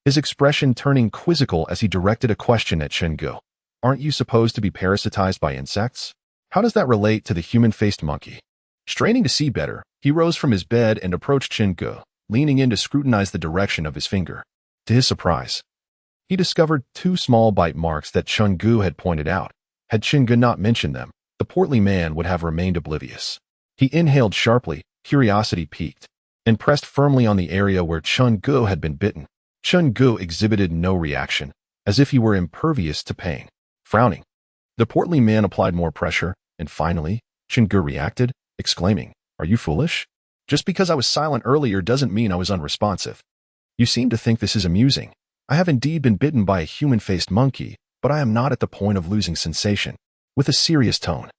his expression turning quizzical as he directed a question at Chingu. "Aren't you supposed to be parasitized by insects? How does that relate to the human-faced monkey?" Straining to see better, he rose from his bed and approached Chingu, leaning in to scrutinize the direction of his finger. To his surprise, he discovered 2 small bite marks that Chingu had pointed out. Had Chingu not mentioned them, the portly man would have remained oblivious. He inhaled sharply, curiosity piqued, and pressed firmly on the area where Chingu had been bitten. Chingu exhibited no reaction, as if he were impervious to pain. Frowning, the portly man applied more pressure, and finally, Chingu reacted, exclaiming, "Are you foolish? Just because I was silent earlier doesn't mean I was unresponsive. You seem to think this is amusing. I have indeed been bitten by a human-faced monkey, but I am not at the point of losing sensation." With a serious tone,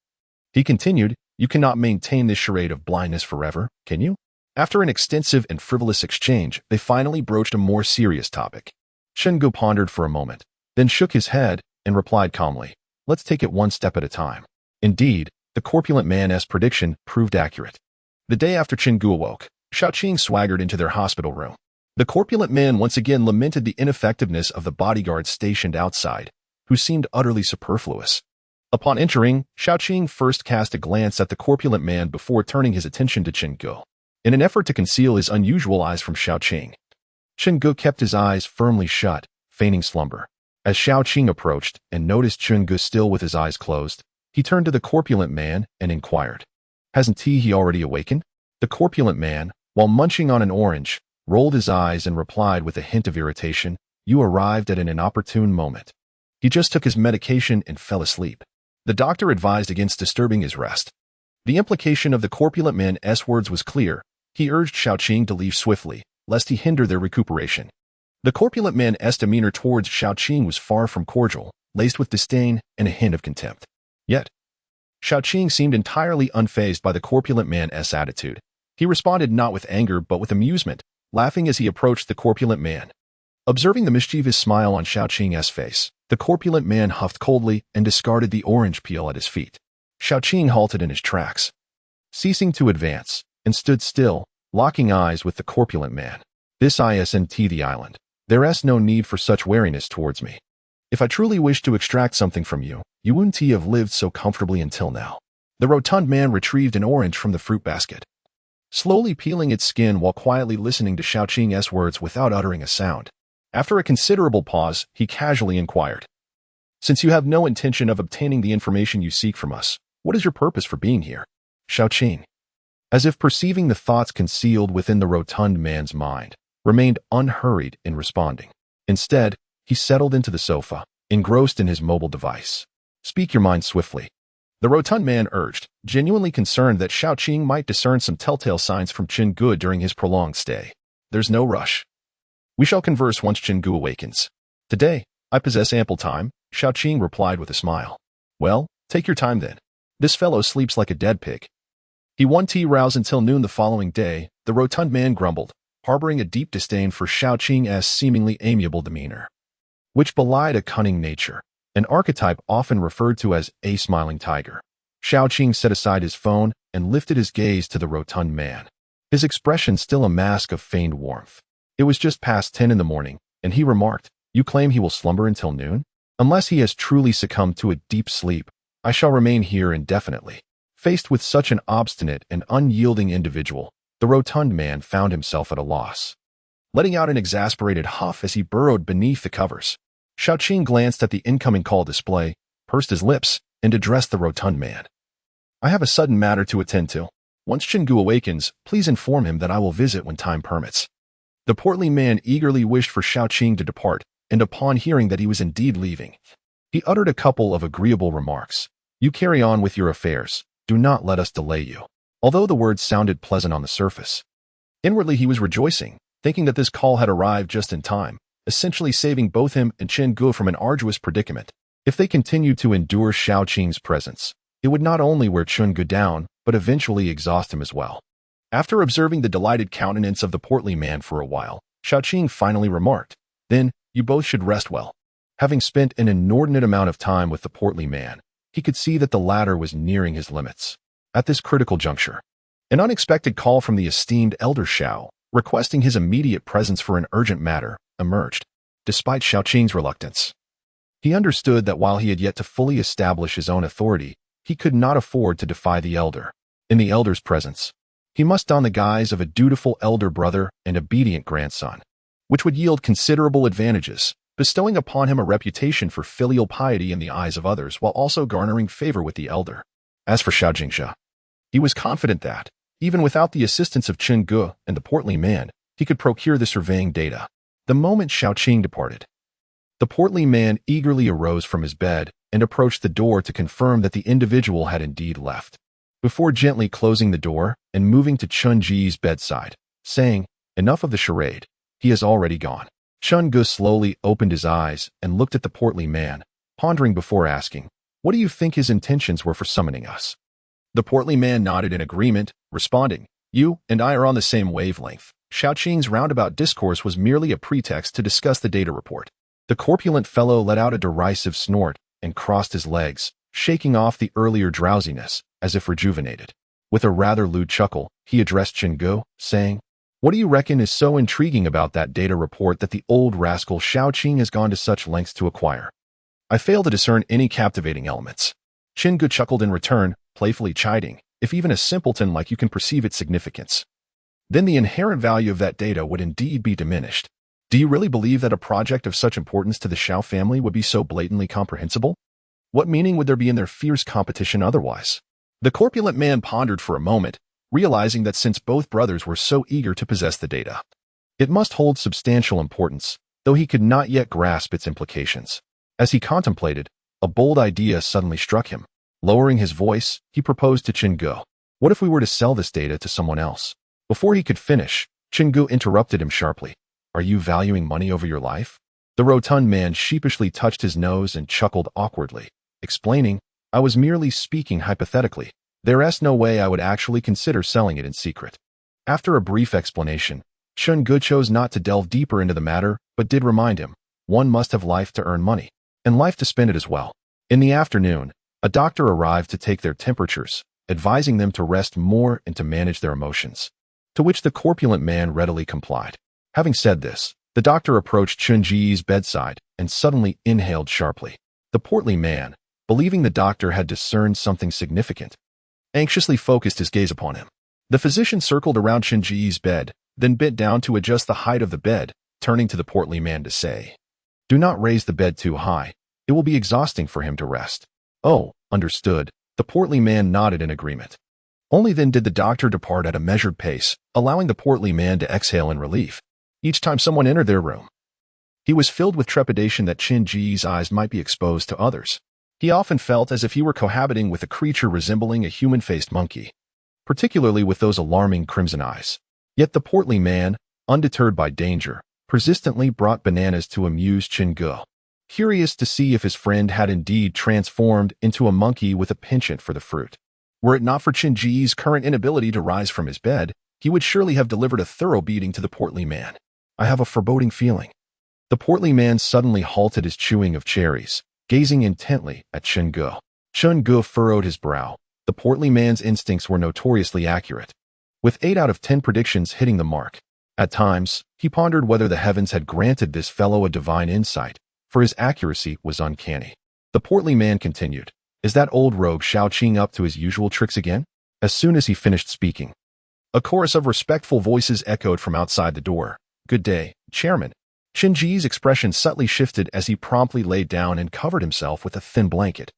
he continued, "You cannot maintain this charade of blindness forever, can you?" After an extensive and frivolous exchange, they finally broached a more serious topic. Chingu pondered for a moment, then shook his head and replied calmly, "Let's take it one step at a time." Indeed, the corpulent man's prediction proved accurate. The day after Chingu awoke, Xiaoqing swaggered into their hospital room. The corpulent man once again lamented the ineffectiveness of the bodyguards stationed outside, who seemed utterly superfluous. Upon entering, Xiaoqing first cast a glance at the corpulent man before turning his attention to Chingu. In an effort to conceal his unusual eyes from Xiaoqing, Chingu kept his eyes firmly shut, feigning slumber. As Xiaoqing approached and noticed Chingu still with his eyes closed, he turned to the corpulent man and inquired, "Hasn't he already awakened?" The corpulent man, while munching on an orange, rolled his eyes and replied with a hint of irritation, "You arrived at an inopportune moment. He just took his medication and fell asleep." The doctor advised against disturbing his rest. The implication of the corpulent man's words was clear. He urged Xiaoqing to leave swiftly, lest he hinder their recuperation. The corpulent man's demeanor towards Xiaoqing was far from cordial, laced with disdain and a hint of contempt. Yet, Xiaoqing seemed entirely unfazed by the corpulent man's attitude. He responded not with anger but with amusement, laughing as he approached the corpulent man. Observing the mischievous smile on Xiaoqing's face, the corpulent man huffed coldly and discarded the orange peel at his feet. Xiaoqing halted in his tracks, ceasing to advance, and stood still, locking eyes with the corpulent man. "This isn't the island. There's no need for such wariness towards me. If I truly wished to extract something from you, you wouldn't have lived so comfortably until now." The rotund man retrieved an orange from the fruit basket, slowly peeling its skin while quietly listening to Xiaoqing's words without uttering a sound. After a considerable pause, he casually inquired, "Since you have no intention of obtaining the information you seek from us, what is your purpose for being here?" Xiaoqing, as if perceiving the thoughts concealed within the rotund man's mind, remained unhurried in responding. Instead, he settled into the sofa, engrossed in his mobile device. "Speak your mind swiftly," the rotund man urged, genuinely concerned that Xiaoqing might discern some telltale signs from Chingu during his prolonged stay. "There's no rush. We shall converse once Chingu awakens. Today, I possess ample time," Xiaoqing replied with a smile. "Well, take your time then. This fellow sleeps like a dead pig." He won't rouse until noon the following day, the rotund man grumbled, harboring a deep disdain for Xiaoqing's seemingly amiable demeanor, which belied a cunning nature, an archetype often referred to as a smiling tiger. Xiaoqing set aside his phone and lifted his gaze to the rotund man, his expression still a mask of feigned warmth. It was just past 10 in the morning, and he remarked, "You claim he will slumber until noon? Unless he has truly succumbed to a deep sleep, I shall remain here indefinitely." Faced with such an obstinate and unyielding individual, the rotund man found himself at a loss, letting out an exasperated huff as he burrowed beneath the covers. Xiaoqing glanced at the incoming call display, pursed his lips, and addressed the rotund man. "I have a sudden matter to attend to. Once Chingu awakens, please inform him that I will visit when time permits." The portly man eagerly wished for Xiaoqing to depart, and upon hearing that he was indeed leaving, he uttered a couple of agreeable remarks. "You carry on with your affairs. Do not let us delay you." Although the words sounded pleasant on the surface, inwardly he was rejoicing, thinking that this call had arrived just in time, essentially saving both him and Chingu from an arduous predicament. If they continued to endure Xiaoqing's presence, It would not only wear Chun-Gu down, but eventually exhaust him as well. After observing the delighted countenance of the portly man for a while, Xiaoqing finally remarked, "Then, you both should rest well." Having spent an inordinate amount of time with the portly man, he could see that the latter was nearing his limits. At this critical juncture, an unexpected call from the esteemed Elder Xiao, requesting his immediate presence for an urgent matter, emerged. Despite Xiaoqing's reluctance, he understood that while he had yet to fully establish his own authority, he could not afford to defy the elder. In the elder's presence, he must don the guise of a dutiful elder brother and obedient grandson, which would yield considerable advantages, bestowing upon him a reputation for filial piety in the eyes of others while also garnering favor with the elder. As for Xiao Jingxia, he was confident that, even without the assistance of Chen Gu and the portly man, he could procure the surveying data. The moment Xiaoqing departed, the portly man eagerly arose from his bed and approached the door to confirm that the individual had indeed left. Before gently closing the door and moving to Chun Ji's bedside, saying, "Enough of the charade, he has already gone." Chun Gu slowly opened his eyes and looked at the portly man, pondering before asking, "What do you think his intentions were for summoning us?" The portly man nodded in agreement, responding, "You and I are on the same wavelength." Xiaoqing's roundabout discourse was merely a pretext to discuss the data report. The corpulent fellow let out a derisive snort and crossed his legs, shaking off the earlier drowsiness, as if rejuvenated. With a rather lewd chuckle, he addressed Chen Gu, saying, "What do you reckon is so intriguing about that data report that the old rascal Xiaoqing has gone to such lengths to acquire? I fail to discern any captivating elements." Chen Gu chuckled in return, playfully chiding, "If even a simpleton like you can perceive its significance, then the inherent value of that data would indeed be diminished. Do you really believe that a project of such importance to the Xiao family would be so blatantly comprehensible? What meaning would there be in their fierce competition otherwise?" The corpulent man pondered for a moment, realizing that since both brothers were so eager to possess the data, it must hold substantial importance, though he could not yet grasp its implications. As he contemplated, a bold idea suddenly struck him. Lowering his voice, he proposed to Chen Gu, "What if we were to sell this data to someone else?" Before he could finish, Chen Gu interrupted him sharply. "Are you valuing money over your life?" The rotund man sheepishly touched his nose and chuckled awkwardly, explaining, "I was merely speaking hypothetically. There's no way I would actually consider selling it in secret." After a brief explanation, Chen Gu chose not to delve deeper into the matter, but did remind him, one must have life to earn money, and life to spend it as well. In the afternoon, a doctor arrived to take their temperatures, advising them to rest more and to manage their emotions, to which the corpulent man readily complied. Having said this, the doctor approached Chun Ji's bedside and suddenly inhaled sharply. The portly man, believing the doctor had discerned something significant, anxiously focused his gaze upon him. The physician circled around Chun Ji's bed, then bent down to adjust the height of the bed, turning to the portly man to say, "Do not raise the bed too high. It will be exhausting for him to rest." "Oh, understood." The portly man nodded in agreement. Only then did the doctor depart at a measured pace, allowing the portly man to exhale in relief. Each time someone entered their room, he was filled with trepidation that Chen Ji's eyes might be exposed to others. He often felt as if he were cohabiting with a creature resembling a human-faced monkey, particularly with those alarming crimson eyes. Yet the portly man, undeterred by danger, persistently brought bananas to amuse Chen Gu, curious to see if his friend had indeed transformed into a monkey with a penchant for the fruit. Were it not for Chen Ji's current inability to rise from his bed, he would surely have delivered a thorough beating to the portly man. "I have a foreboding feeling." The portly man suddenly halted his chewing of cherries, gazing intently at Chen Gu. Chen Gu furrowed his brow. The portly man's instincts were notoriously accurate, with 8 out of 10 predictions hitting the mark. At times, he pondered whether the heavens had granted this fellow a divine insight, for his accuracy was uncanny. The portly man continued, "Is that old rogue Xiaoqing up to his usual tricks again?" As soon as he finished speaking, a chorus of respectful voices echoed from outside the door. "Good day, Chairman." Chen Ji's expression subtly shifted as he promptly laid down and covered himself with a thin blanket.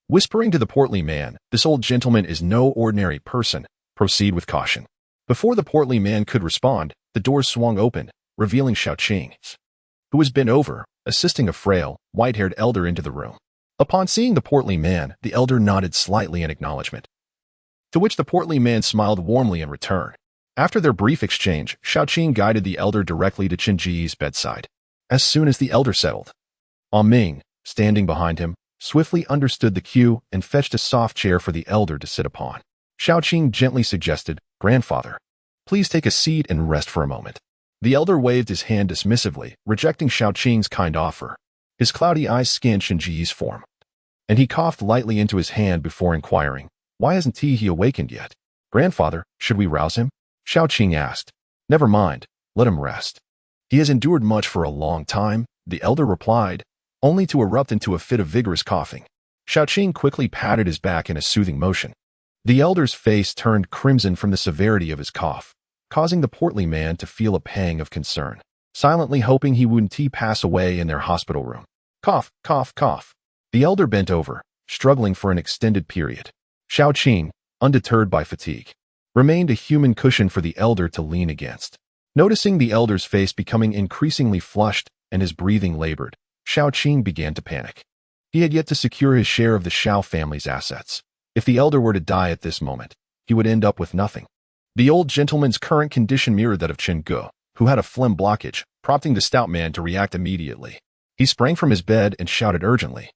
Whispering to the portly man, "This old gentleman is no ordinary person. Proceed with caution." Before the portly man could respond, the doors swung open, revealing Xiaoqing, who was bent over, assisting a frail, white-haired elder into the room. Upon seeing the portly man, the elder nodded slightly in acknowledgement, to which the portly man smiled warmly in return. After their brief exchange, Xiaoqing guided the elder directly to Chen Ji's bedside. As soon as the elder settled, Ming, standing behind him, swiftly understood the cue and fetched a soft chair for the elder to sit upon. Xiaoqing gently suggested, "Grandfather, please take a seat and rest for a moment." The elder waved his hand dismissively, rejecting Xiaoqing's kind offer. His cloudy eyes scanned Shenji's form, and he coughed lightly into his hand before inquiring, "Why hasn't he awakened yet?" "Grandfather, should we rouse him?" Xiaoqing asked. "Never mind, let him rest. He has endured much for a long time," the elder replied, only to erupt into a fit of vigorous coughing. Xiaoqing quickly patted his back in a soothing motion. The elder's face turned crimson from the severity of his cough, causing the portly man to feel a pang of concern, silently hoping he wouldn't pass away in their hospital room. Cough, cough, cough. The elder bent over, struggling for an extended period. Xiaoqing, undeterred by fatigue, remained a human cushion for the elder to lean against. Noticing the elder's face becoming increasingly flushed and his breathing labored, Xiaoqing began to panic. He had yet to secure his share of the Xiao family's assets. If the elder were to die at this moment, he would end up with nothing. The old gentleman's current condition mirrored that of Chen Ge, who had a phlegm blockage, prompting the stout man to react immediately. He sprang from his bed and shouted urgently,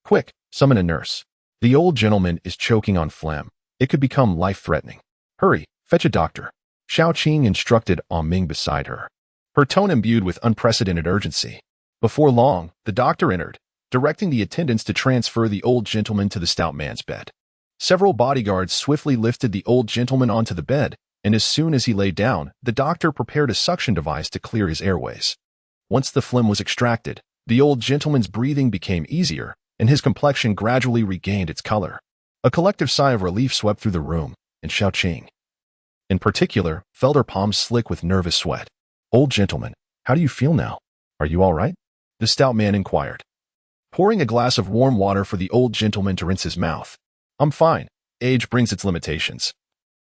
"Quick, summon a nurse. The old gentleman is choking on phlegm. It could become life-threatening. Hurry, fetch a doctor." Xiaoqing instructed Ming beside her, her tone imbued with unprecedented urgency. Before long, the doctor entered, directing the attendants to transfer the old gentleman to the stout man's bed. Several bodyguards swiftly lifted the old gentleman onto the bed, and as soon as he lay down, the doctor prepared a suction device to clear his airways. Once the phlegm was extracted, the old gentleman's breathing became easier, and his complexion gradually regained its color. A collective sigh of relief swept through the room, and Xiaoqing, in particular, felt her palms slick with nervous sweat. "Old gentleman, how do you feel now? Are you all right?" the stout man inquired, pouring a glass of warm water for the old gentleman to rinse his mouth. "I'm fine. Age brings its limitations,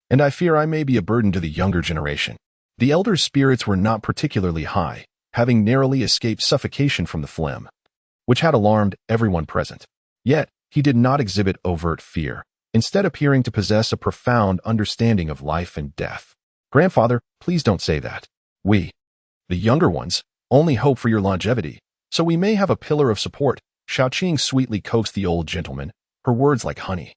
and I fear I may be a burden to the younger generation." The elder's spirits were not particularly high, having narrowly escaped suffocation from the phlegm, which had alarmed everyone present. Yet, he did not exhibit overt fear, instead appearing to possess a profound understanding of life and death. "Grandfather, please don't say that. We, the younger ones, only hope for your longevity, so we may have a pillar of support." Xiaoqing sweetly coaxed the old gentleman, her words like honey,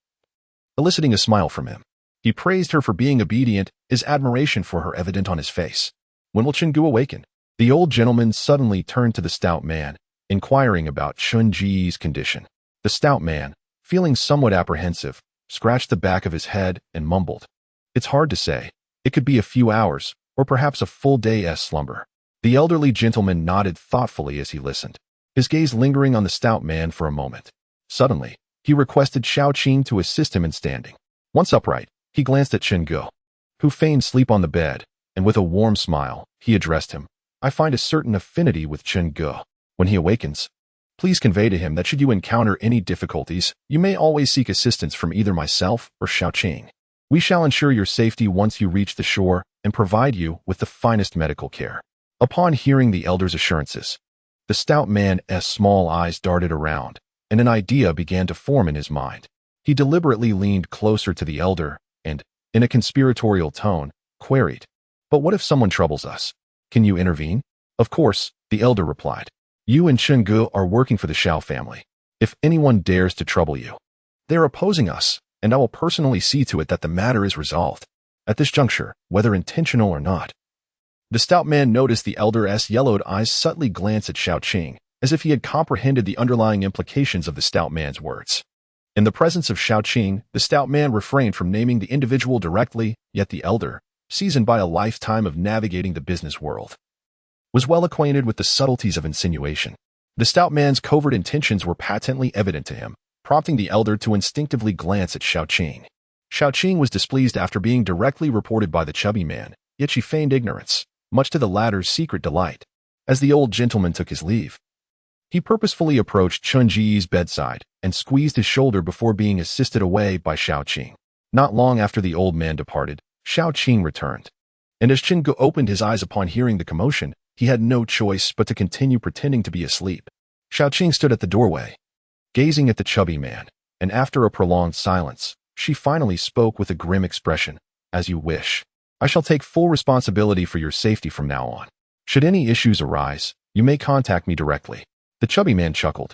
eliciting a smile from him. He praised her for being obedient, his admiration for her evident on his face. "When will Chen Gu awaken?" The old gentleman suddenly turned to the stout man, inquiring about Chen Ji's condition. The stout man, feeling somewhat apprehensive, scratched the back of his head and mumbled, "It's hard to say. It could be a few hours, or perhaps a full day's slumber." The elderly gentleman nodded thoughtfully as he listened, his gaze lingering on the stout man for a moment. Suddenly, he requested Xiaoqing to assist him in standing. Once upright, he glanced at Chen Ge, who feigned sleep on the bed, and with a warm smile, he addressed him. "I find a certain affinity with Chen Ge. When he awakens, please convey to him that should you encounter any difficulties, you may always seek assistance from either myself or Xiaoqing. We shall ensure your safety once you reach the shore and provide you with the finest medical care." Upon hearing the elder's assurances, the stout man's small eyes darted around, and an idea began to form in his mind. He deliberately leaned closer to the elder and, in a conspiratorial tone, queried, "But what if someone troubles us? Can you intervene?" "Of course," the elder replied. "You and Chen Ge are working for the Xiao family. If anyone dares to trouble you, they are opposing us, and I will personally see to it that the matter is resolved. At this juncture, whether intentional or not." The stout man noticed the elder's yellowed eyes subtly glance at Xiaoqing, as if he had comprehended the underlying implications of the stout man's words. In the presence of Xiaoqing, the stout man refrained from naming the individual directly, yet the elder, seasoned by a lifetime of navigating the business world, was well acquainted with the subtleties of insinuation. The stout man's covert intentions were patently evident to him, prompting the elder to instinctively glance at Xiaoqing. Xiaoqing was displeased after being directly reported by the chubby man, yet she feigned ignorance, much to the latter's secret delight. As the old gentleman took his leave, he purposefully approached Chen Ji's bedside and squeezed his shoulder before being assisted away by Xiaoqing. Not long after the old man departed, Xiaoqing returned, and as Chen Ge opened his eyes upon hearing the commotion, he had no choice but to continue pretending to be asleep. Xiaoqing stood at the doorway, gazing at the chubby man, and after a prolonged silence, she finally spoke with a grim expression, "As you wish. I shall take full responsibility for your safety from now on. Should any issues arise, you may contact me directly." The chubby man chuckled,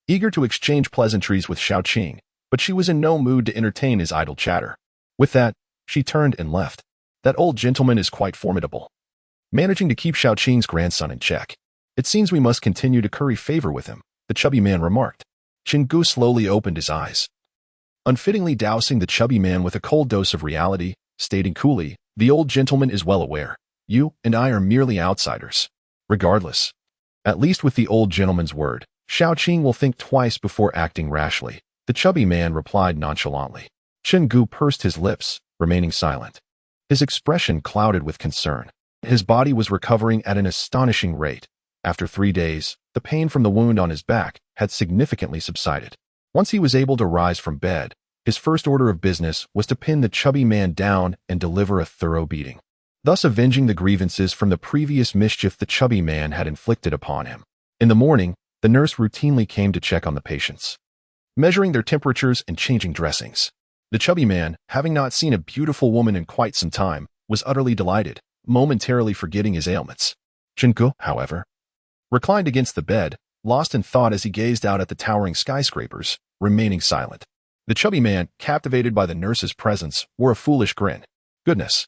eager to exchange pleasantries with Xiaoqing, but she was in no mood to entertain his idle chatter. With that, she turned and left. That old gentleman is quite formidable, managing to keep Xiaoqing's grandson in check. It seems we must continue to curry favor with him, the chubby man remarked. Qinggu slowly opened his eyes, unfittingly dousing the chubby man with a cold dose of reality, stating coolly, the old gentleman is well aware. You and I are merely outsiders. Regardless, at least with the old gentleman's word, Xiaoqing will think twice before acting rashly, the chubby man replied nonchalantly. Qinggu pursed his lips, remaining silent. His expression clouded with concern. His body was recovering at an astonishing rate. After 3 days, the pain from the wound on his back had significantly subsided. Once he was able to rise from bed, his first order of business was to pin the chubby man down and deliver a thorough beating, thus avenging the grievances from the previous mischief the chubby man had inflicted upon him. In the morning, the nurse routinely came to check on the patients, measuring their temperatures and changing dressings. The chubby man, having not seen a beautiful woman in quite some time, was utterly delighted, momentarily forgetting his ailments. Qinggu, however, reclined against the bed, lost in thought as he gazed out at the towering skyscrapers, remaining silent. The chubby man, captivated by the nurse's presence, wore a foolish grin. Goodness!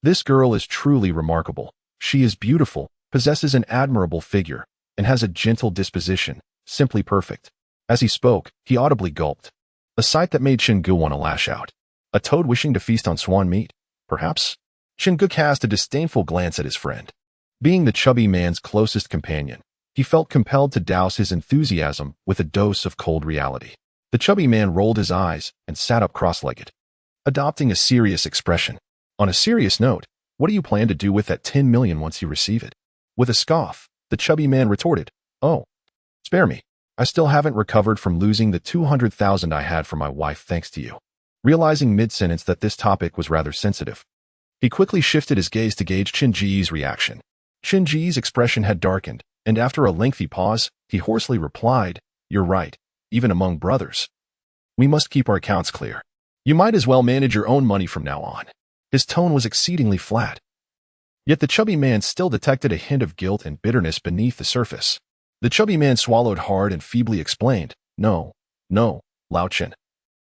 This girl is truly remarkable. She is beautiful, possesses an admirable figure, and has a gentle disposition, simply perfect. As he spoke, he audibly gulped, a sight that made Qinggu want to lash out. A toad wishing to feast on swan meat, perhaps? Qinggu cast a disdainful glance at his friend. Being the chubby man's closest companion, he felt compelled to douse his enthusiasm with a dose of cold reality. The chubby man rolled his eyes and sat up cross-legged, adopting a serious expression. On a serious note, what do you plan to do with that 10 million once you receive it? With a scoff, the chubby man retorted, oh, spare me. I still haven't recovered from losing the 200,000 I had for my wife thanks to you. Realizing mid-sentence that this topic was rather sensitive, he quickly shifted his gaze to gauge Qingji's reaction. Qingji's expression had darkened, and after a lengthy pause, he hoarsely replied, you're right, even among brothers. We must keep our accounts clear. You might as well manage your own money from now on. His tone was exceedingly flat. Yet the chubby man still detected a hint of guilt and bitterness beneath the surface. The chubby man swallowed hard and feebly explained, no, Lao Chen.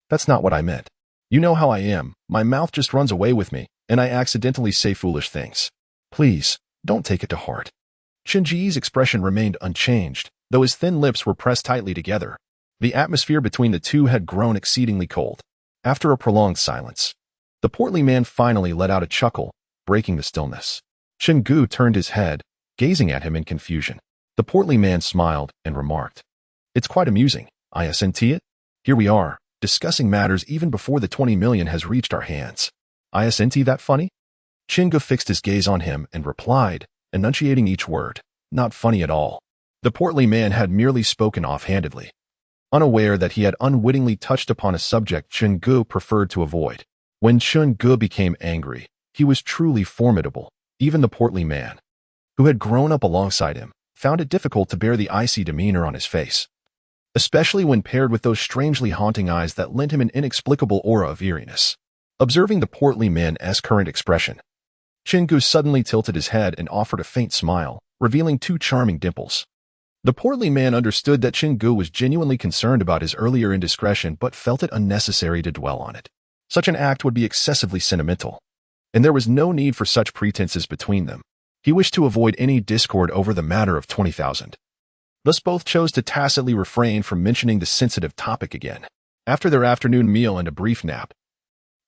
That's not what I meant. You know how I am, my mouth just runs away with me, and I accidentally say foolish things. Please, don't take it to heart. Qingji's expression remained unchanged, though his thin lips were pressed tightly together. The atmosphere between the two had grown exceedingly cold. After a prolonged silence, the portly man finally let out a chuckle, breaking the stillness. Qinggu turned his head, gazing at him in confusion. The portly man smiled and remarked, it's quite amusing, isn't it? Here we are, discussing matters even before the 20 million has reached our hands. Isn't that funny? Qinggu fixed his gaze on him and replied, enunciating each word, not funny at all. The portly man had merely spoken offhandedly, unaware that he had unwittingly touched upon a subject Qinggu preferred to avoid. When Qinggu became angry, he was truly formidable. Even the portly man, who had grown up alongside him, found it difficult to bear the icy demeanor on his face, especially when paired with those strangely haunting eyes that lent him an inexplicable aura of eeriness. Observing the portly man's current expression, Qinggu suddenly tilted his head and offered a faint smile, revealing 2 charming dimples. The portly man understood that Qinggu was genuinely concerned about his earlier indiscretion but felt it unnecessary to dwell on it. Such an act would be excessively sentimental, and there was no need for such pretenses between them. He wished to avoid any discord over the matter of 20,000. Thus both chose to tacitly refrain from mentioning the sensitive topic again. After their afternoon meal and a brief nap,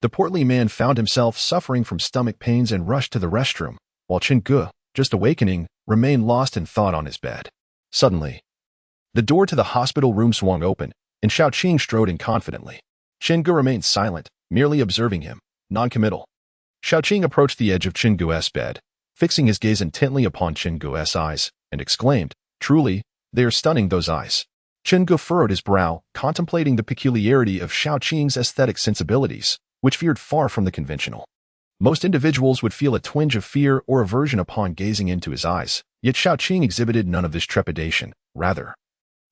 the portly man found himself suffering from stomach pains and rushed to the restroom, while Qinggu, just awakening, remained lost in thought on his bed. Suddenly, the door to the hospital room swung open, and Xiaoqing strode in confidently. Qinggu remained silent, merely observing him, non-committal. Xiaoqing approached the edge of Qinggu's bed, fixing his gaze intently upon Qinggu's eyes, and exclaimed, truly, they are stunning, those eyes. Qinggu furrowed his brow, contemplating the peculiarity of Xiaoqing's aesthetic sensibilities, which veered far from the conventional. Most individuals would feel a twinge of fear or aversion upon gazing into his eyes, yet Xiaoqing exhibited none of this trepidation. Rather,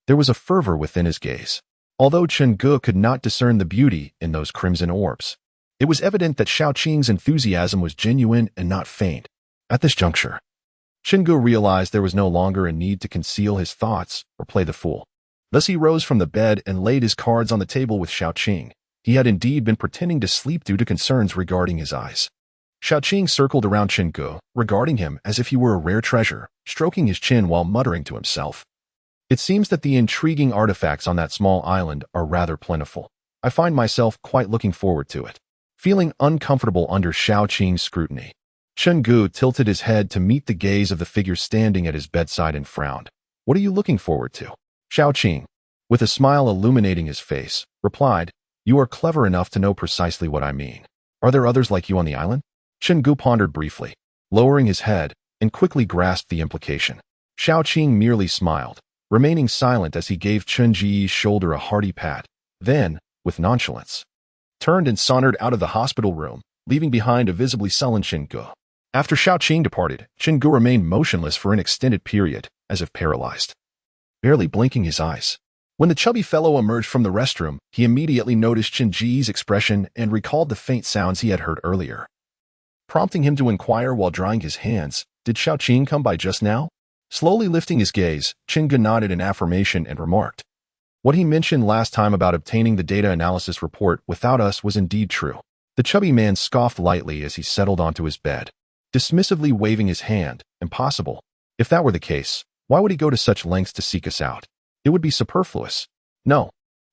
there was a fervor within his gaze. Although Qinggu could not discern the beauty in those crimson orbs, it was evident that Xiaoqing's enthusiasm was genuine and not feigned. At this juncture, Qinggu realized there was no longer a need to conceal his thoughts or play the fool. Thus he rose from the bed and laid his cards on the table with Xiaoqing. He had indeed been pretending to sleep due to concerns regarding his eyes. Xiaoqing circled around Qinggu, regarding him as if he were a rare treasure, stroking his chin while muttering to himself. It seems that the intriguing artifacts on that small island are rather plentiful. I find myself quite looking forward to it. Feeling uncomfortable under Xiaoqing's scrutiny, Qinggu tilted his head to meet the gaze of the figure standing at his bedside and frowned. What are you looking forward to? Xiaoqing, with a smile illuminating his face, replied, You are clever enough to know precisely what I mean. Are there others like you on the island? Qinggu pondered briefly, lowering his head, and quickly grasped the implication. Xiaoqing merely smiled, remaining silent as he gave Chunji's shoulder a hearty pat, then, with nonchalance, turned and sauntered out of the hospital room, leaving behind a visibly sullen Qinggu. After Xiaoqing departed, Qinggu remained motionless for an extended period, as if paralyzed, barely blinking his eyes. When the chubby fellow emerged from the restroom, he immediately noticed Chunji's expression and recalled the faint sounds he had heard earlier, prompting him to inquire while drying his hands, Did Xiaoqing come by just now? Slowly lifting his gaze, Qinggu nodded in affirmation and remarked, What he mentioned last time about obtaining the data analysis report without us was indeed true. The chubby man scoffed lightly as he settled onto his bed, dismissively waving his hand. Impossible. If that were the case, why would he go to such lengths to seek us out? It would be superfluous. No.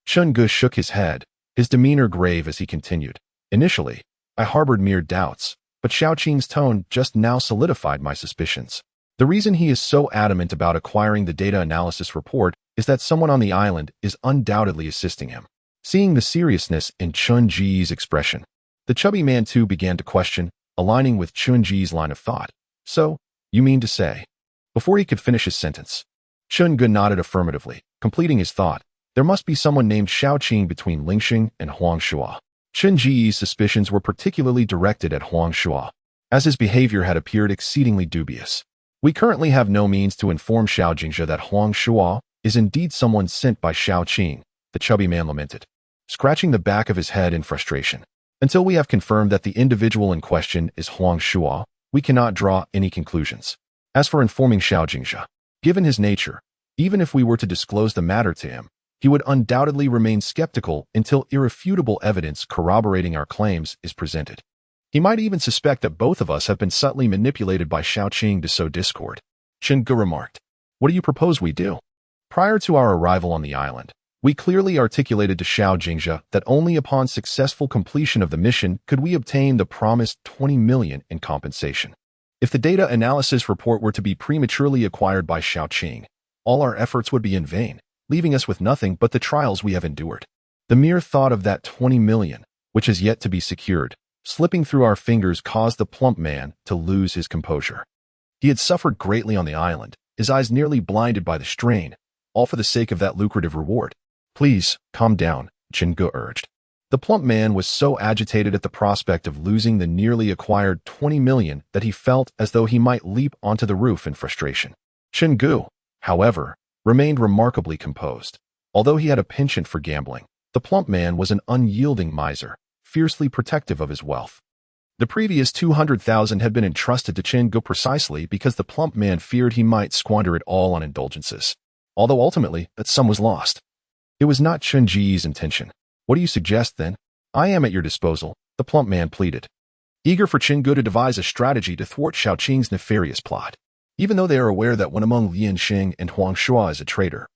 Qinggu shook his head, his demeanor grave as he continued. Initially, I harbored mere doubts, but Xiaoqing's tone just now solidified my suspicions. The reason he is so adamant about acquiring the data analysis report is that someone on the island is undoubtedly assisting him. Seeing the seriousness in Chunji's expression, the chubby man too began to question, aligning with Chunji's line of thought. So, you mean to say? Before he could finish his sentence, Qinggu nodded affirmatively, completing his thought. There must be someone named Xiaoqing between Lingxing and Huangshuo. Chunji's suspicions were particularly directed at Huangshuo, as his behavior had appeared exceedingly dubious. We currently have no means to inform Xiaojingzhe that Huangshuo is indeed someone sent by Xiaoqing, the chubby man lamented, scratching the back of his head in frustration. Until we have confirmed that the individual in question is Huangshuo, we cannot draw any conclusions. As for informing Xiaojingzhe, given his nature, even if we were to disclose the matter to him, he would undoubtedly remain skeptical until irrefutable evidence corroborating our claims is presented. He might even suspect that both of us have been subtly manipulated by Xiaoqing to sow discord. Qinggu remarked, What do you propose we do? Prior to our arrival on the island, we clearly articulated to Xiaojingzhe that only upon successful completion of the mission could we obtain the promised 20 million in compensation. If the data analysis report were to be prematurely acquired by Xiaoqing, all our efforts would be in vain, leaving us with nothing but the trials we have endured. The mere thought of that 20 million, which has yet to be secured, slipping through our fingers caused the plump man to lose his composure. He had suffered greatly on the island, his eyes nearly blinded by the strain, all for the sake of that lucrative reward. Please, calm down, Qinggu urged. The plump man was so agitated at the prospect of losing the nearly acquired 20 million that he felt as though he might leap onto the roof in frustration. Qinggu, however, remained remarkably composed. Although he had a penchant for gambling, the plump man was an unyielding miser, fiercely protective of his wealth. The previous 200,000 had been entrusted to Qinggu precisely because the plump man feared he might squander it all on indulgences, although ultimately that sum was lost. It was not Chunji's intention. What do you suggest, then? I am at your disposal, the plump man pleaded, eager for Qinggu to devise a strategy to thwart Xiaoqing's nefarious plot. Even though they are aware that one among Lianxing and Huangshuo is a traitor,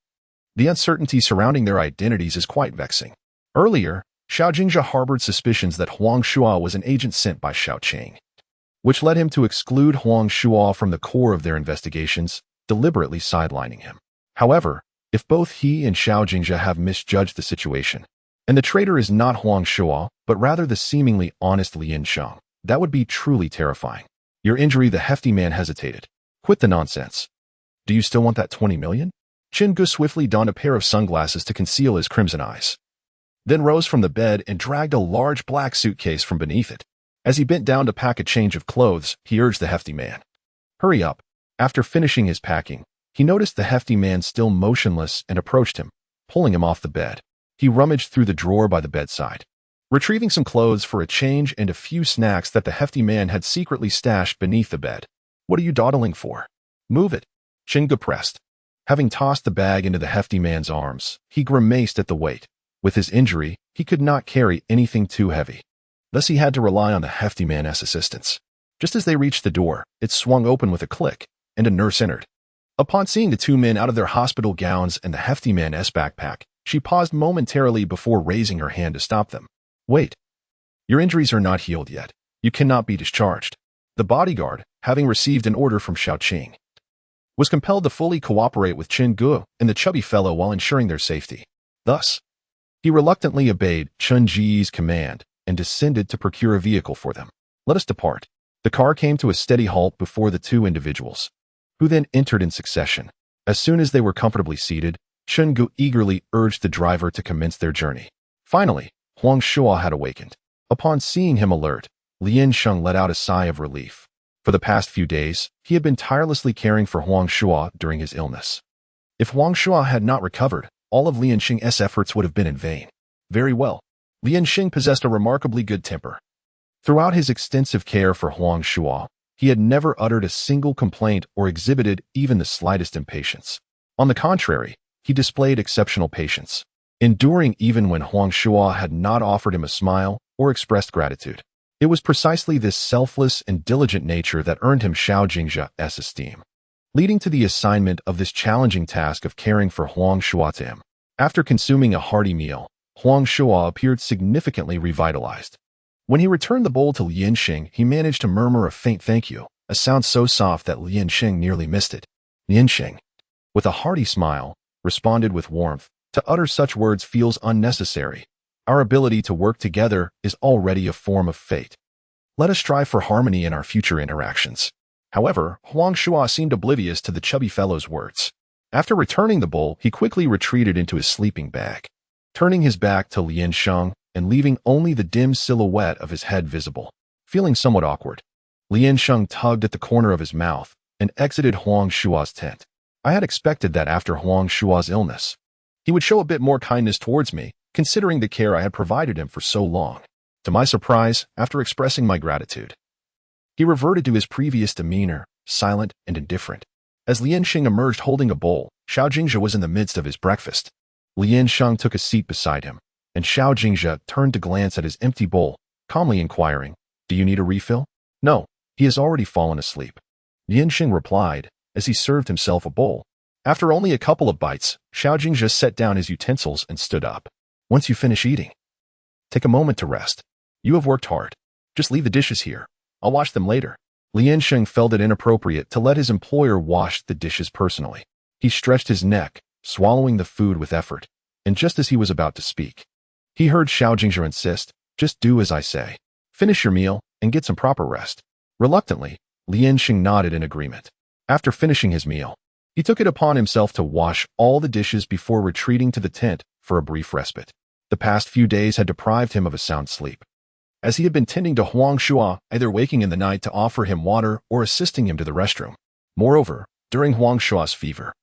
the uncertainty surrounding their identities is quite vexing. Earlier, Xiaojingzhe harbored suspicions that Huangshuo was an agent sent by Xiaoqing, which led him to exclude Huangshuo from the core of their investigations, deliberately sidelining him. However, if both he and Xiaojingzhe have misjudged the situation, and the traitor is not Huangshuo, but rather the seemingly honest Liansheng, that would be truly terrifying. Your injury, the hefty man hesitated. Quit the nonsense. Do you still want that 20 million? Qinggu swiftly donned a pair of sunglasses to conceal his crimson eyes, then rose from the bed and dragged a large black suitcase from beneath it. As he bent down to pack a change of clothes, he urged the hefty man, Hurry up. After finishing his packing, he noticed the hefty man still motionless and approached him, pulling him off the bed. He rummaged through the drawer by the bedside, retrieving some clothes for a change and a few snacks that the hefty man had secretly stashed beneath the bed. What are you dawdling for? Move it. Qinggu pressed. Having tossed the bag into the hefty man's arms, he grimaced at the weight. With his injury, he could not carry anything too heavy. Thus he had to rely on the hefty man's assistance. Just as they reached the door, it swung open with a click, and a nurse entered. Upon seeing the two men out of their hospital gowns and the hefty man's backpack, she paused momentarily before raising her hand to stop them. "Wait. Your injuries are not healed yet. You cannot be discharged." The bodyguard, having received an order from Xiaoqing, was compelled to fully cooperate with Chen Gu and the chubby fellow while ensuring their safety. Thus, he reluctantly obeyed Chen Ji's command and descended to procure a vehicle for them. "Let us depart." The car came to a steady halt before the two individuals, who then entered in succession. As soon as they were comfortably seated, Chen Gu eagerly urged the driver to commence their journey. Finally, Huang Shuo had awakened. Upon seeing him alert, Lian Sheng let out a sigh of relief. For the past few days, he had been tirelessly caring for Huang Shuo during his illness. If Huang Shuo had not recovered, all of Lian Sheng's efforts would have been in vain. Very well. Lian Sheng possessed a remarkably good temper. Throughout his extensive care for Huang Shuo, he had never uttered a single complaint or exhibited even the slightest impatience. On the contrary, he displayed exceptional patience, enduring even when Huang Shuo had not offered him a smile or expressed gratitude. It was precisely this selfless and diligent nature that earned him Xiao Jingzha's esteem, leading to the assignment of this challenging task of caring for Huang Shuo to him. After consuming a hearty meal, Huang Shuo appeared significantly revitalized. When he returned the bowl to Lian Sheng, he managed to murmur a faint thank you, a sound so soft that Lian Sheng nearly missed it. Lian Sheng, with a hearty smile, responded with warmth. "To utter such words feels unnecessary. Our ability to work together is already a form of fate. Let us strive for harmony in our future interactions." However, Huang Shuo seemed oblivious to the chubby fellow's words. After returning the bowl, he quickly retreated into his sleeping bag, turning his back to Lian Sheng and leaving only the dim silhouette of his head visible. Feeling somewhat awkward, Lian Sheng tugged at the corner of his mouth and exited Huang Shuo's tent. I had expected that after Huang Shuo's illness, he would show a bit more kindness towards me, considering the care I had provided him for so long. To my surprise, after expressing my gratitude, he reverted to his previous demeanor, silent and indifferent. As Lian Sheng emerged holding a bowl, Xiao Jingzha was in the midst of his breakfast. Lian Sheng took a seat beside him, and Xiao Jingzha turned to glance at his empty bowl, calmly inquiring, "Do you need a refill?" "No, he has already fallen asleep," Lian Sheng replied as he served himself a bowl. After only a couple of bites, Xiao Jingzha set down his utensils and stood up. "Once you finish eating, take a moment to rest. You have worked hard. Just leave the dishes here. I'll wash them later." Lian Sheng felt it inappropriate to let his employer wash the dishes personally. He stretched his neck, swallowing the food with effort, and just as he was about to speak, he heard Xiao Jingzha insist, "Just do as I say. Finish your meal and get some proper rest." Reluctantly, Lian Sheng nodded in agreement. After finishing his meal, he took it upon himself to wash all the dishes before retreating to the tent for a brief respite. The past few days had deprived him of a sound sleep, as he had been tending to Huang Shuo, either waking in the night to offer him water or assisting him to the restroom. Moreover, during Huang Shuo's fever,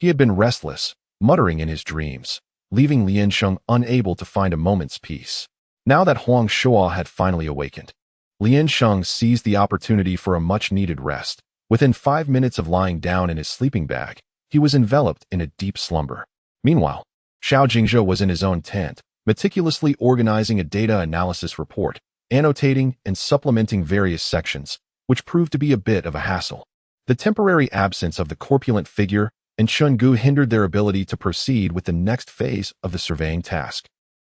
he had been restless, muttering in his dreams, leaving Lian Sheng unable to find a moment's peace. Now that Huang Shuo had finally awakened, Lian Sheng seized the opportunity for a much-needed rest. Within 5 minutes of lying down in his sleeping bag, he was enveloped in a deep slumber. Meanwhile, Xiao Jingzha was in his own tent, meticulously organizing a data analysis report, annotating and supplementing various sections, which proved to be a bit of a hassle. The temporary absence of the corpulent figure and Chen Gu hindered their ability to proceed with the next phase of the surveying task,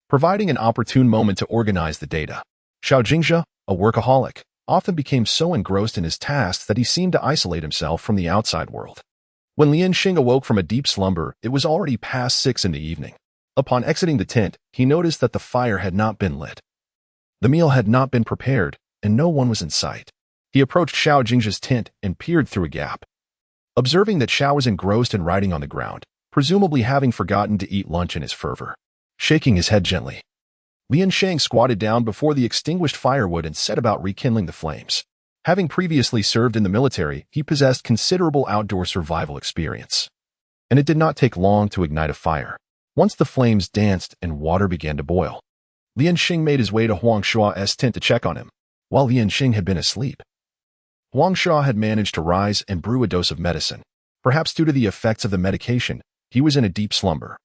providing an opportune moment to organize the data. Xiao Jingzha, a workaholic, often became so engrossed in his tasks that he seemed to isolate himself from the outside world. When Lian Sheng awoke from a deep slumber, it was already past 6 in the evening. Upon exiting the tent, he noticed that the fire had not been lit. The meal had not been prepared, and no one was in sight. He approached Xiao Jingzha's tent and peered through a gap. Observing that Xiao was engrossed in writing on the ground, presumably having forgotten to eat lunch in his fervor. Shaking his head gently, Lian Sheng squatted down before the extinguished firewood and set about rekindling the flames. Having previously served in the military, he possessed considerable outdoor survival experience, and it did not take long to ignite a fire. Once the flames danced and water began to boil, Lian Sheng made his way to Huang Shuo's tent to check on him. While Lian Sheng had been asleep, Huang Shuo had managed to rise and brew a dose of medicine, Perhaps due to the effects of the medication, he was in a deep slumber,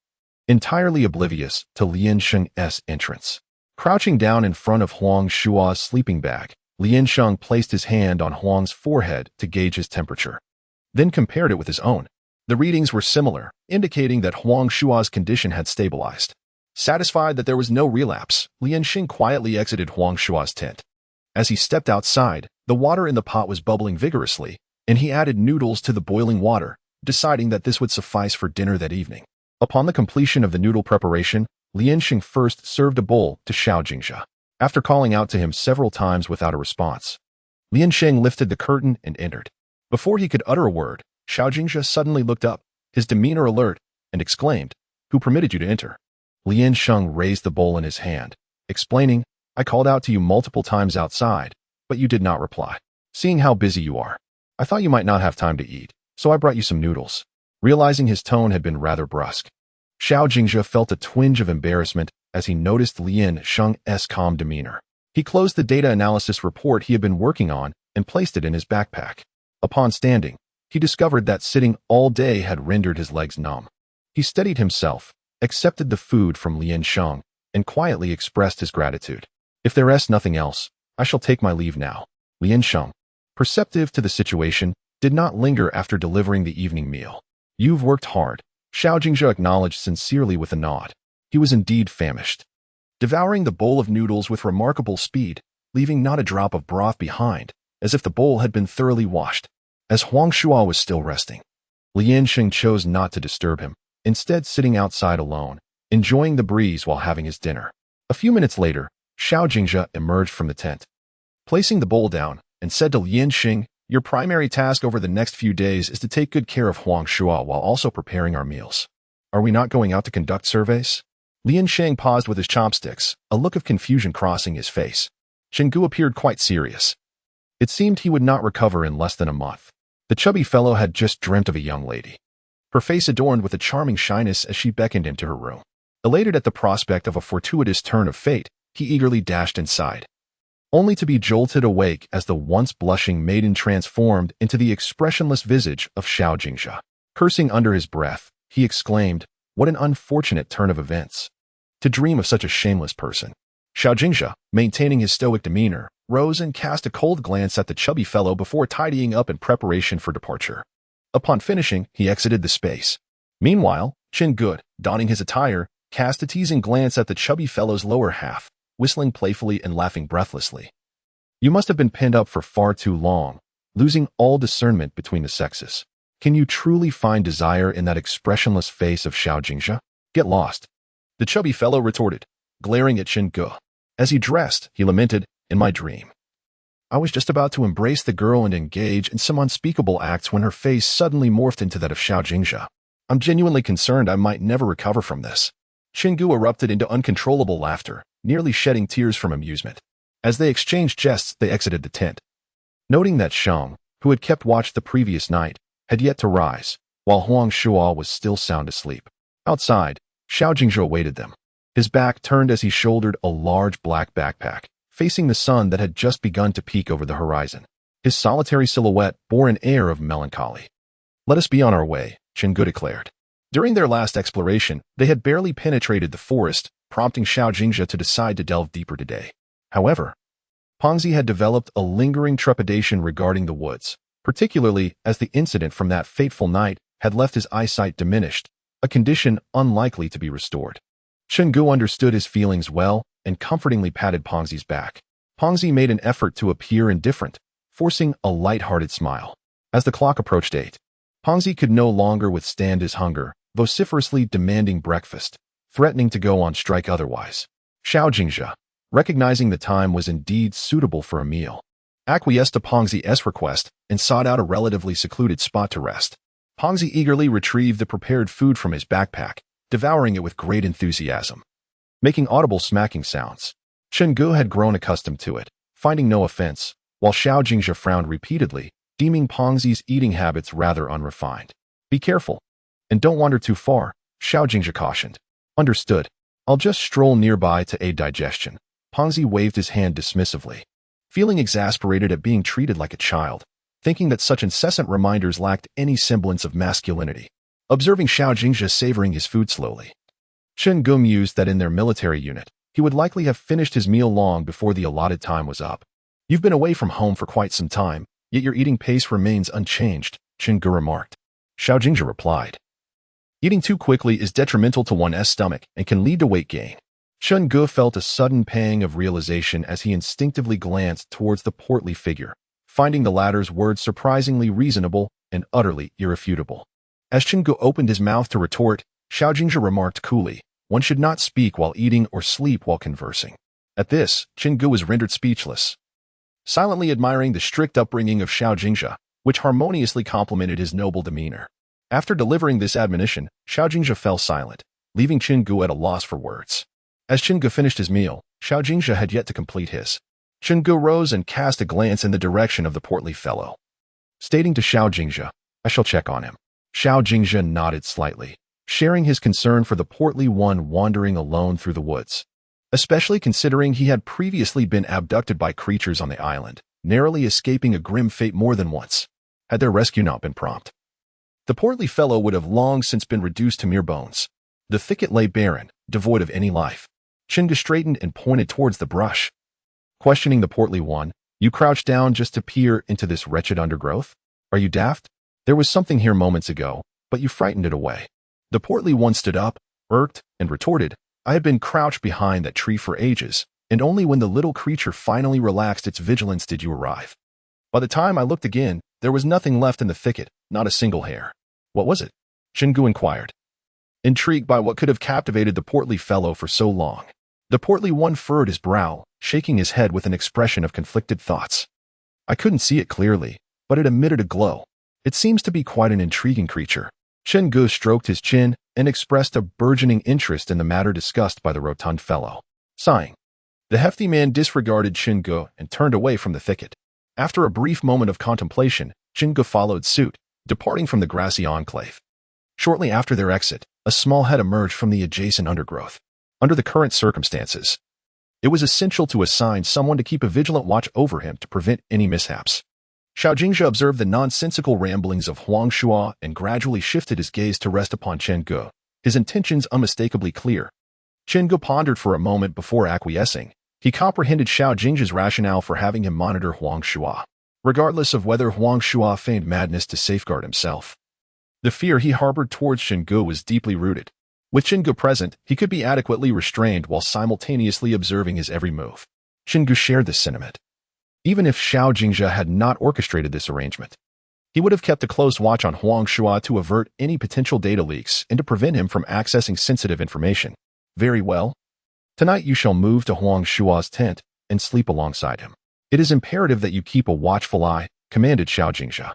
entirely oblivious to Lian Sheng's entrance. Crouching down in front of Huang Shua's sleeping bag, Lian Sheng placed his hand on Huang's forehead to gauge his temperature, then compared it with his own. The readings were similar, indicating that Huang Shua's condition had stabilized. Satisfied that there was no relapse, Lian Sheng quietly exited Huang Shua's tent. As he stepped outside, the water in the pot was bubbling vigorously, and he added noodles to the boiling water, deciding that this would suffice for dinner that evening. Upon the completion of the noodle preparation, Lian Sheng first served a bowl to Xiao Jingzhe. After calling out to him several times without a response, Lian Sheng lifted the curtain and entered. Before he could utter a word, Xiao Jingzhe suddenly looked up, his demeanor alert, and exclaimed, "Who permitted you to enter?" Lian Sheng raised the bowl in his hand, explaining, "I called out to you multiple times outside, but you did not reply. Seeing how busy you are, I thought you might not have time to eat, so I brought you some noodles." Realizing his tone had been rather brusque, Xiao Jingzhe felt a twinge of embarrassment as he noticed Lian Sheng's calm demeanor. He closed the data analysis report he had been working on and placed it in his backpack. Upon standing, he discovered that sitting all day had rendered his legs numb. He steadied himself, accepted the food from Lian Sheng, and quietly expressed his gratitude. "If there is nothing else, I shall take my leave now." Lian Sheng, perceptive to the situation, did not linger after delivering the evening meal. "You've worked hard," Xiao Jingzhe acknowledged sincerely with a nod. He was indeed famished, devouring the bowl of noodles with remarkable speed, leaving not a drop of broth behind, as if the bowl had been thoroughly washed. As Huang Shua was still resting, Lian Sheng chose not to disturb him, instead sitting outside alone, enjoying the breeze while having his dinner. A few minutes later, Xiao Jingzhe emerged from the tent, placing the bowl down, and said to Lian Sheng, "Your primary task over the next few days is to take good care of Huang Shua while also preparing our meals. Are we not going out to conduct surveys?" Lian Sheng paused with his chopsticks, a look of confusion crossing his face. Chenggu appeared quite serious. It seemed he would not recover in less than a month. The chubby fellow had just dreamt of a young lady, her face adorned with a charming shyness as she beckoned him to her room. Elated at the prospect of a fortuitous turn of fate, he eagerly dashed inside, only to be jolted awake as the once blushing maiden transformed into the expressionless visage of Xiao Jingzhe. Cursing under his breath, he exclaimed, "What an unfortunate turn of events! To dream of such a shameless person." Xiao Jingzhe, maintaining his stoic demeanor, rose and cast a cold glance at the chubby fellow before tidying up in preparation for departure. Upon finishing, he exited the space. Meanwhile, Chenggu, donning his attire, cast a teasing glance at the chubby fellow's lower half, whistling playfully and laughing breathlessly. "You must have been pinned up for far too long, losing all discernment between the sexes. Can you truly find desire in that expressionless face of Xiao Jingzhe? Get lost." The chubby fellow retorted, glaring at Chenggu. As he dressed, he lamented, "In my dream, I was just about to embrace the girl and engage in some unspeakable acts when her face suddenly morphed into that of Xiao Jingzhe. I'm genuinely concerned I might never recover from this." Chenggu erupted into uncontrollable laughter, nearly shedding tears from amusement. As they exchanged jests, they exited the tent. Noting that Sheng, who had kept watch the previous night, had yet to rise, while Huang Shua was still sound asleep. Outside, Xiao Jingzhe awaited them, his back turned as he shouldered a large black backpack, facing the sun that had just begun to peek over the horizon. His solitary silhouette bore an air of melancholy. "Let us be on our way," Chenggu declared. During their last exploration, they had barely penetrated the forest, prompting Xiao Jingzhe to decide to delve deeper today. However, Pongzi had developed a lingering trepidation regarding the woods, particularly as the incident from that fateful night had left his eyesight diminished, a condition unlikely to be restored. Chenggu understood his feelings well and comfortingly patted Pongzi's back. Pongzi made an effort to appear indifferent, forcing a light-hearted smile. As the clock approached 8, Pongzi could no longer withstand his hunger, vociferously demanding breakfast, threatening to go on strike otherwise. Xiao Jingzhe, recognizing the time was indeed suitable for a meal, acquiesced to Pongzi's request and sought out a relatively secluded spot to rest. Pongzi eagerly retrieved the prepared food from his backpack, devouring it with great enthusiasm, making audible smacking sounds. Chenggu had grown accustomed to it, finding no offense, while Xiao Jingzhe frowned repeatedly, deeming Pongzi's eating habits rather unrefined. "Be careful, and don't wander too far," Xiao Jingzhe cautioned. "Understood. I'll just stroll nearby to aid digestion." Pongzi waved his hand dismissively. Feeling exasperated at being treated like a child, thinking that such incessant reminders lacked any semblance of masculinity. Observing Xiao Jingzhe savoring his food slowly, Chen Gu mused that in their military unit, he would likely have finished his meal long before the allotted time was up. You've been away from home for quite some time, yet your eating pace remains unchanged, Chen Gu remarked. Xiao Jingzhe replied. Eating too quickly is detrimental to one's stomach and can lead to weight gain. Chen Gu felt a sudden pang of realization as he instinctively glanced towards the portly figure, finding the latter's words surprisingly reasonable and utterly irrefutable. As Chen Gu opened his mouth to retort, Xiao Jingzhe remarked coolly, one should not speak while eating or sleep while conversing. At this, Chen Gu was rendered speechless, silently admiring the strict upbringing of Xiao Jingzhe, which harmoniously complemented his noble demeanor. After delivering this admonition, Xiao Jingzhe fell silent, leaving Chen Gu at a loss for words. As Chen Gu finished his meal, Xiao Jingzhe had yet to complete his. Chen Gu rose and cast a glance in the direction of the portly fellow, stating to Xiao Jingzhe, I shall check on him. Xiao Jingzhe nodded slightly, sharing his concern for the portly one wandering alone through the woods, especially considering he had previously been abducted by creatures on the island, narrowly escaping a grim fate more than once, had their rescue not been prompt. The portly fellow would have long since been reduced to mere bones. The thicket lay barren, devoid of any life. Chen Gu straightened and pointed towards the brush. Questioning the portly one, you crouched down just to peer into this wretched undergrowth? Are you daft? There was something here moments ago, but you frightened it away. The portly one stood up, irked, and retorted, I had been crouched behind that tree for ages, and only when the little creature finally relaxed its vigilance did you arrive. By the time I looked again, there was nothing left in the thicket, not a single hair. What was it? Chen Gu inquired, intrigued by what could have captivated the portly fellow for so long. The portly one furrowed his brow, shaking his head with an expression of conflicted thoughts. I couldn't see it clearly, but it emitted a glow. It seems to be quite an intriguing creature. Chen Gu stroked his chin and expressed a burgeoning interest in the matter discussed by the rotund fellow. Sighing, the hefty man disregarded Chen Gu and turned away from the thicket. After a brief moment of contemplation, Chen Gu followed suit, departing from the grassy enclave. Shortly after their exit, a small head emerged from the adjacent undergrowth. Under the current circumstances, it was essential to assign someone to keep a vigilant watch over him to prevent any mishaps. Xiao Jingzhe observed the nonsensical ramblings of Huang Shua and gradually shifted his gaze to rest upon Chen Gu, his intentions unmistakably clear. Chen Gu pondered for a moment before acquiescing. He comprehended Xiao Jingzhe's rationale for having him monitor Huang Shua, regardless of whether Huang Shua feigned madness to safeguard himself. The fear he harbored towards Chen Gu was deeply rooted. With Chen Gu present, he could be adequately restrained while simultaneously observing his every move. Chen Gu shared this sentiment. Even if Xiao Jingzhe had not orchestrated this arrangement, he would have kept a close watch on Huang Shua to avert any potential data leaks and to prevent him from accessing sensitive information. Very well. Tonight you shall move to Huang Shua's tent and sleep alongside him. It is imperative that you keep a watchful eye, commanded Xiao Jingzhe.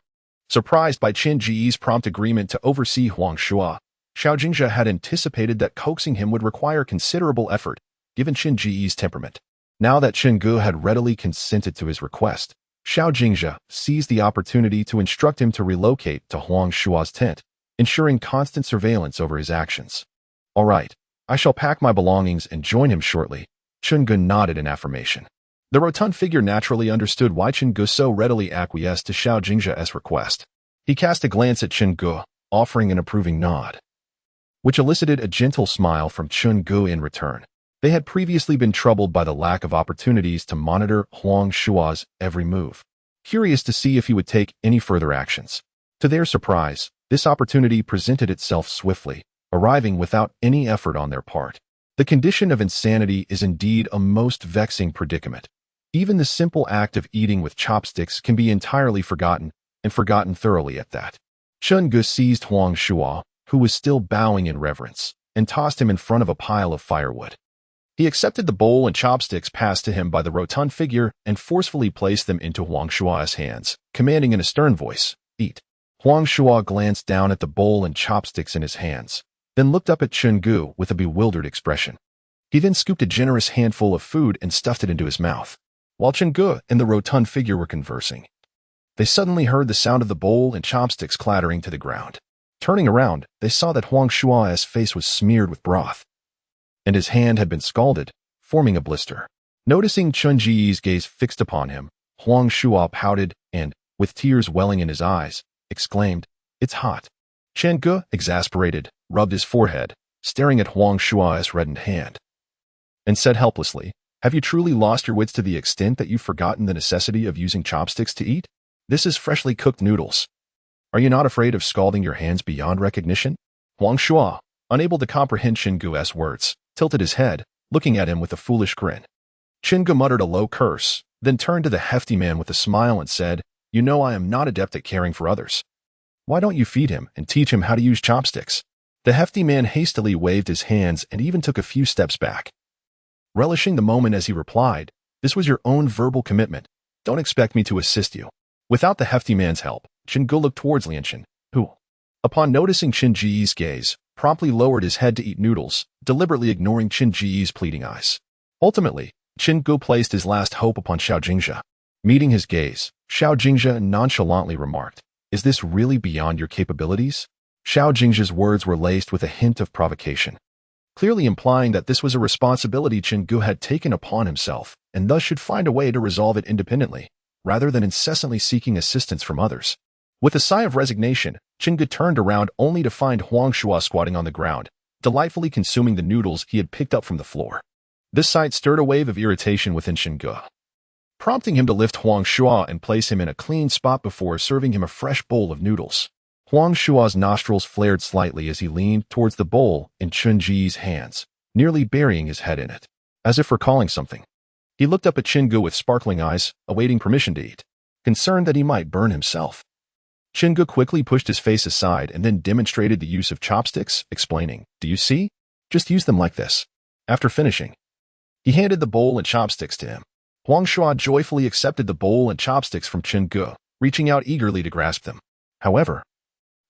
Surprised by Chen Ji's prompt agreement to oversee Huang Shua, Xiao Jingzhe had anticipated that coaxing him would require considerable effort, given Chen Ji's temperament. Now that Chen Gu had readily consented to his request, Xiao Jingzhe seized the opportunity to instruct him to relocate to Huang Shua's tent, ensuring constant surveillance over his actions. All right, I shall pack my belongings and join him shortly. Chen Gu nodded in affirmation. The rotund figure naturally understood why Chen Gu so readily acquiesced to Xiao Jingzhe's request. He cast a glance at Chen Gu, offering an approving nod, which elicited a gentle smile from Chen Gu in return. They had previously been troubled by the lack of opportunities to monitor Huang Shua's every move, curious to see if he would take any further actions. To their surprise, this opportunity presented itself swiftly, arriving without any effort on their part. The condition of insanity is indeed a most vexing predicament. Even the simple act of eating with chopsticks can be entirely forgotten, and forgotten thoroughly at that. Chen Gu seized Huang Shua, who was still bowing in reverence, and tossed him in front of a pile of firewood. He accepted the bowl and chopsticks passed to him by the rotund figure and forcefully placed them into Huang Shua's hands, commanding in a stern voice, "Eat." Huang Shua glanced down at the bowl and chopsticks in his hands, then looked up at Chen Gu with a bewildered expression. He then scooped a generous handful of food and stuffed it into his mouth. While Chen Gu and the rotund figure were conversing, they suddenly heard the sound of the bowl and chopsticks clattering to the ground. Turning around, they saw that Huang Shua's face was smeared with broth, and his hand had been scalded, forming a blister. Noticing Chen Ji's gaze fixed upon him, Huang Shua pouted and, with tears welling in his eyes, exclaimed, "It's hot." Chen Ge, exasperated, rubbed his forehead, staring at Huang Shua's reddened hand, and said helplessly, "Have you truly lost your wits to the extent that you've forgotten the necessity of using chopsticks to eat? This is freshly cooked noodles. Are you not afraid of scalding your hands beyond recognition?" Huang Shua, unable to comprehend Chen Gu's words, tilted his head, looking at him with a foolish grin. Chen Gu muttered a low curse, then turned to the hefty man with a smile and said, "You know I am not adept at caring for others. Why don't you feed him and teach him how to use chopsticks?" The hefty man hastily waved his hands and even took a few steps back, relishing the moment as he replied, "This was your own verbal commitment. Don't expect me to assist you." Without the hefty man's help, Chen Gu looked towards Lianxin, who, upon noticing Qin Ji's gaze, promptly lowered his head to eat noodles, deliberately ignoring Qin Ji's pleading eyes. Ultimately, Chen Gu placed his last hope upon Xiao Jingzhe. Meeting his gaze, Xiao Jingzhe nonchalantly remarked, "Is this really beyond your capabilities?" Xiao Jingzhe's words were laced with a hint of provocation, clearly implying that this was a responsibility Chen Gu had taken upon himself, and thus should find a way to resolve it independently, rather than incessantly seeking assistance from others. With a sigh of resignation, Chen Gu turned around only to find Huang Shua squatting on the ground, delightfully consuming the noodles he had picked up from the floor. This sight stirred a wave of irritation within Chen Gu, prompting him to lift Huang Shua and place him in a clean spot before serving him a fresh bowl of noodles. Huang Shua's nostrils flared slightly as he leaned towards the bowl in Chen Ji's hands, nearly burying his head in it, as if recalling something. He looked up at Chen Gu with sparkling eyes, awaiting permission to eat, concerned that he might burn himself. Chen Gu quickly pushed his face aside and then demonstrated the use of chopsticks, explaining, "Do you see? Just use them like this." After finishing, he handed the bowl and chopsticks to him. Huang Shua joyfully accepted the bowl and chopsticks from Chen Gu, reaching out eagerly to grasp them. However,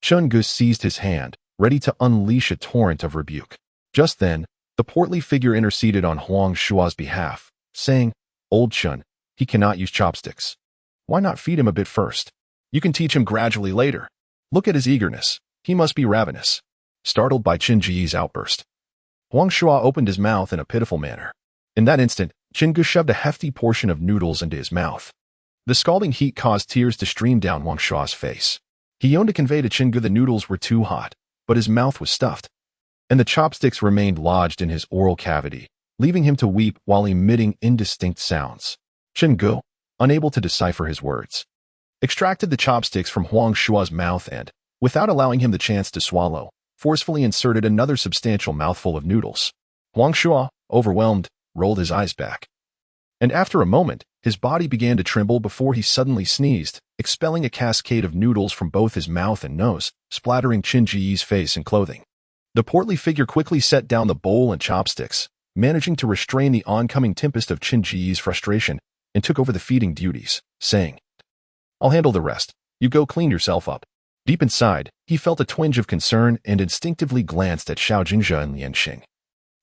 Chen Gu seized his hand, ready to unleash a torrent of rebuke. Just then, the portly figure interceded on Huang Shua's behalf, saying, "Old Chen, he cannot use chopsticks. Why not feed him a bit first? You can teach him gradually later. Look at his eagerness. He must be ravenous." Startled by Qin Ji's outburst, Huang Shua opened his mouth in a pitiful manner. In that instant, Chen Gu shoved a hefty portion of noodles into his mouth. The scalding heat caused tears to stream down Huang Shua's face. He yearned to convey to Chen Gu the noodles were too hot, but his mouth was stuffed, and the chopsticks remained lodged in his oral cavity, leaving him to weep while emitting indistinct sounds. Chen Gu, unable to decipher his words, extracted the chopsticks from Huang Shua's mouth and, without allowing him the chance to swallow, forcefully inserted another substantial mouthful of noodles. Huang Shua, overwhelmed, rolled his eyes back, and after a moment, his body began to tremble before he suddenly sneezed, expelling a cascade of noodles from both his mouth and nose, splattering Qin Ji's face and clothing. The portly figure quickly set down the bowl and chopsticks, managing to restrain the oncoming tempest of Qin Ji's frustration, and took over the feeding duties, saying, "I'll handle the rest. You go clean yourself up." Deep inside, he felt a twinge of concern and instinctively glanced at Xiao Jingzhe and Lianxin,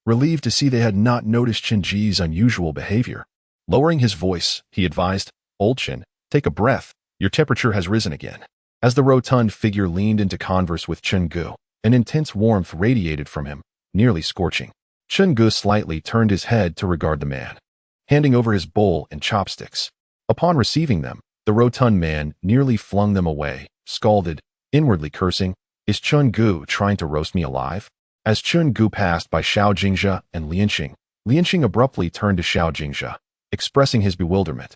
relieved to see they had not noticed Qin Ji's unusual behavior. Lowering his voice, he advised, "Old Qin, take a breath. Your temperature has risen again." As the rotund figure leaned into converse with Chen Gu, an intense warmth radiated from him, nearly scorching. Chen Gu slightly turned his head to regard the man, handing over his bowl and chopsticks. Upon receiving them, the rotund man nearly flung them away, scalded, inwardly cursing, "Is Chen Gu trying to roast me alive?" As Chen Gu passed by Xiao Jingzhe and Lianxin, Lianxin abruptly turned to Xiao Jingzhe, expressing his bewilderment.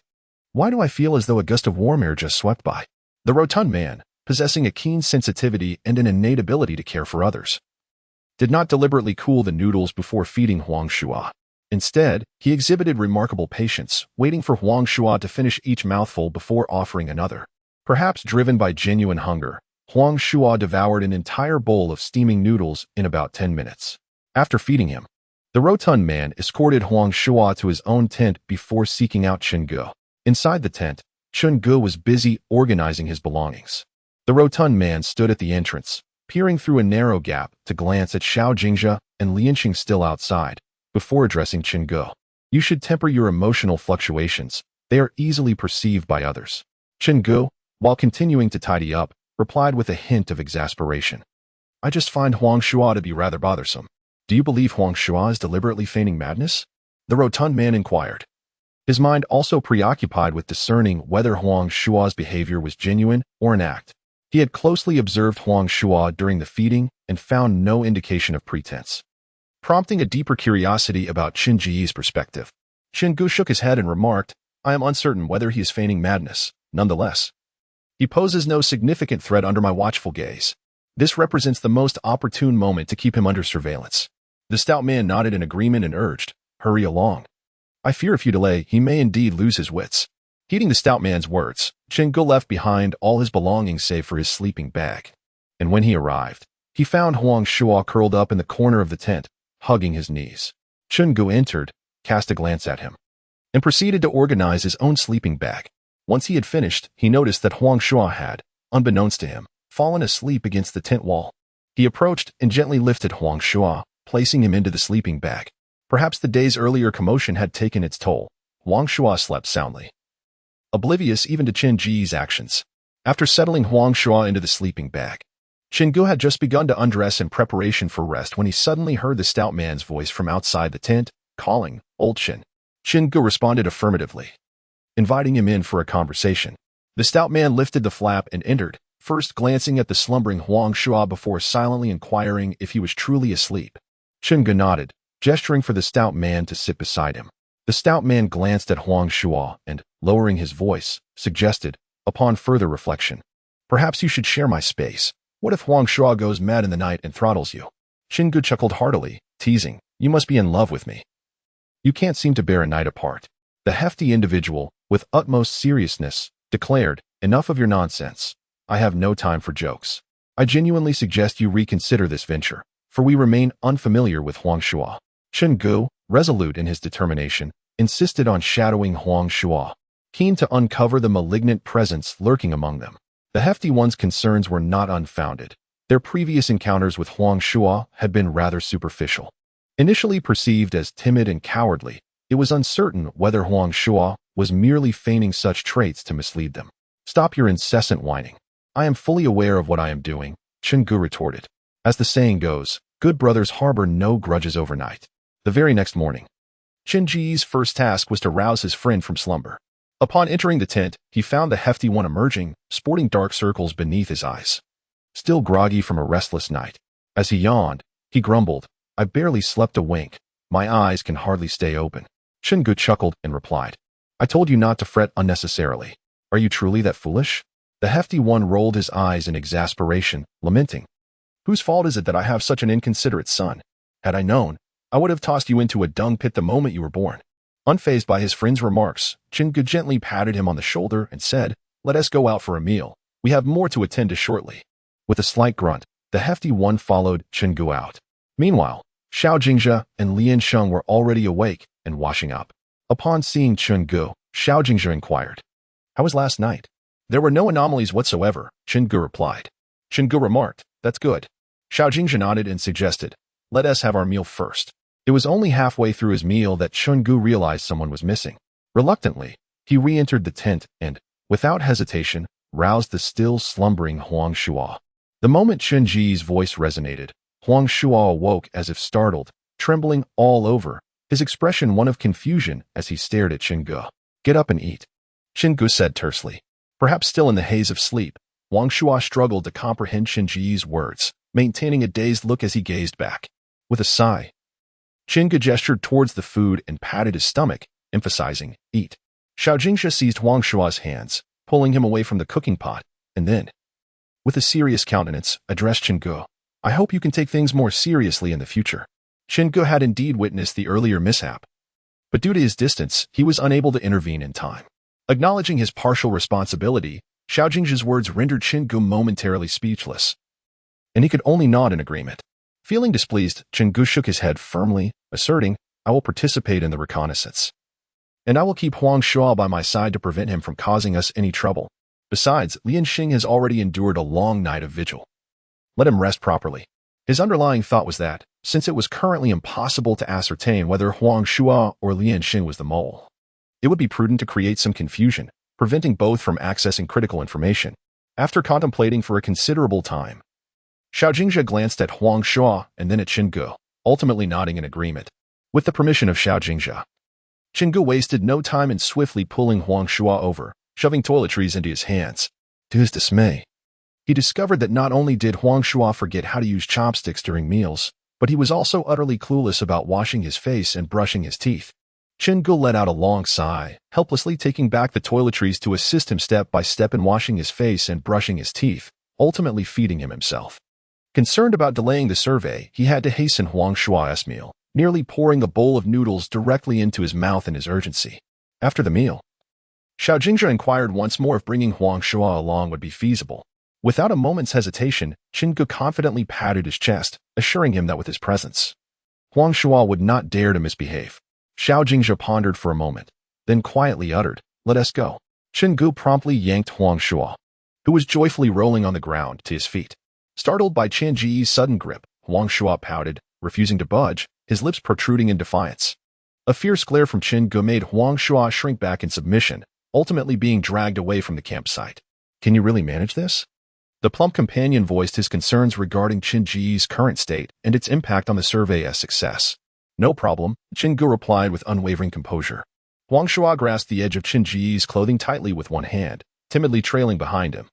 "Why do I feel as though a gust of warm air just swept by?" The rotund man, possessing a keen sensitivity and an innate ability to care for others, did not deliberately cool the noodles before feeding Huang Shua. Instead, he exhibited remarkable patience, waiting for Huang Shua to finish each mouthful before offering another. Perhaps driven by genuine hunger, Huang Shua devoured an entire bowl of steaming noodles in about 10 minutes. After feeding him, the rotund man escorted Huang Shua to his own tent before seeking out Chen Gu. Inside the tent, Chen Gu was busy organizing his belongings. The rotund man stood at the entrance, peering through a narrow gap to glance at Xiao Jingzhe and Lianxin still outside, before addressing Chen Gu. "You should temper your emotional fluctuations. They are easily perceived by others." Chen Gu, while continuing to tidy up, replied with a hint of exasperation, "I just find Huang Shua to be rather bothersome." "Do you believe Huang Shua is deliberately feigning madness?" the rotund man inquired. his mind also preoccupied with discerning whether Huang Shua's behavior was genuine or an act. He had closely observed Huang Shua during the feeding and found no indication of pretense, prompting a deeper curiosity about Qin Ji's perspective. Qin Gu shook his head and remarked, I am uncertain whether he is feigning madness. Nonetheless, he poses no significant threat under my watchful gaze. This represents the most opportune moment to keep him under surveillance. The stout man nodded in agreement and urged, hurry along. I fear if you delay, he may indeed lose his wits. Heeding the stout man's words, Qin Gu left behind all his belongings save for his sleeping bag. And when he arrived, he found Huang Shua curled up in the corner of the tent, hugging his knees. Qin Gu entered, cast a glance at him, and proceeded to organize his own sleeping bag. Once he had finished, he noticed that Huang Shua had, unbeknownst to him, fallen asleep against the tent wall. He approached and gently lifted Huang Shua, placing him into the sleeping bag. Perhaps the day's earlier commotion had taken its toll. Huang Shua slept soundly, oblivious even to Qin Ji's actions. After settling Huang Shua into the sleeping bag, Qin Gu had just begun to undress in preparation for rest when he suddenly heard the stout man's voice from outside the tent, calling, Old Qin. Qin Gu responded affirmatively, inviting him in for a conversation. The stout man lifted the flap and entered, first glancing at the slumbering Huang Shua before silently inquiring if he was truly asleep. Qin Gu nodded, gesturing for the stout man to sit beside him. The stout man glanced at Huang Shua and, lowering his voice, suggested, upon further reflection, perhaps you should share my space. What if Huang Shua goes mad in the night and throttles you? Qin Gu chuckled heartily, teasing, you must be in love with me. You can't seem to bear a night apart. The hefty individual, with utmost seriousness, declared, enough of your nonsense. I have no time for jokes. I genuinely suggest you reconsider this venture, for we remain unfamiliar with Huang Shua. Qin Gu, resolute in his determination, insisted on shadowing Huang Shua, keen to uncover the malignant presence lurking among them. The hefty one's concerns were not unfounded. Their previous encounters with Huang Shua had been rather superficial. Initially perceived as timid and cowardly, it was uncertain whether Huang Shua was merely feigning such traits to mislead them. Stop your incessant whining. I am fully aware of what I am doing, Qin Gu retorted. As the saying goes, good brothers harbor no grudges overnight. The very next morning, Qin Ji's first task was to rouse his friend from slumber. Upon entering the tent, he found the hefty one emerging, sporting dark circles beneath his eyes. Still groggy from a restless night. As he yawned, he grumbled, I barely slept a wink. My eyes can hardly stay open. Qin Gu chuckled and replied, I told you not to fret unnecessarily. Are you truly that foolish? The hefty one rolled his eyes in exasperation, lamenting, whose fault is it that I have such an inconsiderate son? Had I known, I would have tossed you into a dung pit the moment you were born. Unfazed by his friend's remarks, Qin Gu gently patted him on the shoulder and said, let us go out for a meal. We have more to attend to shortly. With a slight grunt, the hefty one followed Qin Gu out. Meanwhile, Xiao Jingzhe and Lian Sheng were already awake and washing up. Upon seeing Qin Gu, Xiao Jingzhe inquired, how was last night? There were no anomalies whatsoever, Qin Gu replied. Qin Gu remarked, that's good. Xiao Jingzhe nodded and suggested, let us have our meal first. It was only halfway through his meal that Qin Gu realized someone was missing. Reluctantly, he re-entered the tent and, without hesitation, roused the still slumbering Huang Shua. The moment Qin Ji's voice resonated, Huang Shua awoke as if startled, trembling all over, his expression one of confusion as he stared at Qin Gu. Get up and eat, Qin Gu said tersely. Perhaps still in the haze of sleep, Huang Shua struggled to comprehend Qin Ji's words, maintaining a dazed look as he gazed back. With a sigh, Qin Gu gestured towards the food and patted his stomach, emphasizing, eat. Xiao Jingzhe seized Huang Shua's hands, pulling him away from the cooking pot, and then, with a serious countenance, addressed Qin Gu. I hope you can take things more seriously in the future. Qin Gu had indeed witnessed the earlier mishap, but due to his distance, he was unable to intervene in time. Acknowledging his partial responsibility, Xiao Jingzhe's words rendered Qin Gu momentarily speechless, and he could only nod in agreement. Feeling displeased, Qin Gu shook his head firmly, asserting, I will participate in the reconnaissance, and I will keep Huang Shua by my side to prevent him from causing us any trouble. Besides, Lian Xing has already endured a long night of vigil. Let him rest properly. His underlying thought was that, since it was currently impossible to ascertain whether Huang Shua or Lian Xing was the mole, it would be prudent to create some confusion, preventing both from accessing critical information. After contemplating for a considerable time, Xiao Jingzhe glanced at Huang Shua and then at Qin Gu, ultimately nodding in agreement. With the permission of Xiao Jingzhe, Qinggu wasted no time in swiftly pulling Huang Shua over, shoving toiletries into his hands. To his dismay, he discovered that not only did Huang Shua forget how to use chopsticks during meals, but he was also utterly clueless about washing his face and brushing his teeth. Qinggu let out a long sigh, helplessly taking back the toiletries to assist him step by step in washing his face and brushing his teeth, ultimately feeding him himself. Concerned about delaying the survey, he had to hasten Huang Shua's meal, nearly pouring a bowl of noodles directly into his mouth in his urgency. After the meal, Xiao Jingzhe inquired once more if bringing Huang Shua along would be feasible. Without a moment's hesitation, Qinggu confidently patted his chest, assuring him that with his presence, Huang Shua would not dare to misbehave. Xiao Jingzhe pondered for a moment, then quietly uttered, "Let us go." Qinggu promptly yanked Huang Shua, who was joyfully rolling on the ground, to his feet. Startled by Qian Ji's sudden grip, Huang Shua pouted, refusing to budge, his lips protruding in defiance. A fierce glare from Qinggu made Huang Shua shrink back in submission, ultimately being dragged away from the campsite. "Can you really manage this?" The plump companion voiced his concerns regarding Qian Ji's current state and its impact on the survey's success. "No problem," Qinggu replied with unwavering composure. Huang Shua grasped the edge of Qian Ji's clothing tightly with one hand, timidly trailing behind him.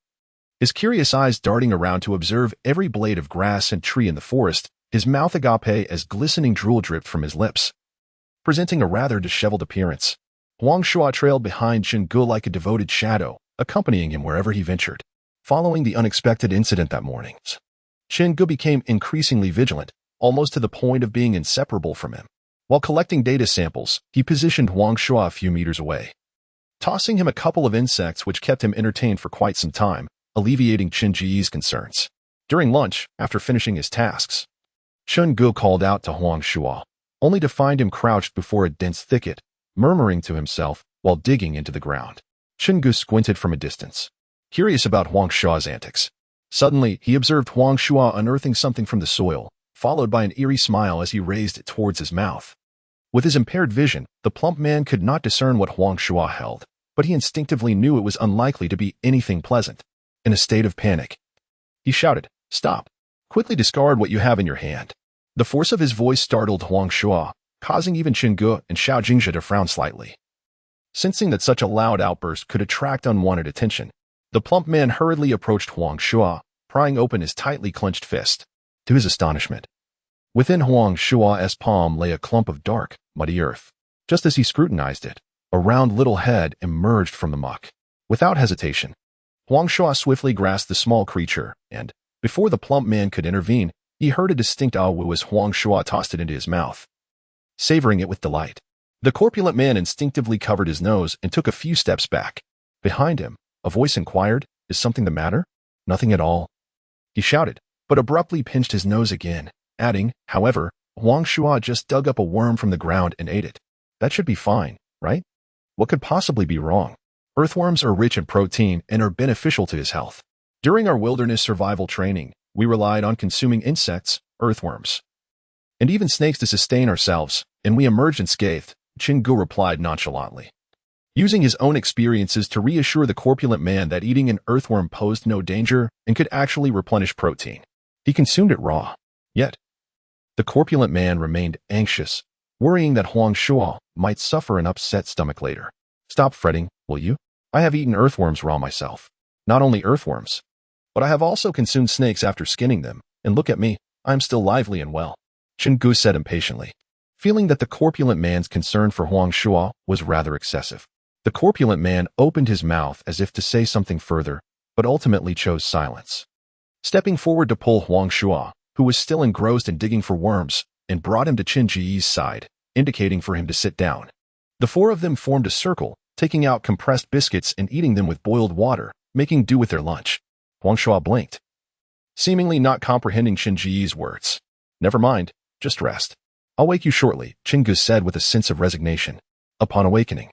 His curious eyes darting around to observe every blade of grass and tree in the forest, his mouth agape as glistening drool dripped from his lips, presenting a rather disheveled appearance. Huang Shua trailed behind Qinggu like a devoted shadow, accompanying him wherever he ventured. Following the unexpected incident that morning, Qinggu became increasingly vigilant, almost to the point of being inseparable from him. While collecting data samples, he positioned Huang Shua a few meters away, tossing him a couple of insects which kept him entertained for quite some time, alleviating Qian Ji's concerns. During lunch, after finishing his tasks, Qinggu called out to Huang Shua, only to find him crouched before a dense thicket, murmuring to himself while digging into the ground. Qinggu squinted from a distance, curious about Huang Shua's antics. Suddenly, he observed Huang Shua unearthing something from the soil, followed by an eerie smile as he raised it towards his mouth. With his impaired vision, the plump man could not discern what Huang Shua held, but he instinctively knew it was unlikely to be anything pleasant. In a state of panic, he shouted, "Stop! Quickly discard what you have in your hand." The force of his voice startled Huang Shua, causing even Qinggu and Xiao Jingzhe to frown slightly. Sensing that such a loud outburst could attract unwanted attention, the plump man hurriedly approached Huang Shua, prying open his tightly clenched fist. To his astonishment, within Huang Shua's palm lay a clump of dark, muddy earth. Just as he scrutinized it, a round little head emerged from the muck. Without hesitation, Huang Shua swiftly grasped the small creature, and, before the plump man could intervene, he heard a distinct "ah-woo" as Huang Shua tossed it into his mouth, savoring it with delight. The corpulent man instinctively covered his nose and took a few steps back. Behind him, a voice inquired, "Is something the matter?" "Nothing at all," he shouted, but abruptly pinched his nose again, adding, "However, Huang Shua just dug up a worm from the ground and ate it. That should be fine, right? What could possibly be wrong? Earthworms are rich in protein and are beneficial to his health. During our wilderness survival training, we relied on consuming insects, earthworms, and even snakes to sustain ourselves, and we emerged unscathed," Qinggu replied nonchalantly, using his own experiences to reassure the corpulent man that eating an earthworm posed no danger and could actually replenish protein. He consumed it raw. Yet, the corpulent man remained anxious, worrying that Huang Shua might suffer an upset stomach later. "Stop fretting, will you? I have eaten earthworms raw myself. Not only earthworms, but I have also consumed snakes after skinning them, and look at me, I am still lively and well," Qinggu said impatiently, feeling that the corpulent man's concern for Huang Shua was rather excessive. The corpulent man opened his mouth as if to say something further, but ultimately chose silence. Stepping forward to pull Huang Shua, who was still engrossed in digging for worms, and brought him to Qian Ji's side, indicating for him to sit down. The four of them formed a circle, taking out compressed biscuits and eating them with boiled water, making do with their lunch. Huang Shua blinked, seemingly not comprehending Qian Ji's words. "Never mind, just rest. I'll wake you shortly," Qinggu said with a sense of resignation. Upon awakening,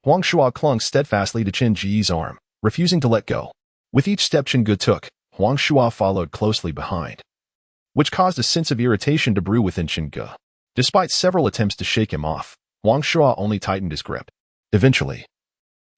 Huang Shua clung steadfastly to Qian Ji's arm, refusing to let go. With each step Qinggu took, Huang Shua followed closely behind, which caused a sense of irritation to brew within Qinggu. Despite several attempts to shake him off, Huang Shua only tightened his grip. Eventually,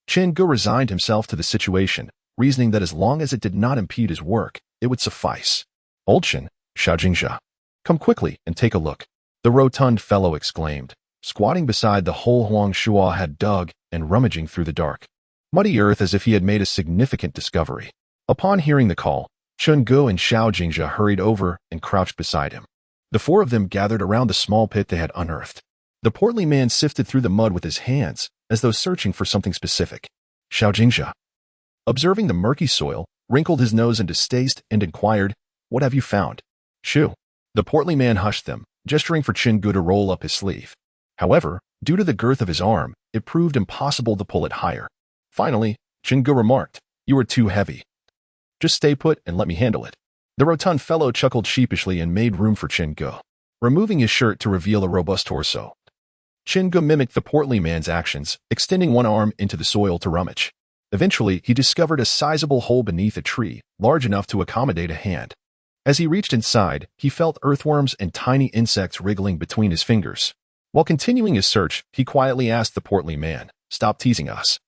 Qinggu resigned himself to the situation, reasoning that as long as it did not impede his work, it would suffice. "Old Shen, Xiao Jingzhe, come quickly and take a look," the rotund fellow exclaimed, squatting beside the hole Huang Shuo had dug and rummaging through the dark, muddy earth as if he had made a significant discovery. Upon hearing the call, Chun Gu and Xiao Jingzhe hurried over and crouched beside him. The four of them gathered around the small pit they had unearthed. The portly man sifted through the mud with his hands, as though searching for something specific. Xiao Jingzhe, observing the murky soil, wrinkled his nose in distaste and inquired, "What have you found?" "Shu." The portly man hushed them, gesturing for Chun Gu to roll up his sleeve. However, due to the girth of his arm, it proved impossible to pull it higher. Finally, Chun Gu remarked, "You are too heavy. Just stay put and let me handle it." The rotund fellow chuckled sheepishly and made room for Chun Gu, removing his shirt to reveal a robust torso. Chun Gu mimicked the portly man's actions, extending one arm into the soil to rummage. Eventually, he discovered a sizable hole beneath a tree, large enough to accommodate a hand. As he reached inside, he felt earthworms and tiny insects wriggling between his fingers. While continuing his search, he quietly asked the portly man, "Stop teasing us.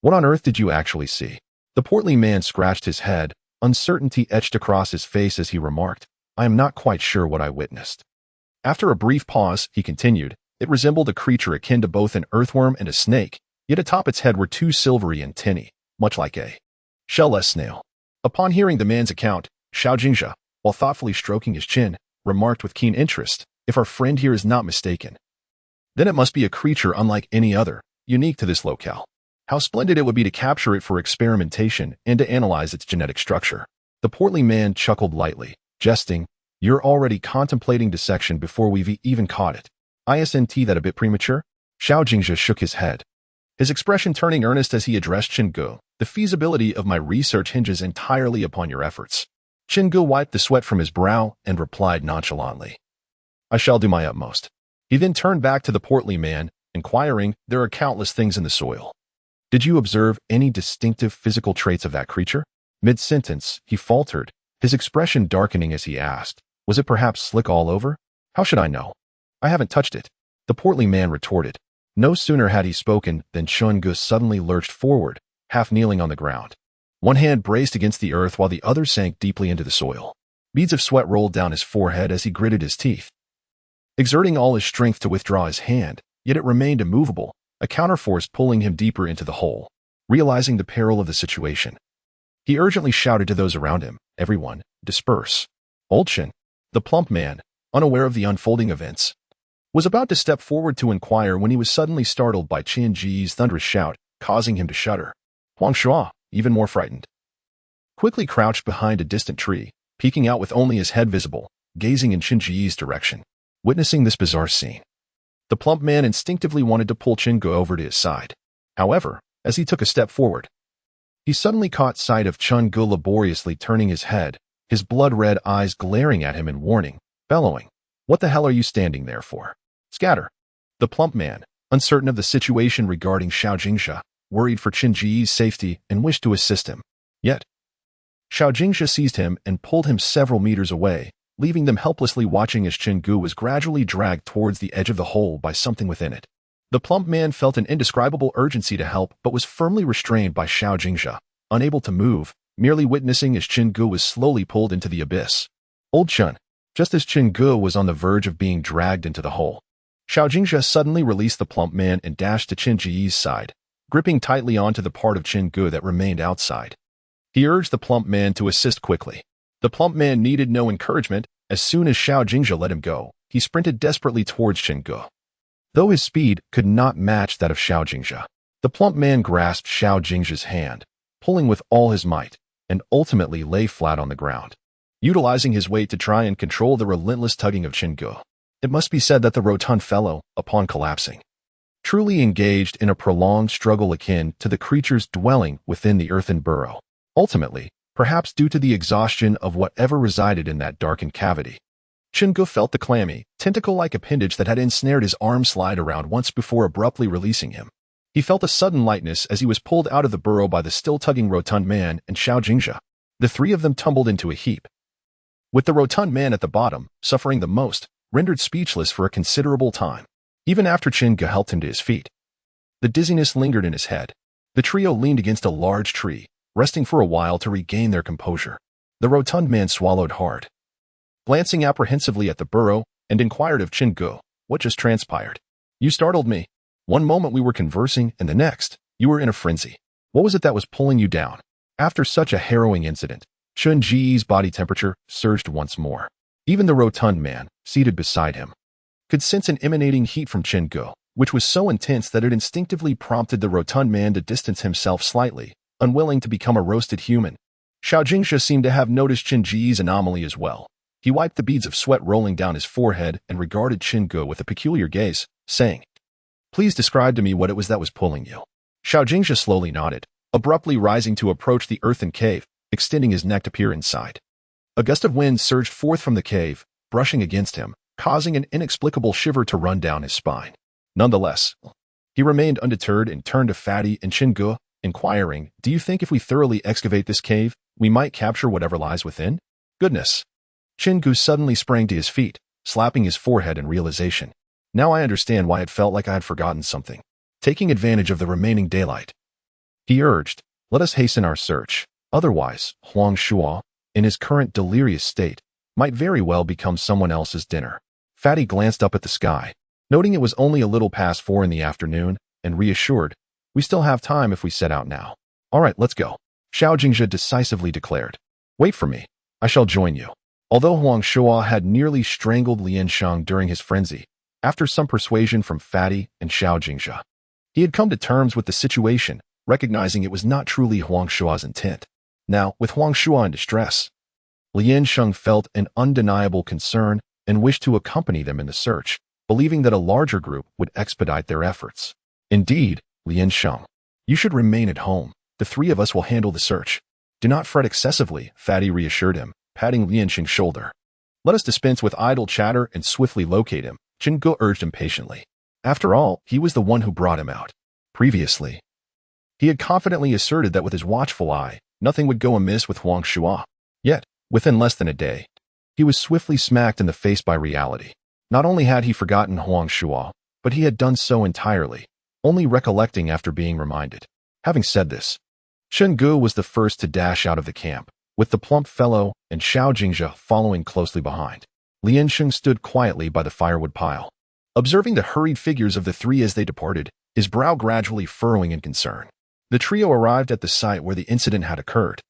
What on earth did you actually see?" The portly man scratched his head, uncertainty etched across his face as he remarked, "I am not quite sure what I witnessed." After a brief pause, he continued, "It resembled a creature akin to both an earthworm and a snake, yet atop its head were two silvery antennae, much like a shell-less snail." Upon hearing the man's account, Xiao Jingzhe, while thoughtfully stroking his chin, remarked with keen interest, "If our friend here is not mistaken, then it must be a creature unlike any other, unique to this locale. How splendid it would be to capture it for experimentation and to analyze its genetic structure." The portly man chuckled lightly, jesting, "You're already contemplating dissection before we've even caught it. Isn't that a bit premature?" Xiao Jingzhe shook his head, his expression turning earnest as he addressed Chun Gu. "The feasibility of my research hinges entirely upon your efforts." Chun Gu wiped the sweat from his brow and replied nonchalantly, "I shall do my utmost." He then turned back to the portly man, inquiring, "There are countless things in the soil. Did you observe any distinctive physical traits of that creature?" Mid-sentence, he faltered, his expression darkening as he asked, "Was it perhaps slick all over?" "How should I know? I haven't touched it," the portly man retorted. No sooner had he spoken than Chun Gu suddenly lurched forward, half kneeling on the ground. One hand braced against the earth while the other sank deeply into the soil. Beads of sweat rolled down his forehead as he gritted his teeth, exerting all his strength to withdraw his hand, yet it remained immovable, a counterforce pulling him deeper into the hole. Realizing the peril of the situation, he urgently shouted to those around him, "Everyone, disperse." Old Chen, the plump man, unaware of the unfolding events, was about to step forward to inquire when he was suddenly startled by Qin Ji's thunderous shout, causing him to shudder. Huang Shuo, even more frightened, quickly crouched behind a distant tree, peeking out with only his head visible, gazing in Qin Ji's direction. Witnessing this bizarre scene, the plump man instinctively wanted to pull Chun Gu over to his side. However, as he took a step forward, he suddenly caught sight of Chun Gu laboriously turning his head, his blood-red eyes glaring at him in warning, bellowing, "What the hell are you standing there for? Scatter." The plump man, uncertain of the situation regarding Xiao Jingzhe, worried for Qin Ji's safety and wished to assist him. Yet, Xiao Jingzhe seized him and pulled him several meters away, leaving them helplessly watching as Chun Gu was gradually dragged towards the edge of the hole by something within it. The plump man felt an indescribable urgency to help but was firmly restrained by Xiao Jingzhe, unable to move, merely witnessing as Chun Gu was slowly pulled into the abyss. Old Chun, just as Chun Gu was on the verge of being dragged into the hole, Xiao Jingzhe suddenly released the plump man and dashed to Qin Ji's side, gripping tightly onto the part of Chun Gu that remained outside. He urged the plump man to assist quickly. The plump man needed no encouragement. As soon as Xiao Jingzhe let him go, he sprinted desperately towards Chun Gu. Though his speed could not match that of Xiao Jingzhe, the plump man grasped Xiao Jingzhe's hand, pulling with all his might, and ultimately lay flat on the ground, utilizing his weight to try and control the relentless tugging of Chun Gu. It must be said that the rotund fellow, upon collapsing, truly engaged in a prolonged struggle akin to the creatures dwelling within the earthen burrow. Ultimately, perhaps due to the exhaustion of whatever resided in that darkened cavity, Chun Gu felt the clammy, tentacle-like appendage that had ensnared his arm slide around once before abruptly releasing him. He felt a sudden lightness as he was pulled out of the burrow by the still-tugging rotund man and Xiao Jingzhe. The three of them tumbled into a heap, with the rotund man at the bottom, suffering the most, rendered speechless for a considerable time. Even after Chun Gu helped him to his feet, the dizziness lingered in his head. The trio leaned against a large tree, resting for a while to regain their composure. The rotund man swallowed hard, glancing apprehensively at the burrow, and inquired of Chun Gu, "What just transpired?" You startled me. One moment we were conversing, and the next, you were in a frenzy. What was it that was pulling you down? After such a harrowing incident, Chun Ji's body temperature surged once more. Even the rotund man, seated beside him, could sense an emanating heat from Chen Ge, which was so intense that it instinctively prompted the rotund man to distance himself slightly, unwilling to become a roasted human. Xiao Jingxia seemed to have noticed Chen Ji's anomaly as well. He wiped the beads of sweat rolling down his forehead and regarded Chen Ge with a peculiar gaze, saying, "Please describe to me what it was that was pulling you." Xiao Jingxia slowly nodded, abruptly rising to approach the earthen cave, extending his neck to peer inside. A gust of wind surged forth from the cave, brushing against him, causing an inexplicable shiver to run down his spine. Nonetheless, he remained undeterred and turned to Fatty and Chen Ge, inquiring, "Do you think if we thoroughly excavate this cave, we might capture whatever lies within?" Goodness! Chen Ge suddenly sprang to his feet, slapping his forehead in realization. Now I understand why it felt like I had forgotten something. Taking advantage of the remaining daylight, he urged, "Let us hasten our search. Otherwise, Huang Shuo, in his current delirious state, might very well become someone else's dinner." Fatty glanced up at the sky, noting it was only a little past 4 in the afternoon, and reassured, "We still have time if we set out now." "All right, let's go," Xiao Jingxia decisively declared. "Wait for me. I shall join you." Although Huang Shuo had nearly strangled Lian Sheng during his frenzy, after some persuasion from Fatty and Xiao Jingxia, he had come to terms with the situation, recognizing it was not truly Huang Shuo's intent. Now, with Huang Shuo in distress, Lian Sheng felt an undeniable concern and wished to accompany them in the search, believing that a larger group would expedite their efforts. "Indeed, Lian Sheng, you should remain at home. The 3 of us will handle the search. Do not fret excessively," Fatty reassured him, patting Lian Sheng's shoulder. "Let us dispense with idle chatter and swiftly locate him," Chen Ge urged impatiently. After all, he was the one who brought him out. Previously, he had confidently asserted that with his watchful eye, nothing would go amiss with Huang Shuo. Yet, within less than a day, he was swiftly smacked in the face by reality. Not only had he forgotten Huang Shuo, but he had done so entirely, only recollecting after being reminded. Having said this, Chen Ge was the first to dash out of the camp, with the plump fellow and Xiao Jingxia following closely behind. Lian Sheng stood quietly by the firewood pile, observing the hurried figures of the 3 as they departed, his brow gradually furrowing in concern. The trio arrived at the site where the incident had occurred.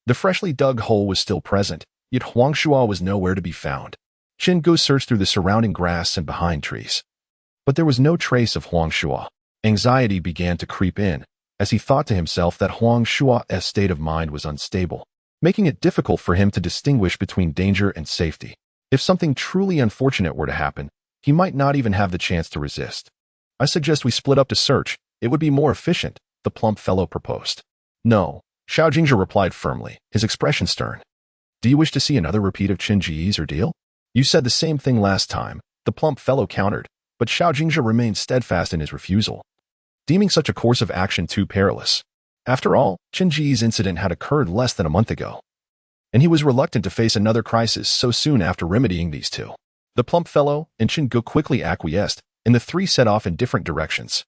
The freshly dug hole was still present, yet Huang Shuo was nowhere to be found. Chen Ge searched through the surrounding grass and behind trees, but there was no trace of Huang Shuo. Anxiety began to creep in, as he thought to himself that Huang Shuo's state of mind was unstable, making it difficult for him to distinguish between danger and safety. If something truly unfortunate were to happen, he might not even have the chance to resist. "I suggest we split up to search. It would be more efficient," the plump fellow proposed. "No," Xiao Jingxia replied firmly, his expression stern. "Do you wish to see another repeat of Chen Ji's ordeal?" "You said the same thing last time," the plump fellow countered, but Xiao Jingxia remained steadfast in his refusal, deeming such a course of action too perilous. After all, Chen Ji's incident had occurred less than a month ago, and he was reluctant to face another crisis so soon after remedying these 2. The plump fellow and Chen Ge quickly acquiesced, and the 3 set off in different directions.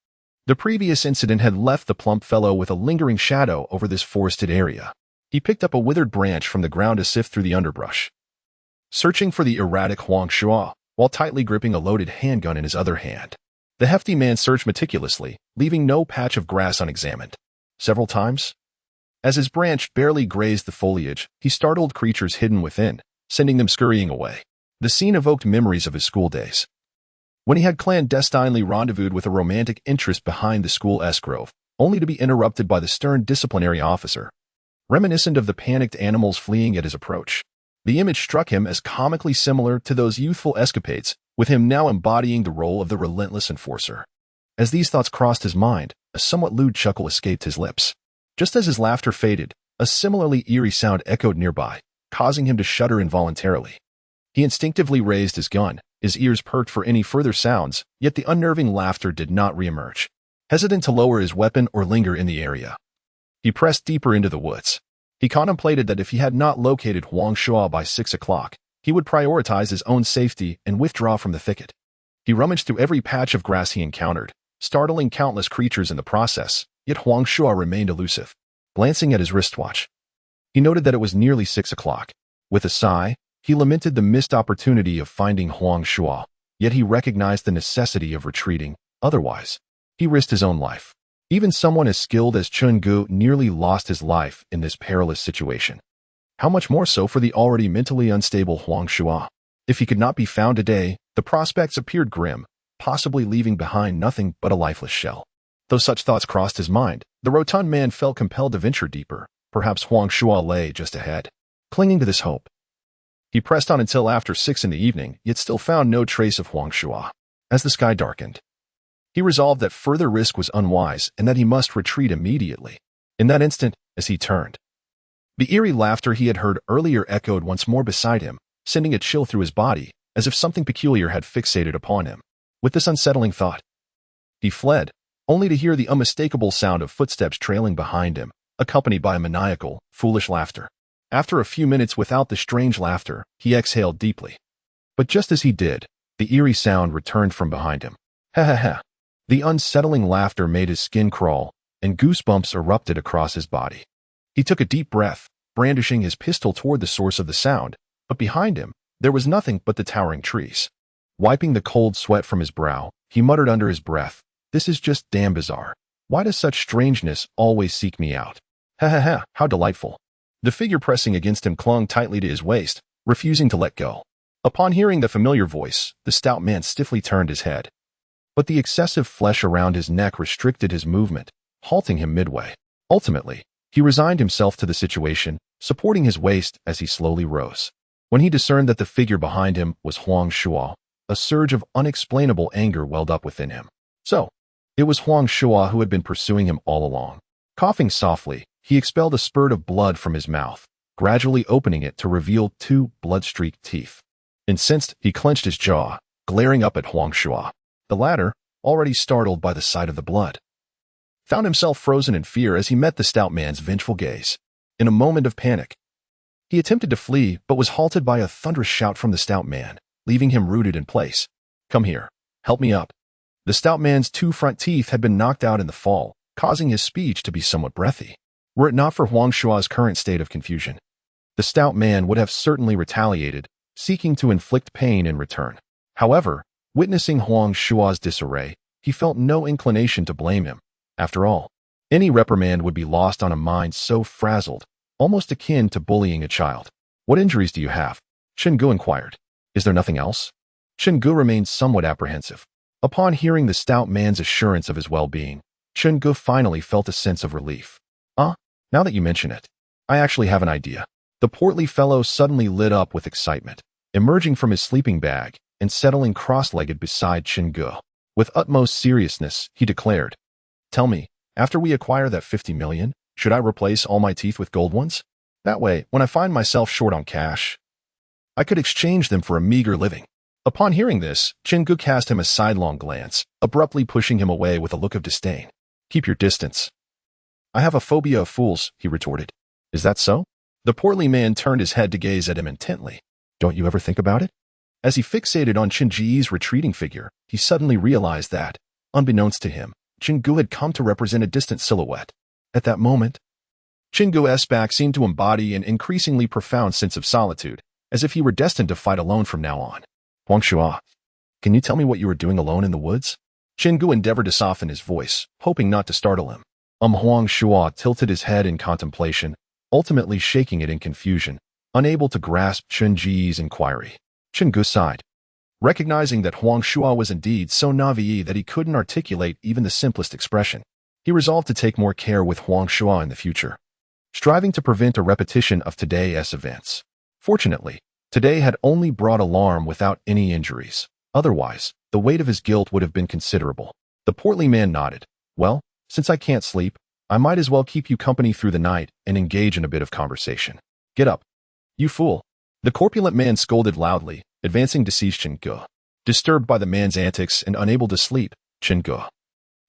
The previous incident had left the plump fellow with a lingering shadow over this forested area. He picked up a withered branch from the ground to sift through the underbrush, searching for the erratic Huang Shuo, while tightly gripping a loaded handgun in his other hand. The hefty man searched meticulously, leaving no patch of grass unexamined. Several times, as his branch barely grazed the foliage, he startled creatures hidden within, sending them scurrying away. The scene evoked memories of his school days, when he had clandestinely rendezvoused with a romantic interest behind the school grove, only to be interrupted by the stern disciplinary officer, reminiscent of the panicked animals fleeing at his approach. The image struck him as comically similar to those youthful escapades, with him now embodying the role of the relentless enforcer. As these thoughts crossed his mind, a somewhat lewd chuckle escaped his lips. Just as his laughter faded, a similarly eerie sound echoed nearby, causing him to shudder involuntarily. He instinctively raised his gun, his ears perked for any further sounds, yet the unnerving laughter did not reemerge. Hesitant to lower his weapon or linger in the area, he pressed deeper into the woods. He contemplated that if he had not located Huang Shuo by 6 o'clock, he would prioritize his own safety and withdraw from the thicket. He rummaged through every patch of grass he encountered, startling countless creatures in the process, yet Huang Shuo remained elusive. Glancing at his wristwatch, he noted that it was nearly 6 o'clock. With a sigh, he lamented the missed opportunity of finding Huang Shuo. Yet he recognized the necessity of retreating, otherwise, he risked his own life. Even someone as skilled as Chun Gu nearly lost his life in this perilous situation. How much more so for the already mentally unstable Huang Shua? If he could not be found today, the prospects appeared grim, possibly leaving behind nothing but a lifeless shell. Though such thoughts crossed his mind, the rotund man felt compelled to venture deeper. Perhaps Huang Shua lay just ahead. Clinging to this hope, he pressed on until after 6 in the evening, yet still found no trace of Huang Shua. As the sky darkened, he resolved that further risk was unwise and that he must retreat immediately. In that instant, as he turned, the eerie laughter he had heard earlier echoed once more beside him, sending a chill through his body, as if something peculiar had fixated upon him. With this unsettling thought, he fled, only to hear the unmistakable sound of footsteps trailing behind him, accompanied by a maniacal, foolish laughter. After a few minutes without the strange laughter, he exhaled deeply. But just as he did, the eerie sound returned from behind him. Ha ha ha. The unsettling laughter made his skin crawl, and goosebumps erupted across his body. He took a deep breath, brandishing his pistol toward the source of the sound, but behind him, there was nothing but the towering trees. Wiping the cold sweat from his brow, he muttered under his breath, "This is just damn bizarre. Why does such strangeness always seek me out? Ha ha ha, how delightful." The figure pressing against him clung tightly to his waist, refusing to let go. Upon hearing the familiar voice, the stout man stiffly turned his head. But the excessive flesh around his neck restricted his movement, halting him midway. Ultimately, he resigned himself to the situation, supporting his waist as he slowly rose. When he discerned that the figure behind him was Huang Shua, a surge of unexplainable anger welled up within him. So, it was Huang Shua who had been pursuing him all along. Coughing softly, he expelled a spurt of blood from his mouth, gradually opening it to reveal 2 blood-streaked teeth. Incensed, he clenched his jaw, glaring up at Huang Shua. The latter, already startled by the sight of the blood, found himself frozen in fear as he met the stout man's vengeful gaze. In a moment of panic, he attempted to flee but was halted by a thunderous shout from the stout man, leaving him rooted in place. "Come here. Help me up." The stout man's 2 front teeth had been knocked out in the fall, causing his speech to be somewhat breathy. Were it not for Huang Shua's current state of confusion, the stout man would have certainly retaliated, seeking to inflict pain in return. However, witnessing Huang Shua's disarray, he felt no inclination to blame him. After all, any reprimand would be lost on a mind so frazzled, almost akin to bullying a child. "What injuries do you have?" Chun Gu inquired. "Is there nothing else?" Chun Gu remained somewhat apprehensive. Upon hearing the stout man's assurance of his well-being, Chun Gu finally felt a sense of relief. Now that you mention it, I actually have an idea." The portly fellow suddenly lit up with excitement, emerging from his sleeping bag and settling cross-legged beside Chun Gu. With utmost seriousness, he declared, "Tell me, after we acquire that 50 million, should I replace all my teeth with gold ones? That way, when I find myself short on cash, I could exchange them for a meager living." Upon hearing this, Chun Gu cast him a sidelong glance, abruptly pushing him away with a look of disdain. "Keep your distance." "I have a phobia of fools," he retorted. "Is that so?" The portly man turned his head to gaze at him intently. "Don't you ever think about it?" As he fixated on Chen Ji's retreating figure, he suddenly realized that, unbeknownst to him, Chun Gu had come to represent a distant silhouette. At that moment, Chun Gu's back seemed to embody an increasingly profound sense of solitude, as if he were destined to fight alone from now on. "Huang Shua, can you tell me what you were doing alone in the woods?" Chun Gu endeavored to soften his voice, hoping not to startle him. Huang Shua tilted his head in contemplation, ultimately shaking it in confusion, unable to grasp Chun Ji's inquiry. Chun Gu sighed, recognizing that Huang Shua was indeed so naive that he couldn't articulate even the simplest expression. He resolved to take more care with Huang Shua in the future, striving to prevent a repetition of today's events. Fortunately, today had only brought alarm without any injuries. Otherwise, the weight of his guilt would have been considerable. The portly man nodded. "Well, since I can't sleep, I might as well keep you company through the night and engage in a bit of conversation. Get up, you fool." The corpulent man scolded loudly, advancing to seize Chun Gu. Disturbed by the man's antics and unable to sleep, Chun Gu,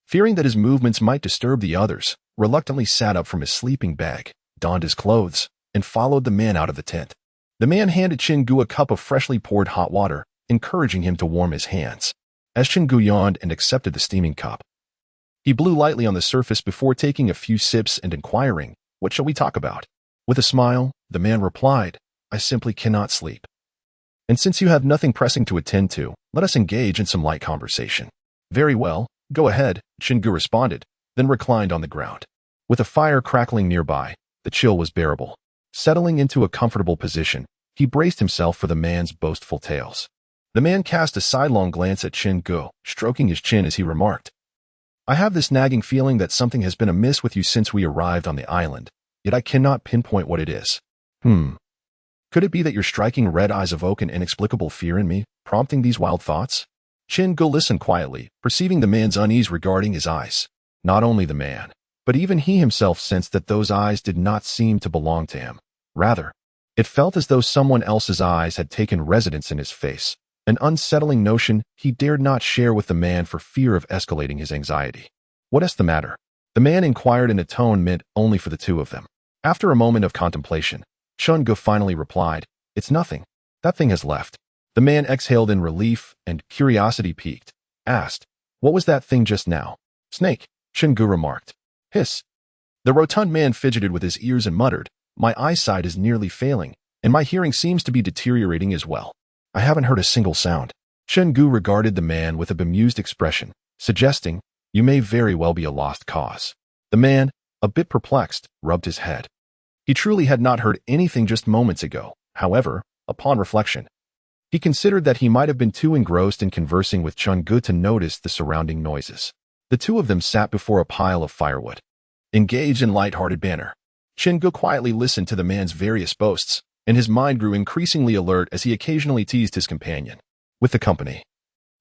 fearing that his movements might disturb the others, reluctantly sat up from his sleeping bag, donned his clothes, and followed the man out of the tent. The man handed Chun Gu a cup of freshly poured hot water, encouraging him to warm his hands. As Chun Gu yawned and accepted the steaming cup, he blew lightly on the surface before taking a few sips and inquiring, "What shall we talk about?" With a smile, the man replied, "I simply cannot sleep." And since you have nothing pressing to attend to, let us engage in some light conversation. Very well, go ahead, Chingu responded, then reclined on the ground. With a fire crackling nearby, the chill was bearable. Settling into a comfortable position, he braced himself for the man's boastful tales. The man cast a sidelong glance at Chingu, stroking his chin as he remarked, I have this nagging feeling that something has been amiss with you since we arrived on the island, yet I cannot pinpoint what it is. Could it be that your striking red eyes evoke an inexplicable fear in me, prompting these wild thoughts? Chingu listened quietly, perceiving the man's unease regarding his eyes. Not only the man, but even he himself sensed that those eyes did not seem to belong to him. Rather, it felt as though someone else's eyes had taken residence in his face, an unsettling notion he dared not share with the man for fear of escalating his anxiety. What is the matter? The man inquired in a tone meant only for the two of them. After a moment of contemplation, Chingu finally replied, It's nothing. That thing has left. The man exhaled in relief and, curiosity piqued, asked, What was that thing just now? Snake, Chingu remarked. Hiss. The rotund man fidgeted with his ears and muttered, My eyesight is nearly failing, and my hearing seems to be deteriorating as well. I haven't heard a single sound. Chingu regarded the man with a bemused expression, suggesting, You may very well be a lost cause. The man, a bit perplexed, rubbed his head. He truly had not heard anything just moments ago. However, upon reflection, he considered that he might have been too engrossed in conversing with Chingu to notice the surrounding noises. The two of them sat before a pile of firewood, engaged in light-hearted banter. Chingu quietly listened to the man's various boasts, and his mind grew increasingly alert as he occasionally teased his companion. With the company,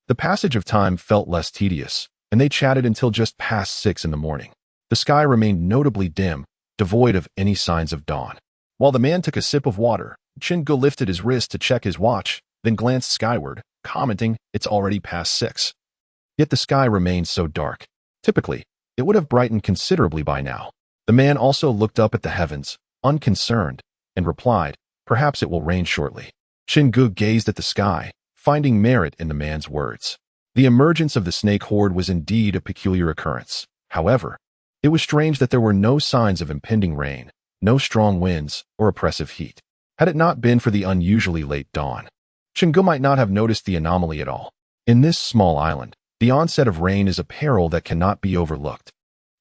the passage of time felt less tedious, and they chatted until just past 6 in the morning. The sky remained notably dim, devoid of any signs of dawn. While the man took a sip of water, Chingu lifted his wrist to check his watch, then glanced skyward, commenting, It's already past 6. Yet the sky remained so dark. Typically, it would have brightened considerably by now. The man also looked up at the heavens, unconcerned, and replied, Perhaps it will rain shortly. Chingu gazed at the sky, finding merit in the man's words. The emergence of the snake horde was indeed a peculiar occurrence. However, it was strange that there were no signs of impending rain, no strong winds, or oppressive heat. Had it not been for the unusually late dawn, Chingu might not have noticed the anomaly at all. In this small island, the onset of rain is a peril that cannot be overlooked.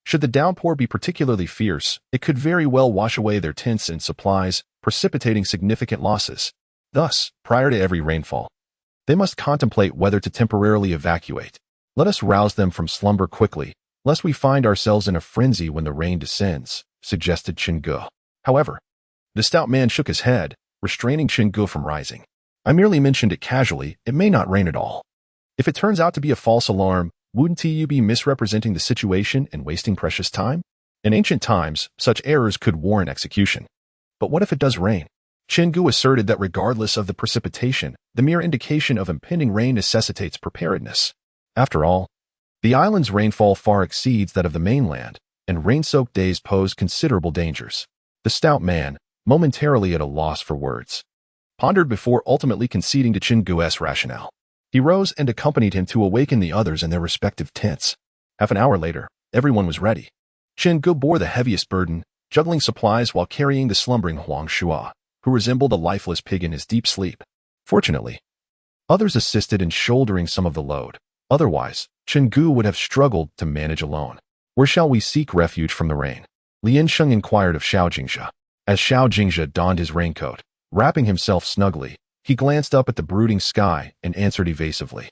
Should the downpour be particularly fierce, it could very well wash away their tents and supplies, precipitating significant losses. Thus, prior to every rainfall, they must contemplate whether to temporarily evacuate. Let us rouse them from slumber quickly, lest we find ourselves in a frenzy when the rain descends, suggested Chingu. However, the stout man shook his head, restraining Chingu from rising. I merely mentioned it casually, it may not rain at all. If it turns out to be a false alarm, wouldn't you be misrepresenting the situation and wasting precious time? In ancient times, such errors could warrant execution. But what if it does rain? Chingu asserted that regardless of the precipitation, the mere indication of impending rain necessitates preparedness. After all, the island's rainfall far exceeds that of the mainland, and rain-soaked days pose considerable dangers. The stout man, momentarily at a loss for words, pondered before ultimately conceding to Chingu's rationale. He rose and accompanied him to awaken the others in their respective tents. Half an hour later, everyone was ready. Chingu bore the heaviest burden, juggling supplies while carrying the slumbering Huang Shua, who resembled a lifeless pig in his deep sleep. Fortunately, others assisted in shouldering some of the load. Otherwise, Chingu would have struggled to manage alone. Where shall we seek refuge from the rain? Lian Sheng inquired of Xiao Jingzhe. As Xiao Jingzhe donned his raincoat, wrapping himself snugly, he glanced up at the brooding sky and answered evasively.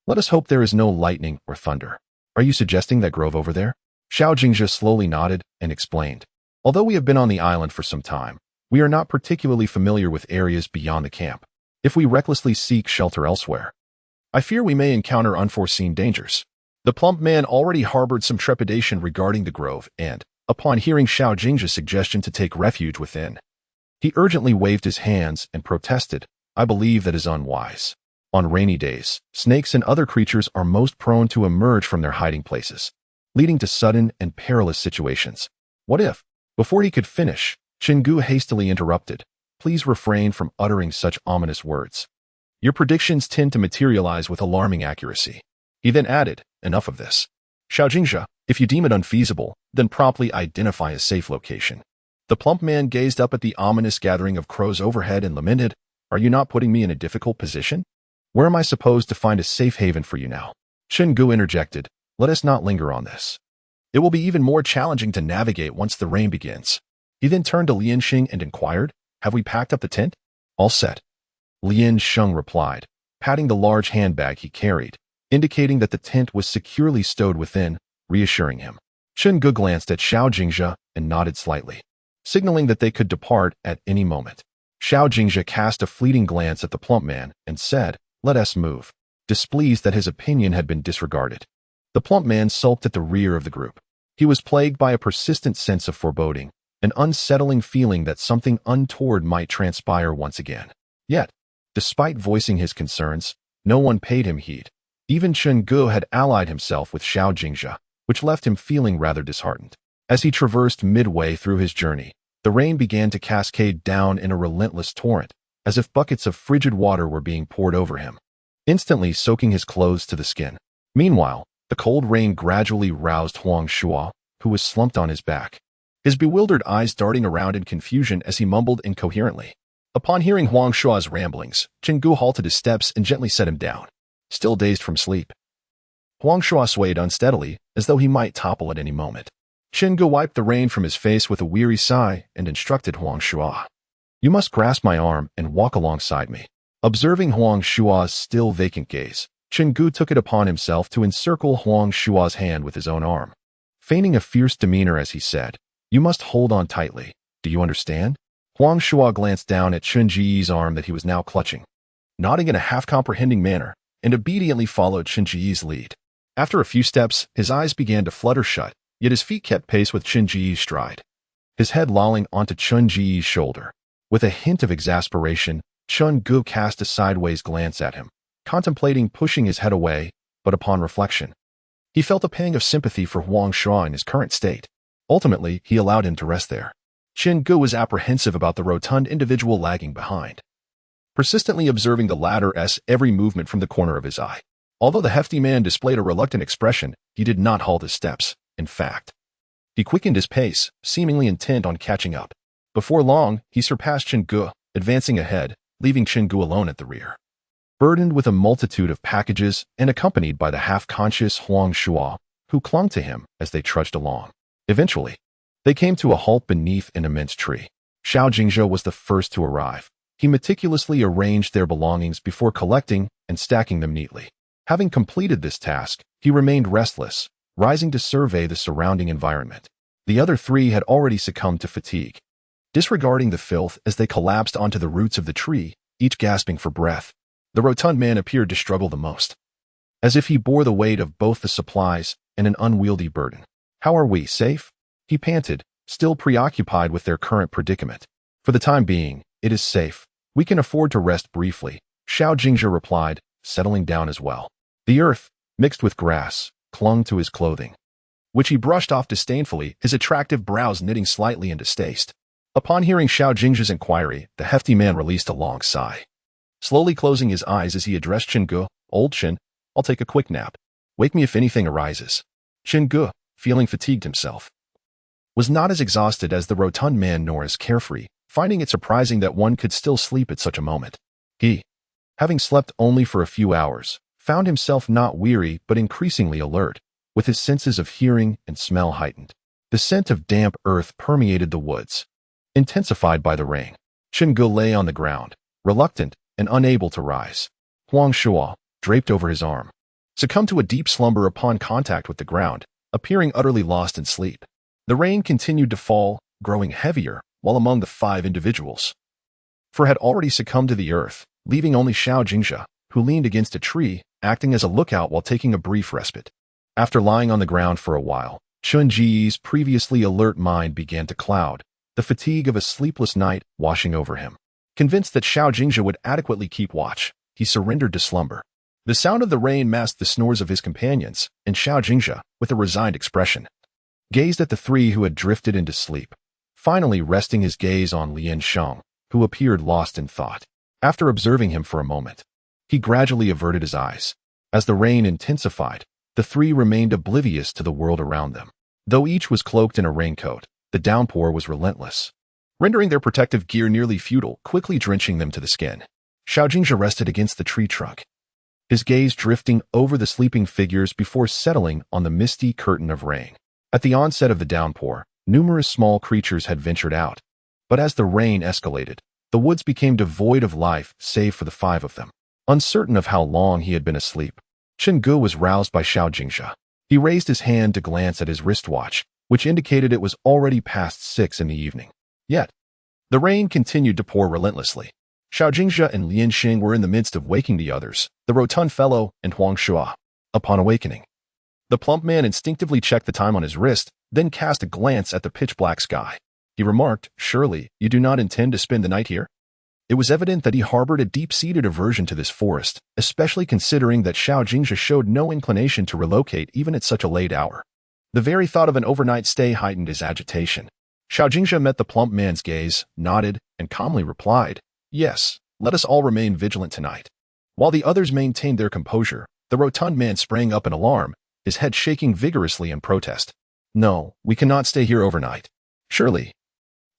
Let us hope there is no lightning or thunder. Are you suggesting that grove over there? Xiao Jingzhe slowly nodded and explained. Although we have been on the island for some time, we are not particularly familiar with areas beyond the camp. If we recklessly seek shelter elsewhere, I fear we may encounter unforeseen dangers. The plump man already harbored some trepidation regarding the grove and, upon hearing Xiao Jingzhe's suggestion to take refuge within, he urgently waved his hands and protested, I believe that is unwise. On rainy days, snakes and other creatures are most prone to emerge from their hiding places, leading to sudden and perilous situations. What if, before he could finish, Chingu hastily interrupted, Please refrain from uttering such ominous words. Your predictions tend to materialize with alarming accuracy. He then added, Enough of this. Xiao Jingzhe, if you deem it unfeasible, then promptly identify a safe location. The plump man gazed up at the ominous gathering of crows overhead and lamented, Are you not putting me in a difficult position? Where am I supposed to find a safe haven for you now? Gu interjected. Let us not linger on this. It will be even more challenging to navigate once the rain begins. He then turned to Lianxing and inquired, have we packed up the tent? All set. Lianxing replied, patting the large handbag he carried, indicating that the tent was securely stowed within, reassuring him. Gu glanced at Xiao Jingzhe and nodded slightly, signaling that they could depart at any moment. Xiao Jingzhe cast a fleeting glance at the plump man and said, let us move, displeased that his opinion had been disregarded. The plump man sulked at the rear of the group. He was plagued by a persistent sense of foreboding, an unsettling feeling that something untoward might transpire once again. Yet, despite voicing his concerns, no one paid him heed. Even Gu had allied himself with Xiao Jingzhe, which left him feeling rather disheartened. As he traversed midway through his journey, the rain began to cascade down in a relentless torrent, as if buckets of frigid water were being poured over him, instantly soaking his clothes to the skin. Meanwhile, the cold rain gradually roused Huang Shuo, who was slumped on his back, his bewildered eyes darting around in confusion as he mumbled incoherently. Upon hearing Huang Shuo's ramblings, Gu halted his steps and gently set him down, still dazed from sleep. Huang Shuo swayed unsteadily, as though he might topple at any moment. Gu wiped the rain from his face with a weary sigh and instructed Huang Shuo. You must grasp my arm and walk alongside me. Observing Huang Shuo's still vacant gaze, Gu took it upon himself to encircle Huang Shuo's hand with his own arm, feigning a fierce demeanor as he said, you must hold on tightly. Do you understand? Huang Shuo glanced down at Chen Ji's arm that he was now clutching, nodding in a half-comprehending manner, and obediently followed Chen Ji's lead. After a few steps, his eyes began to flutter shut, yet his feet kept pace with Chen Ji's stride, his head lolling onto Chen Ji's shoulder. With a hint of exasperation, Gu cast a sideways glance at him, contemplating pushing his head away, but upon reflection, he felt a pang of sympathy for Huang Shuo in his current state. Ultimately, he allowed him to rest there. Gu was apprehensive about the rotund individual lagging behind, persistently observing the latter's every movement from the corner of his eye. Although the hefty man displayed a reluctant expression, he did not halt his steps. In fact, he quickened his pace, seemingly intent on catching up. Before long, he surpassed Gu, advancing ahead, leaving Gu alone at the rear, burdened with a multitude of packages and accompanied by the half-conscious Huang Shuo, who clung to him as they trudged along. Eventually, they came to a halt beneath an immense tree. Xiao Jingzhe was the first to arrive. He meticulously arranged their belongings before collecting and stacking them neatly. Having completed this task, he remained restless, rising to survey the surrounding environment. The other three had already succumbed to fatigue, disregarding the filth as they collapsed onto the roots of the tree, each gasping for breath. The rotund man appeared to struggle the most, as if he bore the weight of both the supplies and an unwieldy burden. How are we, safe? He panted, still preoccupied with their current predicament. For the time being, it is safe. We can afford to rest briefly, Xiao Jingzhe replied, settling down as well. The earth, mixed with grass, clung to his clothing, which he brushed off disdainfully, his attractive brows knitting slightly in distaste. Upon hearing Xiao Jingzhe's inquiry, the hefty man released a long sigh, slowly closing his eyes as he addressed Gu. Old Chen, I'll take a quick nap. Wake me if anything arises. Gu, feeling fatigued himself, was not as exhausted as the rotund man nor as carefree, finding it surprising that one could still sleep at such a moment. He, having slept only for a few hours, found himself not weary but increasingly alert, with his senses of hearing and smell heightened. The scent of damp earth permeated the woods, intensified by the rain. Gu lay on the ground, reluctant and unable to rise. Huang Shuo, draped over his arm, succumbed to a deep slumber upon contact with the ground, appearing utterly lost in sleep. The rain continued to fall, growing heavier, while among the 5 individuals, for had already succumbed to the earth, leaving only Xiao Jingzhe, who leaned against a tree, acting as a lookout while taking a brief respite. After lying on the ground for a while, Chen Ji's previously alert mind began to cloud, the fatigue of a sleepless night washing over him. Convinced that Xiao Jingzhe would adequately keep watch, he surrendered to slumber. The sound of the rain masked the snores of his companions, and Xiao Jingzhe, with a resigned expression, gazed at the 3 who had drifted into sleep, finally resting his gaze on Lianxing, who appeared lost in thought. After observing him for a moment, he gradually averted his eyes. As the rain intensified, the 3 remained oblivious to the world around them. Though each was cloaked in a raincoat, the downpour was relentless, rendering their protective gear nearly futile, quickly drenching them to the skin. Xiao Jingzhe rested against the tree trunk, his gaze drifting over the sleeping figures before settling on the misty curtain of rain. At the onset of the downpour, numerous small creatures had ventured out. But as the rain escalated, the woods became devoid of life save for the 5 of them. Uncertain of how long he had been asleep, Chen Gu was roused by Xiao Jingzhe. He raised his hand to glance at his wristwatch, which indicated it was already past 6 in the evening. Yet, the rain continued to pour relentlessly. Xiao Jingzhe and Lian Xing were in the midst of waking the others, the rotund fellow and Huang Shua. Upon awakening, the plump man instinctively checked the time on his wrist, then cast a glance at the pitch-black sky. He remarked, "Surely, you do not intend to spend the night here?" It was evident that he harbored a deep-seated aversion to this forest, especially considering that Xiao Jingzhe showed no inclination to relocate even at such a late hour. The very thought of an overnight stay heightened his agitation. Xiao Jingzhe met the plump man's gaze, nodded, and calmly replied, "Yes, let us all remain vigilant tonight." While the others maintained their composure, the rotund man sprang up in alarm, his head shaking vigorously in protest. "No, we cannot stay here overnight. Surely,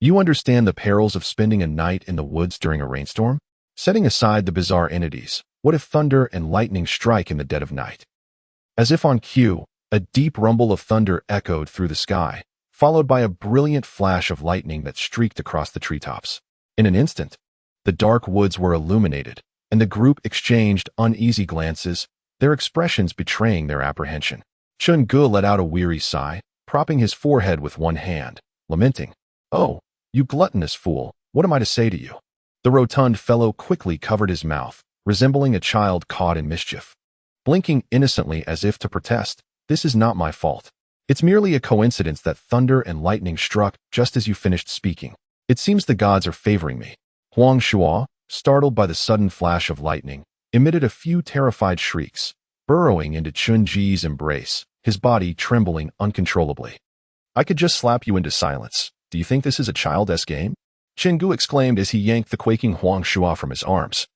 you understand the perils of spending a night in the woods during a rainstorm? Setting aside the bizarre entities, what if thunder and lightning strike in the dead of night?" As if on cue, a deep rumble of thunder echoed through the sky, followed by a brilliant flash of lightning that streaked across the treetops. In an instant, the dark woods were illuminated, and the group exchanged uneasy glances, their expressions betraying their apprehension. Chen Gu let out a weary sigh, propping his forehead with one hand, lamenting, "Oh, you gluttonous fool, what am I to say to you?" The rotund fellow quickly covered his mouth, resembling a child caught in mischief. Blinking innocently as if to protest, "This is not my fault. It's merely a coincidence that thunder and lightning struck just as you finished speaking. It seems the gods are favoring me." Huang Shua, startled by the sudden flash of lightning, emitted a few terrified shrieks, burrowing into Chun Ji's embrace, his body trembling uncontrollably. "I could just slap you into silence. Do you think this is a childish game?" Chen Gu exclaimed as he yanked the quaking Huang Shua from his arms.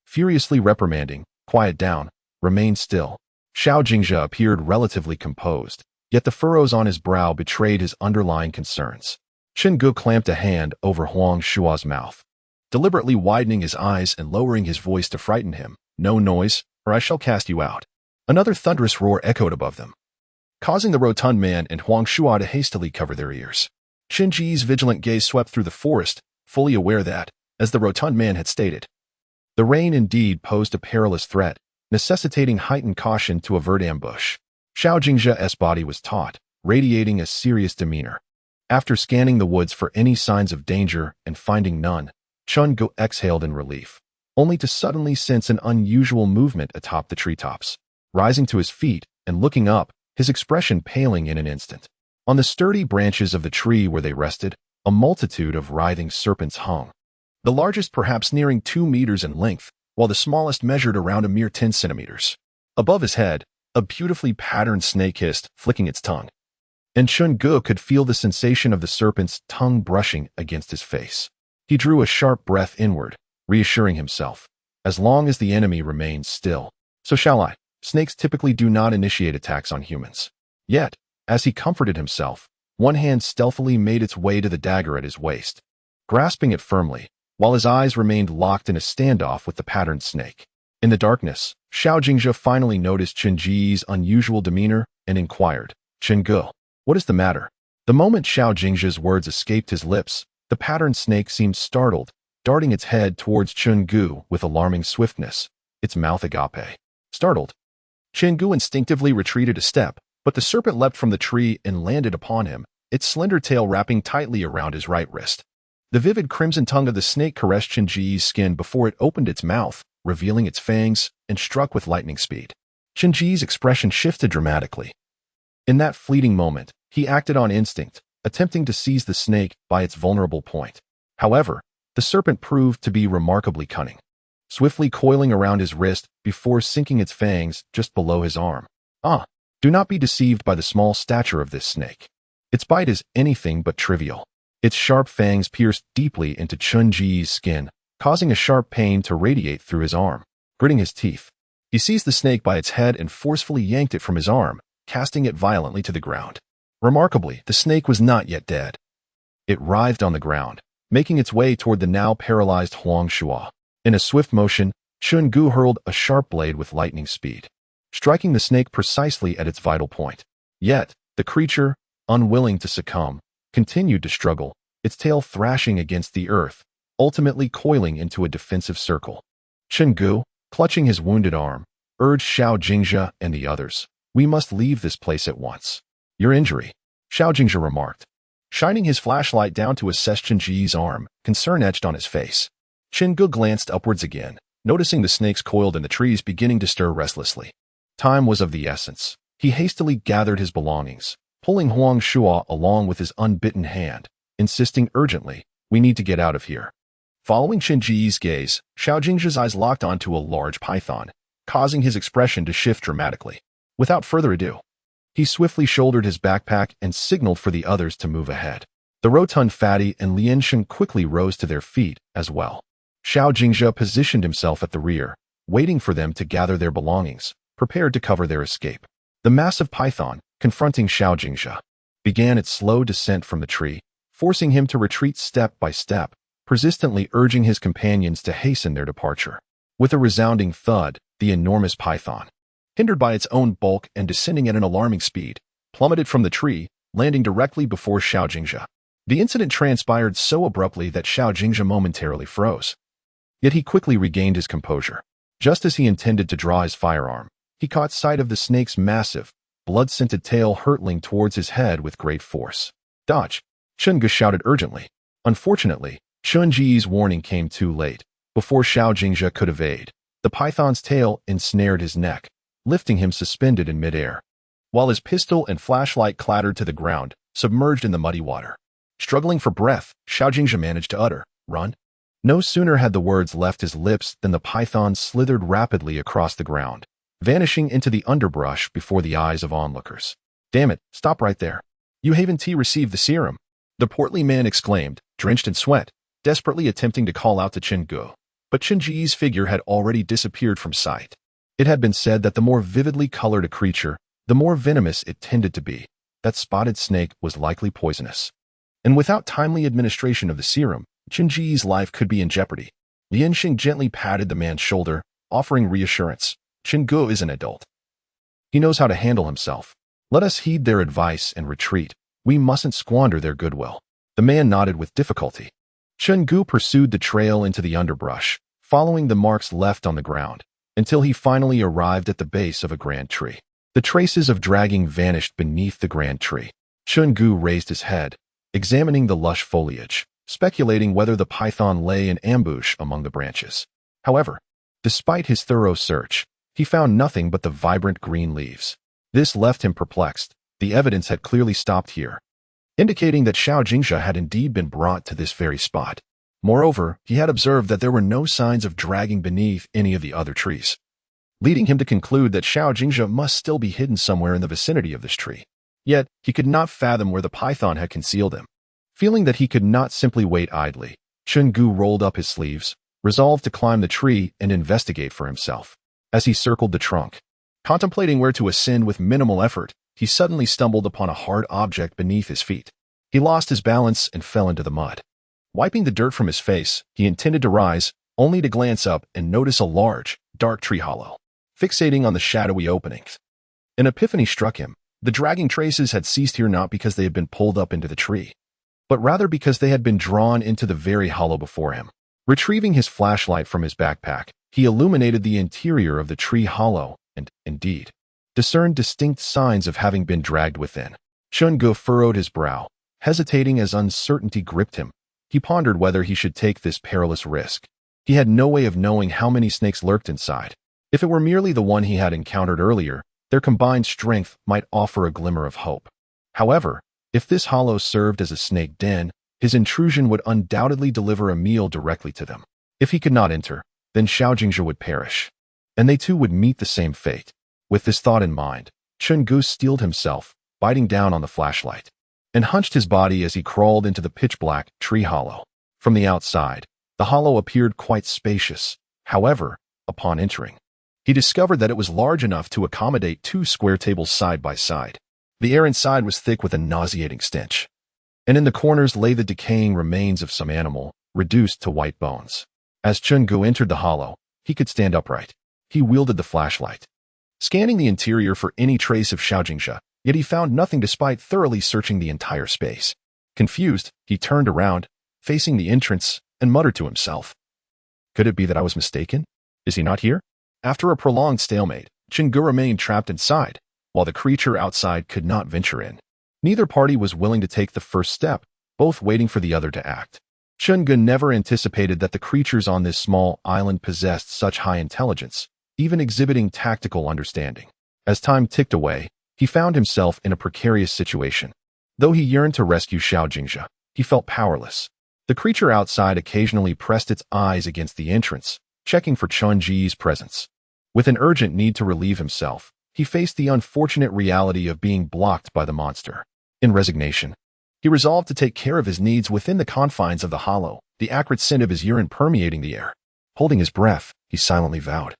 Furiously reprimanding, "Quiet down, remain still." Xiao Jingzhe appeared relatively composed, yet the furrows on his brow betrayed his underlying concerns. Chen Gu clamped a hand over Huang Shua's mouth, deliberately widening his eyes and lowering his voice to frighten him. "No noise, or I shall cast you out." Another thunderous roar echoed above them, causing the rotund man and Huang Shua to hastily cover their ears. Chen Ji's vigilant gaze swept through the forest, fully aware that, as the rotund man had stated, the rain indeed posed a perilous threat, necessitating heightened caution to avert ambush. Xiao Jingzhe's body was taut, radiating a serious demeanor. After scanning the woods for any signs of danger and finding none, Chen Gu exhaled in relief, only to suddenly sense an unusual movement atop the treetops. Rising to his feet and looking up, his expression paling in an instant. On the sturdy branches of the tree where they rested, a multitude of writhing serpents hung, the largest perhaps nearing 2 meters in length, while the smallest measured around a mere 10 centimeters. Above his head, a beautifully patterned snake hissed, flicking its tongue. And Chen Gu could feel the sensation of the serpent's tongue brushing against his face. He drew a sharp breath inward, reassuring himself, "As long as the enemy remains still, so shall I." Snakes typically do not initiate attacks on humans. Yet, as he comforted himself, one hand stealthily made its way to the dagger at his waist, grasping it firmly, while his eyes remained locked in a standoff with the patterned snake. In the darkness, Xiao Jingzhe finally noticed Chen Ji's unusual demeanor and inquired, "Chen Gu, what is the matter?" The moment Xiao Jingzhe's words escaped his lips, the patterned snake seemed startled, darting its head towards Chen Gu with alarming swiftness, its mouth agape. Startled, Chen Gu instinctively retreated a step, but the serpent leapt from the tree and landed upon him, its slender tail wrapping tightly around his right wrist. The vivid crimson tongue of the snake caressed Chen Ji's skin before it opened its mouth, revealing its fangs, and struck with lightning speed. Chen Ji's expression shifted dramatically. In that fleeting moment, he acted on instinct, attempting to seize the snake by its vulnerable point. However, the serpent proved to be remarkably cunning, swiftly coiling around his wrist before sinking its fangs just below his arm. Do not be deceived by the small stature of this snake. Its bite is anything but trivial. Its sharp fangs pierced deeply into Chen Ji's skin, causing a sharp pain to radiate through his arm. Gritting his teeth, he seized the snake by its head and forcefully yanked it from his arm, casting it violently to the ground. Remarkably, the snake was not yet dead. It writhed on the ground, making its way toward the now paralyzed Huang Shua. In a swift motion, Chun-gu hurled a sharp blade with lightning speed, striking the snake precisely at its vital point. Yet, the creature, unwilling to succumb, continued to struggle, its tail thrashing against the earth, ultimately coiling into a defensive circle. Chun-gu, clutching his wounded arm, urged Xiao Jingjia and the others, "We must leave this place at once." "Your injury," Xiao Jingjia remarked, shining his flashlight down to assess Chun-ji's arm, concern etched on his face. Chun-gu glanced upwards again, noticing the snakes coiled in the trees beginning to stir restlessly. Time was of the essence. He hastily gathered his belongings, pulling Huang Shuo along with his unbitten hand, insisting urgently, "We need to get out of here." Following Chun-ji's gaze, Xiao Jingjia's eyes locked onto a large python, causing his expression to shift dramatically. Without further ado, he swiftly shouldered his backpack and signaled for the others to move ahead. The rotund fatty and Liansheng quickly rose to their feet as well. Xiao Jingjia positioned himself at the rear, waiting for them to gather their belongings, prepared to cover their escape. The massive python, confronting Xiao Jingjia, began its slow descent from the tree, forcing him to retreat step by step, persistently urging his companions to hasten their departure. With a resounding thud, the enormous python, hindered by its own bulk and descending at an alarming speed, plummeted from the tree, landing directly before Xiao Jingjia. The incident transpired so abruptly that Xiao Jingjia momentarily froze. Yet he quickly regained his composure. Just as he intended to draw his firearm, he caught sight of the snake's massive, blood-scented tail hurtling towards his head with great force. "Dodge!" Chun-gu shouted urgently. Unfortunately, Chun-ji's warning came too late. Before Xiao Jingjia could evade, the python's tail ensnared his neck, lifting him suspended in midair, while his pistol and flashlight clattered to the ground, submerged in the muddy water. Struggling for breath, Xiao Jingjia managed to utter, "Run." No sooner had the words left his lips than the python slithered rapidly across the ground, vanishing into the underbrush before the eyes of onlookers. "Damn it, stop right there. You haven't received the serum," the portly man exclaimed, drenched in sweat, desperately attempting to call out to Chun-gu. But Chun-ji's figure had already disappeared from sight. It had been said that the more vividly colored a creature, the more venomous it tended to be. That spotted snake was likely poisonous. And without timely administration of the serum, Chun-ji's life could be in jeopardy. Liansheng gently patted the man's shoulder, offering reassurance. "Chun-gu is an adult. He knows how to handle himself. Let us heed their advice and retreat. We mustn't squander their goodwill." The man nodded with difficulty. Chun-gu pursued the trail into the underbrush, following the marks left on the ground, until he finally arrived at the base of a grand tree. The traces of dragging vanished beneath the grand tree. Chun-gu raised his head, examining the lush foliage, speculating whether the python lay in ambush among the branches. However, despite his thorough search, he found nothing but the vibrant green leaves. This left him perplexed. The evidence had clearly stopped here, indicating that Xiao Jingjia had indeed been brought to this very spot. Moreover, he had observed that there were no signs of dragging beneath any of the other trees, leading him to conclude that Xiao Jingjia must still be hidden somewhere in the vicinity of this tree. Yet, he could not fathom where the python had concealed him. Feeling that he could not simply wait idly, Chun-gu rolled up his sleeves, resolved to climb the tree and investigate for himself. As he circled the trunk, contemplating where to ascend with minimal effort, he suddenly stumbled upon a hard object beneath his feet. He lost his balance and fell into the mud. Wiping the dirt from his face, he intended to rise, only to glance up and notice a large, dark tree hollow, fixating on the shadowy openings. An epiphany struck him. The dragging traces had ceased here not because they had been pulled up into the tree, but rather because they had been drawn into the very hollow before him. Retrieving his flashlight from his backpack, he illuminated the interior of the tree hollow and, indeed, discerned distinct signs of having been dragged within. Chun-gu furrowed his brow, hesitating as uncertainty gripped him. He pondered whether he should take this perilous risk. He had no way of knowing how many snakes lurked inside. If it were merely the one he had encountered earlier, their combined strength might offer a glimmer of hope. However, if this hollow served as a snake den, his intrusion would undoubtedly deliver a meal directly to them. If he could not enter, then Xiao Jingjia would perish, and they too would meet the same fate. With this thought in mind, Chun-gu steeled himself, biting down on the flashlight, and hunched his body as he crawled into the pitch-black tree hollow. From the outside, the hollow appeared quite spacious. However, upon entering, he discovered that it was large enough to accommodate 2 square tables side by side. The air inside was thick with a nauseating stench, and in the corners lay the decaying remains of some animal, reduced to white bones. As Chun-Gu entered the hollow, he could stand upright. He wielded the flashlight, scanning the interior for any trace of Xiaojingxia, yet he found nothing despite thoroughly searching the entire space. Confused, he turned around, facing the entrance, and muttered to himself, "Could it be that I was mistaken? Is he not here?" After a prolonged stalemate, Chun-Gu remained trapped inside, while the creature outside could not venture in. Neither party was willing to take the first step, both waiting for the other to act. Chun-Gu never anticipated that the creatures on this small island possessed such high intelligence, even exhibiting tactical understanding. As time ticked away, he found himself in a precarious situation. Though he yearned to rescue Xiaojingxia, he felt powerless. The creature outside occasionally pressed its eyes against the entrance, checking for Chun-Ji's presence. With an urgent need to relieve himself, he faced the unfortunate reality of being blocked by the monster. In resignation, he resolved to take care of his needs within the confines of the hollow, the acrid scent of his urine permeating the air. Holding his breath, he silently vowed,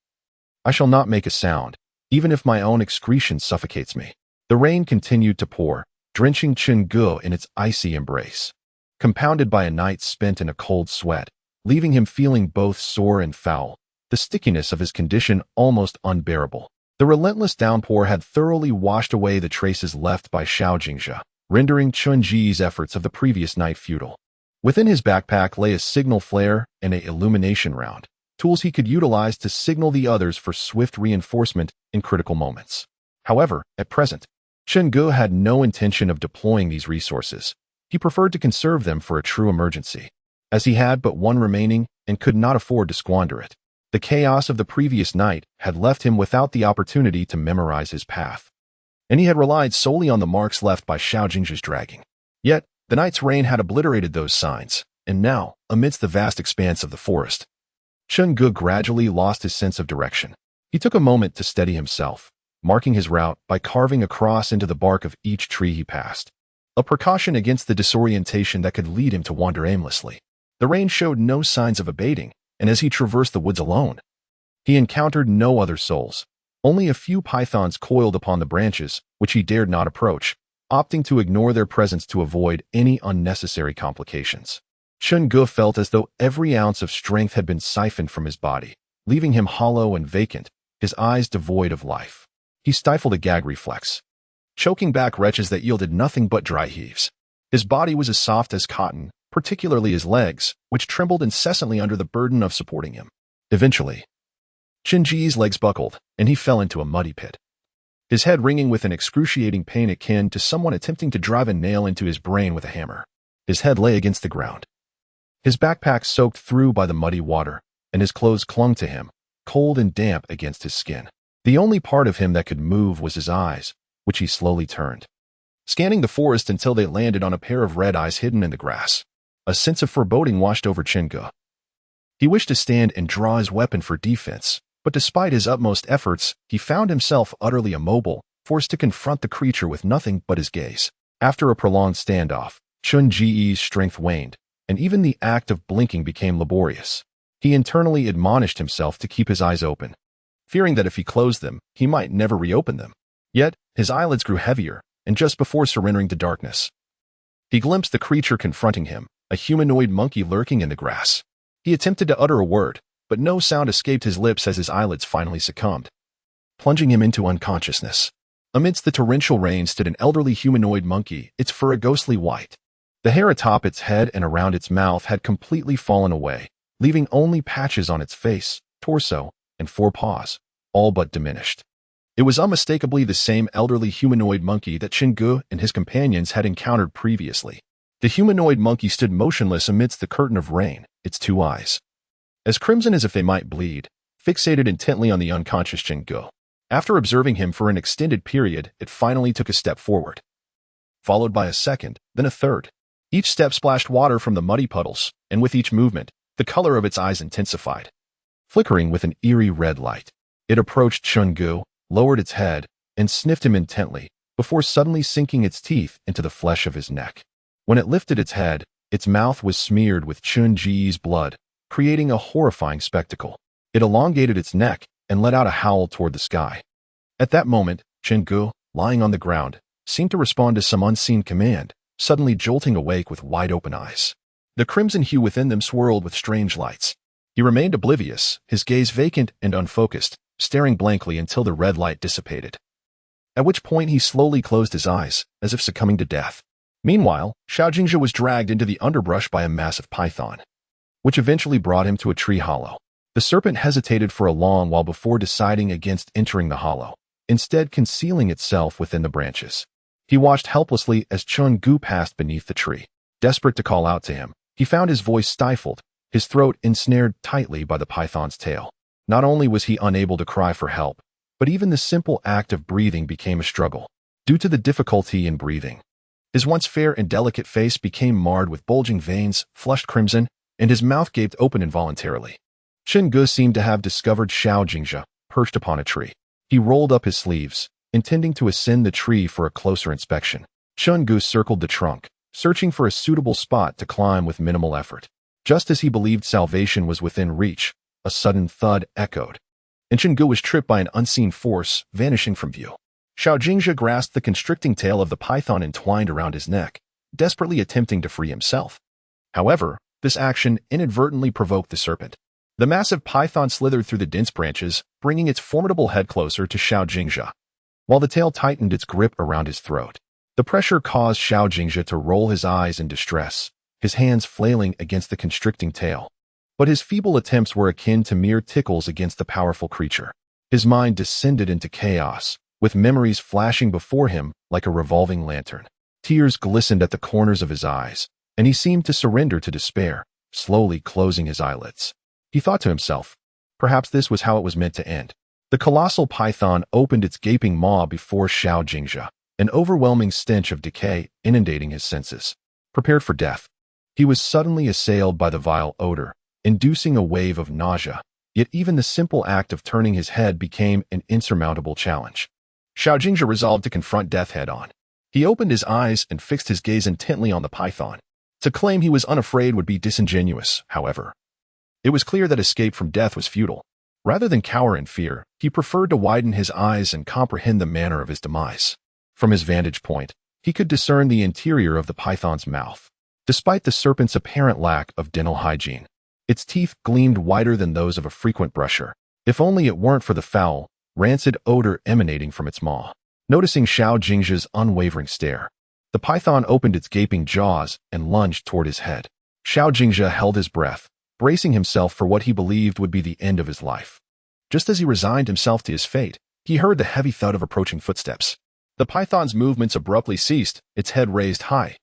"I shall not make a sound, even if my own excretion suffocates me." The rain continued to pour, drenching Chun-Gu in its icy embrace, compounded by a night spent in a cold sweat, leaving him feeling both sore and foul, the stickiness of his condition almost unbearable. The relentless downpour had thoroughly washed away the traces left by Xiaojingxia, rendering Chun-Ji's efforts of the previous night futile. Within his backpack lay a signal flare and a illumination round, tools he could utilize to signal the others for swift reinforcement in critical moments. However, at present, Chun-Gu had no intention of deploying these resources. He preferred to conserve them for a true emergency, as he had but one remaining and could not afford to squander it. The chaos of the previous night had left him without the opportunity to memorize his path, and he had relied solely on the marks left by Xiaojingxia's dragging. Yet, the night's rain had obliterated those signs, and now, amidst the vast expanse of the forest, Chun-Gu gradually lost his sense of direction. He took a moment to steady himself, marking his route by carving a cross into the bark of each tree he passed, a precaution against the disorientation that could lead him to wander aimlessly. The rain showed no signs of abating, and as he traversed the woods alone, he encountered no other souls. Only a few pythons coiled upon the branches, which he dared not approach, opting to ignore their presence to avoid any unnecessary complications. Chun-Gu felt as though every ounce of strength had been siphoned from his body, leaving him hollow and vacant, his eyes devoid of life. He stifled a gag reflex, choking back retches that yielded nothing but dry heaves. His body was as soft as cotton, particularly his legs, which trembled incessantly under the burden of supporting him. Eventually, Chun-Ji's legs buckled, and he fell into a muddy pit, his head ringing with an excruciating pain akin to someone attempting to drive a nail into his brain with a hammer. His head lay against the ground, his backpack soaked through by the muddy water, and his clothes clung to him, cold and damp against his skin. The only part of him that could move was his eyes, which he slowly turned, scanning the forest until they landed on a pair of red eyes hidden in the grass. A sense of foreboding washed over Chun-Gu. He wished to stand and draw his weapon for defense, but despite his utmost efforts, he found himself utterly immobile, forced to confront the creature with nothing but his gaze. After a prolonged standoff, Chun-Ji's strength waned, and even the act of blinking became laborious. He internally admonished himself to keep his eyes open, fearing that if he closed them, he might never reopen them. Yet, his eyelids grew heavier, and just before surrendering to darkness, he glimpsed the creature confronting him, a humanoid monkey lurking in the grass. He attempted to utter a word, but no sound escaped his lips as his eyelids finally succumbed, plunging him into unconsciousness. Amidst the torrential rain stood an elderly humanoid monkey, its fur a ghostly white. The hair atop its head and around its mouth had completely fallen away, leaving only patches on its face, torso, and forepaws, all but diminished. It was unmistakably the same elderly humanoid monkey that Chun-Gu and his companions had encountered previously. The humanoid monkey stood motionless amidst the curtain of rain, its two eyes, as crimson as if they might bleed, fixated intently on the unconscious Chun-Gu. After observing him for an extended period, it finally took a step forward, followed by a second, then a third. Each step splashed water from the muddy puddles, and with each movement, the color of its eyes intensified, flickering with an eerie red light. It approached Chun-Gu, lowered its head, and sniffed him intently, before suddenly sinking its teeth into the flesh of his neck. When it lifted its head, its mouth was smeared with Chun-Ji's blood, creating a horrifying spectacle. It elongated its neck and let out a howl toward the sky. At that moment, Chun-Gu, lying on the ground, seemed to respond to some unseen command, suddenly jolting awake with wide-open eyes. The crimson hue within them swirled with strange lights, He remained oblivious, his gaze vacant and unfocused, staring blankly until the red light dissipated. At which point he slowly closed his eyes, as if succumbing to death. Meanwhile, Xiao Jingzhe was dragged into the underbrush by a massive python, which eventually brought him to a tree hollow. The serpent hesitated for a long while before deciding against entering the hollow, instead concealing itself within the branches. He watched helplessly as Chun Gu passed beneath the tree. Desperate to call out to him, he found his voice stifled, his throat ensnared tightly by the python's tail. Not only was he unable to cry for help, but even the simple act of breathing became a struggle. Due to the difficulty in breathing, his once fair and delicate face became marred with bulging veins, flushed crimson, and his mouth gaped open involuntarily. Chun Gu seemed to have discovered Xiao Jingzhe, perched upon a tree. He rolled up his sleeves, intending to ascend the tree for a closer inspection. Chun Gu circled the trunk, searching for a suitable spot to climb with minimal effort. Just as he believed salvation was within reach, a sudden thud echoed, and Chun Gu was tripped by an unseen force, vanishing from view. Xiao Jingzhe grasped the constricting tail of the python entwined around his neck, desperately attempting to free himself. However, this action inadvertently provoked the serpent. The massive python slithered through the dense branches, bringing its formidable head closer to Xiao Jingzhe, while the tail tightened its grip around his throat. The pressure caused Xiao Jingzhe to roll his eyes in distress, his hands flailing against the constricting tail. But his feeble attempts were akin to mere tickles against the powerful creature. His mind descended into chaos, with memories flashing before him like a revolving lantern. Tears glistened at the corners of his eyes, and he seemed to surrender to despair, slowly closing his eyelids. He thought to himself, perhaps this was how it was meant to end. The colossal python opened its gaping maw before Xiao Jingzhe, an overwhelming stench of decay inundating his senses. Prepared for death, he was suddenly assailed by the vile odor, inducing a wave of nausea, yet even the simple act of turning his head became an insurmountable challenge. Xiao Jingzhe resolved to confront death head-on. He opened his eyes and fixed his gaze intently on the python. To claim he was unafraid would be disingenuous, however. It was clear that escape from death was futile. Rather than cower in fear, he preferred to widen his eyes and comprehend the manner of his demise. From his vantage point, he could discern the interior of the python's mouth. Despite the serpent's apparent lack of dental hygiene, its teeth gleamed whiter than those of a frequent brusher, if only it weren't for the foul, rancid odor emanating from its maw. Noticing Xiao Jingzhe's unwavering stare, the python opened its gaping jaws and lunged toward his head. Xiao Jingzhe held his breath, bracing himself for what he believed would be the end of his life. Just as he resigned himself to his fate, he heard the heavy thud of approaching footsteps. The python's movements abruptly ceased, its head raised high,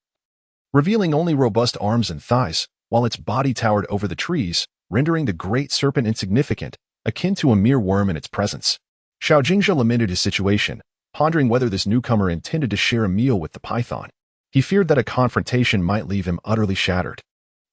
revealing only robust arms and thighs, while its body towered over the trees, rendering the great serpent insignificant, akin to a mere worm in its presence. Xiao Jingzhe lamented his situation, pondering whether this newcomer intended to share a meal with the python. He feared that a confrontation might leave him utterly shattered.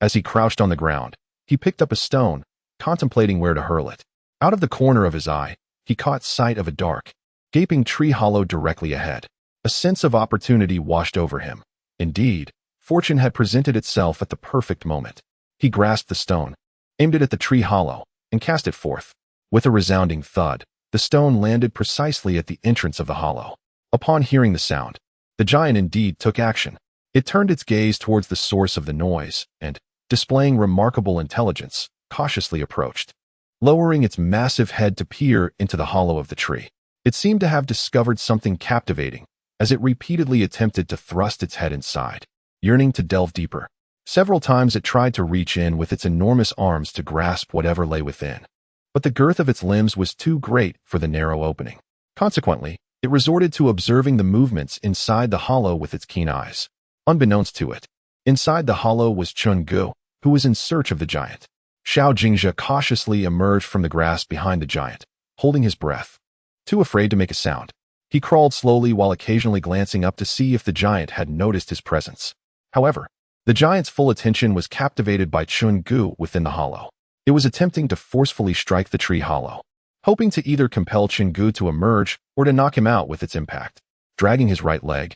As he crouched on the ground, he picked up a stone, contemplating where to hurl it. Out of the corner of his eye, he caught sight of a dark, gaping tree hollow directly ahead. A sense of opportunity washed over him. Indeed, fortune had presented itself at the perfect moment. He grasped the stone, aimed it at the tree hollow, and cast it forth. With a resounding thud, the stone landed precisely at the entrance of the hollow. Upon hearing the sound, the giant indeed took action. It turned its gaze towards the source of the noise, and, displaying remarkable intelligence, cautiously approached, lowering its massive head to peer into the hollow of the tree. It seemed to have discovered something captivating, as it repeatedly attempted to thrust its head inside, yearning to delve deeper. Several times it tried to reach in with its enormous arms to grasp whatever lay within, but the girth of its limbs was too great for the narrow opening. Consequently, it resorted to observing the movements inside the hollow with its keen eyes. Unbeknownst to it, inside the hollow was Chun Gu, who was in search of the giant. Xiao Jingzhe cautiously emerged from the grass behind the giant, holding his breath. Too afraid to make a sound, he crawled slowly while occasionally glancing up to see if the giant had noticed his presence. However, the giant's full attention was captivated by Chun Gu within the hollow. It was attempting to forcefully strike the tree hollow, hoping to either compel Chun Gu to emerge or to knock him out with its impact. Dragging his right leg,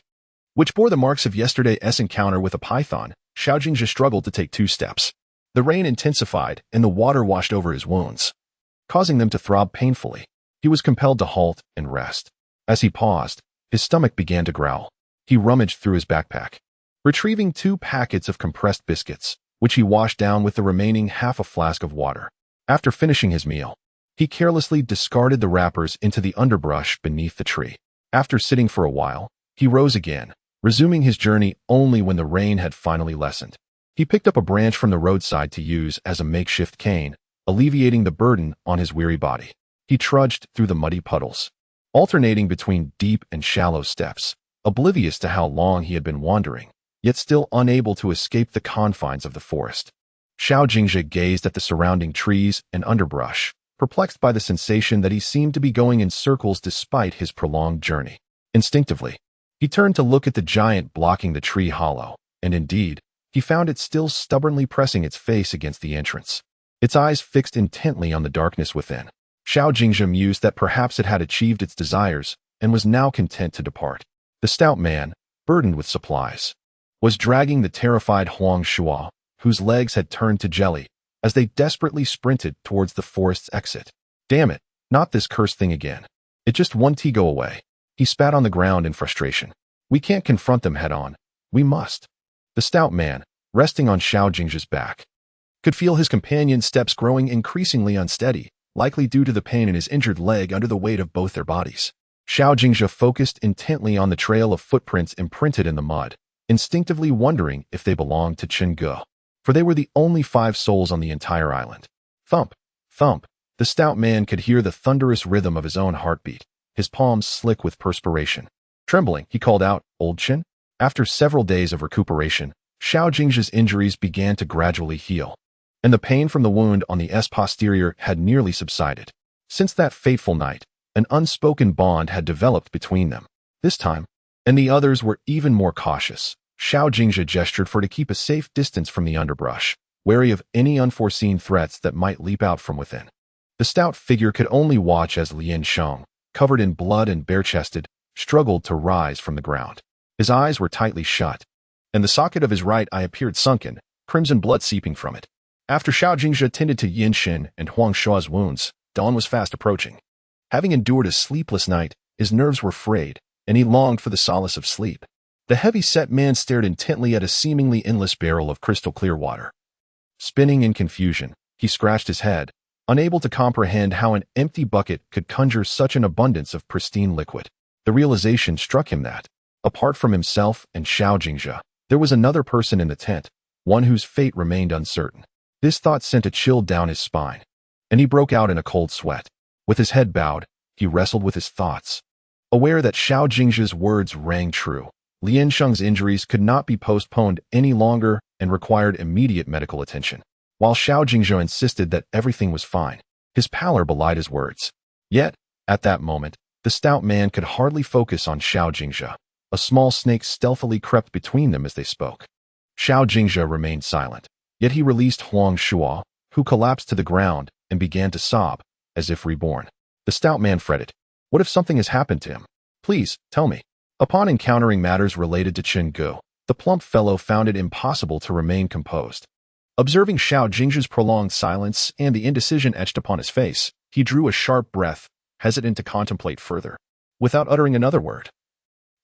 which bore the marks of yesterday's encounter with a python, Xiao Jingzhe struggled to take 2 steps. The rain intensified and the water washed over his wounds, causing them to throb painfully. He was compelled to halt and rest. As he paused, his stomach began to growl. He rummaged through his backpack, retrieving 2 packets of compressed biscuits, which he washed down with the remaining half a flask of water. After finishing his meal, he carelessly discarded the wrappers into the underbrush beneath the tree. After sitting for a while, he rose again, resuming his journey only when the rain had finally lessened. He picked up a branch from the roadside to use as a makeshift cane, alleviating the burden on his weary body. He trudged through the muddy puddles, alternating between deep and shallow steps, oblivious to how long he had been wandering, yet still unable to escape the confines of the forest. Xiao Jingzhe gazed at the surrounding trees and underbrush, perplexed by the sensation that he seemed to be going in circles despite his prolonged journey. Instinctively, he turned to look at the giant blocking the tree hollow, and indeed, he found it still stubbornly pressing its face against the entrance, its eyes fixed intently on the darkness within. Xiao Jingzhe mused that perhaps it had achieved its desires and was now content to depart. The stout man, burdened with supplies, was dragging the terrified Huang Shuo, whose legs had turned to jelly, as they desperately sprinted towards the forest's exit. Damn it, not this cursed thing again. It just won't go away. He spat on the ground in frustration. We can't confront them head-on. We must. The stout man, resting on Xiao Jingzhe's back, could feel his companion's steps growing increasingly unsteady, likely due to the pain in his injured leg under the weight of both their bodies. Xiao Jingzhe focused intently on the trail of footprints imprinted in the mud, instinctively wondering if they belonged to Chengge, for they were the only 5 souls on the entire island. Thump, thump. The stout man could hear the thunderous rhythm of his own heartbeat, his palms slick with perspiration. Trembling, he called out, "Old Chen?" After several days of recuperation, Xiao Jingzhe's injuries began to gradually heal, and the pain from the wound on the S posterior had nearly subsided. Since that fateful night, an unspoken bond had developed between them. This time, and the others were even more cautious. Xiao Jingzhe gestured for to keep a safe distance from the underbrush, wary of any unforeseen threats that might leap out from within. The stout figure could only watch as Lian Sheng, covered in blood and bare-chested, struggled to rise from the ground. His eyes were tightly shut, and the socket of his right eye appeared sunken, crimson blood seeping from it. After Xiao Jingzhe tended to Yin Xin and Huang Shuo's wounds, dawn was fast approaching. Having endured a sleepless night, his nerves were frayed, and he longed for the solace of sleep. The heavy-set man stared intently at a seemingly endless barrel of crystal-clear water. Spinning in confusion, he scratched his head, unable to comprehend how an empty bucket could conjure such an abundance of pristine liquid. The realization struck him that, apart from himself and Xiao Jingzhe, there was another person in the tent, one whose fate remained uncertain. This thought sent a chill down his spine, and he broke out in a cold sweat. With his head bowed, he wrestled with his thoughts. Aware that Xiao Jingzhe's words rang true, Lian Sheng's injuries could not be postponed any longer and required immediate medical attention. While Xiao Jingzhe insisted that everything was fine, his pallor belied his words. Yet, at that moment, the stout man could hardly focus on Xiao Jingzhe. A small snake stealthily crept between them as they spoke. Xiao Jingzhe remained silent, yet he released Huang Shuo, who collapsed to the ground and began to sob, as if reborn. The stout man fretted. What if something has happened to him? Please, tell me. Upon encountering matters related to Chengge, the plump fellow found it impossible to remain composed. Observing Xiao Jingzhe's prolonged silence and the indecision etched upon his face, he drew a sharp breath, hesitant to contemplate further. Without uttering another word,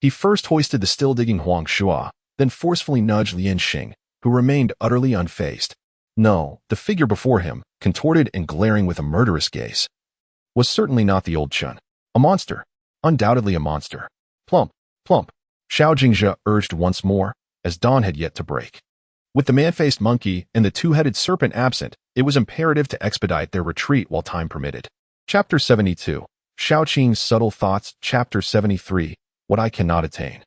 he first hoisted the still-digging Huang Shuo, then forcefully nudged Lian Xing, who remained utterly unfazed. No, the figure before him, contorted and glaring with a murderous gaze, was certainly not the old Chen. A monster. Undoubtedly a monster. Plump, plump. Xiao Jingzhe urged once more, as dawn had yet to break. With the man-faced monkey and the two-headed serpent absent, it was imperative to expedite their retreat while time permitted. Chapter 72. Xiao Qing's Subtle Thoughts. Chapter 73. What I Cannot Attain.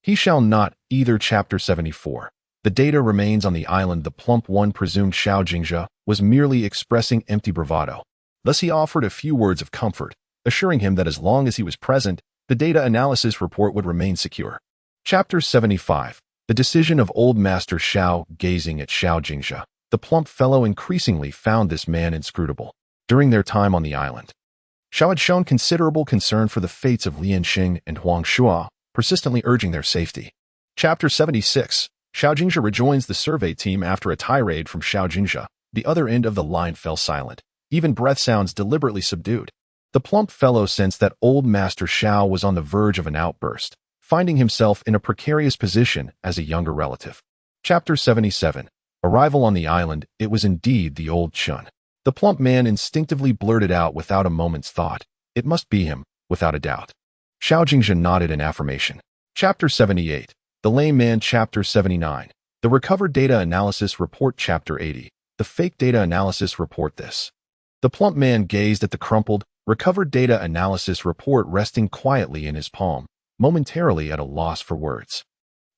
He shall not, either. Chapter 74. The data remains on the island. The plump one presumed Xiao Jingzhe was merely expressing empty bravado. Thus he offered a few words of comfort, assuring him that as long as he was present, the data analysis report would remain secure. Chapter 75. The decision of old Master Xiao. Gazing at Xiao Jingzhe, the plump fellow increasingly found this man inscrutable. During their time on the island, Xiao had shown considerable concern for the fates of Lian Xing and Huang Shuo, persistently urging their safety. Chapter 76. Xiao Jingzhe rejoins the survey team after a tirade from Xiao Jingzhe. The other end of the line fell silent, even breath sounds deliberately subdued. The plump fellow sensed that old Master Xiao was on the verge of an outburst, finding himself in a precarious position as a younger relative. Chapter 77. Arrival on the island. It was indeed the old Chen. The plump man instinctively blurted out without a moment's thought. It must be him, without a doubt. Xiao Jingzhen nodded in affirmation. Chapter 78. The Lame Man. Chapter 79. The Recovered Data Analysis Report. Chapter 80. The Fake Data Analysis Report. This. The plump man gazed at the crumpled, recovered data analysis report resting quietly in his palm, momentarily at a loss for words.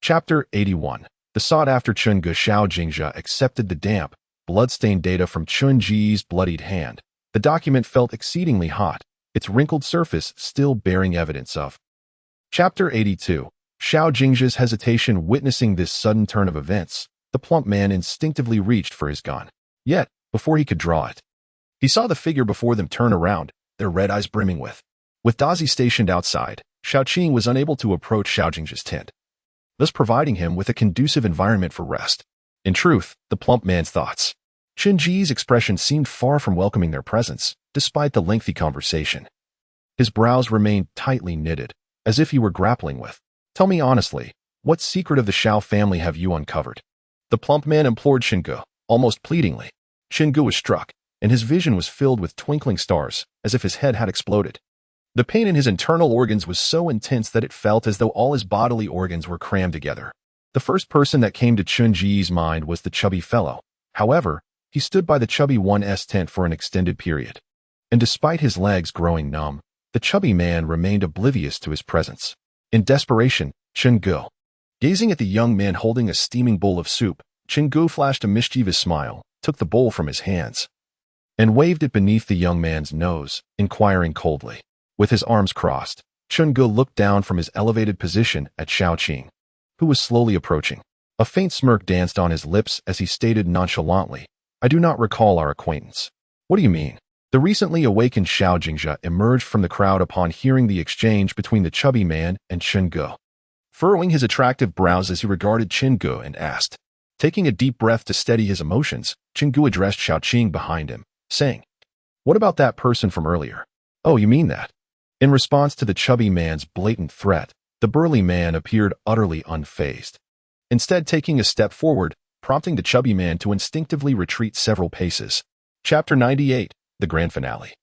Chapter 81. The sought-after Chunge. Xiao Jingzhe accepted the damp, blood-stained data from Chunji's bloodied hand. The document felt exceedingly hot, its wrinkled surface still bearing evidence of. Chapter 82. Xiao Jingzhe's hesitation. Witnessing this sudden turn of events, the plump man instinctively reached for his gun. Yet, before he could draw it, he saw the figure before them turn around, their red eyes brimming with. With Dazi stationed outside, Xiaoqing was unable to approach Xiao Jingzhe's tent, thus providing him with a conducive environment for rest. In truth, the plump man's thoughts. Chunji's expression seemed far from welcoming their presence, despite the lengthy conversation. His brows remained tightly knitted, as if he were grappling with. Tell me honestly, what secret of the Xiao family have you uncovered? The plump man implored Xinge, almost pleadingly. Xinge was struck, and his vision was filled with twinkling stars, as if his head had exploded. The pain in his internal organs was so intense that it felt as though all his bodily organs were crammed together. The first person that came to Chunji's mind was the chubby fellow. However, he stood by the chubby one's tent for an extended period. And despite his legs growing numb, the chubby man remained oblivious to his presence. In desperation, Xinge, gazing at the young man holding a steaming bowl of soup, Xinge flashed a mischievous smile, took the bowl from his hands, and waved it beneath the young man's nose, inquiring coldly. With his arms crossed, Xinge looked down from his elevated position at Xiaoqing, who was slowly approaching. A faint smirk danced on his lips as he stated nonchalantly, I do not recall our acquaintance. What do you mean? The recently awakened Xiao Jingzhe emerged from the crowd upon hearing the exchange between the chubby man and Xinge, furrowing his attractive brows as he regarded Xinge and asked. Taking a deep breath to steady his emotions, Xinge addressed Xiaoqing behind him, saying, What about that person from earlier? Oh, you mean that? In response to the chubby man's blatant threat, the burly man appeared utterly unfazed, instead taking a step forward, prompting the chubby man to instinctively retreat several paces. Chapter 98. The Grand Finale.